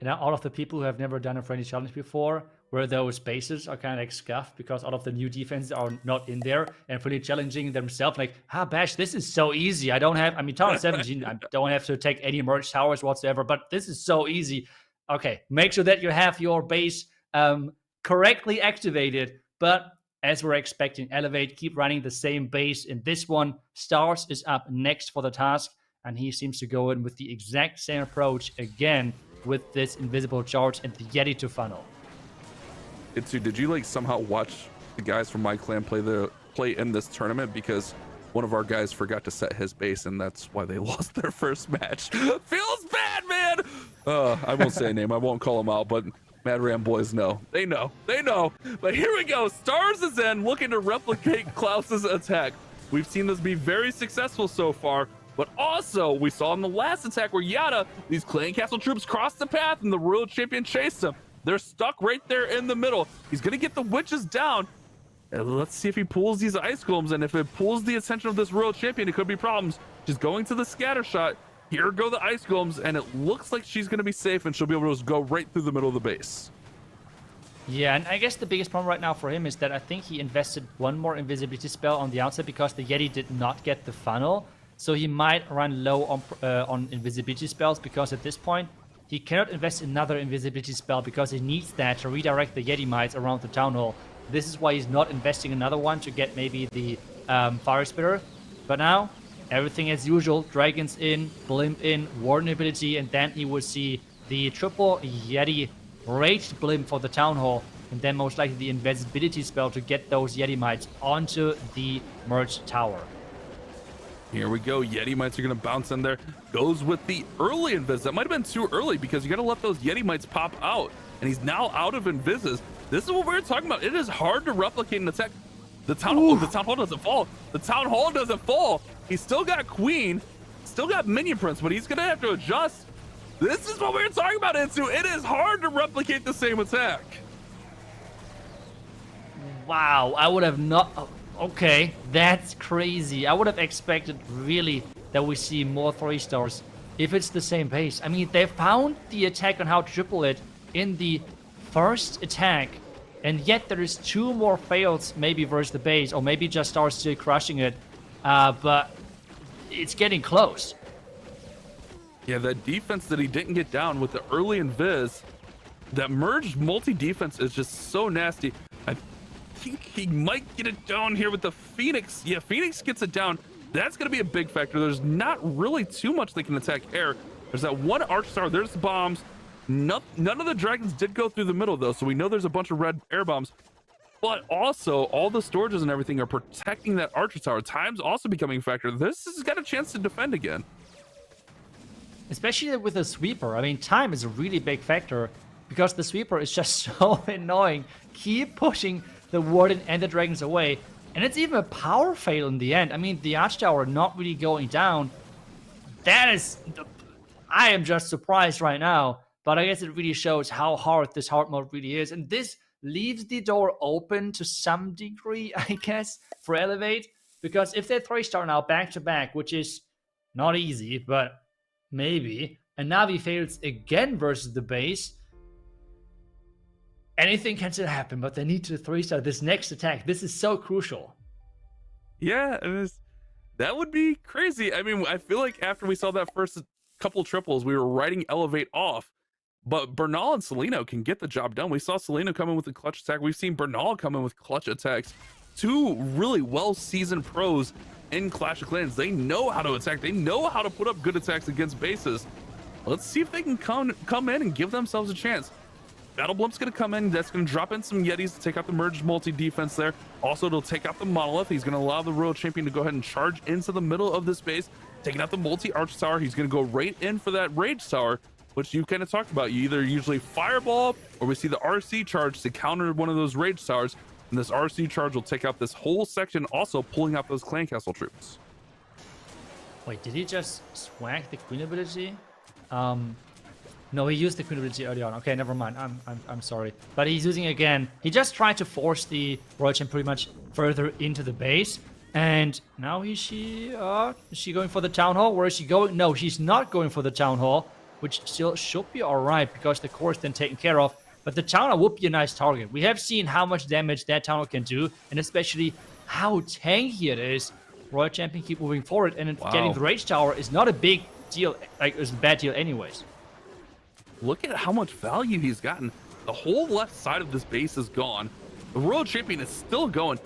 And all of the people who have never done a friendly challenge before, where those bases are kind of like scuffed because all of the new defenses are not in there and really challenging themselves. Like, Bash, this is so easy. Tower 17, I don't have to take any merge towers whatsoever, but this is so easy. Okay, make sure that you have your base correctly activated. But as we're expecting, Elevate, keep running the same base in this one. Stars is up next for the task, and he seems to go in with the exact same approach again with this invisible charge and the Yeti to funnel. Did you like somehow watch the guys from my clan play in this tournament? Because one of our guys forgot to set his base, and that's why they lost their first match. Feels bad, man. I won't say a name. I won't call them out, but Mad Ram boys know. They know. But here we go. Stars is in, looking to replicate Klaus's attack. We've seen this be very successful so far, but also we saw in the last attack where Yada, these clan castle troops crossed the path and the Royal Champion chased him. They're stuck right there in the middle. He's gonna get the witches down. And let's see if he pulls these ice golems, and if it pulls the attention of this Royal Champion, it could be problems. She's going to the scatter shot. Here go the ice golems, and it looks like she's gonna be safe, and she'll be able to go right through the middle of the base. Yeah, and I guess the biggest problem right now for him is that I think he invested 1 more invisibility spell on the outside because the Yeti did not get the funnel. So he might run low on invisibility spells, because at this point, he cannot invest another invisibility spell because he needs that to redirect the Yeti Mites around the Town Hall. This is why he's not investing another one to get maybe the Fire Spitter. But now, everything as usual. Dragons in, Blimp in, Warden ability, and then he will see the triple Yeti Raged Blimp for the Town Hall, and then most likely the invisibility spell to get those Yeti Mites onto the Merged Tower. Here we go. Yeti Mites are going to bounce in there. Goes with the early invis. That might have been too early because you got to let those Yeti Mites pop out. And he's now out of invises. This is what we were talking about. It is hard to replicate an attack. The town hall doesn't fall. The Town Hall doesn't fall. He's still got Queen. Still got Minion Prince, but he's going to have to adjust. This is what we were talking about, Itsu. It is hard to replicate the same attack. Wow, I would have not... Okay, that's crazy. I would have expected really that we see more 3 stars if it's the same base. I mean, they found the attack on how to triple it in the first attack, and yet there is 2 more fails maybe versus the base, or maybe just stars still crushing it, but it's getting close. Yeah, that defense that he didn't get down with the early invis, that merged multi-defense is just so nasty. I think he might get it down here with the Phoenix. Yeah, Phoenix gets it down. That's going to be a big factor. There's not really too much they can attack air. There's that one Arch Tower. There's the bombs. None of the dragons did go through the middle, though, so we know there's a bunch of red air bombs. But also, all the storages and everything are protecting that Archer Tower. Time's also becoming a factor. This has got a chance to defend again. Especially with the Sweeper. I mean, time is a really big factor because the Sweeper is just so annoying. Keep pushing the Warden and the Dragons away. And it's even a power fail in the end. I mean, the Arch Tower not really going down. That is... I am just surprised right now. But I guess it really shows how hard this hard mode really is. And this leaves the door open to some degree, I guess, for Elevate. Because if they 3-star now back-to-back, which is not easy, but maybe, and Navi fails again versus the base, anything can still happen, but they need to 3-star this next attack. This is so crucial. Yeah, that would be crazy. I mean, I feel like after we saw that first couple triples, we were writing Elevate off. But Bernal and Celino can get the job done. We saw Celino come in with a clutch attack. We've seen Bernal come in with clutch attacks. Two really well-seasoned pros in Clash of Clans. They know how to attack. They know how to put up good attacks against bases. Let's see if they can come in and give themselves a chance. Battle Blump's going to come in. That's going to drop in some Yetis to take out the merged multi defense there. Also, it'll take out the Monolith. He's going to allow the Royal Champion to go ahead and charge into the middle of this base, taking out the multi Arch Tower. He's going to go right in for that Rage Tower, which you kind of talked about. You either usually Fireball, or we see the RC charge to counter one of those Rage Towers. And this RC charge will take out this whole section, also pulling out those Clan Castle troops. Wait, did he just swag the Queen ability? No, he used the Queen ability early on. Okay, never mind. I'm sorry. But he's using it again. He just tried to force the Royal Champ pretty much further into the base. And now is she going for the Town Hall? Where is she going? No, she's not going for the Town Hall, which still should be alright because the core is then taken care of. But the Town Hall would be a nice target. We have seen how much damage that Town Hall can do, and especially how tanky it is. Royal Champion keep moving forward, and getting the Rage Tower is not a big deal, like it's a bad deal anyways. Look at how much value he's gotten. The whole left side of this base is gone. The Royal Champion is still going.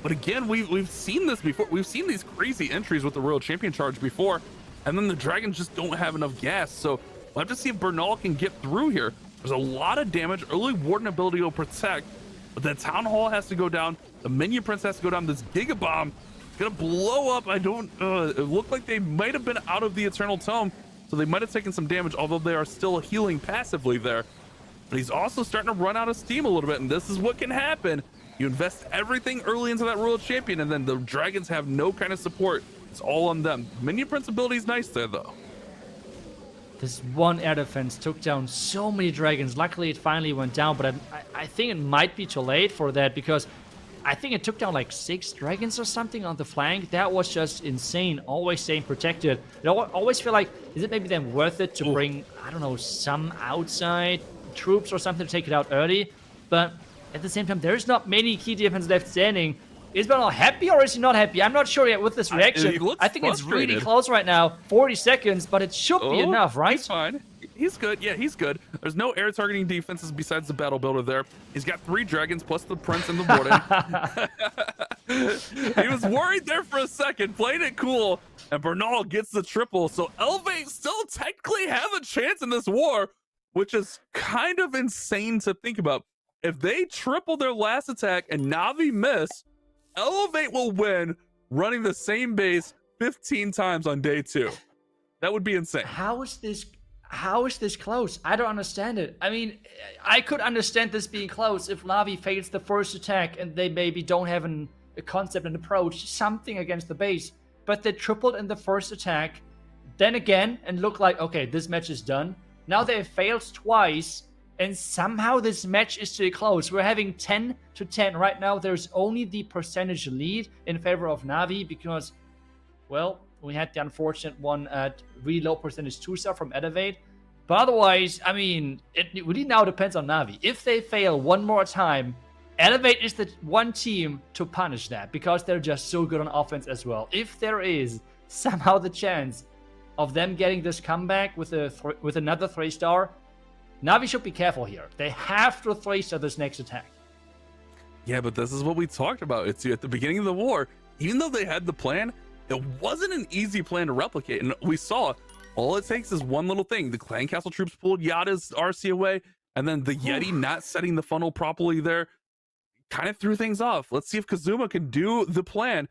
But again, we've seen this before. We've seen these crazy entries with the Royal Champion charge before, and then the Dragons just don't have enough gas. So we'll have to see if Bernal can get through here. There's a lot of damage. Early Warden ability will protect, but the Town Hall has to go down. The Minion Prince has to go down. This Giga Bomb gonna blow up. It looked like they might have been out of the Eternal Tome, so they might have taken some damage, although they are still healing passively there. But he's also starting to run out of steam a little bit, and this is what can happen. You invest everything early into that Royal Champion, and then the Dragons have no kind of support. It's all on them. Minion Prince ability is nice there, though. This one air defense took down so many Dragons. Luckily, it finally went down, but I think it might be too late for that because I think it took down like 6 Dragons or something on the flank. That was just insane. Always staying protected. I always feel like, is it maybe then worth it to bring, I don't know, some outside troops or something to take it out early? But at the same time, there's not many key defense left standing. Is Bernal happy or is he not happy? I'm not sure yet with this reaction. I think it's really close right now. 40 seconds, but it should be enough, right? He's fine. He's good. Yeah, he's good. There's no air targeting defenses besides the Battle Builder there. He's got 3 Dragons plus the Prince and the Warden. He was worried there for a second, playing it cool, and Bernal gets the triple. So Elevate still technically have a chance in this war, which is kind of insane to think about. If they triple their last attack and Navi miss, Elevate will win running the same base 15 times on day 2. That would be insane. How is this close? I don't understand it. I mean, I could understand this being close if Navi fails the first attack and they maybe don't have a concept and approach, something against the base. But they tripled in the first attack, then again, and look like, okay, this match is done. Now they failed twice, and somehow this match is still close. We're having 10-10 right now. There's only the percentage lead in favor of Navi because, well, we had the unfortunate one at really low percentage 2-star from Elevate. But otherwise, I mean, it really now depends on Navi. If they fail one more time, Elevate is the one team to punish that because they're just so good on offense as well. If there is somehow the chance of them getting this comeback with another 3-star, Navi should be careful here. They have to 3-star this next attack. Yeah, but this is what we talked about. It's at the beginning of the war. Even though they had the plan, it wasn't an easy plan to replicate. And we saw all it takes is one little thing. The Clan Castle troops pulled Yada's RC away, and then the Yeti not setting the funnel properly there kind of threw things off. Let's see if Kazuma can do the plan.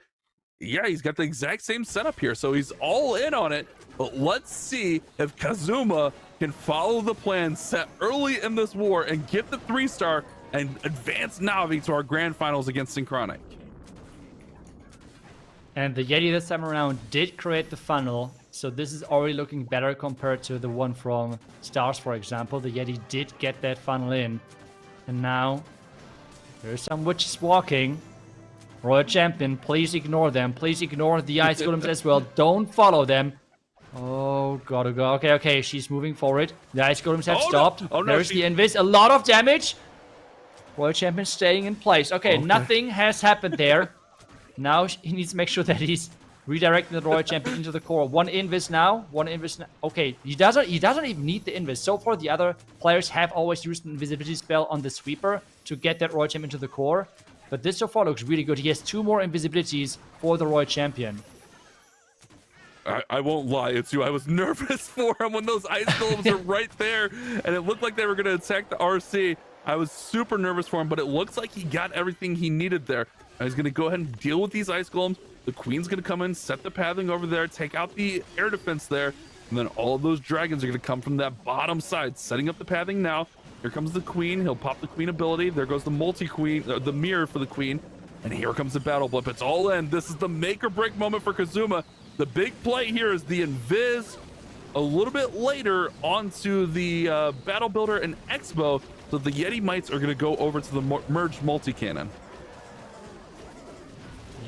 Yeah, he's got the exact same setup here, so he's all in on it. But let's see if Kazuma can follow the plan set early in this war and get the 3-star and advance Navi to our grand finals against Synchronic. And the Yeti this time around did create the funnel, so this is already looking better compared to the one from Stars, for example. The Yeti did get that funnel in, and now there's some witches walking. Royal Champion, please ignore them. Please ignore the Ice Golems as well. Don't follow them. Oh god, oh god. Okay, okay, she's moving forward. The Ice Golems have stopped. No. Oh, no, There's the Invis. A lot of damage. Royal Champion staying in place. Okay, nothing has happened there. Now he needs to make sure that he's redirecting the Royal Champion into the core. One Invis now. One Invis now. Okay, he doesn't even need the Invis. So far, the other players have always used an invisibility spell on the sweeper to get that Royal Champion into the core. But this so far looks really good. He has 2 more invisibilities for the Royal Champion. I won't lie, it's you. I was nervous for him when those ice golems are right there, and it looked like they were going to attack the RC. I was super nervous for him, but it looks like he got everything he needed there. Now he's going to go ahead and deal with these ice golems. The queen's going to come in, set the pathing over there, take out the air defense there, and then all of those dragons are going to come from that bottom side, setting up the pathing now. Here comes the queen. He'll pop the queen ability. There goes the multi-queen, the mirror for the queen. And here comes the battle blip. It's all in. This is the make or break moment for Kazuma. The big play here is the invis a little bit later onto the battle builder and Expo. So the Yeti Mites are going to go over to the merged multi-cannon.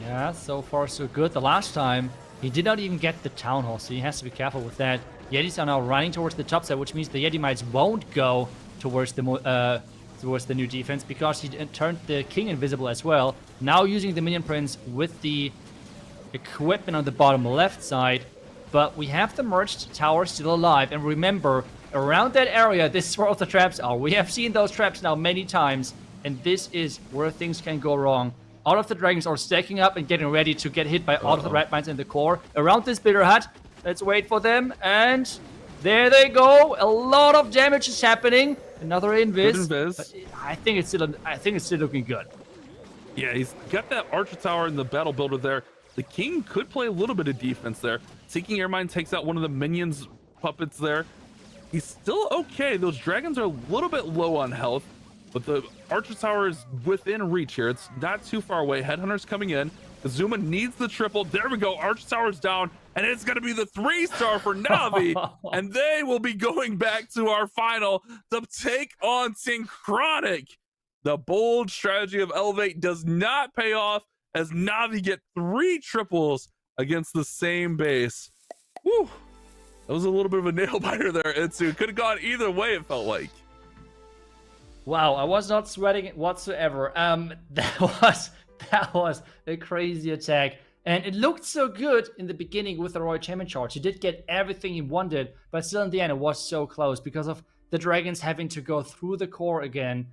Yeah, so far so good. The last time, he did not even get the Town Hall, so he has to be careful with that. Yetis are now running towards the top side, which means the Yeti Mites won't go towards the new defense because he turned the King invisible as well. Now using the Minion Prince with the equipment on the bottom left side, but we have the merged tower still alive. And remember, around that area, this is where the traps are. We have seen those traps now many times, and this is where things can go wrong. All of the dragons are stacking up and getting ready to get hit by all of the rat mines in the core. Around this bitter hut, let's wait for them, and there they go. A lot of damage is happening. Another invis. I think it's still looking good. Yeah, he's got that Archer Tower and the Battle Builder there. The King could play a little bit of defense there. Seeking Airmine takes out one of the minions puppets there. He's still okay. Those dragons are a little bit low on health, but the Archer Tower is within reach here. It's not too far away. Headhunter's coming in. Kazuma needs the triple. There we go. Archer Tower's down, and it's going to be the 3-star for Navi, and they will be going back to our final to take on Synchronic. The bold strategy of Elevate does not pay off as Navi get 3 triples against the same base. Woo! That was a little bit of a nail biter there, Itsu. Could have gone either way, it felt like. Wow, I was not sweating it whatsoever. That was a crazy attack. And it looked so good in the beginning with the Royal Champion charge. He did get everything he wanted, but still in the end it was so close because of the dragons having to go through the core again,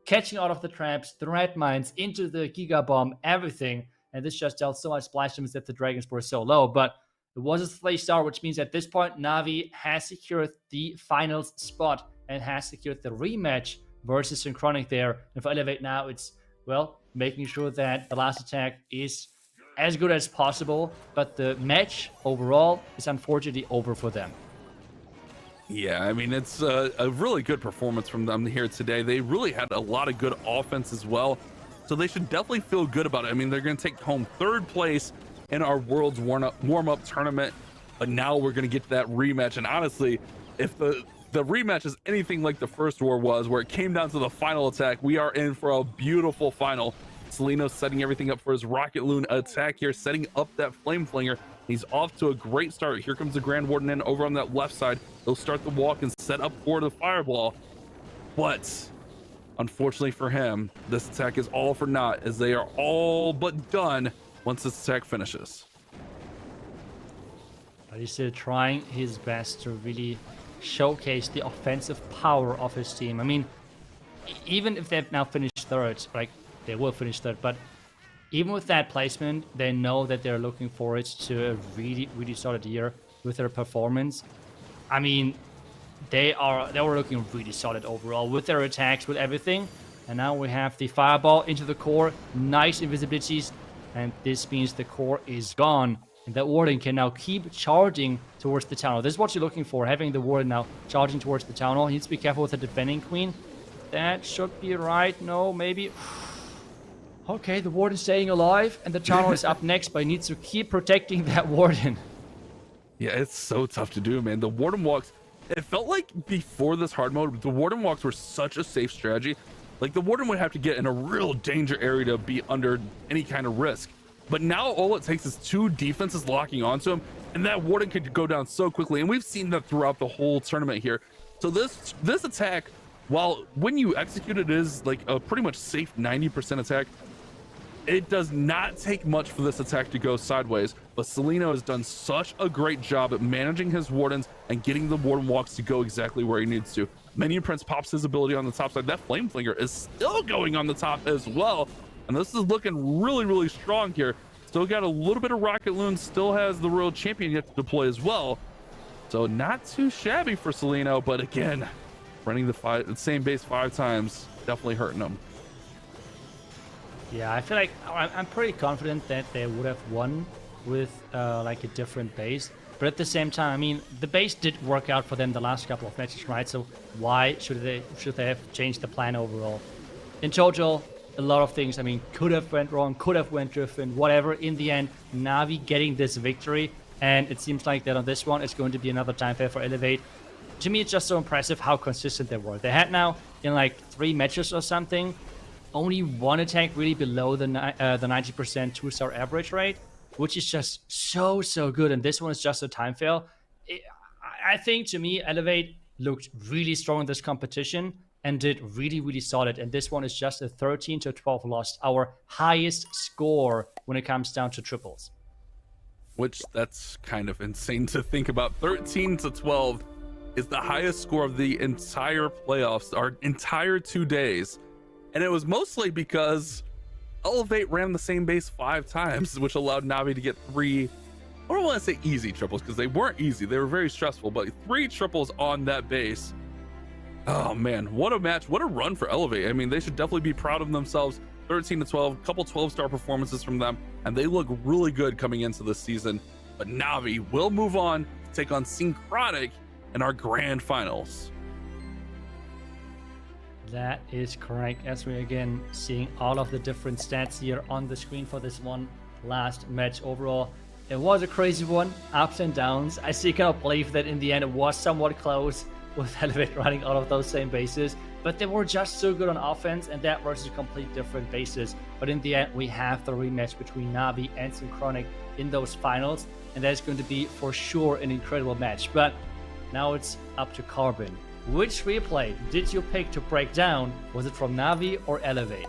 catching out of the traps, the red mines, into the Giga Bomb, everything. And this just dealt so much splash damage that the dragons were so low. But it was a 3-star, which means at this point, Navi has secured the finals spot and has secured the rematch versus Synchronic there. And for Elevate now, it's, well, making sure that the last attack is as good as possible. But the match overall is unfortunately over for them. Yeah, I mean, it's a really good performance from them here today. They really had a lot of good offense as well. So they should definitely feel good about it. I mean, they're going to take home 3rd place in our Worlds Warmup Tournament. But now we're going to get that rematch. And honestly, if the rematch is anything like the first war was, where it came down to the final attack, we are in for a beautiful final. Celino setting everything up for his Rocket Loon attack here, setting up that Flame Flinger. He's off to a great start. Here comes the Grand Warden in over on that left side. They'll start the walk and set up for the Fireball. But unfortunately for him, this attack is all for naught as they are all but done once this attack finishes. But he's still trying his best to really showcase the offensive power of his team. I mean, even if they've now finished 3rd, like they will finish 3rd, but even with that placement, they know that they're looking forward to a really, really solid year with their performance. I mean, they were looking really solid overall with their attacks, with everything. And now we have the Fireball into the core, nice invisibilities, and this means the core is gone. And that Warden can now keep charging towards the Town Hall. This is what you're looking for, having the Warden now charging towards the Town Hall. He needs to be careful with the Defending Queen. That should be right. No, maybe. Okay, the Warden's staying alive, and the Town Hall is up next, but he needs to keep protecting that Warden. Yeah, it's so tough to do, man. The Warden walks, it felt like before this hard mode, the Warden walks were such a safe strategy. Like, the Warden would have to get in a real danger area to be under any kind of risk. But now all it takes is 2 defenses locking onto him, and that Warden could go down so quickly. And we've seen that throughout the whole tournament here. So this attack, while when you execute it is like a pretty much safe 90% attack, it does not take much for this attack to go sideways. But Celino has done such a great job at managing his Wardens and getting the Warden walks to go exactly where he needs to. Minion Prince pops his ability on the top side. That Flame Flinger is still going on the top as well. And this is looking really, really strong here. Still got a little bit of Rocket Loon, still has the Royal Champion yet to deploy as well. So not too shabby for Celino, but again, running the same base 5 times, definitely hurting him. Yeah, I feel like I'm pretty confident that they would have won with like a different base. But at the same time, I mean, the base did work out for them the last couple of matches, right? So why should they have changed the plan overall? In total, a lot of things, I mean, could have went wrong, could have went different, whatever. In the end, Navi getting this victory, and it seems like that on this one, it's going to be another time fair for Elevate. To me, it's just so impressive how consistent they were. They had now, in like 3 matches or something, only 1 attack really below the 90% 2-star average rate, which is just so good. And this one is just a time fail. I think, to me, Elevate looked really strong in this competition and did really solid. And this one is just a 13-12 loss, our highest score when it comes down to triples. Which, that's kind of insane to think about. 13-12 is the highest score of the entire playoffs, our entire 2 days. And it was mostly because Elevate ran the same base 5 times, which allowed Navi to get 3, I don't want to say easy triples, because they weren't easy. They were very stressful, but 3 triples on that base. Oh man, what a match, what a run for Elevate. I mean, they should definitely be proud of themselves. 13-12, a couple 12-star performances from them, and they look really good coming into this season. But Navi will move on to take on Synchronic in our grand finals. That is correct, as we're again seeing all of the different stats here on the screen for this one last match. Overall, it was a crazy one, ups and downs. I still cannot believe that in the end it was somewhat close with Elevate running all of those same bases, but they were just so good on offense, and that versus complete different bases. But in the end, we have the rematch between Navi and Synchronic in those finals, and that's going to be for sure an incredible match. But now it's up to Carbon. Which replay did you pick to break down? Was it from Navi or Elevate?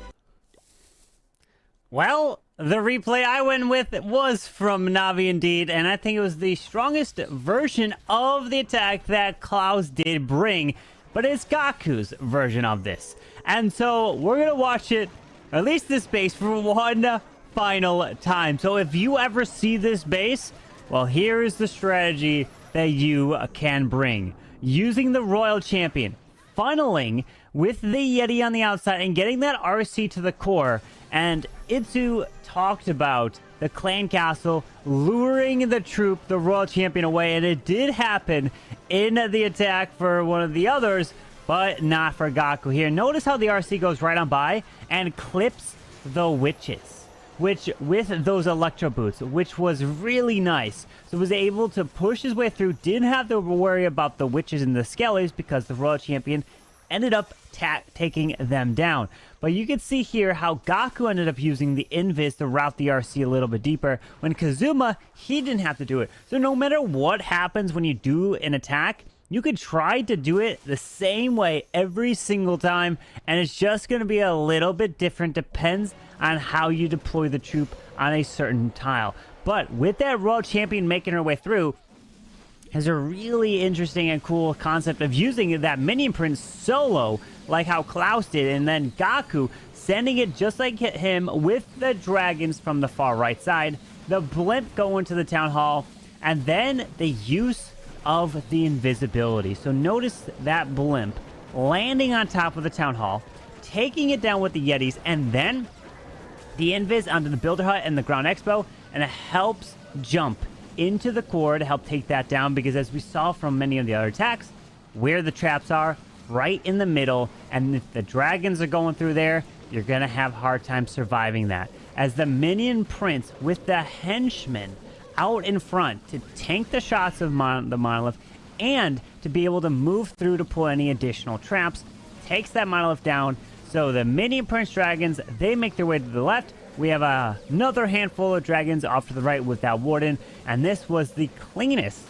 Well, the replay I went with was from Navi indeed, and I think it was the strongest version of the attack that Klaus did bring, but it's Gaku's version of this. And so we're going to watch it, at least this base, for one final time. So if you ever see this base, well, here is the strategy that you can bring. Using the Royal Champion, funneling with the Yeti on the outside and getting that RC to the core. And Itsu talked about the clan castle luring the troop, the Royal Champion, away, and it did happen in the attack for one of the others, but not for Gaku here. Notice how the RC goes right on by and clips the witches, which with those electro boots, which was really nice. So was able to push his way through, didn't have to worry about the witches and the skellies because the Royal Champion ended up taking them down. But you can see here how Gaku ended up using the invis to route the RC a little bit deeper, when Kazuma, he didn't have to do it. So no matter what happens when you do an attack, you could try to do it the same way every single time, and it's just going to be a little bit different, depends on how you deploy the troop on a certain tile. But with that Royal Champion making her way through, has a really interesting and cool concept of using that Minion Prince solo, like how Klaus did, and then Gaku sending it just like him with the dragons from the far right side, the blimp going to the town hall, and then the use of the invisibility. So notice that blimp landing on top of the town hall, taking it down with the Yetis, and then the invis onto the builder hut and the ground expo, and it helps jump into the core to help take that down, because as we saw from many of the other attacks, where the traps are, right in the middle, and if the dragons are going through there, you're gonna have a hard time surviving that. As the Minion Prince with the henchmen out in front to tank the shots of the monolith and to be able to move through to pull any additional traps, takes that monolith down. So the mini Prince Dragons, they make their way to the left. We have another handful of dragons off to the right with that Warden. And this was the cleanest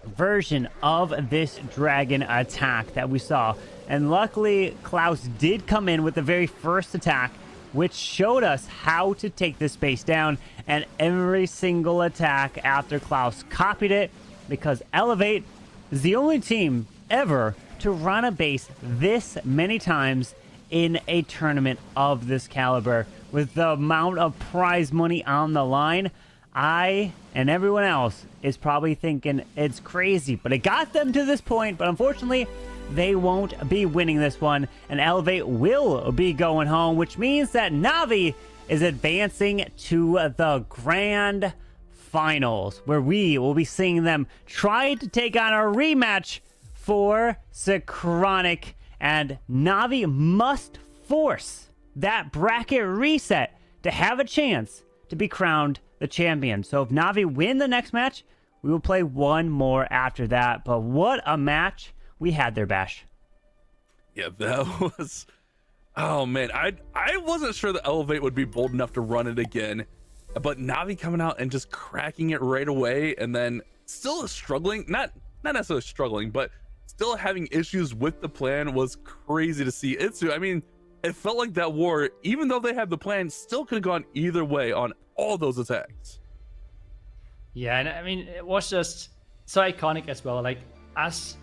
version of this dragon attack that we saw. And luckily, Klaus did come in with the very first attack, which showed us how to take this base down. And every single attack after Klaus copied it, because Elevate is the only team ever to run a base this many times in a tournament of this caliber. With the amount of prize money on the line, I and everyone else is probably thinking it's crazy, but it got them to this point. But unfortunately, they won't be winning this one, and Elevate will be going home, which means that NAVI is advancing to the grand finals, where we will be seeing them try to take on a rematch for Synchronic, and NAVI must force that bracket reset to have a chance to be crowned the champion. So if NAVI win the next match, we will play one more after that. But what a match we had there, Bash. Yeah, that was... Oh, man. I wasn't sure that Elevate would be bold enough to run it again. But NAVI coming out and just cracking it right away, and then still struggling. Not necessarily struggling, but still having issues with the plan was crazy to see. I mean, it felt like that war, even though they had the plan, still could have gone either way on all those attacks. Yeah, and I mean, it was just so iconic as well. Like, us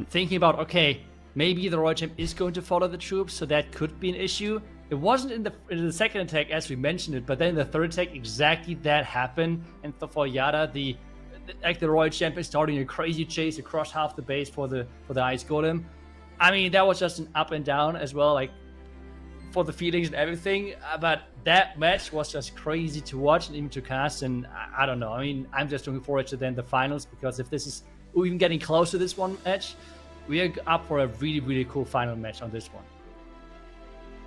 thinking about, okay, maybe the Royal Champ is going to follow the troops, so that could be an issue. It wasn't in the second attack as we mentioned it, but then in the third attack, exactly that happened. And for Yara, the Royal Champ is starting a crazy chase across half the base for the Ice Golem. I mean, that was just an up and down as well, like for the feelings and everything. But that match was just crazy to watch and even to cast. And I don't know. I mean, I'm just looking forward to then the finals, because if this is even getting close to this one match, we are up for a really, really cool final match on this one.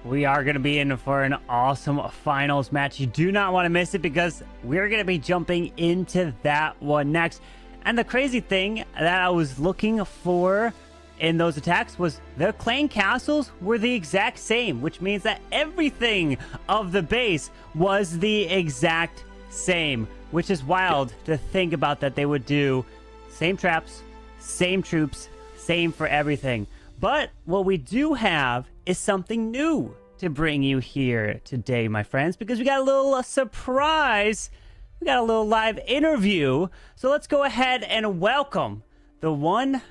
We are going to be in for an awesome finals match. You do not want to miss it, because we're going to be jumping into that one next. And the crazy thing that I was looking for in those attacks was the clan castles were the exact same, which means that everything of the base was the exact same, which is wild to think about, that they would do same traps, same troops, same for everything. But what we do have is something new to bring you here today, my friends, because we got a little surprise. We got a little live interview. So let's go ahead and welcome the one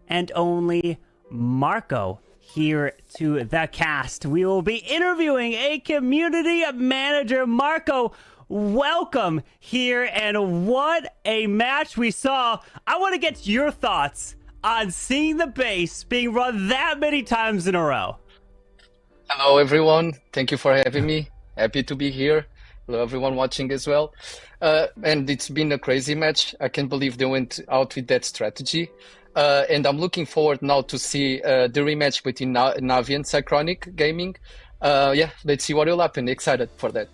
and only Marco here to the cast. We will be interviewing a community manager. Marco, welcome here, and what a match we saw. I want to get your thoughts on seeing the base being run that many times in a row. Hello everyone, thank you for having me. Happy to be here. Hello everyone watching as well. And it's been a crazy match. I can't believe they went out with that strategy. And I'm looking forward now to see the rematch between NAVI and Synchronic Gaming. Yeah, let's see what will happen. Excited for that.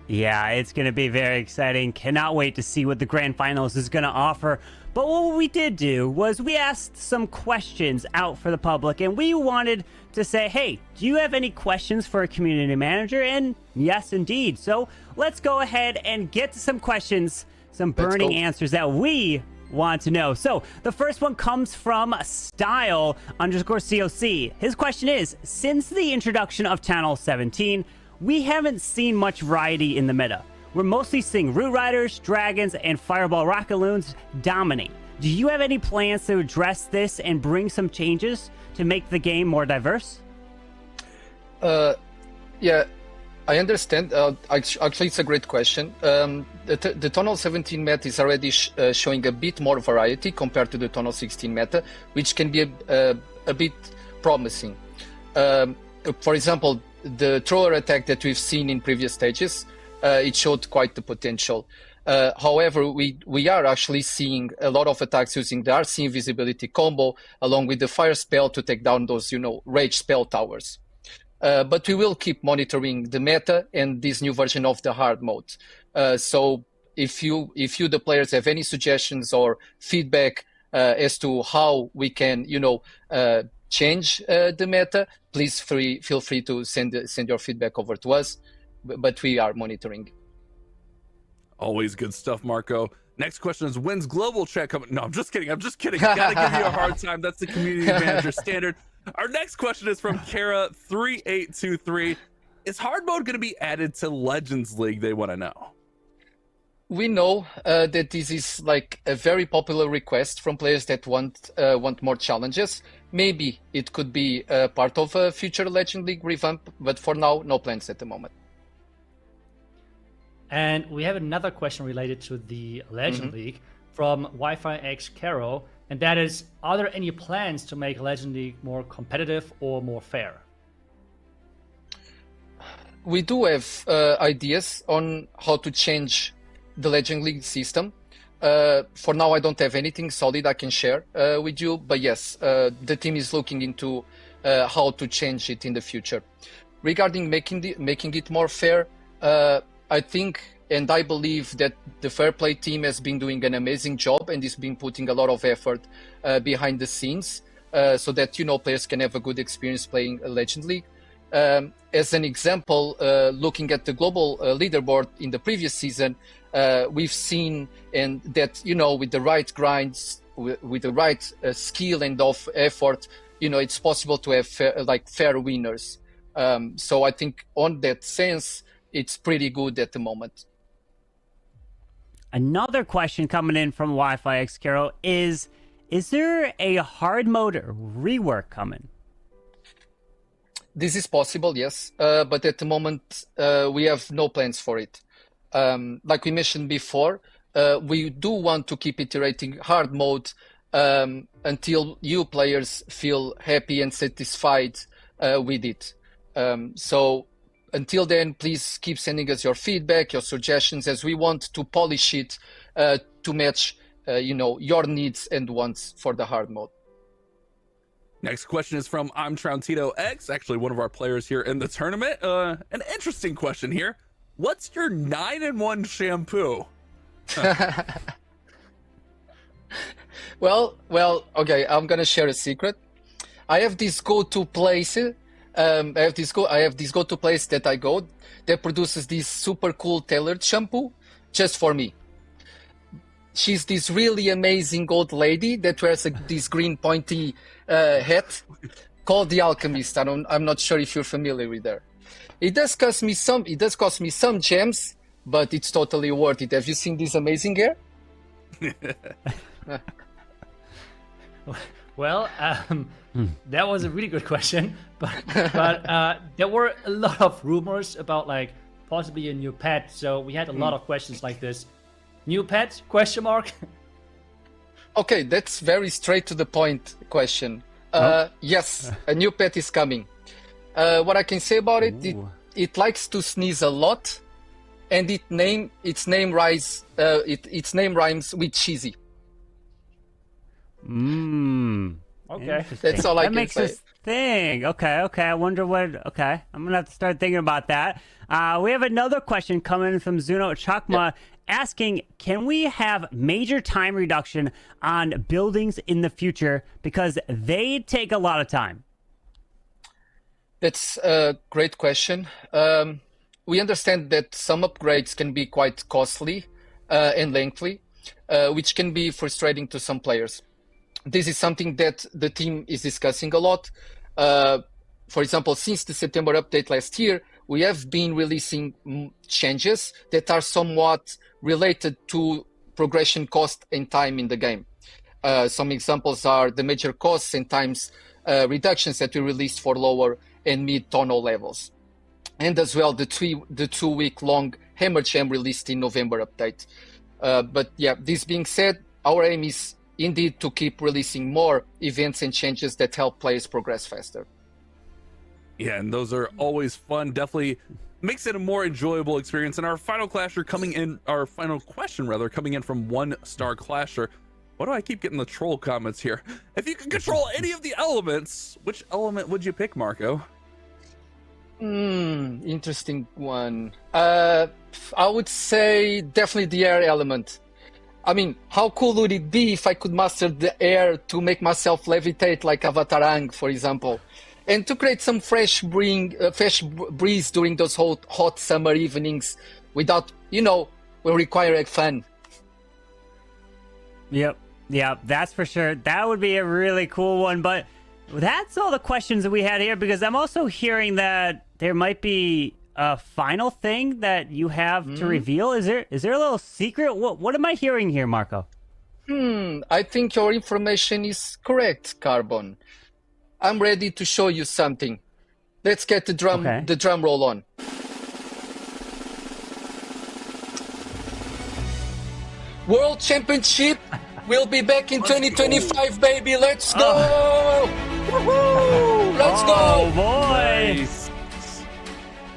Yeah, it's going to be very exciting. Cannot wait to see what the grand finals is going to offer. But what we did do was we asked some questions out for the public, and we wanted to say, hey, do you have any questions for a community manager? And yes, indeed. So let's go ahead and get to some questions, some burning answers that we want to know. So the first one comes from Style_COC. His question is, since the introduction of Channel 17, we haven't seen much variety in the meta. We're mostly seeing Root Riders, Dragons, and Fireball Rocket Loons dominate. Do you have any plans to address this and bring some changes to make the game more diverse? Yeah, I understand. Actually, it's a great question. The Tunnel 17 meta is already showing a bit more variety compared to the Tunnel 16 meta, which can be a bit promising. For example, the thrower attack that we've seen in previous stages, it showed quite the potential. However, we are actually seeing a lot of attacks using the RC invisibility combo along with the fire spell to take down those, rage spell towers. But we will keep monitoring the meta and this new version of the hard mode. So if you, the players, have any suggestions or feedback as to how we can, change the meta, please feel free to send your feedback over to us. But we are monitoring. Always good stuff, Marco. Next question is, when's global chat coming? No, I'm just kidding. Gotta give you a hard time. That's the community manager standard. Our next question is from Kara3823. Is hard mode going to be added to Legends League? They want to know. We know that this is like a very popular request from players that want more challenges. Maybe it could be part of a future Legend League revamp, but for now, no plans at the moment. And we have another question related to the Legend League from Wi-Fi X Caro, and that is, are there any plans to make Legend League more competitive or more fair? We do have ideas on how to change the Legend League system. For now, I don't have anything solid I can share with you, but yes, the team is looking into how to change it in the future. Regarding making it more fair, I think and I believe that the Fair Play team has been doing an amazing job and is been putting a lot of effort behind the scenes so that, you know, players can have a good experience playing a Legend League. As an example, looking at the global leaderboard in the previous season, we've seen and that, you know, with the right grinds, with the right skill and effort, you know, it's possible to have fair winners. So I think on that sense, it's pretty good at the moment. Another question coming in from Wi-Fi X Caro is there a hard mode rework coming? This is possible, yes, but at the moment we have no plans for it. Like we mentioned before, we do want to keep iterating hard mode until you players feel happy and satisfied with it. So until then, please keep sending us your feedback, your suggestions, as we want to polish it to match, you know, your needs and wants for the hard mode. Next question is from I'm Troutito X, actually one of our players here in the tournament. An interesting question here. What's your 9-in-1 shampoo? Well, okay, I'm gonna share a secret. I have this go-to place. I have this go-to place that I go that produces this super cool tailored shampoo just for me. She's this really amazing old lady that wears this green pointy hat called the Alchemist. I'm not sure if you're familiar with her. It does cost me some gems, but it's totally worth it. Have you seen this amazing hair? Well, that was a really good question, but there were a lot of rumors about like possibly a new pet. So we had a lot of questions like this. New pet? Question mark. Okay, that's very straight to the point question. Yes, a new pet is coming. What I can say about it likes to sneeze a lot, and its name rhymes with cheesy. Okay, that's all I can say. That makes us think. Okay. I wonder what. Okay, I'm gonna have to start thinking about that. We have another question coming from Zuno Chakma. Asking, can we have major time reduction on buildings in the future because they take a lot of time? That's a great question. We understand that some upgrades can be quite costly and lengthy, which can be frustrating to some players. This is something that the team is discussing a lot. For example, since the September update last year, we have been releasing changes that are somewhat related to progression cost and time in the game. Some examples are the major costs and times reductions that we released for lower and mid tonal levels. And as well, the 2-week long Hammer Gem released in November update. But yeah, this being said, our aim is indeed to keep releasing more events and changes that help players progress faster. Yeah, and those are always fun. Definitely makes it a more enjoyable experience. And our final question coming in from 1-star Clasher. Why do I keep getting the troll comments here? If you could control any of the elements, which element would you pick, Marco? Interesting one. I would say definitely the air element. I mean, how cool would it be if I could master the air to make myself levitate like Avatar Aang, for example, and to create some fresh breeze during those hot summer evenings without, will require a fan. Yep, that's for sure. That would be a really cool one, but that's all the questions that we had here, because I'm also hearing that there might be a final thing that you have to reveal. Is there a little secret? What am I hearing here, Marco? I think your information is correct, Carbon. I'm ready to show you something. Let's get the drum roll on. World Championship will be back in 2025, baby. Let's go! Woohoo! Let's go! Oh boy! Nice.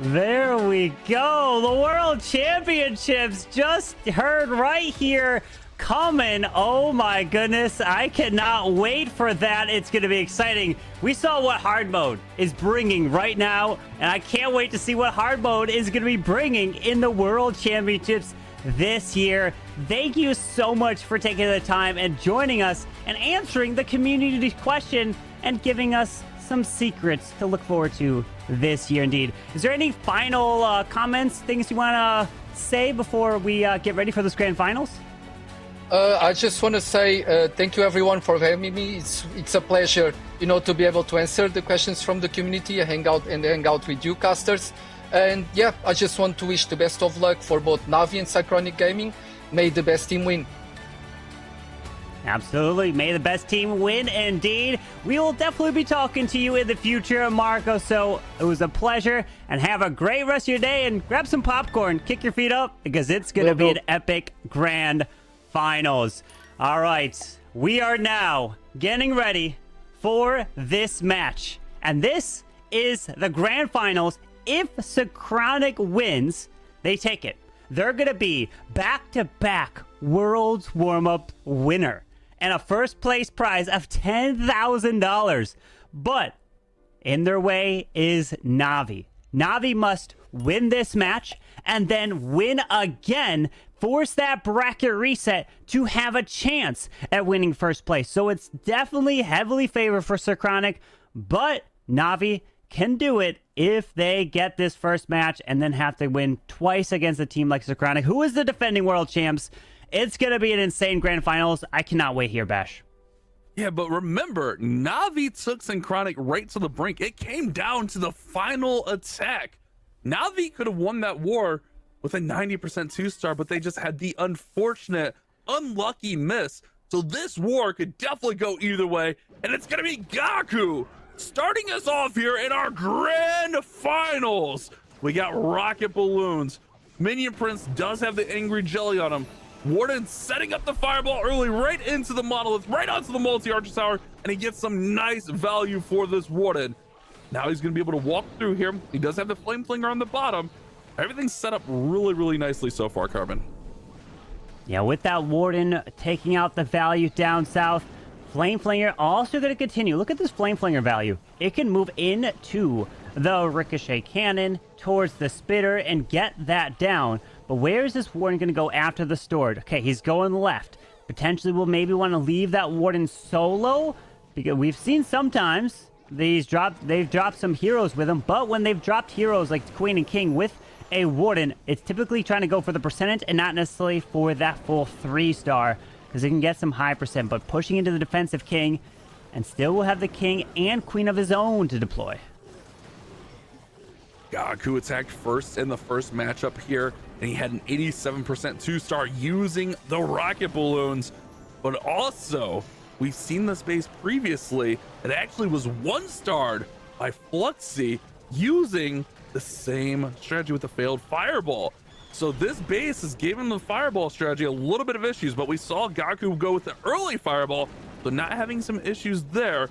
There we go. The World Championships, just heard right here, coming. Oh my goodness. I cannot wait for that. It's going to be exciting. We saw what hard mode is bringing right now, and I can't wait to see what hard mode is going to be bringing in the World Championships this year. Thank you so much for taking the time and joining us and answering the community question and giving us some secrets to look forward to this year indeed. Is there any final comments, things you want to say before we get ready for this grand finals? I just want to say thank you everyone for having me. It's a pleasure, to be able to answer the questions from the community and hang out with you casters. And yeah, I just want to wish the best of luck for both NAVI and Synchronic Gaming. May the best team win. Absolutely. May the best team win indeed. We will definitely be talking to you in the future, Marco. So it was a pleasure, and have a great rest of your day, and grab some popcorn, kick your feet up, because it's going to be an epic grand finals. All right. We are now getting ready for this match, and this is the grand finals. If Synchronic wins, they take it. They're going to be back-to-back Worlds Warmup winner and a first-place prize of $10,000. But in their way is NAVI. NAVI must win this match and then win again, force that bracket reset to have a chance at winning first place. So it's definitely heavily favored for Synchronic, but NAVI can do it if they get this first match and then have to win twice against a team like Synchronic, who is the defending world champs. It's going to be an insane grand finals. I cannot wait here, Bash. Yeah, but remember, NAVI took Synchronic right to the brink. It came down to the final attack. NAVI could have won that war with a 90% 2-star, but they just had the unfortunate, unlucky miss. So this war could definitely go either way, and it's going to be Gaku starting us off here in our grand finals. We got rocket balloons. Minion Prince does have the angry jelly on him. Warden setting up the fireball early right into the monolith, right onto the multi-archer tower, and he gets some nice value for this Warden. Now he's going to be able to walk through here. He does have the flame flinger on the bottom. Everything's set up really, really nicely so far, Carbon. Yeah, with that Warden taking out the value down south, Flame Flinger also going to continue. Look at this Flame Flinger value. It can move into the Ricochet Cannon towards the Spitter and get that down. But where is this Warden going to go after the Sword? Okay, he's going left. Potentially we'll maybe want to leave that Warden solo, because we've seen sometimes they've dropped some heroes with him, but when they've dropped heroes like Queen and King with a Warden, it's typically trying to go for the percentage and not necessarily for that full 3-star, because it can get some high percent, but pushing into the defensive King, and still will have the King and Queen of his own to deploy. Gaku attacked first in the first matchup here, and he had an 87% 2-star using the rocket balloons. But also, we've seen this base previously. It actually was 1-starred by Fluxy using the same strategy with the failed fireball. So this base is giving the fireball strategy a little bit of issues, but we saw Gaku go with the early fireball, so not having some issues there.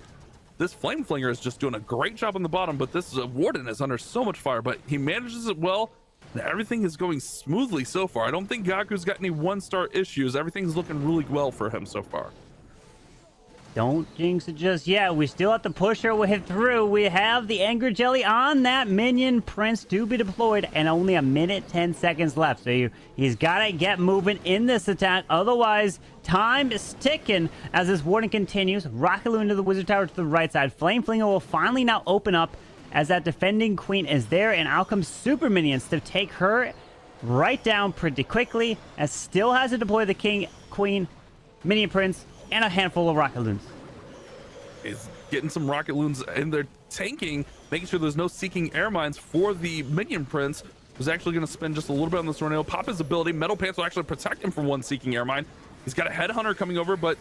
This Flame Flinger is just doing a great job on the bottom, but this Warden is under so much fire, but he manages it well. Everything is going smoothly so far. I don't think Gaku's got any 1-star issues. Everything's looking really well for him so far. Don't jinx it just yet. We still have to push our way through. We have the Anger Jelly on that minion prince to be deployed, and only a minute 10 seconds left. So he's got to get moving in this attack. Otherwise, time is ticking as this warning continues. Rocket Balloon to the Wizard Tower to the right side. Flame Flinger will finally now open up as that defending queen is there, and out comes super minions to take her right down pretty quickly, as still has to deploy the king, queen, minion prince, and a handful of rocket loons. Is getting some rocket loons in there, tanking, making sure there's no seeking air mines for the minion prince, who's actually going to spend just a little bit on this tornado. Pop his ability. Metal Pants will actually protect him from one seeking air mine. He's got a headhunter coming over, but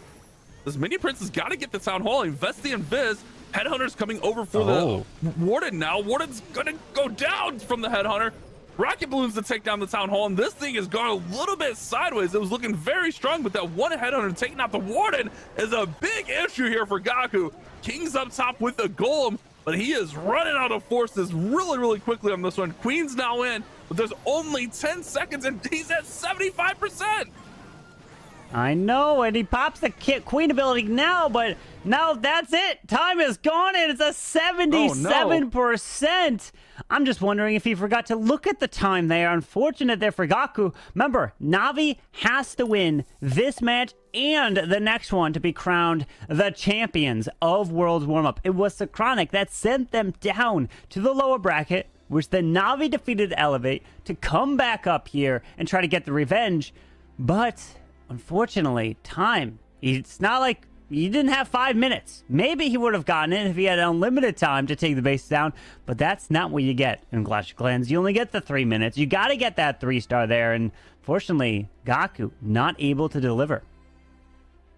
this minion prince has got to get the town hall. Invest the invis. Headhunter's coming over for the warden now. Warden's going to go down from the headhunter. Rocket balloons to take down the town hall, and this thing has gone a little bit sideways. It was looking very strong, but that one headhunter taking out the warden is a big issue here for Gaku. King's up top with the golem, but he is running out of forces really quickly on this one. Queen's now in, but there's only 10 seconds, and he's at 75%. I know, and he pops the queen ability now, but now that's it. Time is gone, and it's a 77%. I'm just wondering if he forgot to look at the time there. Unfortunate there for Gaku. Remember, Navi has to win this match and the next one to be crowned the champions of Worlds Warmup. It was Synchronic that sent them down to the lower bracket, which the Navi defeated Elevate to come back up here and try to get the revenge. But unfortunately, time. It's not like he didn't have 5 minutes. Maybe he would have gotten it if he had unlimited time to take the base down, but that's not what you get in Clash of Clans. You only get the 3 minutes. You got to get that 3-star there, and fortunately, Gaku not able to deliver.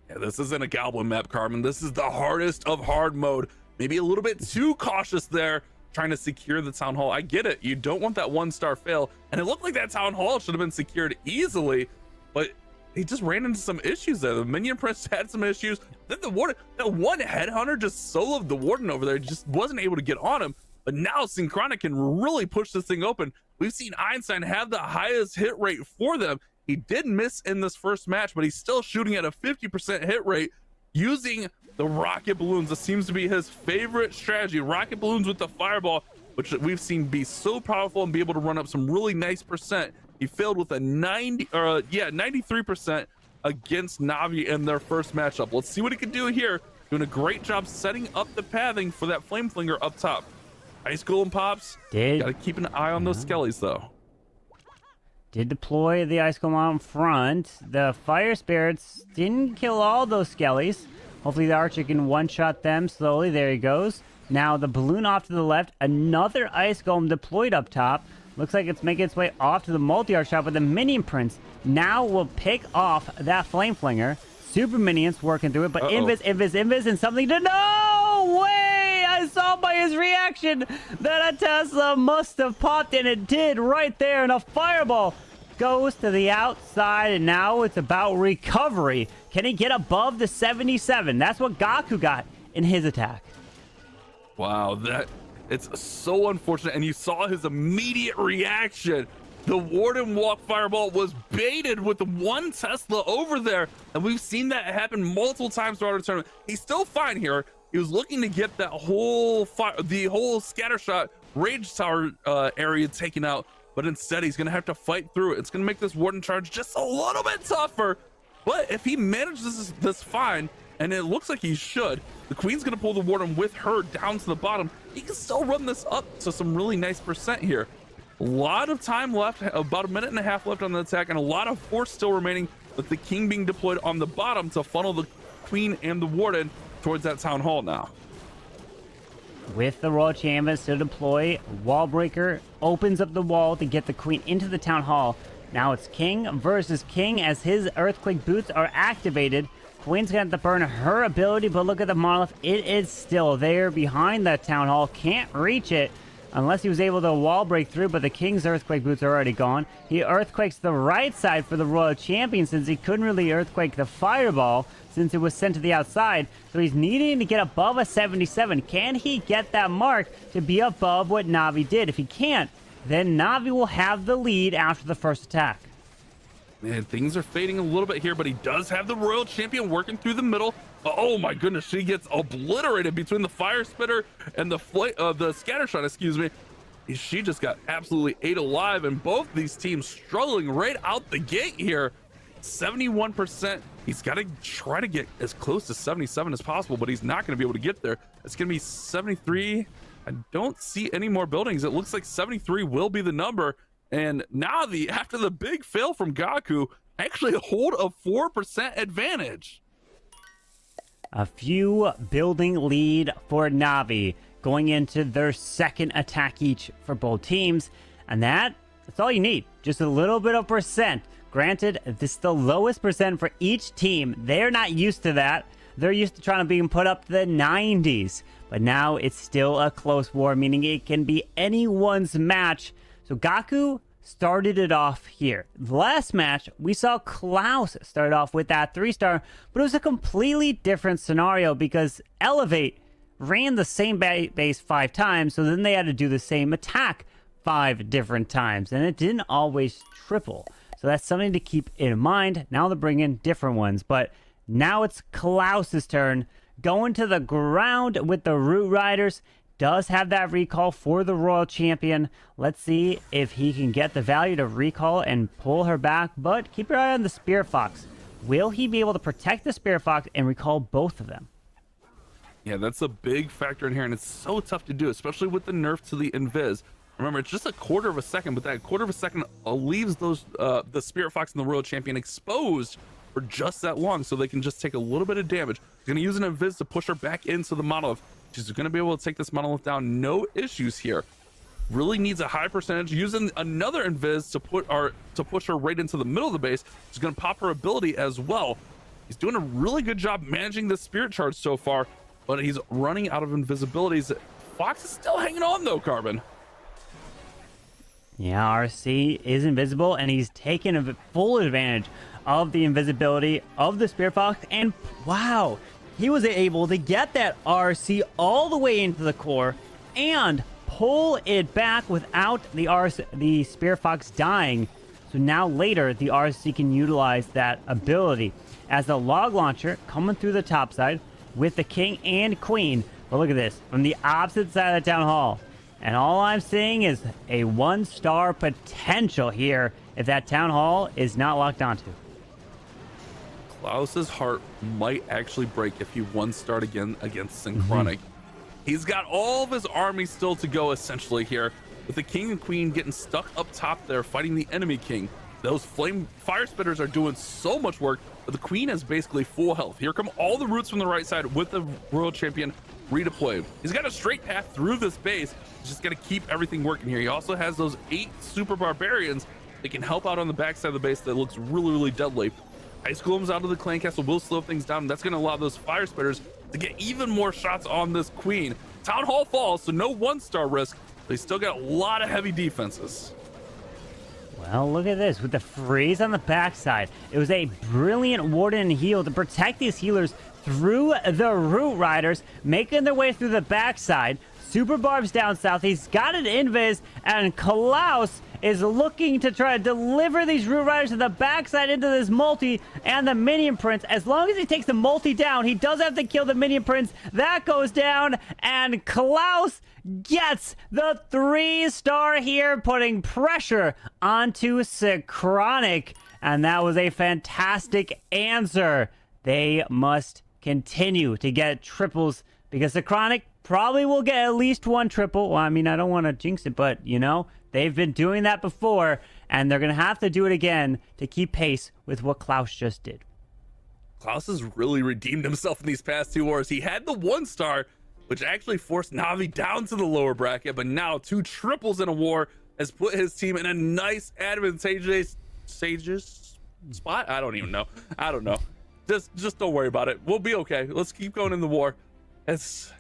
Yeah, this isn't a Goblin map, Carmen. This is the hardest of hard mode. Maybe a little bit too cautious there, trying to secure the town hall. I get it. You don't want that 1-star fail, and it looked like that town hall should have been secured easily, but he just ran into some issues there. The minion prince had some issues. Then the warden, that one headhunter just soloed the warden over there, just wasn't able to get on him. But now Synchronic can really push this thing open. We've seen Einstein have the highest hit rate for them. He did miss in this first match, but he's still shooting at a 50% hit rate using the rocket balloons. This seems to be his favorite strategy. Rocket balloons with the fireball, which we've seen be so powerful and be able to run up some really nice percent. He failed with a 93% against Navi in their first matchup. Let's see what he can do here. Doing a great job setting up the pathing for that flame flinger up top. Ice Golem pops. Gotta keep an eye on those skellies though. Did deploy the Ice Golem out in front. The Fire Spirits didn't kill all those skellies. Hopefully the Archer can one-shot them slowly. There he goes. Now the balloon off to the left. Another Ice Golem deployed up top. Looks like it's making its way off to the multi-art shot, but the minion prince now will pick off that flame flinger. Super minions working through it, but invis, and something to no way! I saw by his reaction that a Tesla must have popped, and it did right there, and a fireball goes to the outside, and now it's about recovery. Can he get above the 77? That's what Gaku got in his attack. Wow, it's so unfortunate, and you saw his immediate reaction. The Warden Walk Fireball was baited with one Tesla over there, and we've seen that happen multiple times throughout the tournament. He's still fine here. He was looking to get that whole scattershot Rage Tower area taken out, but instead he's going to have to fight through it. It's going to make this Warden charge just a little bit tougher, but if he manages this fine, and it looks like he should, the Queen's going to pull the Warden with her down to the bottom. He can still run this up to some really nice percent here. A lot of time left, about a minute and a half left on the attack, and a lot of force still remaining, with the King being deployed on the bottom to funnel the Queen and the Warden towards that town hall now. With the Royal Champions to deploy, Wall Breaker opens up the wall to get the Queen into the town hall. Now it's King versus King as his Earthquake boots are activated. Queen's gonna have to burn her ability, but look at the monolith. It is still there behind that town hall. Can't reach it unless he was able to wall break through, but the King's Earthquake boots are already gone. He Earthquakes the right side for the Royal Champion since he couldn't really Earthquake the Fireball since it was sent to the outside. So he's needing to get above a 77. Can he get that mark to be above what Navi did? If he can't, then Navi will have the lead after the first attack. And things are fading a little bit here, but he does have the Royal Champion working through the middle. Oh my goodness, she gets obliterated between the Fire Spitter and the Scatter Shot, excuse me. She just got absolutely ate alive, and both these teams struggling right out the gate here. 71%. He's got to try to get as close to 77 as possible, but he's not going to be able to get there. It's going to be 73. I don't see any more buildings. It looks like 73 will be the number. And NAVI, after the big fail from Gaku, actually hold a 4% advantage. A few building lead for NAVI going into their second attack each for both teams. And that's all you need. Just a little bit of percent. Granted, this is the lowest percent for each team. They're not used to that. They're used to trying to be put up to the 90s. But now it's still a close war, meaning it can be anyone's match. So Gaku started it off here. The last match, we saw Klaus start off with that 3-star, but it was a completely different scenario because Elevate ran the same base 5 times, so then they had to do the same attack 5 different times, and it didn't always triple. So that's something to keep in mind. Now they're bringing different ones, but now it's Klaus's turn. Going to the ground with the Root Riders. Does have that recall for the Royal Champion. Let's see if he can get the value to recall and pull her back, but keep your eye on the Spear Fox. Will he be able to protect the Spear Fox and recall both of them? Yeah, that's a big factor in here, and it's so tough to do, especially with the nerf to the Invis. Remember, it's just a quarter of a second, but that quarter of a second leaves those the Spirit Fox and the Royal Champion exposed for just that long, so they can just take a little bit of damage. He's going to use an Invis to push her back into the monolith. She's going to be able to take this monolith down, no issues here. Really needs a high percentage. Using another Invis to push her right into the middle of the base. She's going to pop her ability as well. He's doing a really good job managing the Spirit Charge so far, but he's running out of invisibilities. Fox is still hanging on though, Carbon. Yeah, RC is invisible, and he's taken a full advantage of the invisibility of the Spear Fox, and wow, he was able to get that RC all the way into the core and pull it back without the Spear Fox dying. So now later, the RC can utilize that ability as the log launcher coming through the top side with the King and Queen. But look at this, from the opposite side of the Town Hall. And all I'm seeing is a 1-star potential here if that Town Hall is not locked onto. Klaus's heart might actually break if he 1-starred again against Synchronic. He's got all of his army still to go essentially here, with the King and Queen getting stuck up top there fighting the enemy King. Those fire spitters are doing so much work, but the Queen has basically full health. Here come all the roots from the right side with the Royal Champion redeployed. He's got a straight path through this base. He's just got to keep everything working here. He also has those 8 super barbarians that can help out on the backside of the base that looks really, really deadly. Ice Golems out of the clan castle will slow things down. That's going to allow those fire spitters to get even more shots on this Queen. Town Hall falls, so no 1-star risk, but he's still got a lot of heavy defenses. Well, look at this. With the freeze on the backside, it was a brilliant Warden and heal to protect these healers through the Root Riders, making their way through the backside. Super Barb's down south. He's got an Invis, and Klaus is looking to try to deliver these Root Riders to the backside into this multi and the Minion Prince. As long as he takes the multi down, he does have to kill the Minion Prince. That goes down, and Klaus gets the 3-star here, putting pressure onto Synchronic. And that was a fantastic answer. They must continue to get triples because Synchronic probably will get at least 1 triple. Well, I mean, I don't want to jinx it, but, you know, they've been doing that before, and they're going to have to do it again to keep pace with what Klaus just did. Klaus has really redeemed himself in these past 2 wars. He had the 1-star, which actually forced NAVI down to the lower bracket, but now 2 triples in a war has put his team in a nice advantageous spot. I don't know. Just don't worry about it. We'll be okay. Let's keep going in the war. It's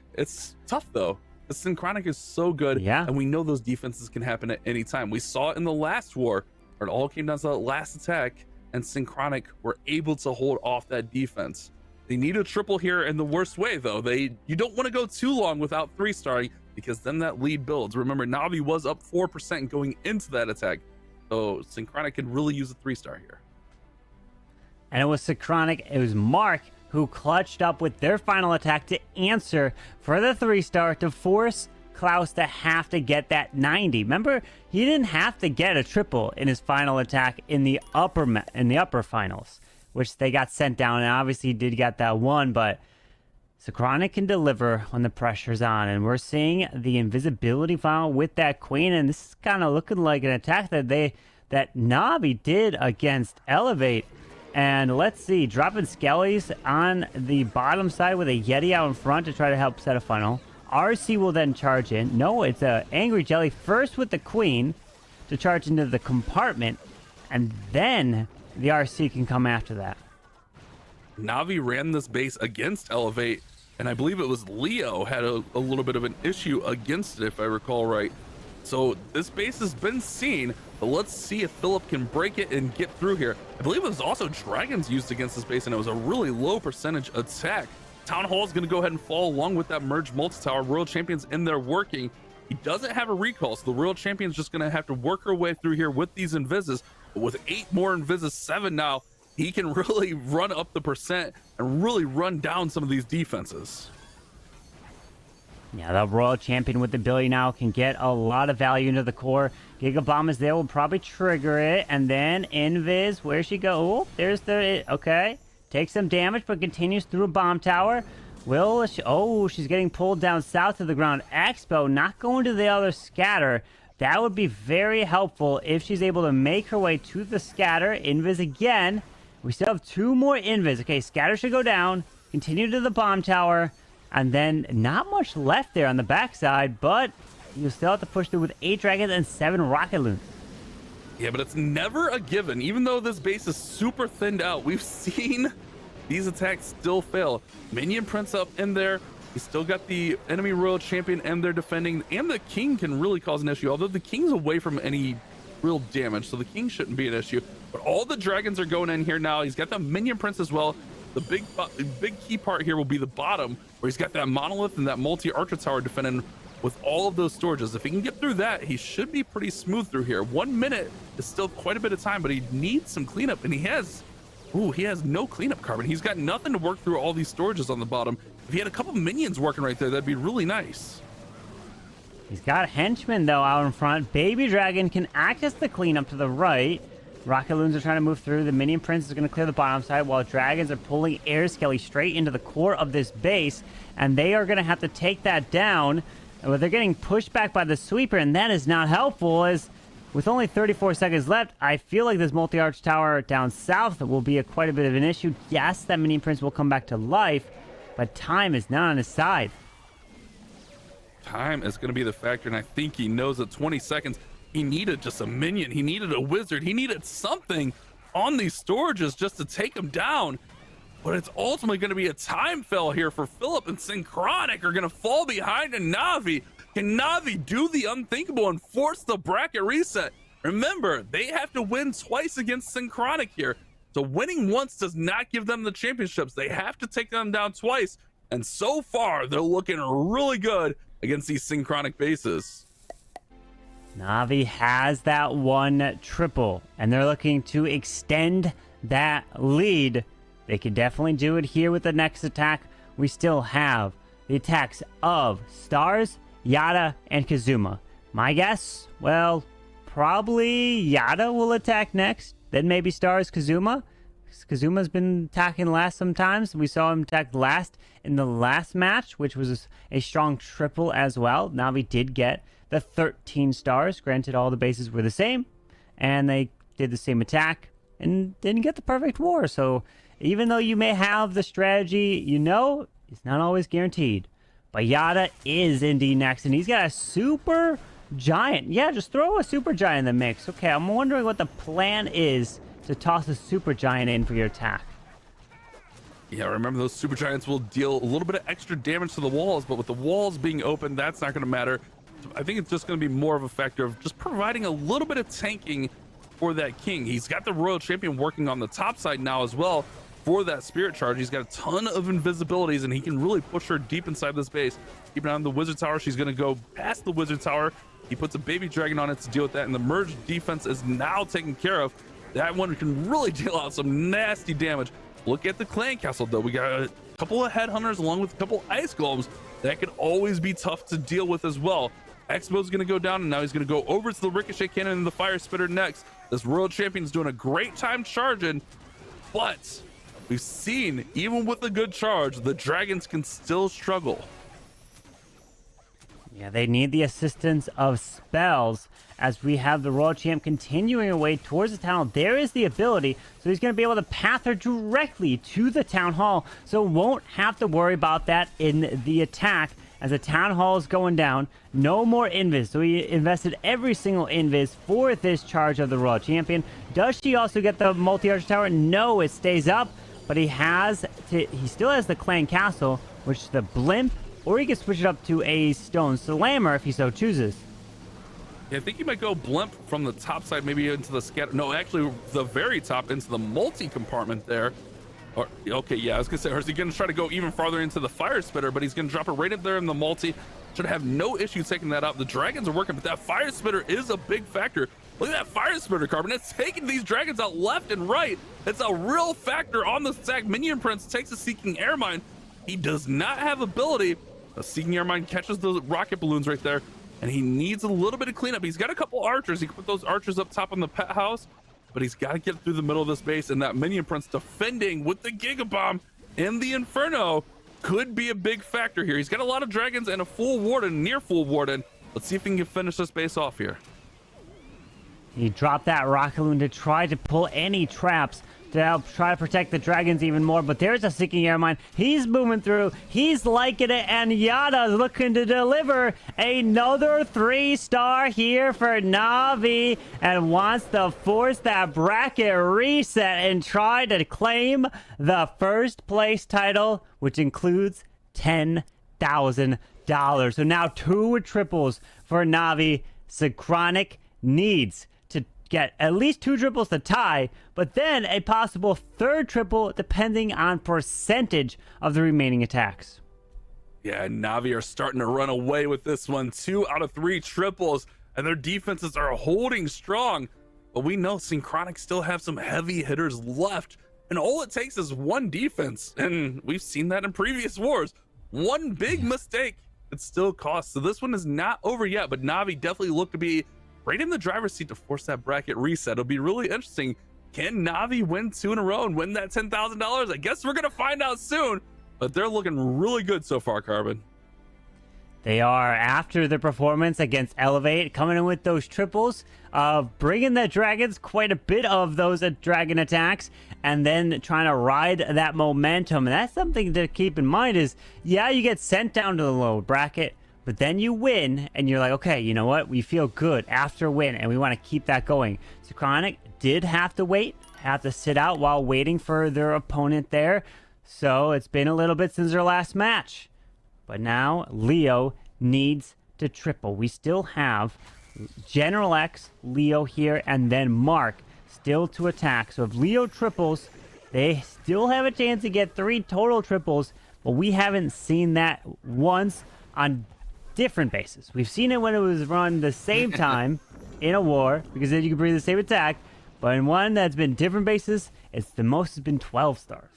tough though. The Synchronic is so good, and we know those defenses can happen at any time. We saw it in the last war, where it all came down to that last attack, and Synchronic were able to hold off that defense. They need a triple here in the worst way, though. You don't want to go too long without 3-starring, because then that lead builds. Remember, NAVI was up 4% going into that attack, so Synchronic can really use a 3-star here. And it was Synchronic, it was Mark who clutched up with their final attack to answer for the 3-star to force Klaus to have to get that 90. Remember, he didn't have to get a triple in his final attack in the upper finals, which they got sent down, and obviously he did get that one, but Synchronic can deliver when the pressure's on, and we're seeing the invisibility final with that queen, and this is kind of looking like an attack that Navi did against Elevate. And let's see, dropping Skellies on the bottom side with a Yeti out in front to try to help set a funnel. RC will then charge in. No, it's a Angry Jelly first with the queen to charge into the compartment, and then the RC can come after that. Navi ran this base against Elevate, and I believe it was Leo had a little bit of an issue against it, if I recall right. So this base has been seen, but let's see if Philip can break it and get through here. I believe it was also Dragons used against this base, and it was a really low percentage attack. Town Hall is going to go ahead and follow along with that merge multi-tower. Royal Champion's in there working. He doesn't have a recall, so the Royal Champion's just going to have to work her way through here with these Invises. But with 8 more Invises, 7 now, he can really run up the percent and really run down some of these defenses. Yeah, the Royal Champion with the ability now can get a lot of value into the core. Giga Bomb is there, will probably trigger it. And then Invis, where's she go? Oh, there's the... Okay. Takes some damage, but continues through a bomb tower. Will she... Oh, she's getting pulled down south to the ground. Expo not going to the other scatter. That would be very helpful if she's able to make her way to the scatter. Invis again. We still have 2 more Invis. Okay, scatter should go down. Continue to the bomb tower. And then not much left there on the backside, but you still have to push through with 8 dragons and 7 rocket loons. Yeah, but it's never a given. Even though this base is super thinned out, we've seen these attacks still fail. Minion Prince up in there. He's still got the enemy Royal Champion and they're defending. And the King can really cause an issue, although the King's away from any real damage, so the King shouldn't be an issue. But all the dragons are going in here now. He's got the Minion Prince as well. The big key part here will be the bottom, where he's got that monolith and that multi-archer tower defending with all of those storages. If he can get through that, he should be pretty smooth through here. 1 minute is still quite a bit of time, but he needs some cleanup, and he has no cleanup carbon. He's got nothing to work through all these storages on the bottom. If he had a couple minions working right there, that'd be really nice. He's got henchmen, though, out in front. Baby Dragon can access the cleanup to the right. Rocket Loons are trying to move through. The Minion Prince is going to clear the bottom side, while Dragons are pulling Air Skelly straight into the core of this base, and they are going to have to take that down. But they're getting pushed back by the Sweeper, and that is not helpful, as with only 34 seconds left, I feel like this multi-arch tower down south will be quite a bit of an issue. Yes, that Minion Prince will come back to life, but time is not on his side. Time is going to be the factor, and I think he knows that 20 seconds... He needed just a minion. He needed a wizard. He needed something on these storages just to take him down. But it's ultimately going to be a time fail here for Philip, and Synchronic are going to fall behind in Navi. Can Navi do the unthinkable and force the bracket reset? Remember, they have to win twice against Synchronic here. So winning once does not give them the championships. They have to take them down twice. And so far, they're looking really good against these Synchronic bases. Navi has that 1 triple, and they're looking to extend that lead. They can definitely do it here with the next attack. We still have the attacks of Stars, Yada, and Kazuma. My guess? Well, probably Yada will attack next, then maybe Stars, Kazuma. Kazuma's been attacking last sometimes. We saw him attack last in the last match, which was a strong triple as well. Navi did get the 13 stars. Granted, all the bases were the same, and they did the same attack and didn't get the perfect war. So even though you may have the strategy, it's not always guaranteed. But Yada is indeed next, and he's got a super giant. Yeah, just throw a super giant in the mix. Okay, I'm wondering what the plan is to toss a super giant in for your attack. Yeah, remember those super giants will deal a little bit of extra damage to the walls, but with the walls being open, that's not going to matter. I think it's just going to be more of a factor of just providing a little bit of tanking for that King. He's got the Royal Champion working on the top side now as well for that Spirit Charge. He's got a ton of invisibilities, and he can really push her deep inside this base. Keep an eye on the Wizard Tower. She's going to go past the Wizard Tower. He puts a Baby Dragon on it to deal with that, and the merge defense is now taken care of. That one can really deal out some nasty damage. Look at the clan castle though. We got a couple of headhunters along with a couple ice golems. That could always be tough to deal with as well. Expo's gonna go down, and now he's gonna go over to the ricochet cannon and the fire spitter next. This world champion's doing a great time charging, but we've seen even with a good charge, the dragons can still struggle. Yeah, they need the assistance of spells as we have the Royal Champ continuing away towards the Town Hall. There is the ability, so he's going to be able to path her directly to the Town Hall, so won't have to worry about that in the attack as the Town Hall is going down. No more invis, so he invested every single invis for this charge of the Royal Champion. Does she also get the multi-arch tower? No, it stays up, but he still has the clan castle, which the blimp, or he can switch it up to a stone slammer if he so chooses. Yeah, I think you might go blimp from the top side, maybe into the scatter. No, actually, the very top into the multi compartment there. Or okay, yeah, I was gonna say, or is he gonna try to go even farther into the fire spitter? But he's gonna drop it right in there in the multi. Should have no issue taking that out. The dragons are working, but that fire spitter is a big factor. Look at that fire spitter, Carbon. It's taking these dragons out left and right. It's a real factor on the stack. Minion Prince takes a Seeking Air Mine. He does not have ability. A Seeking Air Mine catches the rocket balloons right there, and he needs a little bit of cleanup. He's got a couple archers. He can put those archers up top on the pet house, but he's got to get through the middle of this base, and that Minion Prince defending with the Giga Bomb and the Inferno could be a big factor here. He's got a lot of dragons and a full Warden, near full Warden. Let's see if he can finish this base off here. He dropped that rocket balloon to try to pull any traps to help try to protect the dragons even more, but there's a Seeking Air Mine. He's moving through. He's liking it, and Yada's looking to deliver another 3-star here for Navi and wants to force that bracket reset and try to claim the first place title, which includes $10,000. So now 2 triples for Navi. Synchronic needs to get at least 2 triples to tie, but then a possible 3rd triple depending on percentage of the remaining attacks. Yeah, Navi are starting to run away with this one. 2 out of 3 triples, and their defenses are holding strong. But we know Synchronic still have some heavy hitters left, and all it takes is 1 defense, and we've seen that in previous wars. 1 big mistake, it still costs. So this one is not over yet, but Navi definitely look to be right in the driver's seat to force that bracket reset. It'll be really interesting. Can Navi win 2 in a row and win that $10,000? I guess we're gonna find out soon, but they're looking really good so far, Carbon. They are, after the performance against Elevate, coming in with those triples, bringing the dragons, quite a bit of those dragon attacks, and then trying to ride that momentum. And that's something to keep in mind is, yeah, you get sent down to the low bracket, but then you win, and you're like, okay, you know what? We feel good after a win, and we want to keep that going. Synchronic did have to wait, have to sit out while waiting for their opponent there. So it's been a little bit since their last match. But now Leo needs to triple. We still have General X, Leo here, and then Mark still to attack. So if Leo triples, they still have a chance to get 3 total triples, but we haven't seen that once on different bases. We've seen it when it was run the same time in a war, because then you can bring the same attack, but in one that's been different bases, it's the most has been 12 stars.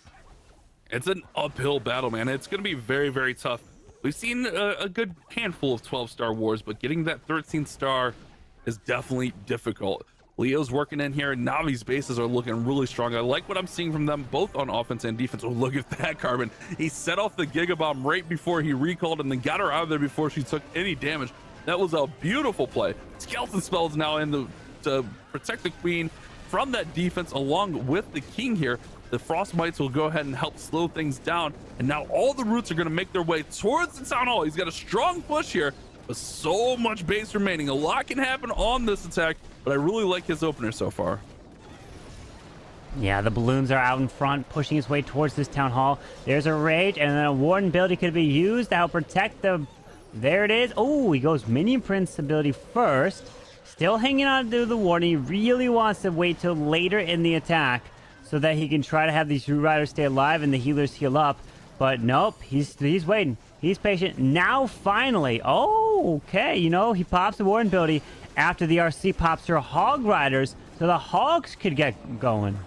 It's an uphill battle, man. It's going to be very, very tough. We've seen a good handful of 12-star wars, but getting that 13th star is definitely difficult. Leo's working in here, and Navi's bases are looking really strong. I like what I'm seeing from them, both on offense and defense. Oh, look at that, Carbon. He set off the Giga Bomb right before he recalled and then got her out of there before she took any damage. That was a beautiful play. Skeleton Spell is now in to protect the Queen from that defense along with the King here. The Frostmites will go ahead and help slow things down, and now all the roots are going to make their way towards the Town Hall. He's got a strong push here, but so much base remaining. A lot can happen on this attack, but I really like his opener so far. Yeah, the balloons are out in front, pushing his way towards this Town Hall. There's a Rage, and then a Warden ability could be used to help protect the... There it is. Oh, he goes Minion Prince ability first. Still hanging on to the Warden. He really wants to wait till later in the attack so that he can try to have these Root Riders stay alive and the healers heal up. But nope, he's waiting. He's patient. Now, finally. Oh, okay. You know, he pops the Warden ability after the RC pops her Hog Riders. So the Hogs could get going.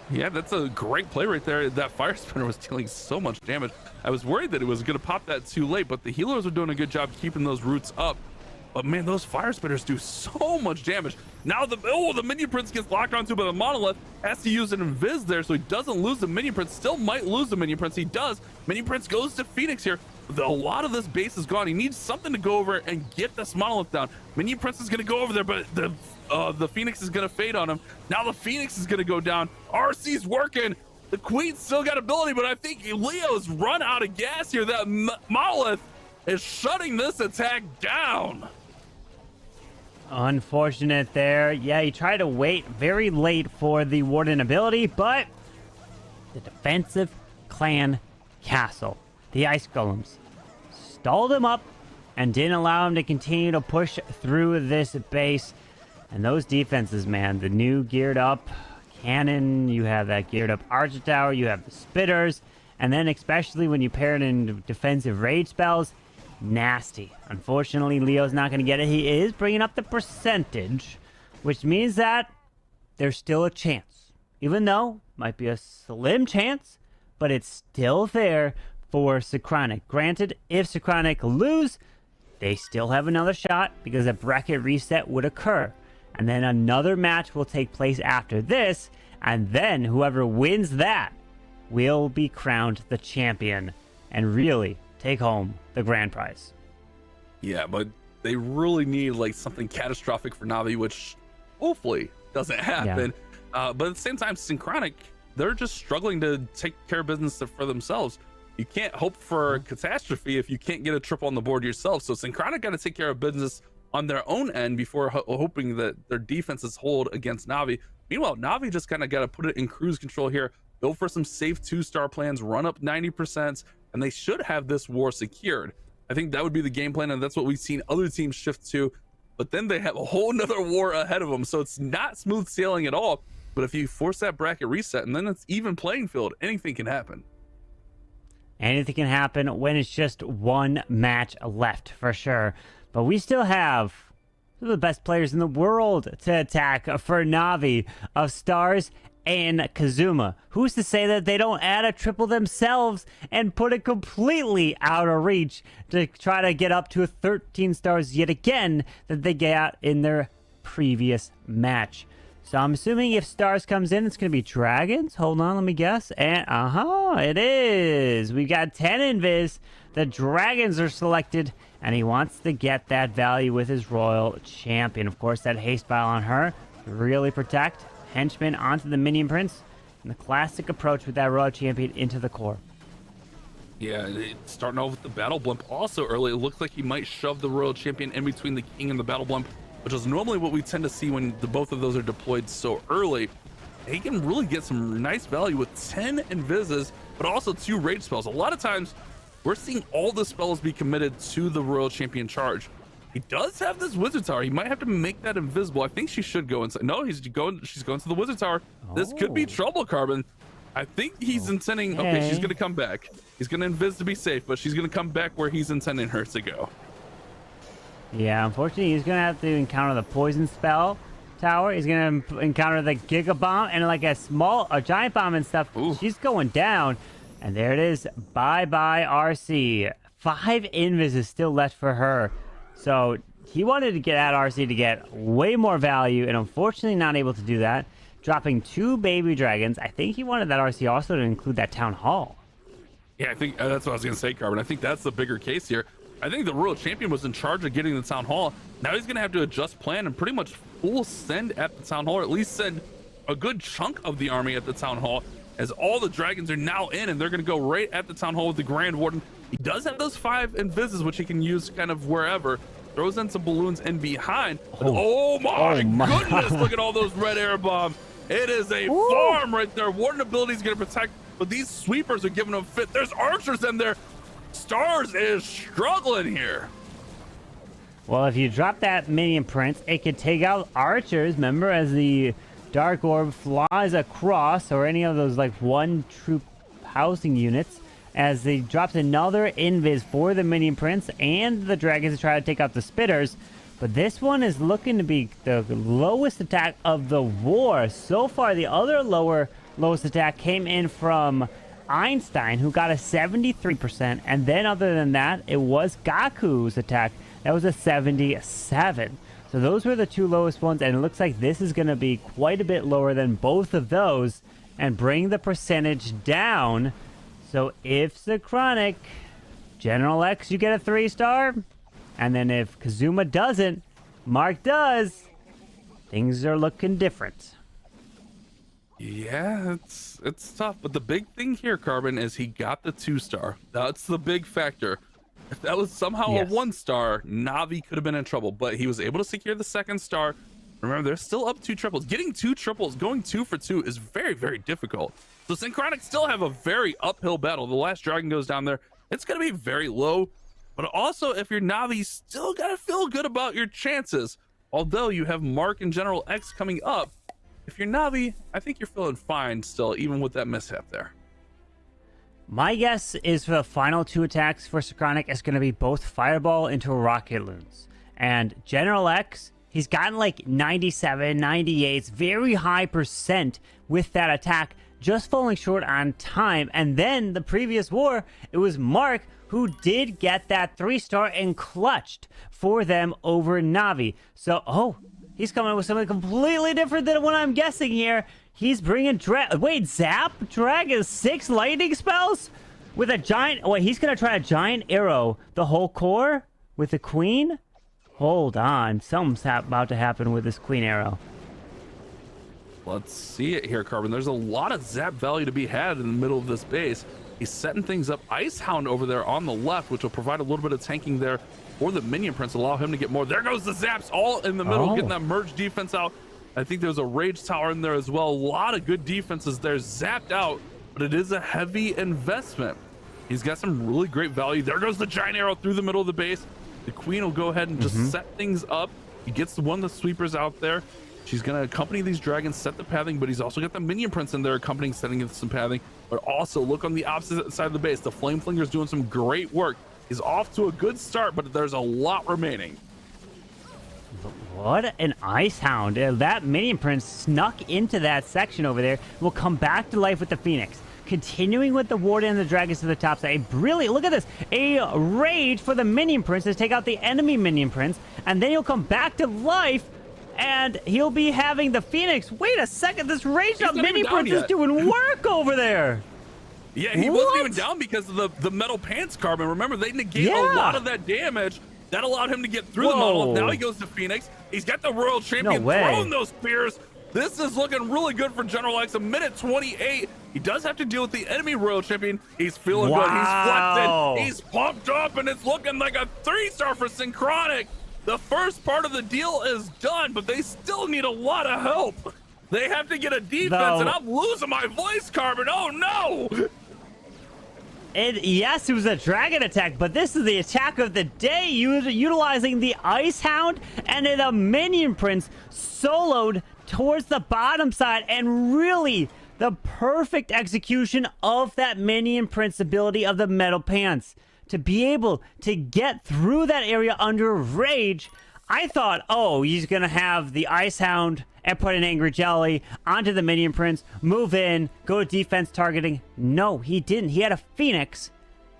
Yeah, that's a great play right there. That fire spinner was dealing so much damage. I was worried that it was going to pop that too late, but the healers are doing a good job keeping those roots up. But man, those fire spinners do so much damage. Now the minion prince gets locked onto by the monolith, has to use an invis there so he doesn't lose the minion prince. Still might lose the minion prince. He does. Minion prince goes to Phoenix here. A lot of this base is gone. He needs something to go over and get this monolith down. Minion prince is going to go over there, but the Phoenix is going to fade on him. Now the Phoenix is going to go down. RC's working. The Queen's still got ability, but I think Leo's run out of gas here. That monolith is shutting this attack down. Unfortunate there. Yeah, he tried to wait very late for the Warden ability, but the defensive clan castle, the Ice Golems, stalled him up and didn't allow him to continue to push through this base. And those defenses, man, the new geared up cannon, you have that geared up archer tower, you have the spitters, and then especially when you pair it in defensive rage spells, nasty. Unfortunately, Leo's not going to get it. He is bringing up the percentage, which means that there's still a chance. Even though might be a slim chance, but it's still there for Synchronic. Granted, if Synchronic lose, they still have another shot because a bracket reset would occur. And then another match will take place after this, and then whoever wins that will be crowned the champion and really take home the grand prize. Yeah, but they really need like something catastrophic for NAVI, which hopefully doesn't happen. Yeah. But at the same time, Synchronic, they're just struggling to take care of business for themselves. You can't hope for catastrophe if you can't get a triple on the board yourself. So Synchronic got to take care of business on their own end before hoping that their defenses hold against NAVI. Meanwhile, NAVI just kind of got to put it in cruise control here, go for some safe 2-star plans, run up 90%, and they should have this war secured. I think that would be the game plan, and that's what we've seen other teams shift to. But then they have a whole nother war ahead of them, so it's not smooth sailing at all. But if you force that bracket reset, and then it's even playing field, anything can happen. Anything can happen when it's just one match left, for sure. But we still have some of the best players in the world to attack for NAVI of Stars and Kazuma. Who's to say that they don't add a triple themselves and put it completely out of reach to try to get up to 13 stars yet again that they got in their previous match? So I'm assuming if Stars comes in, it's going to be Dragons. Hold on, let me guess. And it is. We got 10 invis. The Dragons are selected, and he wants to get that value with his Royal Champion. Of course, that haste vial on her to really protect. Henchman onto the Minion Prince, and the classic approach with that Royal Champion into the core. Yeah, starting off with the Battle Blimp also early. It looks like he might shove the Royal Champion in between the King and the Battle Blimp, which is normally what we tend to see when both of those are deployed so early. He can really get some nice value with 10 invises, but also 2 rage spells. A lot of times, we're seeing all the spells be committed to the Royal Champion charge. He does have this Wizard Tower. He might have to make that invisible. I think she should go inside. No, she's going to the Wizard Tower. This could be trouble, Carbon. I think he's intending, okay, she's going to come back. He's going to invis to be safe, but she's going to come back where he's intending her to go. Yeah, unfortunately, he's going to have to encounter the Poison Spell Tower. He's going to encounter the Giga Bomb and like a giant bomb and stuff. Ooh. She's going down. And there it is. Bye-bye, RC. 5 invis is still left for her. So he wanted to get at RC to get way more value, and unfortunately not able to do that. Dropping 2 baby dragons. I think he wanted that RC also to include that Town Hall. Yeah, I think that's what I was going to say, Carbon. I think that's the bigger case here. I think the Royal Champion was in charge of getting the Town Hall. Now he's going to have to adjust plan and pretty much full send at the Town Hall, or at least send a good chunk of the army at the Town Hall, as all the dragons are now in, and they're going to go right at the Town Hall with the Grand Warden. He does have those 5 invises, which he can use kind of wherever. Throws in some balloons in behind. Oh my goodness, look at all those red air bombs. It is a farm right there. Warden ability is going to protect, but these sweepers are giving them fit. There's archers in there. Stars is struggling here. Well, if you drop that Minion Prince, it could take out archers. Remember, as the Dark Orb flies across, or any of those like 1 troop housing units, as they dropped another invis for the Minion Prince and the dragons to try to take out the spitters. But this one is looking to be the lowest attack of the war. So far, the other lowest attack came in from Einstein, who got a 73%. And then other than that, it was Gaku's attack. That was a 77. So those were the two lowest ones. And it looks like this is going to be quite a bit lower than both of those and bring the percentage down. So if Synchronic, General X, you get a 3-star. And then if Kazuma doesn't, Mark does, things are looking different. Yeah, it's tough. But the big thing here, Carbon, is he got the 2-star. That's the big factor. If that was somehow a 1-star, Navi could have been in trouble. But he was able to secure the 2nd star. Remember, they're still up 2 triples. Getting 2 triples, going 2 for 2 is very, very difficult. So Synchronic still have a very uphill battle. The last dragon goes down there. It's going to be very low. But also, if you're Navi, you still got to feel good about your chances. Although you have Mark and General X coming up, if you're Navi, I think you're feeling fine still, even with that mishap there. My guess is for the final 2 attacks for Synchronic, it's going to be both Fireball into Rocket Loons. And General X, he's gotten like 97, 98, very high percent with that attack, just falling short on time. And then the previous war, it was Mark who did get that 3-star and clutched for them over Navi. So, he's coming with something completely different than what I'm guessing here. He's bringing Zap Dragon 6 lightning spells with a giant. He's gonna try a giant arrow the whole core with the queen. Hold on, something's about to happen with this queen arrow. Let's see it here, Carbon. There's a lot of zap value to be had in the middle of this base. He's setting things up. Ice Hound over there on the left, which will provide a little bit of tanking there for the Minion Prince, allow him to get more. There goes the zaps all in the middle, getting that merge defense out. I think there's a Rage Tower in there as well. A lot of good defenses there, zapped out, but it is a heavy investment. He's got some really great value. There goes the giant arrow through the middle of the base. The Queen will go ahead and just set things up. He gets one of the sweepers out there. She's going to accompany these dragons, set the pathing, but he's also got the Minion Prince in there accompanying, setting some pathing. But also, look on the opposite side of the base. The Flame Flinger's doing some great work. He's off to a good start, but there's a lot remaining. What an Ice Hound. That Minion Prince snuck into that section over there. Will come back to life with the Phoenix. Continuing with the Warden and the Dragons to the top side. Brilliant. Look at this. A Rage for the Minion Prince to take out the enemy Minion Prince. And then he'll come back to life. And he'll be having the Phoenix. Wait a second. This Rage up Minion Prince is doing work over there. Yeah, he wasn't even down because of the metal pants, Carbon. Remember, they negate a lot of that damage. That allowed him to get through the model. Now he goes to Phoenix. He's got the World Champion throwing those spears. This is looking really good for General X. A minute 28. He does have to deal with the enemy Royal Champion. He's feeling good. He's flexing. He's pumped up, and it's looking like a 3-star for Synchronic. The first part of the deal is done, but they still need a lot of help. They have to get a defense, and I'm losing my voice, Carbon. Oh, no. Yes, it was a dragon attack, but this is the attack of the day, utilizing the Ice Hound and then a Minion Prince soloed towards the bottom side, and really the perfect execution of that Minion Prince ability of the Metal Pants to be able to get through that area under Rage. I thought, he's gonna have the Ice Hound and put an Angry Jelly onto the Minion Prince, move in, go defense targeting. No, he didn't. He had a Phoenix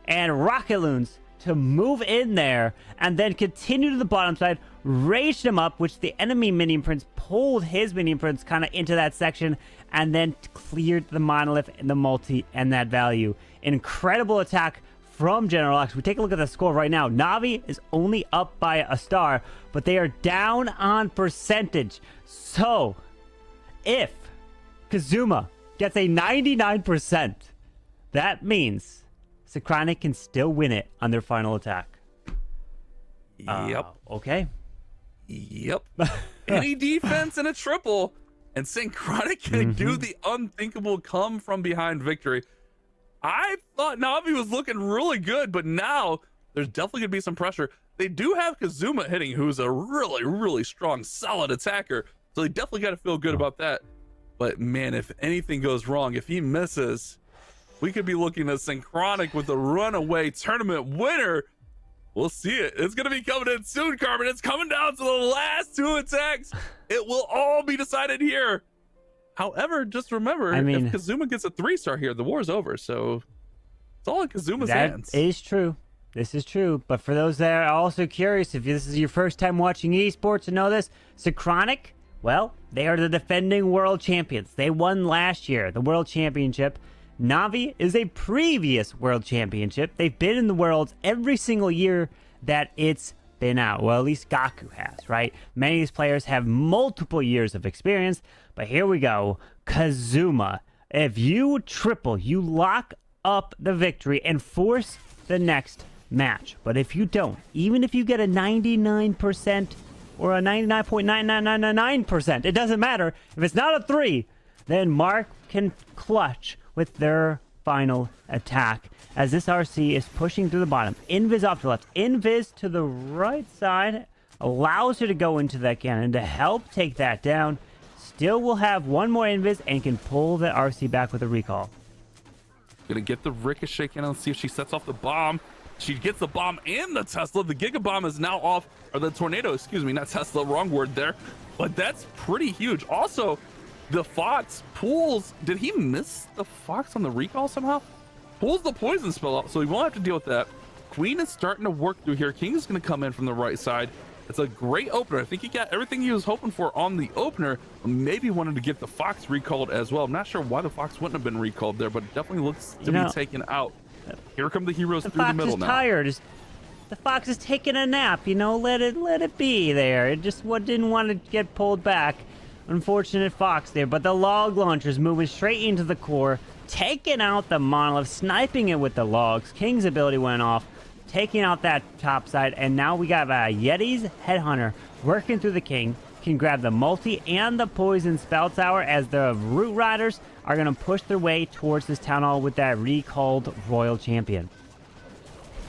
and Rocket Loons to move in there and then continue to the bottom side, raged him up, which the enemy Minion Prince pulled his Minion Prince kind of into that section and then cleared the Monolith and the multi and that value. Incredible attack from General X. We take a look at the score right now. Navi is only up by a star, but they are down on percentage. So, if Kazuma gets a 99%, that means Synchronic can still win it on their final attack. Yep. Okay. Yep. Any defense in a triple, and Synchronic can do the unthinkable come from behind victory. I thought Navi was looking really good, but now there's definitely going to be some pressure. They do have Kazuma hitting, who's a really, really strong, solid attacker. So they definitely got to feel good about that. But man, if anything goes wrong, if he misses, we could be looking at Synchronic with a runaway tournament winner. We'll see it. It's going to be coming in soon, Carbon. It's coming down to the last 2 attacks. It will all be decided here. However, just remember, if Kazuma gets a 3-star here, the war's over. So it's all in Kazuma's hands. That is true. This is true. But for those that are also curious, if this is your first time watching esports to know this, Synchronic, well, they are the defending world champions. They won last year, the world championship. NAVI is a previous world championship. They've been in the worlds every single year that it's been out. Well, at least Gaku has, right? Many of these players have multiple years of experience. But here we go. Kazuma. If you triple, you lock up the victory and force the next match. But if you don't, even if you get a 99% or a 99.9999%, it doesn't matter. If it's not a 3, then Mark can clutch with their final attack as this RC is pushing through the bottom. Invis off to the left, Invis to the right side, allows her to go into that cannon to help take that down. Still will have one more Invis and can pull the RC back with a recall. Gonna get the ricochet cannon and see if she sets off the bomb. She gets the bomb and the Tesla. The Giga Bomb is now off, or the tornado, excuse me, not Tesla, wrong word there. But that's pretty huge. Also, the Fox pulls, did he miss the Fox on the recall somehow? Pulls the poison spell out, so he won't have to deal with that. Queen is starting to work through here. King is going to come in from the right side. It's a great opener. I think he got everything he was hoping for on the opener. Maybe wanted to get the Fox recalled as well. I'm not sure why the Fox wouldn't have been recalled there, but it definitely looks to be taken out. Here come the heroes through the middle now. Tired. The Fox is taking a nap, let it be there. It just didn't want to get pulled back. Unfortunate Fox there, but the log launcher's moving straight into the core, taking out the monolith, sniping it with the logs. King's ability went off, taking out that top side, and now we got Yeti's Headhunter working through the King. Can grab the multi and the poison spell tower as the Root Riders are going to push their way towards this town hall with that recalled Royal Champion.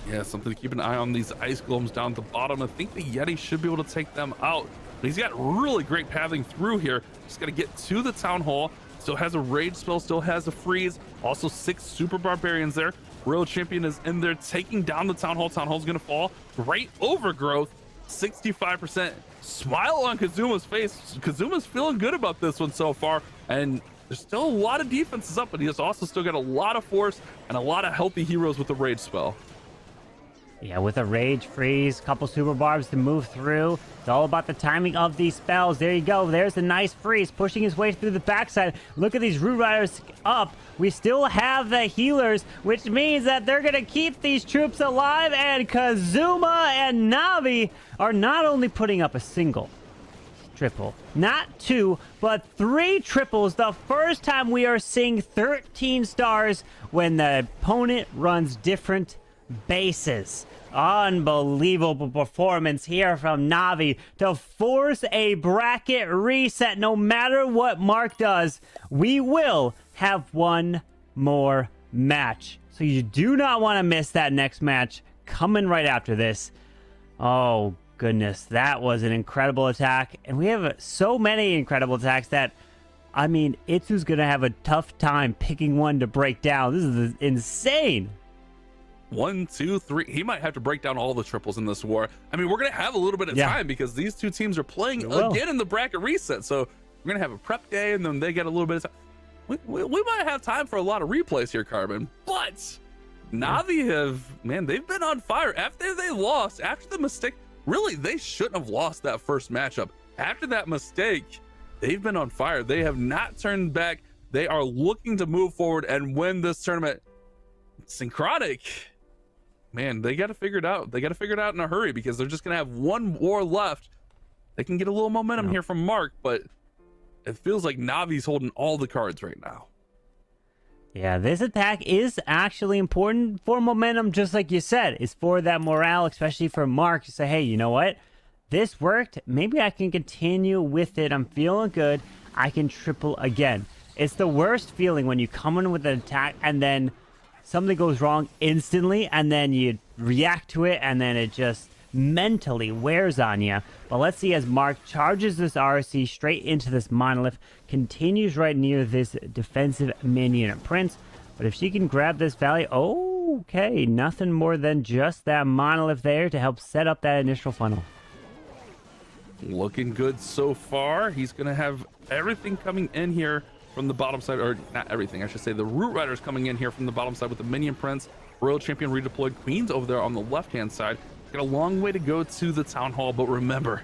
Yeah, something to keep an eye on, these ice golems down at the bottom. I think the Yeti should be able to take them out. But he's got really great pathing through here. Just got to get to the town hall. Still has a rage spell, still has a freeze. Also 6 super barbarians there. Royal Champion is in there taking down the town hall. Town hall's going to fall. Great overgrowth. 65%. Smile on Kazuma's face. Kazuma's feeling good about this one so far. And there's still a lot of defenses up, but he has also still got a lot of force and a lot of healthy heroes with the rage spell. Yeah, with a rage freeze, couple super barbs to move through. It's all about the timing of these spells. There you go. There's the nice freeze pushing his way through the backside. Look at these Root Riders up. We still have the healers, which means that they're going to keep these troops alive. And Kazuma and NAVI are not only putting up a single triple, not 2, but 3 triples. The first time we are seeing 13 stars when the opponent runs different bases. Unbelievable performance here from NAVI to force a bracket reset. No matter what Mark does, we will have one more match. So you do not want to miss that next match coming right after this. Oh goodness, that was an incredible attack. And we have so many incredible attacks that, I mean, Itsu's going to have a tough time picking one to break down. This is insane. 1, 2, 3. He might have to break down all the triples in this war. I mean, we're going to have a little bit of time because these two teams are playing again in the bracket reset. So we're going to have a prep day and then they get a little bit of time. We might have time for a lot of replays here, Carbon. But NAVI they've been on fire. After they lost, after the mistake, really, they shouldn't have lost that first matchup. After that mistake, they've been on fire. They have not turned back. They are looking to move forward and win this tournament. Synchronic, man, they got to figure it out. They got to figure it out in a hurry because they're just going to have one war left. They can get a little momentum here from Mark, but it feels like Navi's holding all the cards right now. Yeah, this attack is actually important for momentum, just like you said. It's for that morale, especially for Mark to say, hey, you know what? This worked. Maybe I can continue with it. I'm feeling good. I can triple again. It's the worst feeling when you come in with an attack and then something goes wrong instantly, and then you react to it, and then it just mentally wears on you. But let's see as Mark charges this RC straight into this monolith, continues right near this defensive minion Prince. But if she can grab this valley, oh, Okay, nothing more than just that monolith there to help set up that initial funnel. Looking good so far. He's going to have everything coming in here from the bottom side, or not everything, I should say. The Root Riders coming in here from the bottom side with the Minion Prince, Royal Champion redeployed, Queens over there on the left-hand side. Got a long way to go to the Town Hall, but remember,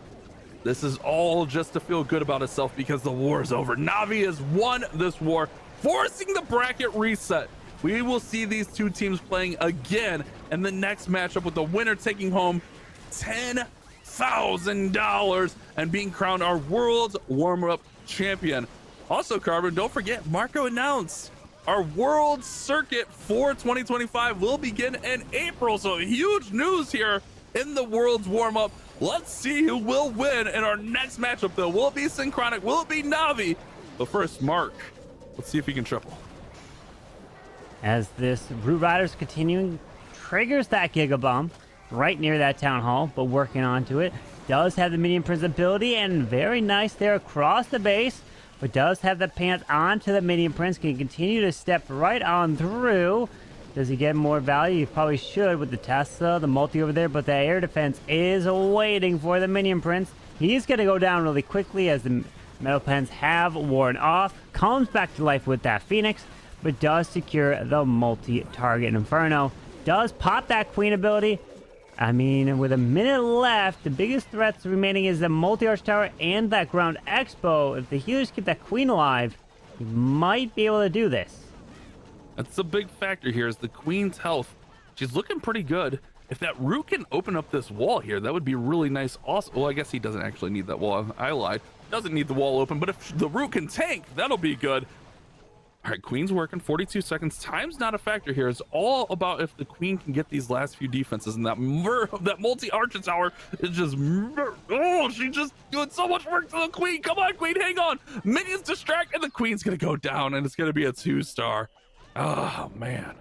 this is all just to feel good about itself because the war is over. NAVI has won this war, forcing the bracket reset. We will see these two teams playing again in the next matchup, with the winner taking home $10,000 and being crowned our Worlds Warmup Champion. Also, Carbon, don't forget, Marco announced our World Circuit for 2025 will begin in April. So huge news here in the Worlds Warmup. Let's see who will win in our next matchup, though. Will it be Synchronic? Will it be NAVI? But first, Mark, let's see if he can triple. As this Root Riders continuing, triggers that Giga Bomb right near that Town Hall, but working onto it. Does have the Minion Prince ability, and very nice there across the base, but does have the pants onto the Minion Prince. Can continue to step right on through. Does he get more value? He probably should with the Tesla, the multi over there, but the air defense is waiting for the Minion Prince. He's going to go down really quickly as the metal pens have worn off. Comes back to life with that Phoenix, but does secure the multi-target Inferno. Does pop that Queen ability. I mean, with a minute left, the biggest threats remaining is the multi-arch tower and that ground expo. If the healers keep that Queen alive, he might be able to do this. That's a big factor here, is the Queen's health. She's looking pretty good. If that Root can open up this wall here, that would be really nice. Also, well, I guess he doesn't actually need that wall. I lied. Doesn't need the wall open, but if the Root can tank, that'll be good. All right, Queen's working, 42 seconds. Time's not a factor here. It's all about if the Queen can get these last few defenses, and that multi-arch tower is just, oh, she's just doing so much work to the Queen. Come on, Queen, hang on. Minions distract, and the Queen's gonna go down, and it's gonna be a 2-star. Oh, man.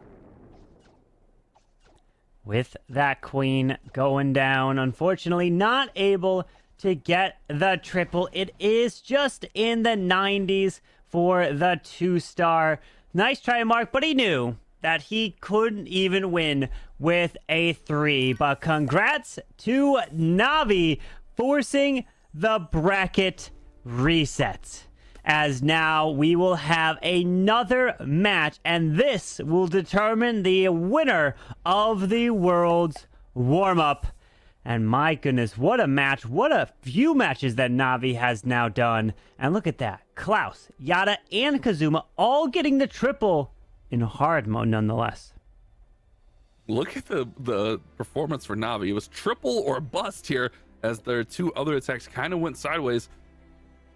With that Queen going down, unfortunately not able to get the triple. It is just in the 90s for the 2-star. Nice try, Mark, but he knew that he couldn't even win with a 3. But congrats to NAVI forcing the bracket reset, as now we will have another match, and this will determine the winner of the World's Warmup. And my goodness, what a match. What a few matches that NAVI has now done. And look at that. Klaus, Yada, and Kazuma all getting the triple in hard mode nonetheless. Look at the performance for NAVI. It was triple or bust here, as their two other attacks kind of went sideways.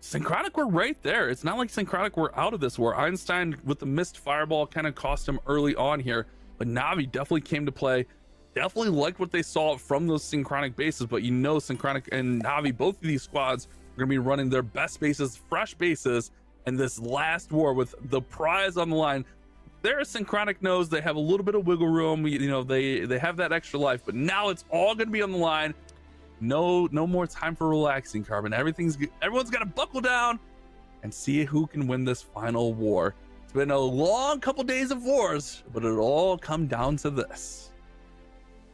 Synchronic were right there. It's not like Synchronic were out of this war. Einstein with the missed fireball kind of cost him early on here, but NAVI definitely came to play. Definitely liked what they saw from those Synchronic bases, but you know Synchronic and NAVI, both of these squads, are going to be running their best bases, fresh bases, in this last war with the prize on the line. Their Synchronic knows they have a little bit of wiggle room. You know, they have that extra life, but now it's all going to be on the line. No more time for relaxing, Carbon. Everyone's got to buckle down and see who can win this final war. It's been a long couple days of wars, but it'll all come down to this.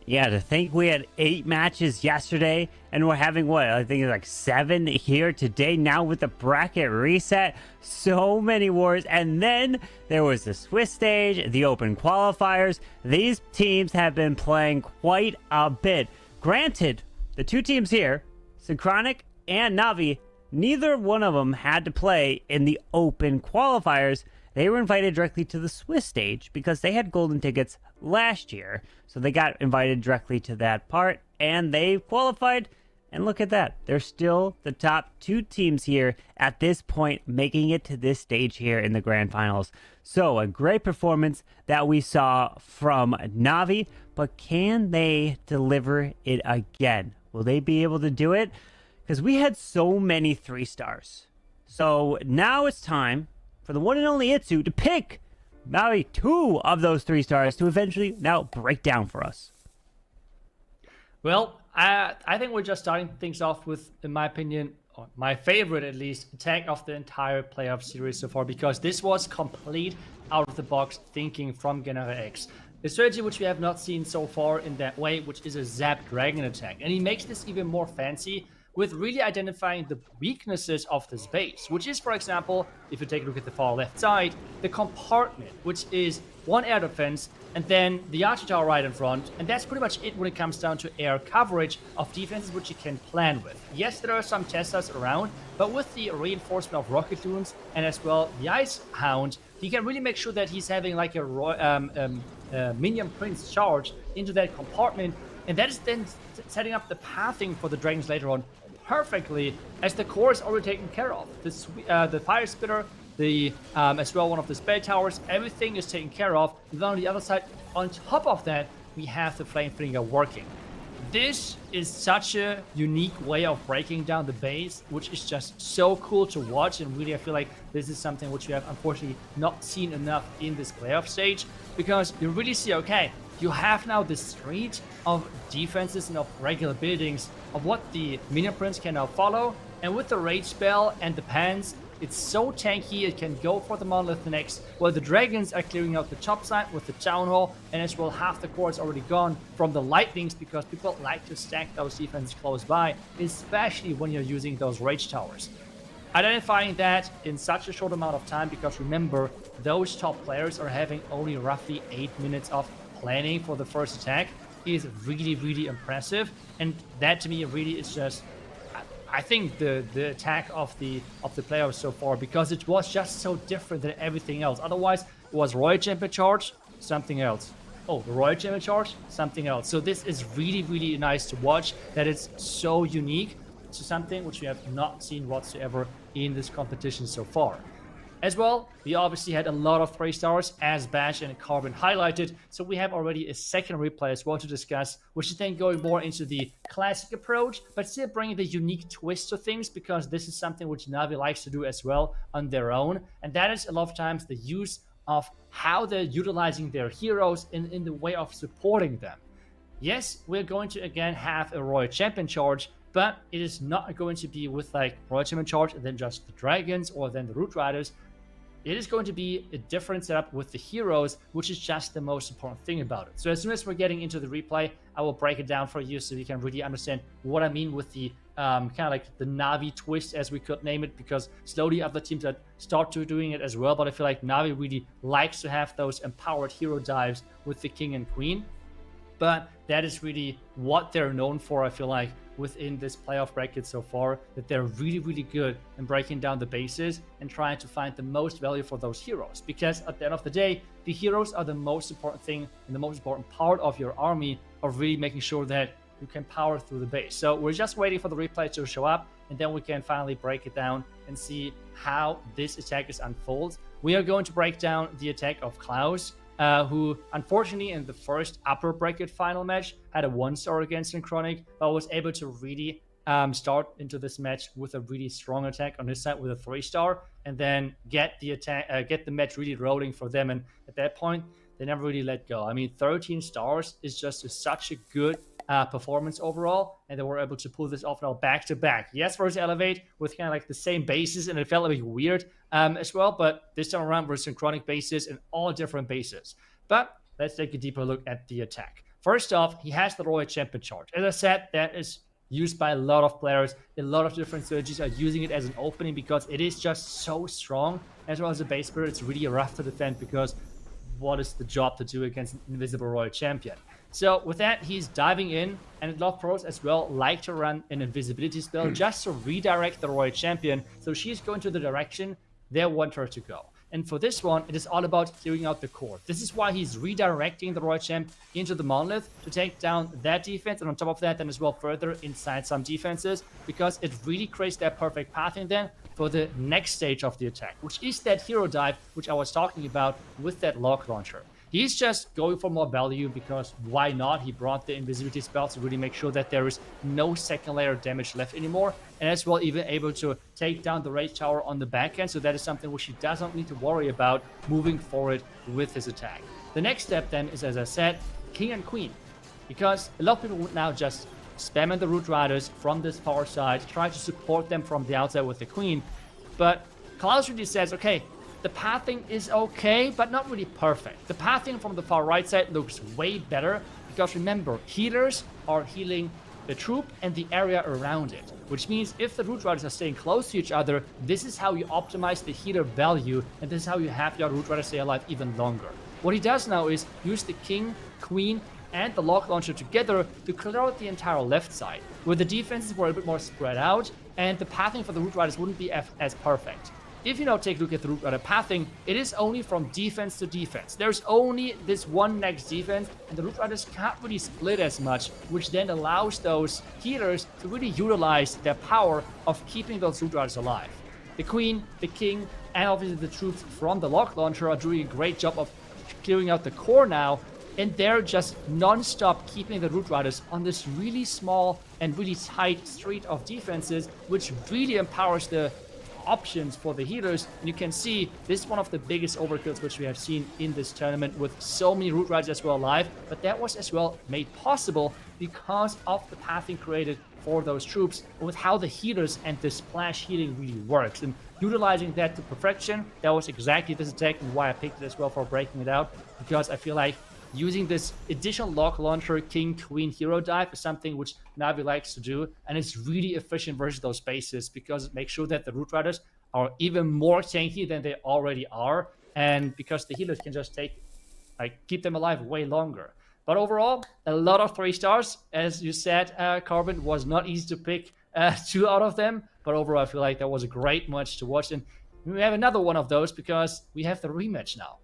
Yeah, to think we had 8 matches yesterday, and we're having, what, I think it's like 7 here today, now with the bracket reset. So many wars, and then there was the Swiss stage, the open qualifiers. These teams have been playing quite a bit. Granted, the two teams here, Synchronic and NAVI, neither one of them had to play in the open qualifiers. They were invited directly to the Swiss stage because they had golden tickets last year. So they got invited directly to that part, and they qualified. And look at that. They're still the top 2 teams here at this point, making it to this stage here in the grand finals. So a great performance that we saw from NAVI, but can they deliver it again? Will they be able to do it? Because we had so many 3-stars. So now it's time for the one and only Itsu to pick maybe 2 of those 3-stars to eventually now break down for us. Well, I think we're just starting things off with, in my opinion, my favorite at least, attack of the entire playoff series so far, because this was complete out of the box thinking from Genera X. A strategy which we have not seen so far in that way, which is a Zap Dragon attack. And he makes this even more fancy with really identifying the weaknesses of this base, which is, for example, if you take a look at the far left side, the compartment, which is one air defense, and then the archer tower right in front, and that's pretty much it when it comes down to air coverage of defenses which you can plan with. Yes, there are some Teslas around, but with the reinforcement of rocket loons and as well the Ice Hound, he can really make sure that he's having like a minion prince charge into that compartment, and that is then setting up the pathing for the dragons later on perfectly, as the core is already taken care of. The fire spitter, the as well one of the spell towers, everything is taken care of. And then on the other side, on top of that, we have the flame finger working. This is such a unique way of breaking down the base, which is just so cool to watch, and really I feel like this is something which we have unfortunately not seen enough in this playoff stage, because you really see, okay, you have now the street of defenses and of regular buildings of what the minion prince can now follow, and with the rage spell and the pans, it's so tanky, it can go for the monolith next, while the dragons are clearing out the top side with the town hall, and as well half the core is already gone from the lightnings, because people like to stack those defenses close by, especially when you're using those rage towers. Identifying that in such a short amount of time, because remember, those top players are having only roughly 8 minutes of planning for the first attack, is really, really impressive, and that to me really is just, I think, the attack of the playoffs so far, because it was just so different than everything else. Otherwise, it was Royal Champion charge, something else. Oh, the Royal Champion charge, something else. So this is really, really nice to watch, that it's so unique to something which we have not seen whatsoever in this competition so far. As well, we obviously had a lot of 3 stars, as Bash and Carbon highlighted, so we have already a second replay as well to discuss, which is then going more into the classic approach, but still bringing the unique twist to things, because this is something which Navi likes to do as well on their own, and that is a lot of times the use of how they're utilizing their heroes in the way of supporting them. Yes, we're going to again have a Royal Champion charge, but it is not going to be with like Royal Champion charge and then just the dragons or then the Root Riders. It is going to be a different setup with the heroes, which is just the most important thing about it. So as soon as we're getting into the replay, I will break it down for you so you can really understand what I mean with the kind of like the Navi twist, as we could name it, because slowly other teams that start to doing it as well. But I feel like Navi really likes to have those empowered hero dives with the king and queen. But that is really what they're known for, I feel like, within this playoff bracket so far, that they're really, really good in breaking down the bases and trying to find the most value for those heroes. Because at the end of the day, the heroes are the most important thing and the most important part of your army, of really making sure that you can power through the base. So we're just waiting for the replay to show up, and then we can finally break it down and see how this attack is unfolds. We are going to break down the attack of Klaus, who unfortunately in the first upper bracket final match had a 1-star against Synchronic, but was able to really start into this match with a really strong attack on his side with a 3-star, and then get the match really rolling for them. And at that point, they never really let go. I mean, 13 stars is just such a good performance overall, and they were able to pull this off now back to back. Yes, versus Elevate with kind of like the same bases, and it felt a bit weird as well, but this time around versus Synchronic bases and all different bases. But let's take a deeper look at the attack. First off, he has the Royal Champion charge. As I said, that is used by a lot of players. A lot of different strategies are using it as an opening because it is just so strong. As well as a base spirit, it's really rough to defend, because what is the job to do against an invisible Royal Champion? So with that, he's diving in, and a lot of pros as well like to run an invisibility spell just to redirect the Royal Champion, so she's going to the direction they want her to go. And for this one, it is all about clearing out the core. This is why he's redirecting the Royal Champ into the Monolith to take down that defense, and on top of that then as well further inside some defenses, because it really creates that perfect pathing then for the next stage of the attack, which is that hero dive which I was talking about with that log launcher. He's just going for more value, because why not? He brought the invisibility spell to really make sure that there is no second layer of damage left anymore, and as well even able to take down the rage tower on the back end, so that is something which he doesn't need to worry about moving forward with his attack. The next step then is, as I said, king and queen, because a lot of people would now just spamming the Root Riders from this far side, trying to support them from the outside with the Queen. But Cloud Strategy says, okay, the pathing is okay, but not really perfect. The pathing from the far right side looks way better because remember, healers are healing the troop and the area around it, which means if the Root Riders are staying close to each other, this is how you optimize the healer value, and this is how you have your Root Riders stay alive even longer. What he does now is use the King, Queen, and the Lock Launcher together to clear out the entire left side, where the defenses were a bit more spread out, and the pathing for the Root Riders wouldn't be as perfect. If you now take a look at the Root Rider pathing, it is only from defense to defense. There's only this one next defense, and the Root Riders can't really split as much, which then allows those healers to really utilize their power of keeping those Root Riders alive. The Queen, the King, and obviously the troops from the Lock Launcher are doing a great job of clearing out the core now, and they're just non-stop keeping the Root Riders on this really small and really tight street of defenses, which really empowers the options for the healers. And you can see this is one of the biggest overkills which we have seen in this tournament, with so many Root Riders as well alive, but that was as well made possible because of the pathing created for those troops, with how the healers and the splash healing really works, and utilizing that to perfection. That was exactly this attack and why I picked it as well for breaking it out, because I feel like using this additional Lock Launcher, King, Queen, Hero dive is something which Navi likes to do, and it's really efficient versus those spaces because it makes sure that the Root Riders are even more tanky than they already are, and because the healers can just keep them alive way longer. But overall, a lot of 3 stars. As you said, Carbon, was not easy to pick 2 out of them, but overall I feel like that was a great match to watch, and we have another one of those because we have the rematch now.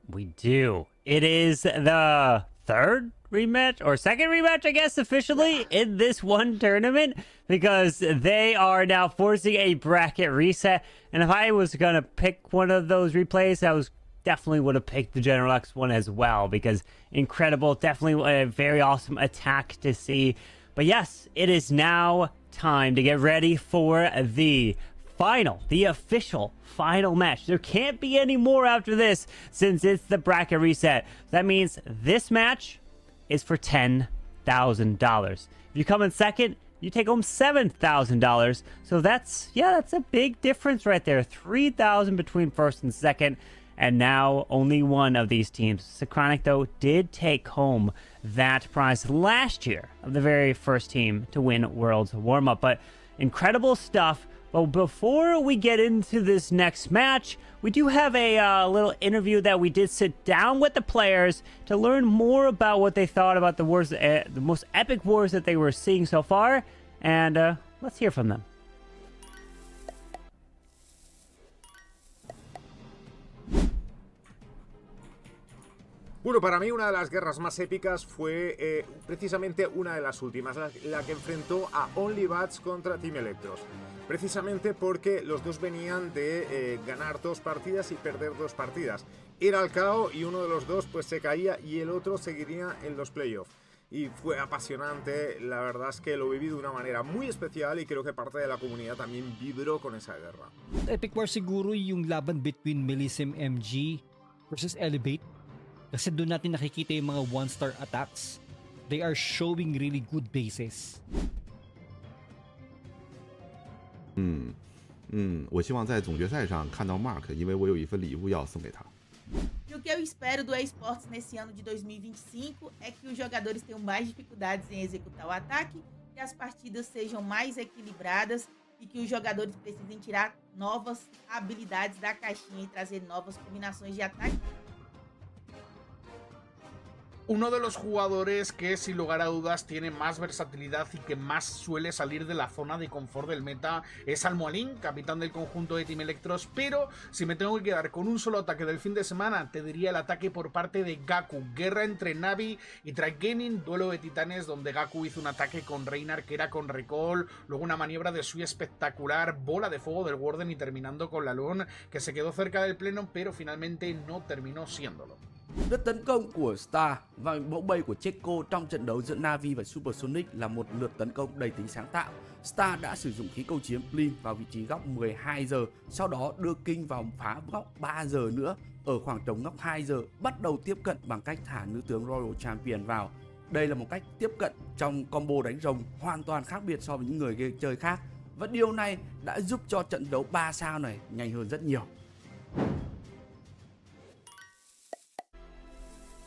We do. It is the third rematch, or second rematch, I guess, officially in this one tournament, because they are now forcing a bracket reset. And if I was going to pick one of those replays, I definitely would have picked the General X one as well, because incredible, definitely a very awesome attack to see. But yes, it is now time to get ready for the official final match. There can't be any more after this since it's the bracket reset. That means this match is for $10,000. If you come in second, you take home $7,000. So that's a big difference right there. $3,000 between first and second. And now only one of these teams. Synchronic, though, did take home that prize last year of the very first team to win Worlds Warmup. But incredible stuff. But before we get into this next match, we do have a little interview that we did sit down with the players to learn more about what they thought about the wars, the most epic wars that they were seeing so far. And let's hear from them. Bueno, para mí una de las guerras más épicas fue precisamente una de las últimas, la que enfrentó a OnlyBats contra Team Elektros. Precisamente porque los dos venían de ganar 2 partidas y perder 2 partidas. Era el KO y uno de los dos pues se caía y el otro seguiría en los playoffs. Y fue apasionante, la verdad es que lo viví de una manera muy especial y creo que parte de la comunidad también vibró con esa guerra. Epic war siguro yung laban between Millisim MG versus Elevate. Kasi doon natin nakikita yung mga 1-star attacks. They are showing really good bases. 我希望在总决赛上看到 Mark， 因为我有一份礼物要送给他。 E o que eu espero do Esports nesse ano de 2025 é que os jogadores tenham mais dificuldades em executar o ataque, que as partidas sejam mais equilibradas e que os jogadores precisem tirar novas habilidades da caixinha e trazer novas combinações de ataque. Uno de los jugadores que sin lugar a dudas tiene más versatilidad y que más suele salir de la zona de confort del meta es Almoalín, capitán del conjunto de Team Elektros, pero si me tengo que quedar con un solo ataque del fin de semana, te diría el ataque por parte de Gaku. Guerra entre Navi y Trikenin, duelo de titanes donde Gaku hizo un ataque con Reinar que era con recall, luego una maniobra de Sui espectacular, bola de fuego del Warden y terminando con la Lone que se quedó cerca del pleno pero finalmente no terminó siéndolo. Lướt tấn công của Star và mẫu bay của Checo trong trận đấu giữa Navi và Supersonic là một lượt tấn công đầy tính sáng tạo. Star đã sử dụng khí cầu chiếm Blin vào vị trí góc 12 giờ, sau đó đưa King vào phá góc 3 giờ nữa. Ở khoảng trống góc 2 giờ, bắt đầu tiếp cận bằng cách thả nữ tướng Royal Champion vào. Đây là một cách tiếp cận trong combo đánh rồng hoàn toàn khác biệt so với những người chơi khác. Và điều này đã giúp cho trận đấu 3 sao này nhanh hơn rất nhiều.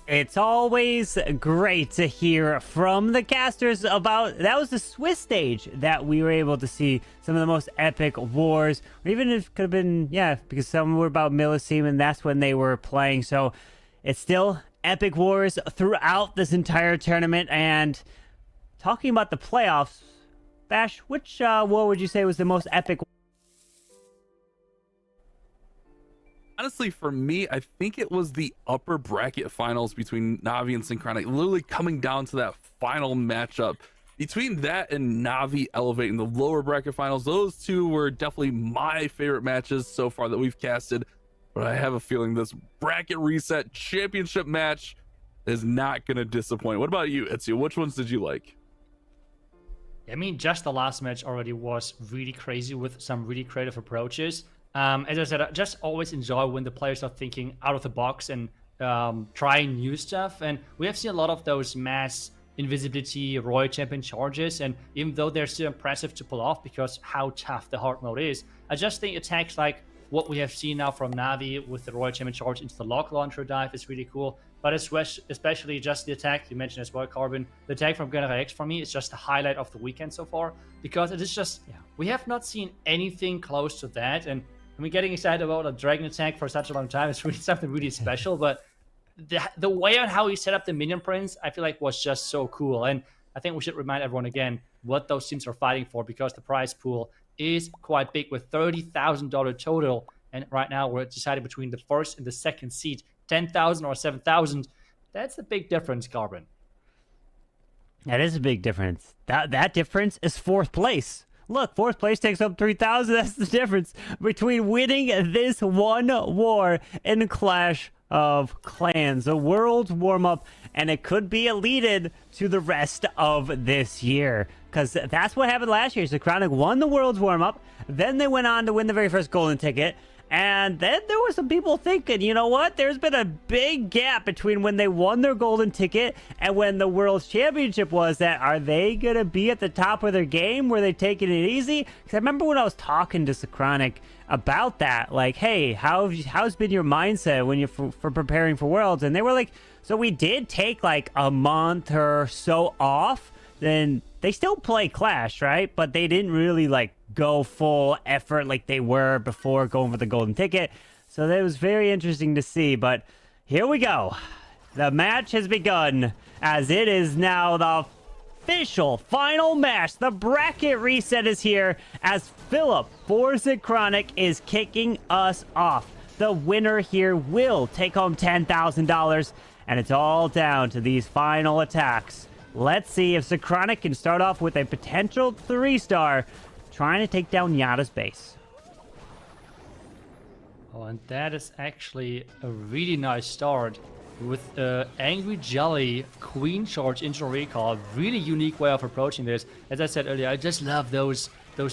It's always great to hear from the casters about that was the Swiss stage that we were able to see some of the most epic wars, or even if it could have been, yeah, because some were about Milliceme and that's when they were playing. So it's still epic wars throughout this entire tournament. And talking about the playoffs, Bash, which war would you say was the most epic? Honestly, for me, I think it was the upper bracket finals between NAVI and Synchronic, literally coming down to that final matchup. Between that and NAVI elevating the lower bracket finals, those two were definitely my favorite matches so far that we've casted. But I have a feeling this bracket reset championship match is not going to disappoint. What about you, Ezio? Which ones did you like? I mean, just the last match already was really crazy with some really creative approaches. As I said, I just always enjoy when the players are thinking out of the box and trying new stuff. And we have seen a lot of those mass invisibility Royal Champion charges. And even though they're still impressive to pull off because how tough the hard mode is, I just think attacks like what we have seen now from NAVI with the Royal Champion charge into the lock launcher dive is really cool. But especially just the attack you mentioned as well, Carbon. The attack from General X for me is just the highlight of the weekend so far. Because it is just, we have not seen anything close to that. And I mean, getting excited about a dragon attack for such a long time is really something really special. But the way on how he set up the minion prince, I feel like was just so cool. And I think we should remind everyone again what those teams are fighting for, because the prize pool is quite big with $30,000 total. And right now we're deciding between the first and the second seed, 10,000 or 7,000. That's a big difference, Carbon. That is a big difference. That difference is fourth place. Look, fourth place takes up 3,000. That's the difference between winning this one war in Clash of Clans, a Worlds Warmup, and it could be a lead-in to the rest of this year. Because that's what happened last year. Synchronic won the Worlds Warmup, then they went on to win the very first golden ticket, and then there were some people thinking, you know what? There's been a big gap between when they won their golden ticket and when the World's Championship was. That are they going to be at the top of their game? Were they taking it easy? Because I remember when I was talking to Synchronic about that, like, hey, how's been your mindset when you're for preparing for Worlds? And they were like, so we did take like a month or so off. Then they still play Clash, right? But they didn't really like go full effort like they were before going for the golden ticket. So that was very interesting to see. But here we go. The match has begun as it is now the official final match. The bracket reset is here as Philip for Synchronic is kicking us off. The winner here will take home $10,000, and it's all down to these final attacks. Let's see if Synchronic can start off with a potential 3-star, trying to take down Yada's base. Oh, and that is actually a really nice start with Angry Jelly Queen charge into recall. Really unique way of approaching this. As I said earlier, I just love those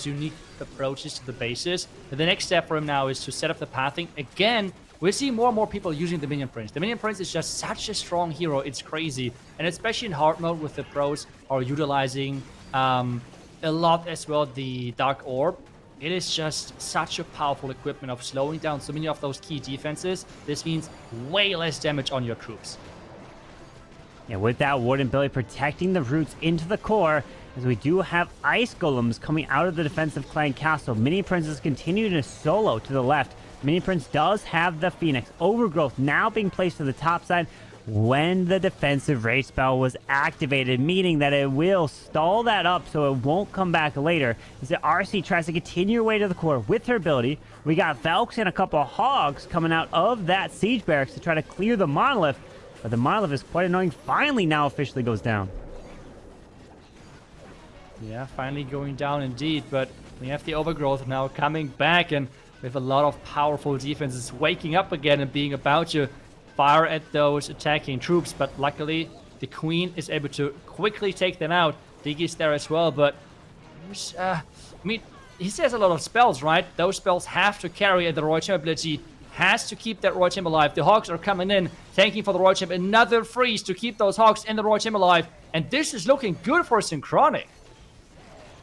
unique approaches to the bases. And the next step for him now is to set up the pathing. Again, we're seeing more and more people using the Minion Prince. The Minion Prince is just such a strong hero, it's crazy. And especially in hard mode with the pros are utilizing a lot as well the Dark Orb. It is just such a powerful equipment of slowing down so many of those key defenses. This means way less damage on your troops. Yeah, with that Warden Billy protecting the roots into the core, as we do have Ice Golems coming out of the defensive Clan Castle. Mini Princes continue to solo to the left. Mini Prince does have the Phoenix. Overgrowth now being placed to the top side when the defensive rage spell was activated, meaning that it will stall that up so it won't come back later. As the RC tries to continue her way to the core with her ability, we got Valks and a couple of Hogs coming out of that Siege Barracks to try to clear the Monolith, but the Monolith is quite annoying. Finally now officially goes down. Yeah, finally going down indeed, but we have the Overgrowth now coming back, and with a lot of powerful defenses waking up again and being about to fire at those attacking troops. But luckily, the Queen is able to quickly take them out. Diggy's there as well, but I mean, he says a lot of spells, right? Those spells have to carry, and the Royal Champion ability has to keep that Royal Champ alive. The Hogs are coming in, tanking for the Royal Champ. Another freeze to keep those Hogs and the Royal Champ alive. And this is looking good for Synchronic.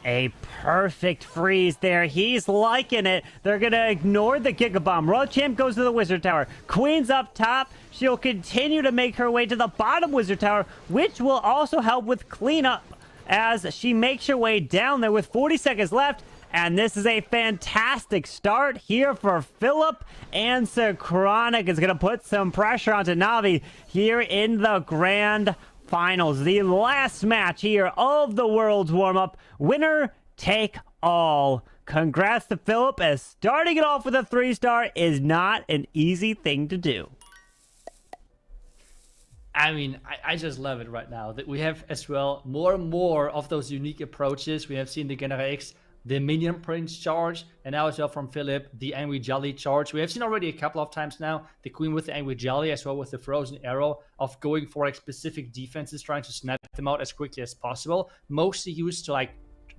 A perfect freeze there. He's liking it. They're going to ignore the Giga Bomb. Royal Champ goes to the Wizard Tower. Queen's up top. She'll continue to make her way to the bottom Wizard Tower, which will also help with cleanup as she makes her way down there with 40 seconds left. And this is a fantastic start here for Philip, and Synchronic is going to put some pressure onto NAVI here in the Grand Finals. The last match here of the Worlds Warm-Up. Winner take all. Congrats to Philip, as starting it off with a 3-star is not an easy thing to do. I mean, I just love it right now that we have as well more and more of those unique approaches. We have seen the Genera X, the Minion Prince charge, and now as well from Philip, the Angry Jelly charge. We have seen already a couple of times now the Queen with the Angry Jelly as well with the Frozen Arrow of going for like specific defenses, trying to snap them out as quickly as possible. Mostly used to like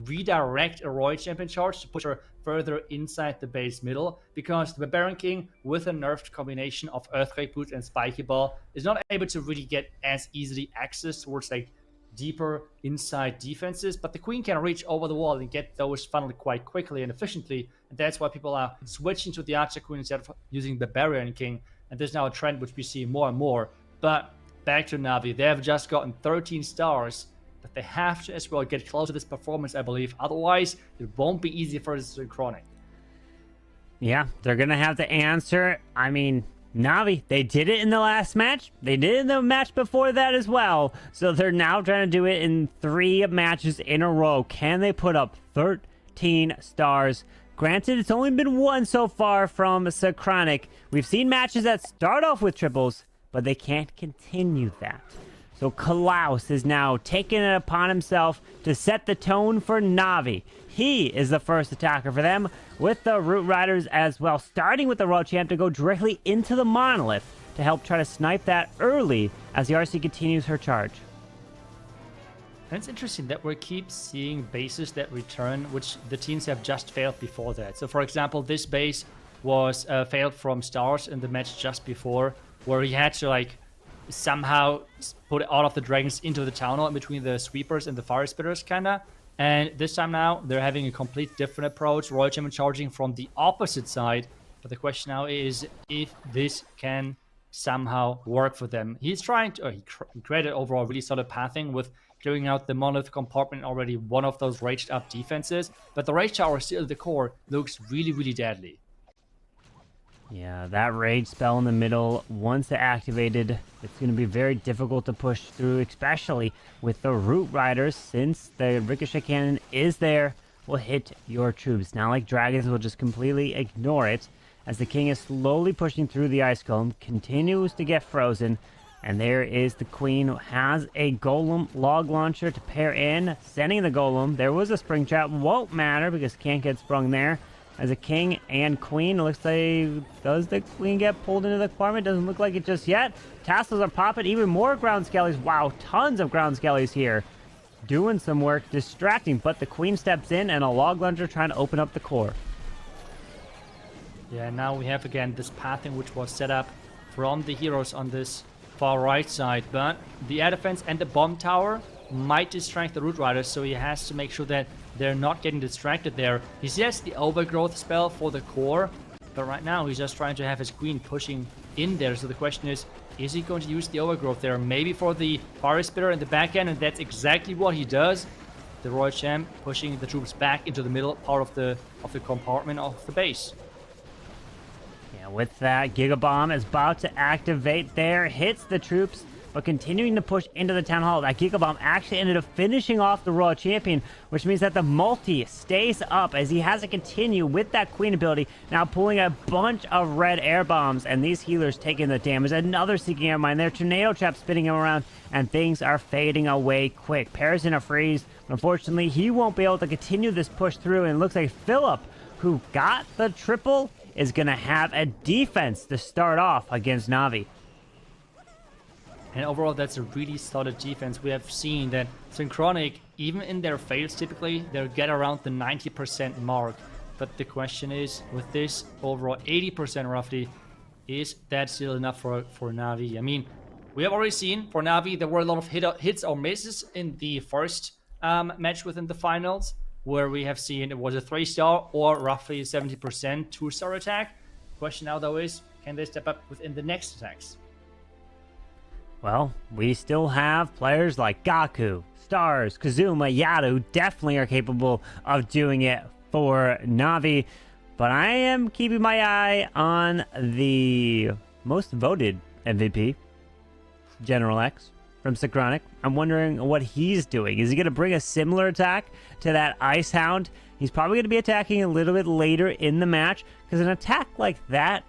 redirect a Royal Champion charge to push her further inside the base middle, because the Barbarian King with a nerfed combination of Earthquake Boots and Spiky Ball is not able to really get as easily access towards like deeper inside defenses, but the Queen can reach over the wall and get those funneled quite quickly and efficiently, and that's why people are switching to the Archer Queen instead of using the Barbarian King, and there's now a trend which we see more and more. But back to NAVI, they have just gotten 13 stars, but they have to as well get close to this performance, I believe, otherwise it won't be easy for Synchronic. Yeah, they're gonna have to answer. I mean, NAVI, they did it in the last match. They did it in the match before that as well. So they're now trying to do it in 3 matches in a row. Can they put up 13 stars? Granted, it's only been 1 so far from Synchronic. We've seen matches that start off with triples, but they can't continue that. So Klaus is now taking it upon himself to set the tone for NAVI. He is the first attacker for them, with the Root Riders as well, starting with the Royal Champ to go directly into the Monolith to help try to snipe that early as the RC continues her charge. And it's interesting that we keep seeing bases that return, which the teams have just failed before that. So for example, this base was failed from Stars in the match just before, where he had to like somehow put all of the dragons into the town hall in between the sweepers and the fire spitters kinda. And this time now, they're having a complete different approach. Royal Champion charging from the opposite side. But the question now is if this can somehow work for them. He's trying to, he created overall really solid pathing with clearing out the Monolith compartment, already one of those raged up defenses. But the Rage Tower still at the core looks really, really deadly. Yeah, that rage spell in the middle, once activated, it's going to be very difficult to push through, especially with the Root Riders, since the Ricochet Cannon is there, will hit your troops. Now, like Dragons will just completely ignore it, as the King is slowly pushing through the Ice Golem, continues to get frozen, and there is the Queen, who has a Golem log launcher to pair in, sending the Golem. There was a Spring Trap, won't matter because can't get sprung there. As a King and Queen, it looks like, does the Queen get pulled into the compartment? Doesn't look like it just yet. Tassels are popping, even more ground skellies. Wow, tons of ground skellies here. Doing some work, distracting, but the Queen steps in and a log launcher trying to open up the core. Yeah, now we have again this pathing which was set up from the heroes on this far right side, but the air defense and the bomb tower might distract the Root Riders, so he has to make sure that they're not getting distracted there. He has the overgrowth spell for the core, but right now he's just trying to have his Queen pushing in there. So the question is he going to use the overgrowth there? Maybe for the Fire Spitter in the back end, and that's exactly what he does. The Royal Champ pushing the troops back into the middle part of the compartment of the base. Yeah, with that, Giga Bomb is about to activate there, hits the troops, but continuing to push into the Town Hall. That Giga Bomb actually ended up finishing off the Royal Champion, which means that the multi stays up as he has to continue with that Queen ability, now pulling a bunch of red air bombs, and these healers taking the damage. Another Seeking Air Mine there, Tornado Trap spinning him around, and things are fading away quick. Pairs in a freeze. Unfortunately, he won't be able to continue this push through, and it looks like Philip, who got the triple, is going to have a defense to start off against NAVI. And overall, that's a really solid defense. We have seen that Synchronic, even in their fails, typically, they'll get around the 90% mark. But the question is, with this overall 80% roughly, is that still enough for NAVI? I mean, we have already seen for NAVI there were a lot of hits or misses in the first match within the finals, where we have seen it was a 3-star or roughly 70% 2-star attack. Question now though is, can they step up within the next attacks? Well, we still have players like Gaku, Stars, Kazuma, Yadu definitely are capable of doing it for NAVI. But I am keeping my eye on the most voted MVP, General X from Synchronic. I'm wondering what he's doing. Is he going to bring a similar attack to that Ice Hound? He's probably going to be attacking a little bit later in the match, because an attack like that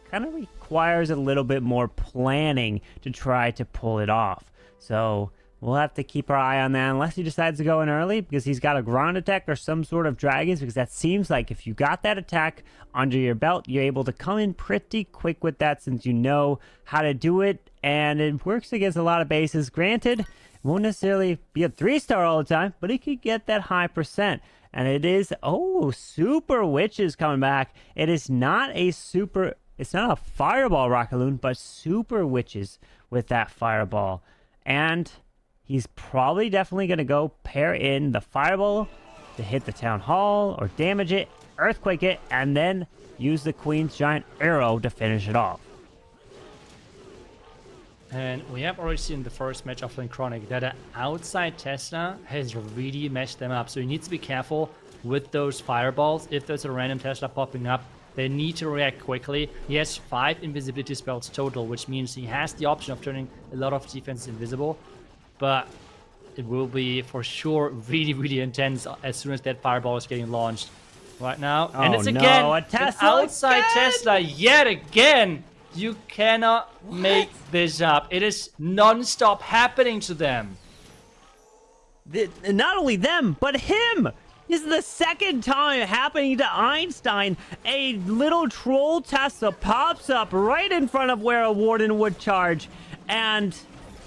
kind of requires a little bit more planning to try to pull it off. So we'll have to keep our eye on that, unless he decides to go in early because he's got a ground attack or some sort of dragons, because that seems like if you got that attack under your belt, you're able to come in pretty quick with that, since you know how to do it, and it works against a lot of bases. Granted, it won't necessarily be a 3-star all the time, but it could get that high percent. And it is, Super Witch is coming back. It is not a super... It's not a Fireball Rocket Loon, but Super Witches with that Fireball. And he's probably definitely going to go pair in the Fireball to hit the Town Hall or damage it, Earthquake it, and then use the Queen's Giant Arrow to finish it off. And we have already seen the first match of Synchronic that an outside Tesla has really messed them up. So you need to be careful with those Fireballs. If there's a random Tesla popping up, they need to react quickly. He has 5 invisibility spells total, which means he has the option of turning a lot of defense invisible. But it will be for sure really, really intense as soon as that Fireball is getting launched right now. And it's again a an Tesla outside again! Tesla yet again. You cannot make this up. It is non-stop happening to them. Not only them, but him! This is the second time happening to Einstein. A little troll Tesla pops up right in front of where a Warden would charge, and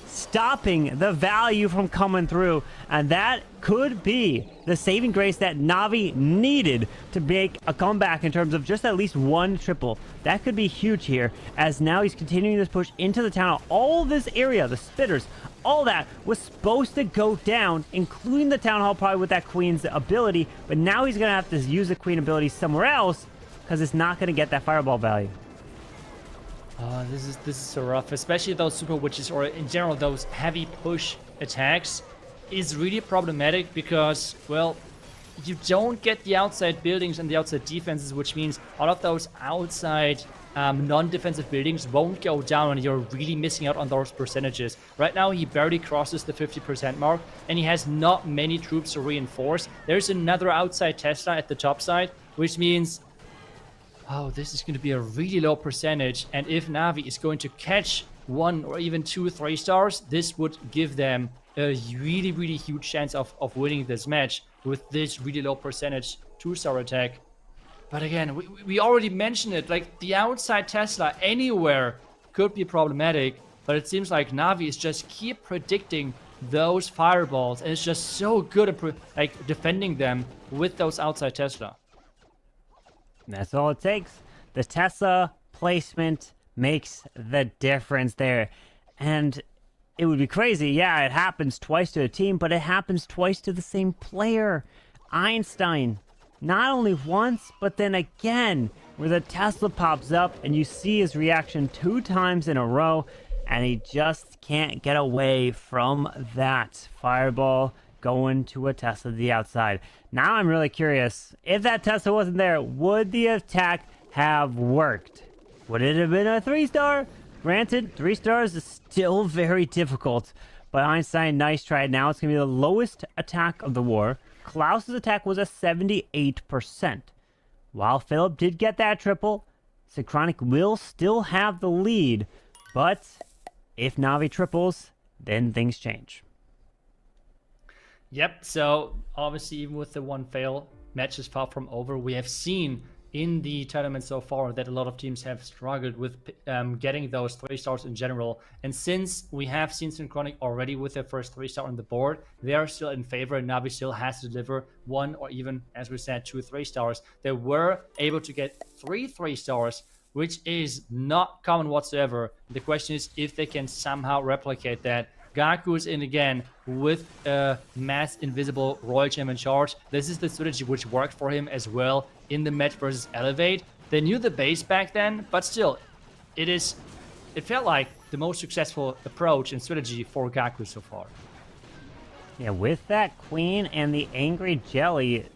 stopping the value from coming through. And that could be the saving grace that NAVI needed to make a comeback in terms of just at least one triple. That could be huge here, as now he's continuing this push into the town. All this area, the spitters, all that was supposed to go down, including the Town Hall probably with that Queen's ability, but now he's going to have to use the Queen ability somewhere else because it's not going to get that Fireball value. This is so rough, especially those Super Witches, or in general those heavy push attacks, is really problematic because, well, you don't get the outside buildings and the outside defenses, which means all of those outside non-defensive buildings won't go down, and you're really missing out on those percentages. Right now he barely crosses the 50% mark, and he has not many troops to reinforce. There's another outside Tesla at the top side, which means, oh, this is going to be a really low percentage, and if NAVI is going to catch 1 or even 2 3-stars, this would give them a really, really huge chance of winning this match with this really low percentage 2-star attack. But again, we already mentioned it, like the outside Tesla anywhere could be problematic, but it seems like NAVI is just keep predicting those Fireballs, and it's just so good at defending them with those outside Tesla. That's all it takes. The Tesla placement makes the difference there. And it would be crazy. Yeah, it happens twice to a team, but it happens twice to the same player. Einstein. Not only once, but then again, where the Tesla pops up and you see his reaction 2 times in a row, and he just can't get away from that Fireball going to a Tesla to the outside. Now I'm really curious, if that Tesla wasn't there, would the attack have worked? Would it have been a 3-star? Granted, 3 stars is still very difficult, but Einstein, nice try. Now it's going to be the lowest attack of the war. Klaus's attack was a 78%. While Philip did get that triple, Synchronic will still have the lead, but if NAVI triples, then things change. Yep, so obviously even with the 1 fail, match is far from over. We have seen in the tournament so far that a lot of teams have struggled with getting those 3-stars in general. And since we have seen Synchronic already with their first 3-star on the board, they are still in favor, and NAVI still has to deliver 1 or even, as we said, 2 3-stars. They were able to get 3 3-stars which is not common whatsoever. The question is if they can somehow replicate that. Gaku is in again with a mass invisible Royal Champion charge. This is the strategy which worked for him as well in the match versus Elevate. They knew the base back then, but still, it felt like the most successful approach and strategy for Gaku so far. Yeah, with that Queen and the Angry Jelly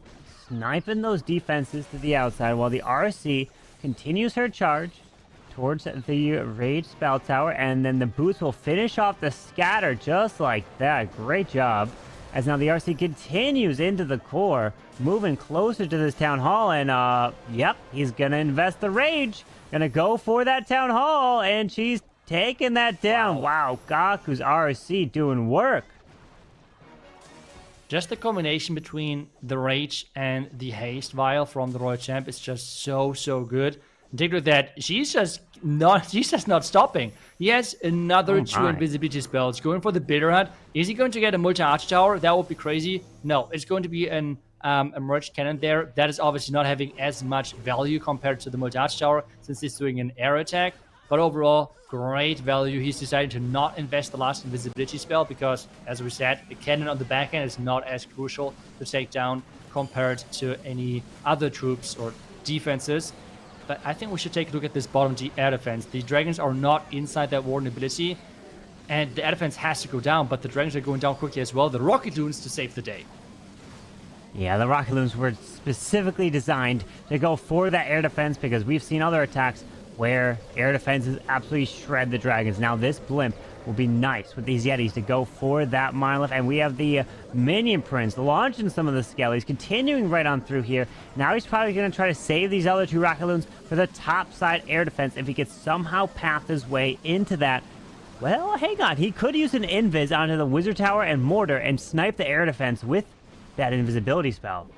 sniping those defenses to the outside while the RC continues her charge towards the Rage Spell Tower, and then the Boots will finish off the scatter just like that. Great job. As now the RC continues into the core, moving closer to this Town Hall, and yep, he's gonna invest the Rage. Gonna go for that Town Hall, and she's taking that down. Wow, Gaku's RC doing work. Just the combination between the Rage and the Haste Vial from the Royal Champ is just so good. Particularly that she's just not stopping. He has another 2 invisibility spells going for the Bitter Hut. Is he going to get a multi-arch tower? That would be crazy. No, it's going to be an emerged cannon there. That is obviously not having as much value compared to the multi-arch tower since he's doing an air attack. But overall, great value. He's decided to not invest the last invisibility spell because, as we said, the cannon on the back end is not as crucial to take down compared to any other troops or defenses. But I think we should take a look at this bottom air defense. The dragons are not inside that warden ability, and the air defense has to go down, but the dragons are going down quickly as well. The rocket loons to save the day. Yeah, the rocket loons were specifically designed to go for that air defense because we've seen other attacks where air defenses absolutely shred the dragons. Now this blimp will be nice with these Yetis to go for that monolith. And we have the Minion Prince launching some of the skellies, continuing right on through here. Now he's probably going to try to save these other 2 rocket loons for the top side air defense if he could somehow path his way into that. Well, hang on. He could use an invis onto the Wizard Tower and Mortar and snipe the air defense with that invisibility spell.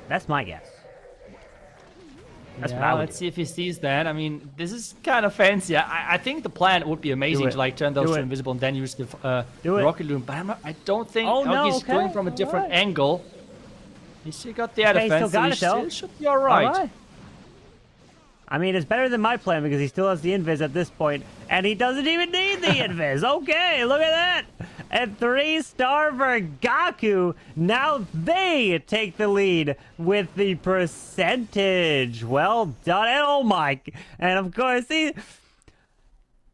That's my guess. That's what I would let's see if he sees that. I mean, this is kind of fancy. I think the plan would be amazing to like turn those to invisible and then use the rocket loon. But I don't think he's going from a different angle. He still got the air defense, so he still should be alright. I mean, it's better than my plan because he still has the invis at this point, and he doesn't even need the invis. Okay, look at that. And 3-star for Gaku. Now they take the lead with the percentage. Well done. And oh my. And of course, see,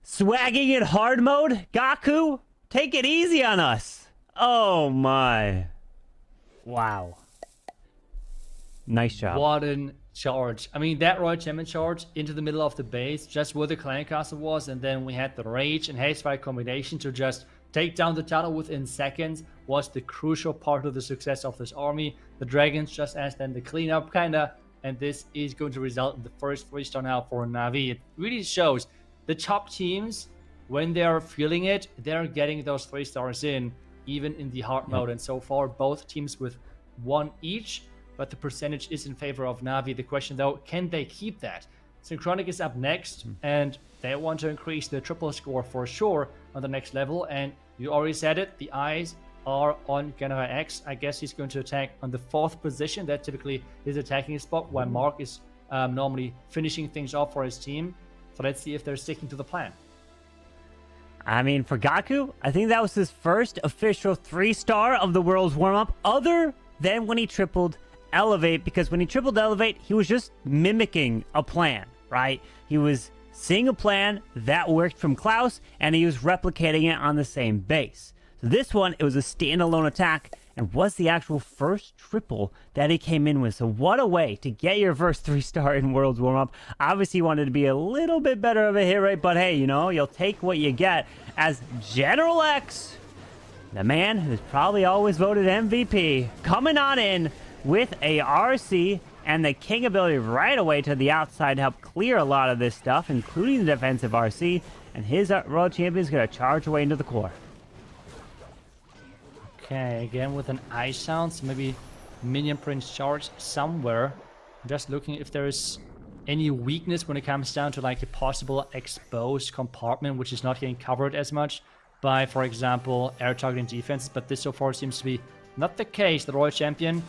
swagging in hard mode. Gaku, take it easy on us. Oh my. Wow. Nice job. What an charge. I mean, that Royal Champion charge into the middle of the base, just where the Clan Castle was, and then we had the Rage and Haste Fire combination to just take down the tunnel within seconds was the crucial part of the success of this army. The dragons just as then the cleanup kinda, and this is going to result in the first 3-star now for NAVI. It really shows the top teams, when they're feeling it, they're getting those 3 stars in, even in the hard mode. And so far, both teams with 1 each, but the percentage is in favor of NAVI. The question though, can they keep that? Synchronic is up next, and they want to increase the triple score for sure on the next level. And you already said it, the eyes are on General X. I guess he's going to attack on the 4th position. That typically is attacking spot, while Mark is normally finishing things off for his team. So let's see if they're sticking to the plan. I mean, for Gaku, I think that was his first official 3-star of the Worlds Warmup, other than when he tripled Elevate, because when he tripled Elevate, he was just mimicking a plan, right? He was seeing a plan that worked from Klaus, and he was replicating it on the same base. So this one, it was a standalone attack, and was the actual first triple that he came in with. So what a way to get your first 3-star in Worlds Warmup. Obviously, he wanted to be a little bit better of a hit rate, but hey, you know, you'll take what you get. As General X, the man who's probably always voted MVP, coming on in with a RC and the King ability right away to the outside to help clear a lot of this stuff, including the defensive RC, and his Royal Champion is going to charge away into the core. Okay, again with an ice sound, so maybe Minion Prince charge somewhere. I'm just looking if there is any weakness when it comes down to like a possible exposed compartment, which is not getting covered as much by, for example, air targeting defenses, but this so far seems to be not the case. The Royal Champion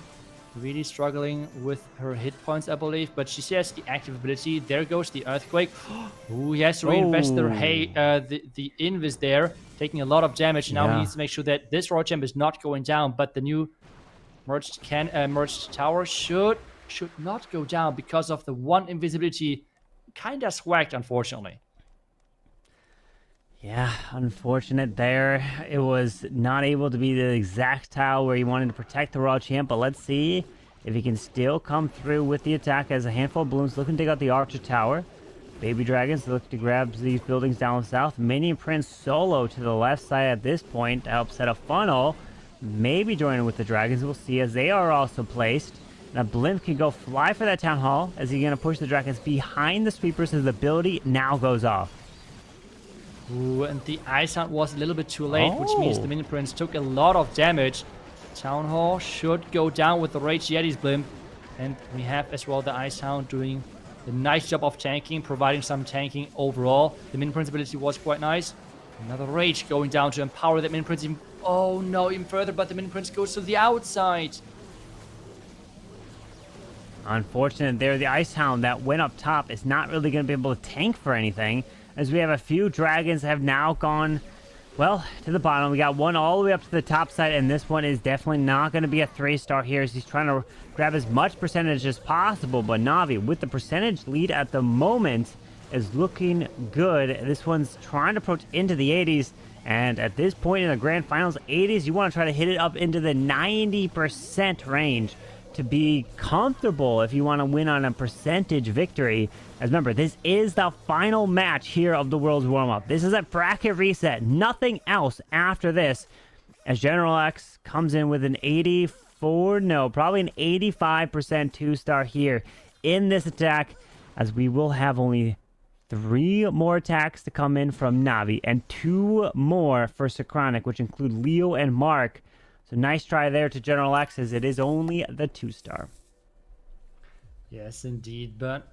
really struggling with her hit points, I believe. But she has the active ability. There goes the Earthquake. Ooh, he has to reinvest the Invis there, taking a lot of damage. Now he needs to make sure that this Royal Champ is not going down, but the new merged tower should not go down because of the one invisibility. Kinda swagged, unfortunately. Yeah, unfortunate there. It was not able to be the exact tile where he wanted to protect the Royal Champ, but let's see if he can still come through with the attack as a handful of balloons looking to take out the Archer Tower. Baby Dragons look to grab these buildings down south. Minion Prince solo to the left side at this point to help set a funnel. Maybe joining with the Dragons. We'll see as they are also placed. Now Blimp can go fly for that Town Hall as he's going to push the Dragons behind the Sweepers as the ability now goes off. Ooh, and the Ice Hound was a little bit too late, which means the Minion Prince took a lot of damage. Town Hall should go down with the Rage Yeti's Blimp. And we have as well the Ice Hound doing a nice job of tanking, providing some tanking overall. The Minion Prince ability was quite nice. Another Rage going down to empower that Minion Prince even... Oh no, even further, but the Minion Prince goes to the outside. Unfortunate there, the Ice Hound that went up top is not really going to be able to tank for anything, as we have a few Dragons have now gone, well, to the bottom. We got one all the way up to the top side, and this one is definitely not going to be a 3-star here, as he's trying to grab as much percentage as possible. But Navi, with the percentage lead at the moment, is looking good. This one's trying to approach into the 80s, and at this point in the Grand Finals, 80s, you want to try to hit it up into the 90% range to be comfortable if you want to win on a percentage victory. As remember, this is the final match here of the Worlds Warmup. This is a bracket reset. Nothing else after this. As General X comes in with an 84, no, probably an 85% 2-star here in this attack, as we will have only 3 more attacks to come in from Navi and 2 more for Synchronic, which include Leo and Mark. So nice try there to General X, as it is only the 2-star. Yes, indeed, but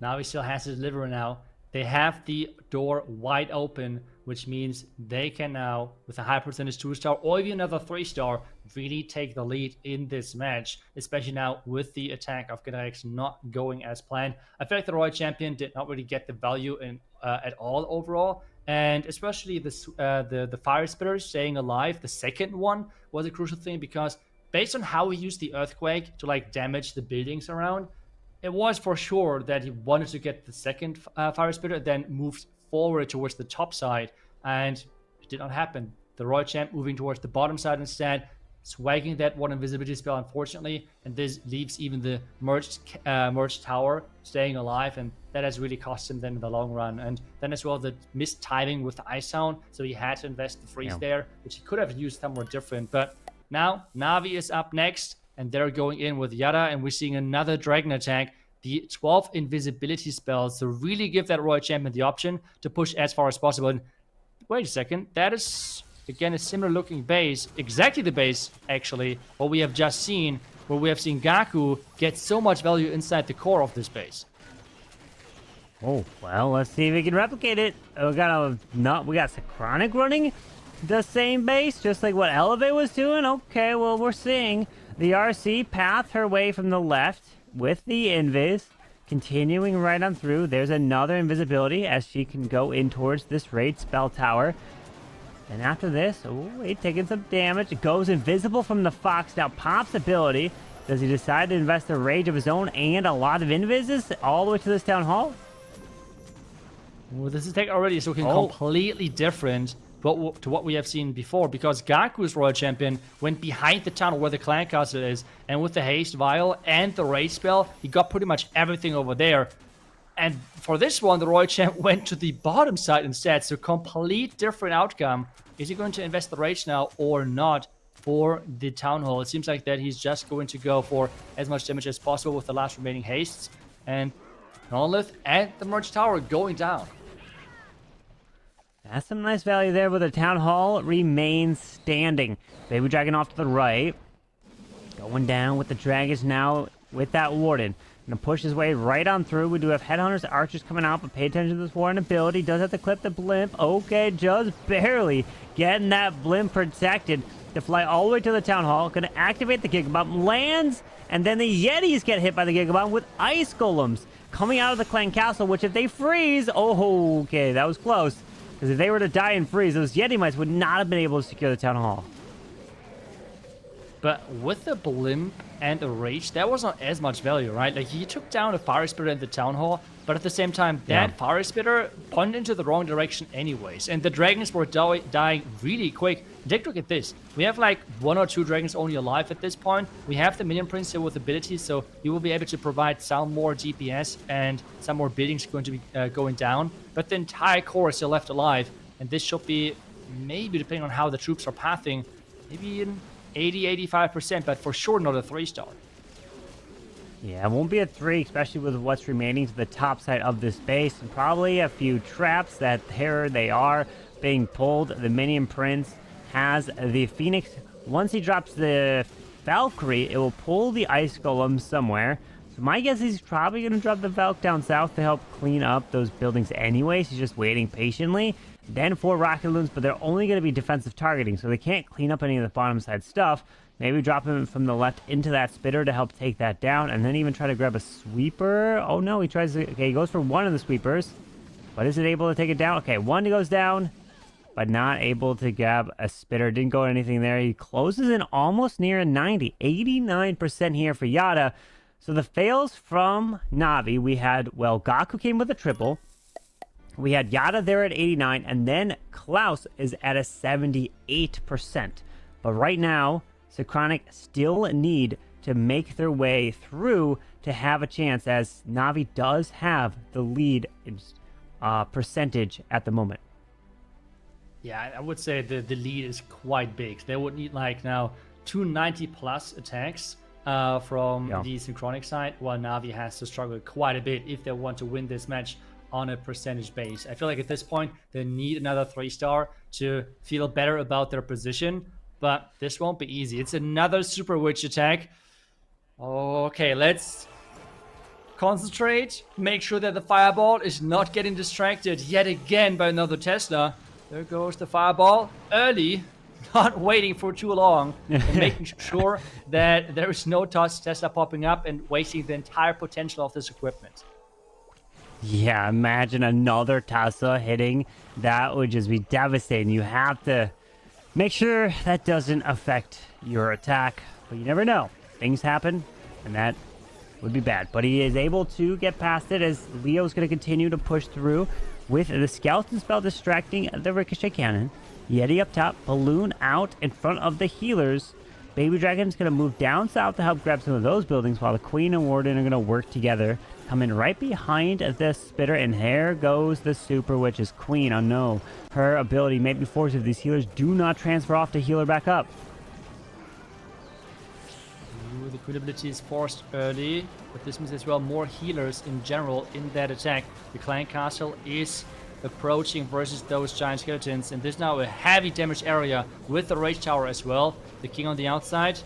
Navi still has to deliver now. They have the door wide open, which means they can now, with a high percentage 2-star or even another 3-star, really take the lead in this match, especially now with the attack of X not going as planned. I feel like the Royal Champion did not really get the value in at all overall, and especially the Fire Spitter staying alive, the second one, was a crucial thing, because based on how he used the Earthquake to like damage the buildings around, it was for sure that he wanted to get the second Fire Spitter, then moved forward towards the top side, and it did not happen. The Royal Champ moving towards the bottom side instead, swagging that one invisibility spell, unfortunately, and this leaves even the merged tower staying alive, and that has really cost him then in the long run. And then as well the missed timing with the Ice Hound, so he had to invest the freeze there, which he could have used somewhere different. But now Navi is up next, and they're going in with Yara, and we're seeing another Dragon attack. The 12 invisibility spells to really give that Royal Champion the option to push as far as possible. And wait a second, that is again a similar looking base, exactly the base actually what we have just seen, where we have seen Gaku get so much value inside the core of this base. Oh, well, let's see if we can replicate it. We got Synchronic running the same base, just like what Elevate was doing. Okay, well, we're seeing the RC path her way from the left with the Invis, continuing right on through. There's another invisibility as she can go in towards this raid spell tower. And after this, oh, he's taking some damage. It goes invisible from the Fox. Now Pop's ability. Does he decide to invest a rage of his own and a lot of invises all the way to this town hall? Well, this attack already is looking completely different to what we have seen before, because Gaku's Royal Champion went behind the tunnel where the clan castle is, and with the haste vial and the rage spell, he got pretty much everything over there. And for this one, the Royal Champ went to the bottom side instead, so complete different outcome. Is he going to invest the rage now or not for the town hall? It seems like that he's just going to go for as much damage as possible with the last remaining hastes, and Monolith and the merge tower going down. That's some nice value there, but the town hall remains standing. Baby Dragon off to the right. Going down with the dragons now with that warden. Gonna push his way right on through. We do have headhunters, archers coming out, but pay attention to this warden ability. Does have to clip the blimp. Okay, just barely getting that blimp protected. to fly all the way to the Town Hall. Going to activate the Gigabomb. Lands, and then the Yetis get hit by the Gigabomb with Ice Golems coming out of the Clan Castle, which if they freeze... Oh, okay, that was close. Because if they were to die and freeze, those Yeti Mites would not have been able to secure the Town Hall. But with the Blimp and the Rage, that was not as much value, right? Like, he took down a Fire Spitter in the Town Hall, but at the same time, that Fire Spitter pointed into the wrong direction anyways. And the Dragons were dying really quick. Take a look at this. We have like 1 or 2 Dragons only alive at this point. We have the Minion Prince here with abilities, so he will be able to provide some more DPS and some more buildings going to be going down. But the entire core is still left alive, and this should be, maybe depending on how the troops are pathing, maybe in 80-85%, but for sure not a 3-star. Yeah, it won't be a 3, especially with what's remaining to the top side of this base. And probably a few traps that there they are being pulled. The Minion Prince has the Phoenix. Once he drops the Valkyrie, it will pull the Ice Golem somewhere. So my guess is he's probably going to drop the Valk down south to help clean up those buildings anyways. He's just waiting patiently. Then 4 rocket loons, but they're only going to be defensive targeting, so they can't clean up any of the bottom side stuff. Maybe drop him from the left into that spitter to help take that down, and then even try to grab a sweeper. Oh no, he tries to... Okay, he goes for one of the sweepers, but is it able to take it down? Okay, one goes down, but not able to grab a spitter. Didn't go anything there. He closes in almost near a 90. 89% here for Yada. So the fails from Navi, we had, well, Gaku came with a triple. We had Yada there at 89, and then Klaus is at a 78%. But right now, Synchronic still need to make their way through to have a chance, as Navi does have the lead in percentage at the moment. Yeah, I would say the lead is quite big. They would need like now 290+ attacks from the Synchronic side, while Navi has to struggle quite a bit if they want to win this match on a percentage base. I feel like at this point they need another 3-star to feel better about their position, but this won't be easy. It's another Super Witch attack. Okay, let's concentrate, make sure that the Fireball is not getting distracted yet again by another Tesla. There goes the Fireball early, not waiting for too long, and making sure that there is no Tesla popping up and wasting the entire potential of this equipment. Yeah, imagine another Tesla hitting. That would just be devastating. You have to make sure that doesn't affect your attack, but you never know. Things happen, and that would be bad. But he is able to get past it, as Leo's going to continue to push through with the Skeleton Spell distracting the Ricochet Cannon. Yeti up top, Balloon out in front of the healers. Baby Dragon's going to move down south to help grab some of those buildings, while the Queen and Warden are going to work together. Coming right behind the Spitter, and there goes the Super Witch's Queen. Oh no, her ability may be forced if these healers do not transfer off to heal her back up. Ooh, the Queen ability is forced early, but this means as well more healers in general in that attack. The Clan Castle is approaching versus those giant skeletons, and there's now a heavy damage area with the Rage Tower as well. The King on the outside.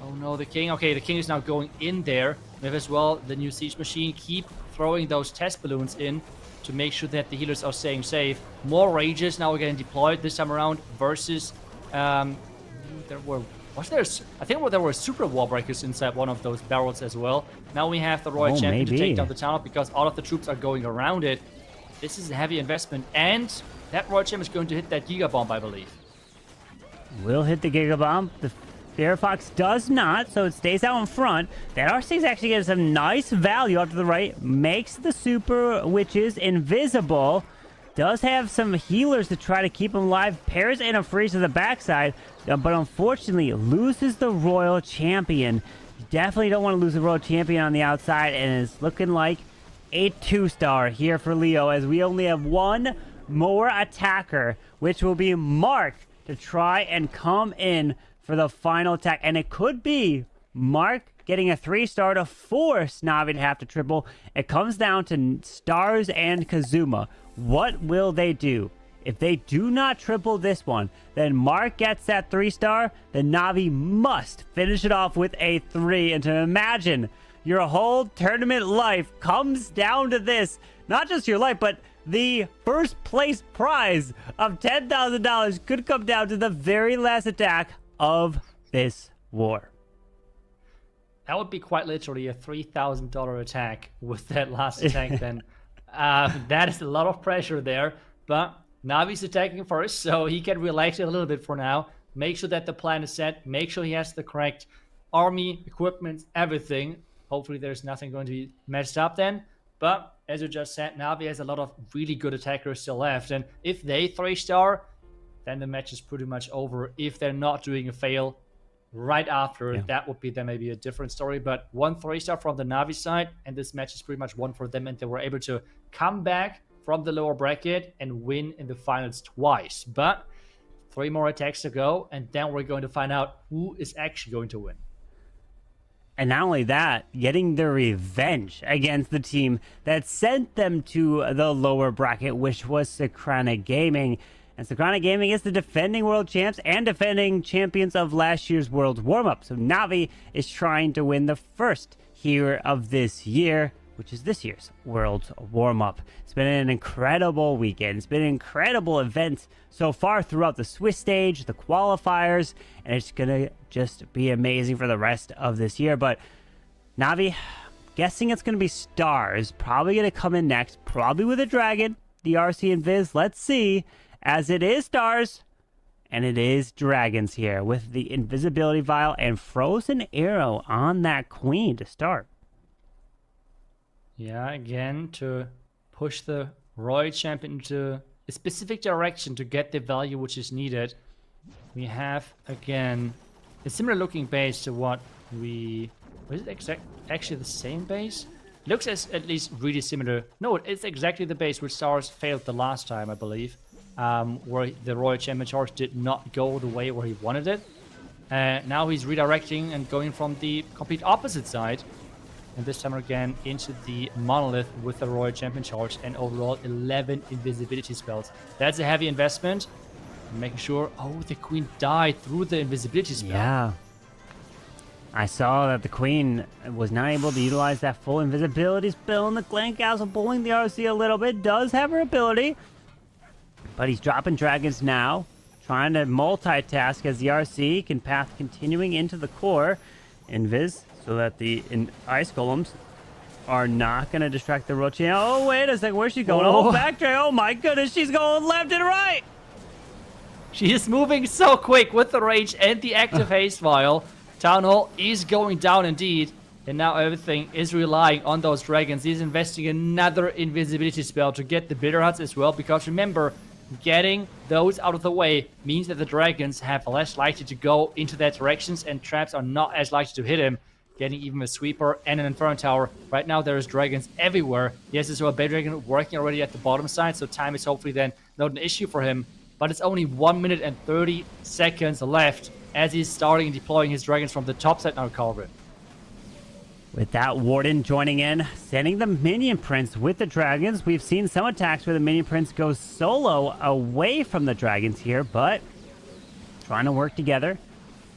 Oh no, the King. Okay, the King is now going in there. We have as well the new Siege Machine. Keep throwing those test balloons in to make sure that the healers are staying safe. More Rages now getting deployed this time around versus I think there were Super Wall Breakers inside one of those barrels as well. Now we have the Royal Champion to take down the town because all of the troops are going around it. This is a heavy investment, and that Royal Champion is going to hit that Giga Bomb, I believe. Will hit the Giga Bomb. The Fear Fox does not, so it stays out in front. That R6 actually gets some nice value out to the right. Makes the Super Witches invisible. Does have some healers to try to keep him alive. Pairs in a freeze to the backside, but unfortunately loses the Royal Champion. You definitely don't want to lose the Royal Champion on the outside, and it's looking like a 2-star here for Leo, as we only have one more attacker, which will be Mark, to try and come in for the final attack. And it could be Mark getting a 3-star to force Navi to have to triple. It comes down to Stars and Kazuma. What will they do? If they do not triple this one, then Mark gets that 3-star. Then Navi must finish it off with a 3. And to imagine your whole tournament life comes down to this. Not just your life, but the first place prize of $10,000 could come down to the very last attack of this war. That would be quite literally a $3,000 attack with that last attack then. That is a lot of pressure there, but Navi's attacking first, so he can relax it a little bit for now. Make sure that the plan is set, make sure he has the correct army, equipment, everything. Hopefully there's nothing going to be messed up then. But as you just said, Navi has a lot of really good attackers still left, and if they 3-star, then the match is pretty much over. If they're not doing a fail right after, that would be then maybe a different story. But 1 3-star from the Navi side, and this match is pretty much won for them, and they were able to come back from the lower bracket and win in the finals twice. But 3 more attacks to go, and then we're going to find out who is actually going to win. And not only that, getting their revenge against the team that sent them to the lower bracket, which was Synchronic Gaming. And Synchronic Gaming is the defending world champs and defending champions of last year's Worlds Warmup. So Navi is trying to win the first here of this year, which is this year's Worlds Warmup. It's been an incredible weekend. It's been an incredible event so far throughout the Swiss stage, the qualifiers, and it's going to just be amazing for the rest of this year. But Navi, guessing it's going to be Stars, probably going to come in next, probably with a Dragon, the RC and Viz. Let's see, as it is Stars, and it is Dragons here with the Invisibility Vial and Frozen Arrow on that Queen to start. Yeah, again, to push the Royal Champion into a specific direction to get the value which is needed. We have, again, a similar looking base to what we... Was it actually the same base? Looks at least really similar. No, it's exactly the base which Stars failed the last time, I believe. Where the Royal Champion charge did not go the way where he wanted it. Now he's redirecting and going from the complete opposite side. And this time again into the Monolith with the Royal Champion charge and overall 11 invisibility spells. That's a heavy investment. Making sure, oh, the Queen died through the invisibility spell. Yeah. I saw that the Queen was not able to utilize that full invisibility spell, and the Clan Castle pulling the RC a little bit. Does have her ability, but he's dropping dragons now, trying to multitask as the RC can path continuing into the core. Invis, so that the ice golems are not going to distract the Roche. Oh, wait a second. Where's she going? Oh, backtrack. Oh, my goodness. She's going left and right. She is moving so quick with the rage and the active haste vial. Town Hall is going down indeed. And now everything is relying on those dragons. He's investing another invisibility spell to get the Bitter Huts as well. Because remember, getting those out of the way means that the dragons have less likely to go into their directions. And traps are not as likely to hit him. Getting even a sweeper and an Inferno Tower. Right now there's dragons everywhere. Yes, there's a Bay Dragon working already at the bottom side, so time is hopefully then not an issue for him. But it's only 1 minute and 30 seconds left as he's starting deploying his dragons from the top side now, Carbon. With that, Warden joining in, sending the Minion Prince with the dragons. We've seen some attacks where the Minion Prince goes solo away from the dragons here, but trying to work together.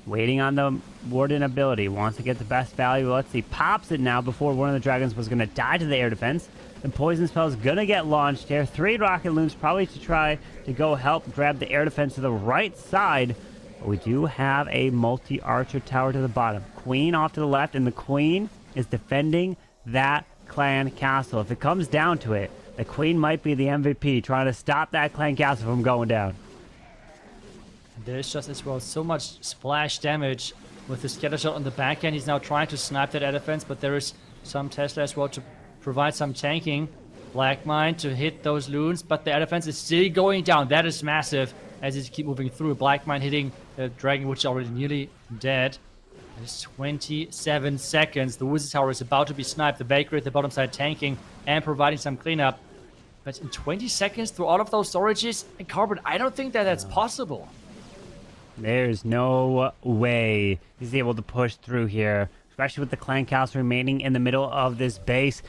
Waiting on the Warden ability. Wants to get the best value. Let's see. Pops it now before one of the dragons was going to die to the air defense. The poison spell is going to get launched here. 3 rocket looms probably to try to go help grab the air defense to the right side. But we do have a multi-archer tower to the bottom. Queen off to the left, and the Queen is defending that clan castle. If it comes down to it, the Queen might be the MVP, trying to stop that clan castle from going down. There's just as well so much splash damage with the scatter shot on the backhand. He's now trying to snipe that air defense, but there is some Tesla as well to provide some tanking. Black Mine to hit those loons, but the air defense is still going down. That is massive as he's keep moving through. Black Mine hitting the dragon, which is already nearly dead. There's 27 seconds. The Wizard Tower is about to be sniped. The Valkyrie at the bottom side tanking and providing some cleanup. But in 20 seconds through all of those storages, and Carbon, I don't think that that's possible. There's no way he's able to push through here, especially with the clan castle remaining in the middle of this base.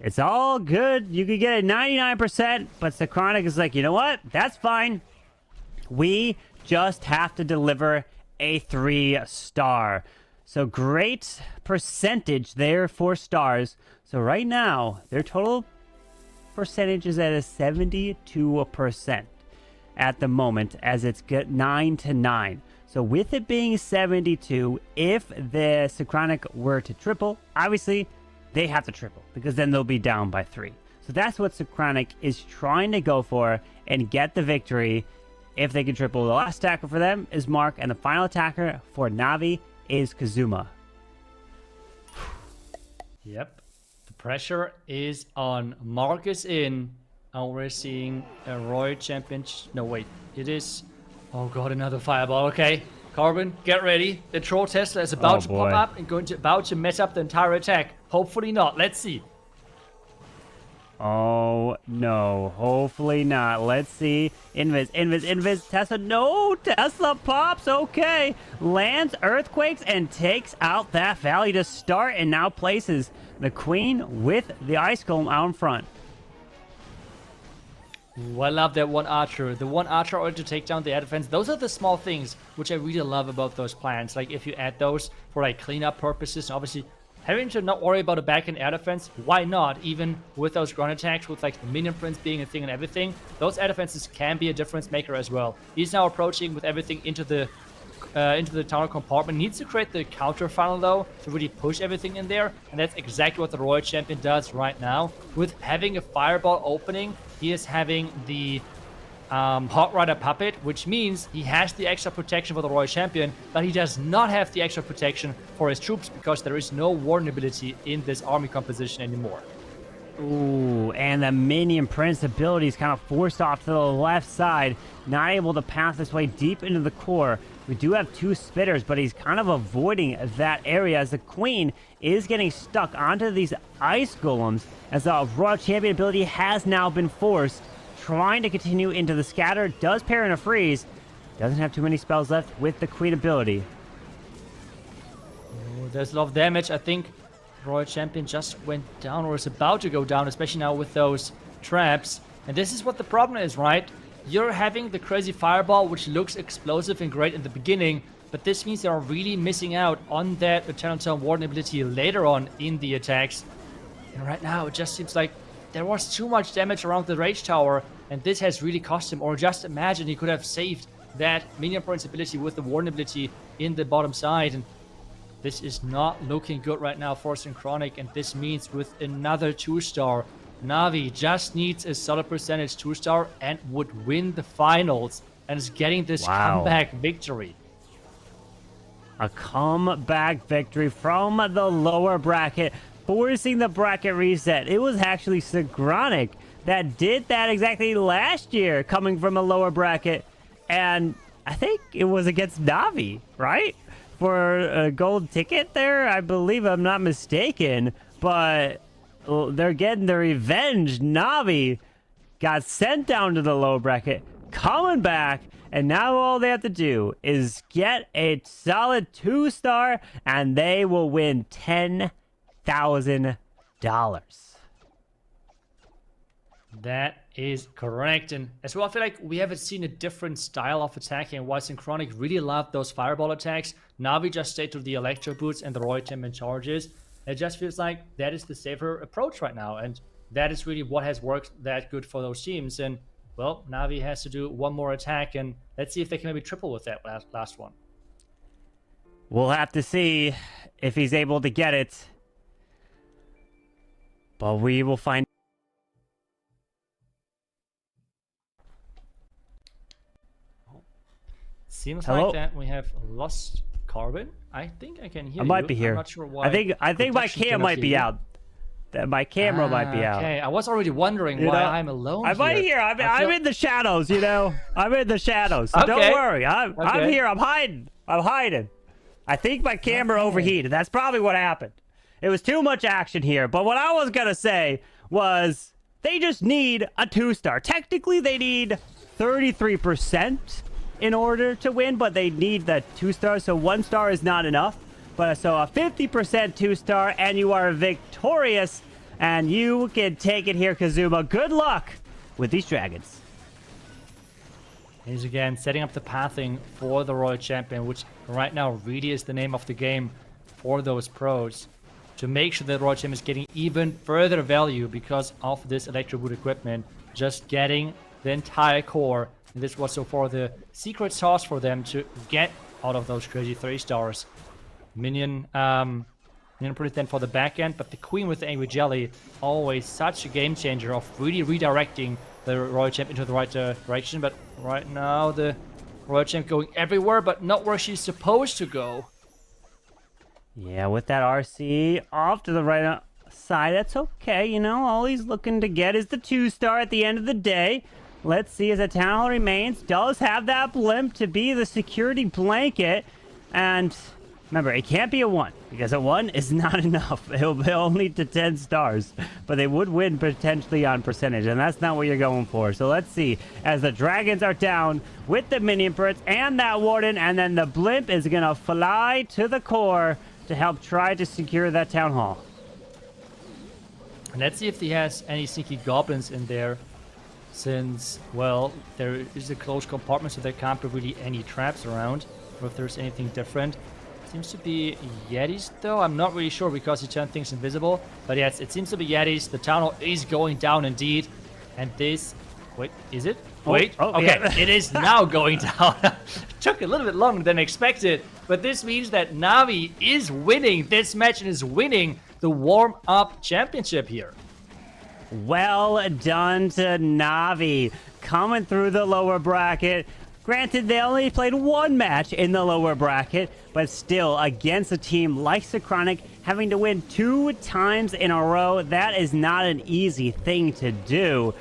It's all good. You could get it 99%, but Synchronic is like, you know what? That's fine. We just have to deliver a 3-star. So great percentage there for stars. So right now, their total percentage is at a 72%. At the moment, as it's 9-9. So with it being 72, if the Synchronic were to triple, obviously they have to triple because then they'll be down by 3. So that's what Synchronic is trying to go for and get the victory if they can triple. The last attacker for them is Mark, and the final attacker for Navi is Kazuma. Yep. The pressure is on. Marcus in. And we're seeing a Roy Champion. No, wait. It is... Oh god, another fireball. Okay. Carbon, get ready. The Troll Tesla is about to pop up and about to mess up the entire attack. Hopefully not. Let's see. Oh no, hopefully not. Let's see. Invis. Tesla. No, Tesla pops. Okay. Lands Earthquakes and takes out that Valley to start, and now places the Queen with the Ice Golem out in front. Ooh, I love that one archer. The one archer order to take down the air defense. Those are the small things which I really love about those plans. Like if you add those for like cleanup purposes, and obviously having to not worry about a back-end air defense, why not? Even with those ground attacks, with like the minion prints being a thing and everything, those air defenses can be a difference maker as well. He's now approaching with everything into the tunnel compartment. Needs to create the counter funnel though to really push everything in there, and that's exactly what the Royal Champion does right now. With having a fireball opening, he is having the Hot Rider puppet, which means he has the extra protection for the Royal Champion, but he does not have the extra protection for his troops because there is no warden ability in this army composition anymore. Ooh, and the minion prince ability is kind of forced off to the left side, not able to pass this way deep into the core. We do have 2 spitters, but he's kind of avoiding that area as the Queen is getting stuck onto these ice golems as the Royal Champion ability has now been forced. Trying to continue into the scatter, does pair in a freeze. Doesn't have too many spells left with the Queen ability. Oh, there's a lot of damage. I think Royal Champion just went down or is about to go down, especially now with those traps. And this is what the problem is, right? You're having the crazy fireball, which looks explosive and great in the beginning, but this means they are really missing out on that Eternal Tome Warden ability later on in the attacks. And right now, it just seems like there was too much damage around the Rage Tower, and this has really cost him. Or just imagine he could have saved that Minion Prince ability with the Warden ability in the bottom side. And this is not looking good right now for Synchronic, and this means with another 2-star, Navi just needs a solid percentage 2-star and would win the finals, and is getting this comeback victory. A comeback victory from the lower bracket, forcing the bracket reset. It was actually Synchronic that did that exactly last year, coming from a lower bracket, and I think it was against Navi, right? For a gold ticket there, I believe, I'm not mistaken, but they're getting their revenge. Navi got sent down to the low bracket, coming back, and now all they have to do is get a solid 2-star, and they will win $10,000. That is correct. And as well, I feel like we haven't seen a different style of attacking. While Synchronic really loved those fireball attacks, Navi just stayed to the Electro Boots and the Royal Champion charges. It just feels like that is the safer approach right now, and that is really what has worked that good for those teams. And well, Navi has to do one more attack, and let's see if they can maybe triple with that last one. We'll have to see if he's able to get it, but we will find. Seems Hello? like that we have lost Carbon. I think I can hear you. I might be here. I'm not sure why. I think my cam might be out. My camera might be out. Okay, I was already wondering why I'm alone. I'm right here. I'm in the shadows, you know. I'm in the shadows. So don't worry. I'm here. I'm hiding. I think my camera overheated. That's probably what happened. It was too much action here. But what I was gonna say was they just need a 2-star. Technically, they need 33% in order to win, but they need the 2-star, so 1-star is not enough. But so a 50% 2-star, and you are victorious, and you can take it here, Kazuma. Good luck with these dragons. He's again setting up the pathing for the Royal Champion, which right now really is the name of the game for those pros, to make sure that Royal Champion is getting even further value because of this Electro Boot equipment, just getting the entire core. And this was so far the secret sauce for them to get out of those crazy 3-stars. Minion pretty thin for the back end, but the Queen with the Angry Jelly, always such a game changer of really redirecting the Royal Champ into the right direction. But right now, the Royal Champ going everywhere, but not where she's supposed to go. Yeah, with that RC off to the right side, that's okay. You know, all he's looking to get is the 2-star at the end of the day. Let's see as the Town Hall remains. Does have that blimp to be the security blanket. And remember, it can't be a 1, because a 1 is not enough. It'll lead to 10 stars. But they would win potentially on percentage, and that's not what you're going for. So let's see, as the dragons are down with the minion birds and that warden, and then the blimp is going to fly to the core to help try to secure that town hall. Let's see if he has any sneaky goblins in there, since, well, there is a closed compartment, so there can't be really any traps around, or if there's anything different. Seems to be Yetis, though. I'm not really sure because he turned things invisible. But yes, it seems to be Yetis. The town hall is going down indeed. And this... Wait, is it? Wait. Okay, yeah. It is now going down. Took a little bit longer than expected. But this means that NAVI is winning this match and is winning the warm-up championship here. Well done to NAVI. Coming through the lower bracket. Granted, they only played 1 match in the lower bracket, but still, against a team like Synchronic, having to win 2 times in a row, that is not an easy thing to do.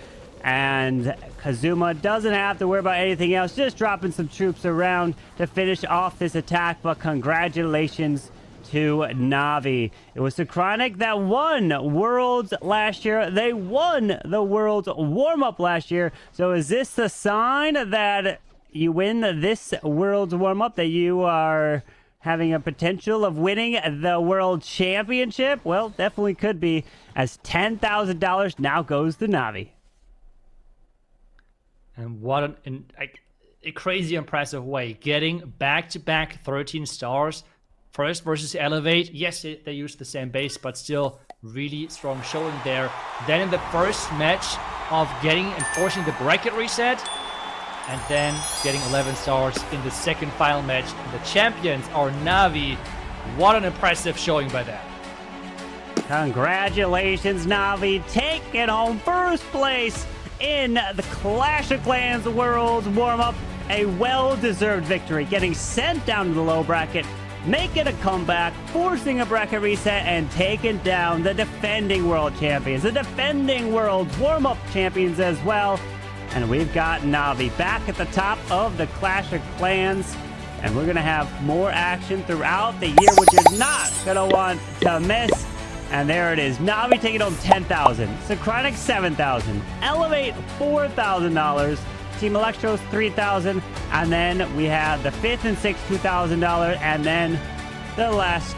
And Kazuma doesn't have to worry about anything else, just dropping some troops around to finish off this attack, but congratulations to NAVI. It was Synchronic that won Worlds last year. They won the Worlds Warmup last year. So is this the sign that you win this Worlds Warmup, that you are having a potential of winning the World Championship? Well, definitely could be, as $10,000 now goes to NAVI. And what a crazy impressive way, getting back-to-back 13 stars. First versus Elevate. Yes, they used the same base, but still really strong showing there. Then in the first match of getting and forcing the bracket reset, and then getting 11 stars in the second final match. The champions are NAVI. What an impressive showing by them. Congratulations, NAVI, taking home first place in the Clash of Clans Worlds Warmup. A well-deserved victory, getting sent down to the low bracket, making a comeback, forcing a bracket reset, and taking down the defending world champions, the defending Worlds Warmup champions as well. And we've got NAVI back at the top of the Clash of Clans. And we're going to have more action throughout the year, which you're not going to want to miss. And there it is. NAVI taking home $10,000. Synchronic $7,000. Elevate $4,000. Team Elektros $3,000. And then we have the 5th and 6th $2,000. And then the last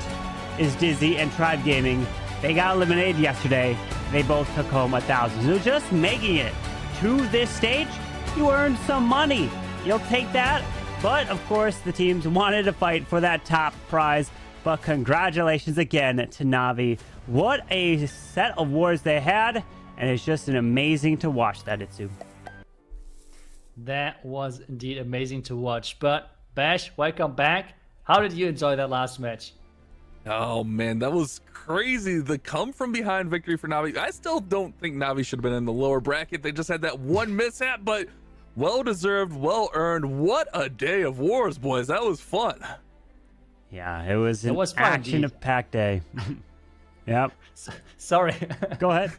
is Dizzy and Tribe Gaming. They got eliminated yesterday. They both took home $1,000. So just making it to this stage, you earned some money. You'll take that. But of course, the teams wanted to fight for that top prize. But congratulations again to NAVI. What a set of wars they had, and it's just an amazing to watch that, Itsu. That was indeed amazing to watch. But Bash, welcome back. How did you enjoy that last match? Oh man, that was crazy. The come from behind victory for NAVI. I still don't think NAVI should have been in the lower bracket. They just had that one mishap, but well deserved, well earned. What a day of wars, boys. That was fun. Yeah, it was an action-packed day. Yep. Sorry. Go ahead.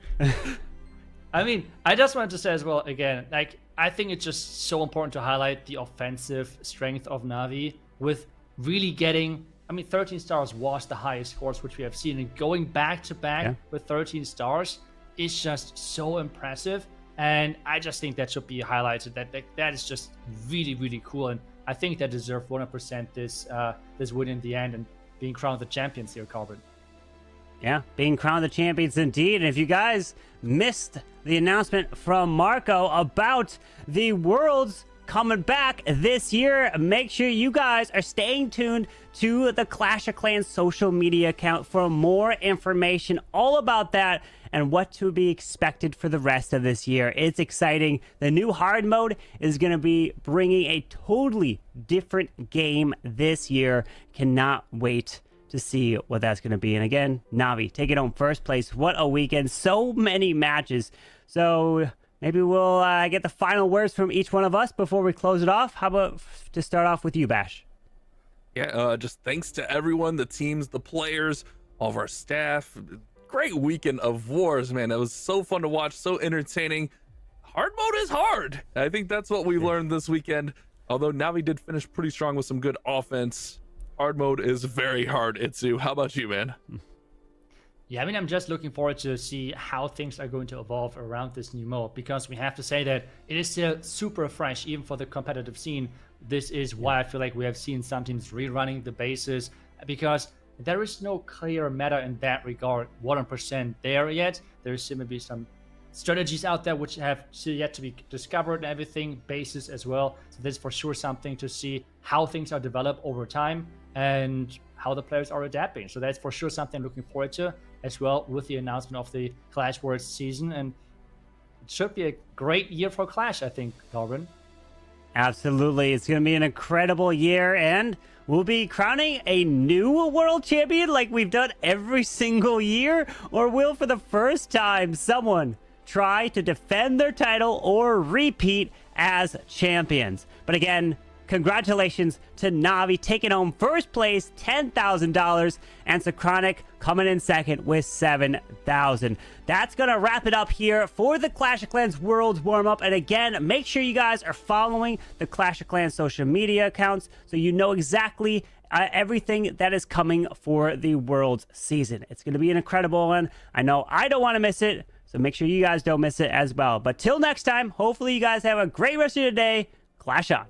I mean, I just wanted to say as well, again, like, I think it's just so important to highlight the offensive strength of NAVI with really getting, I mean, 13 stars was the highest scores which we have seen, and going back-to-back with 13 stars is just so impressive. And I just think that should be highlighted. That is just really, really cool. And I think they deserve 100% this win in the end and being crowned the champions here, Carbon. Yeah, being crowned the champions indeed. And if you guys missed the announcement from Marco about the Worlds coming back this year. Make sure you guys are staying tuned to the Clash of Clans social media account for more information all about that and what to be expected for the rest of this year. It's exciting. The new hard mode is going to be bringing a totally different game this year. Cannot wait to see what that's going to be. And again, Navi, take it home first place. What a weekend. So many matches. So maybe we'll get the final words from each one of us before we close it off. How about to start off with you, Bash? Yeah, just thanks to everyone, the teams, the players, all of our staff. Great weekend of wars, man. It was so fun to watch, so entertaining. Hard mode is hard. I think that's what we learned this weekend. Although Navi did finish pretty strong with some good offense, hard mode is very hard, Itsu. How about you, man? Yeah, I mean, I'm just looking forward to see how things are going to evolve around this new mode, because we have to say that it is still super fresh, even for the competitive scene. This is why I feel like we have seen some teams rerunning the bases, because there is no clear meta in that regard 100% there yet. There seem to be some strategies out there which have still yet to be discovered and everything, bases as well. So this is for sure something to see how things are developed over time and how the players are adapting. So that's for sure something I'm looking forward to as well with the announcement of the Clash Worlds season. And it should be a great year for Clash, I think, Corbin. Absolutely. It's going to be an incredible year, and we'll be crowning a new world champion like we've done every single year, or will for the first time someone try to defend their title or repeat as champions. But again, congratulations to Navi taking home first place, $10,000, and Synchronic coming in second with $7,000. That's going to wrap it up here for the Clash of Clans Worlds Warmup. And again, make sure you guys are following the Clash of Clans social media accounts so you know exactly everything that is coming for the Worlds season. It's going to be an incredible one. I know I don't want to miss it, so make sure you guys don't miss it as well. But till next time, hopefully you guys have a great rest of your day. Clash on.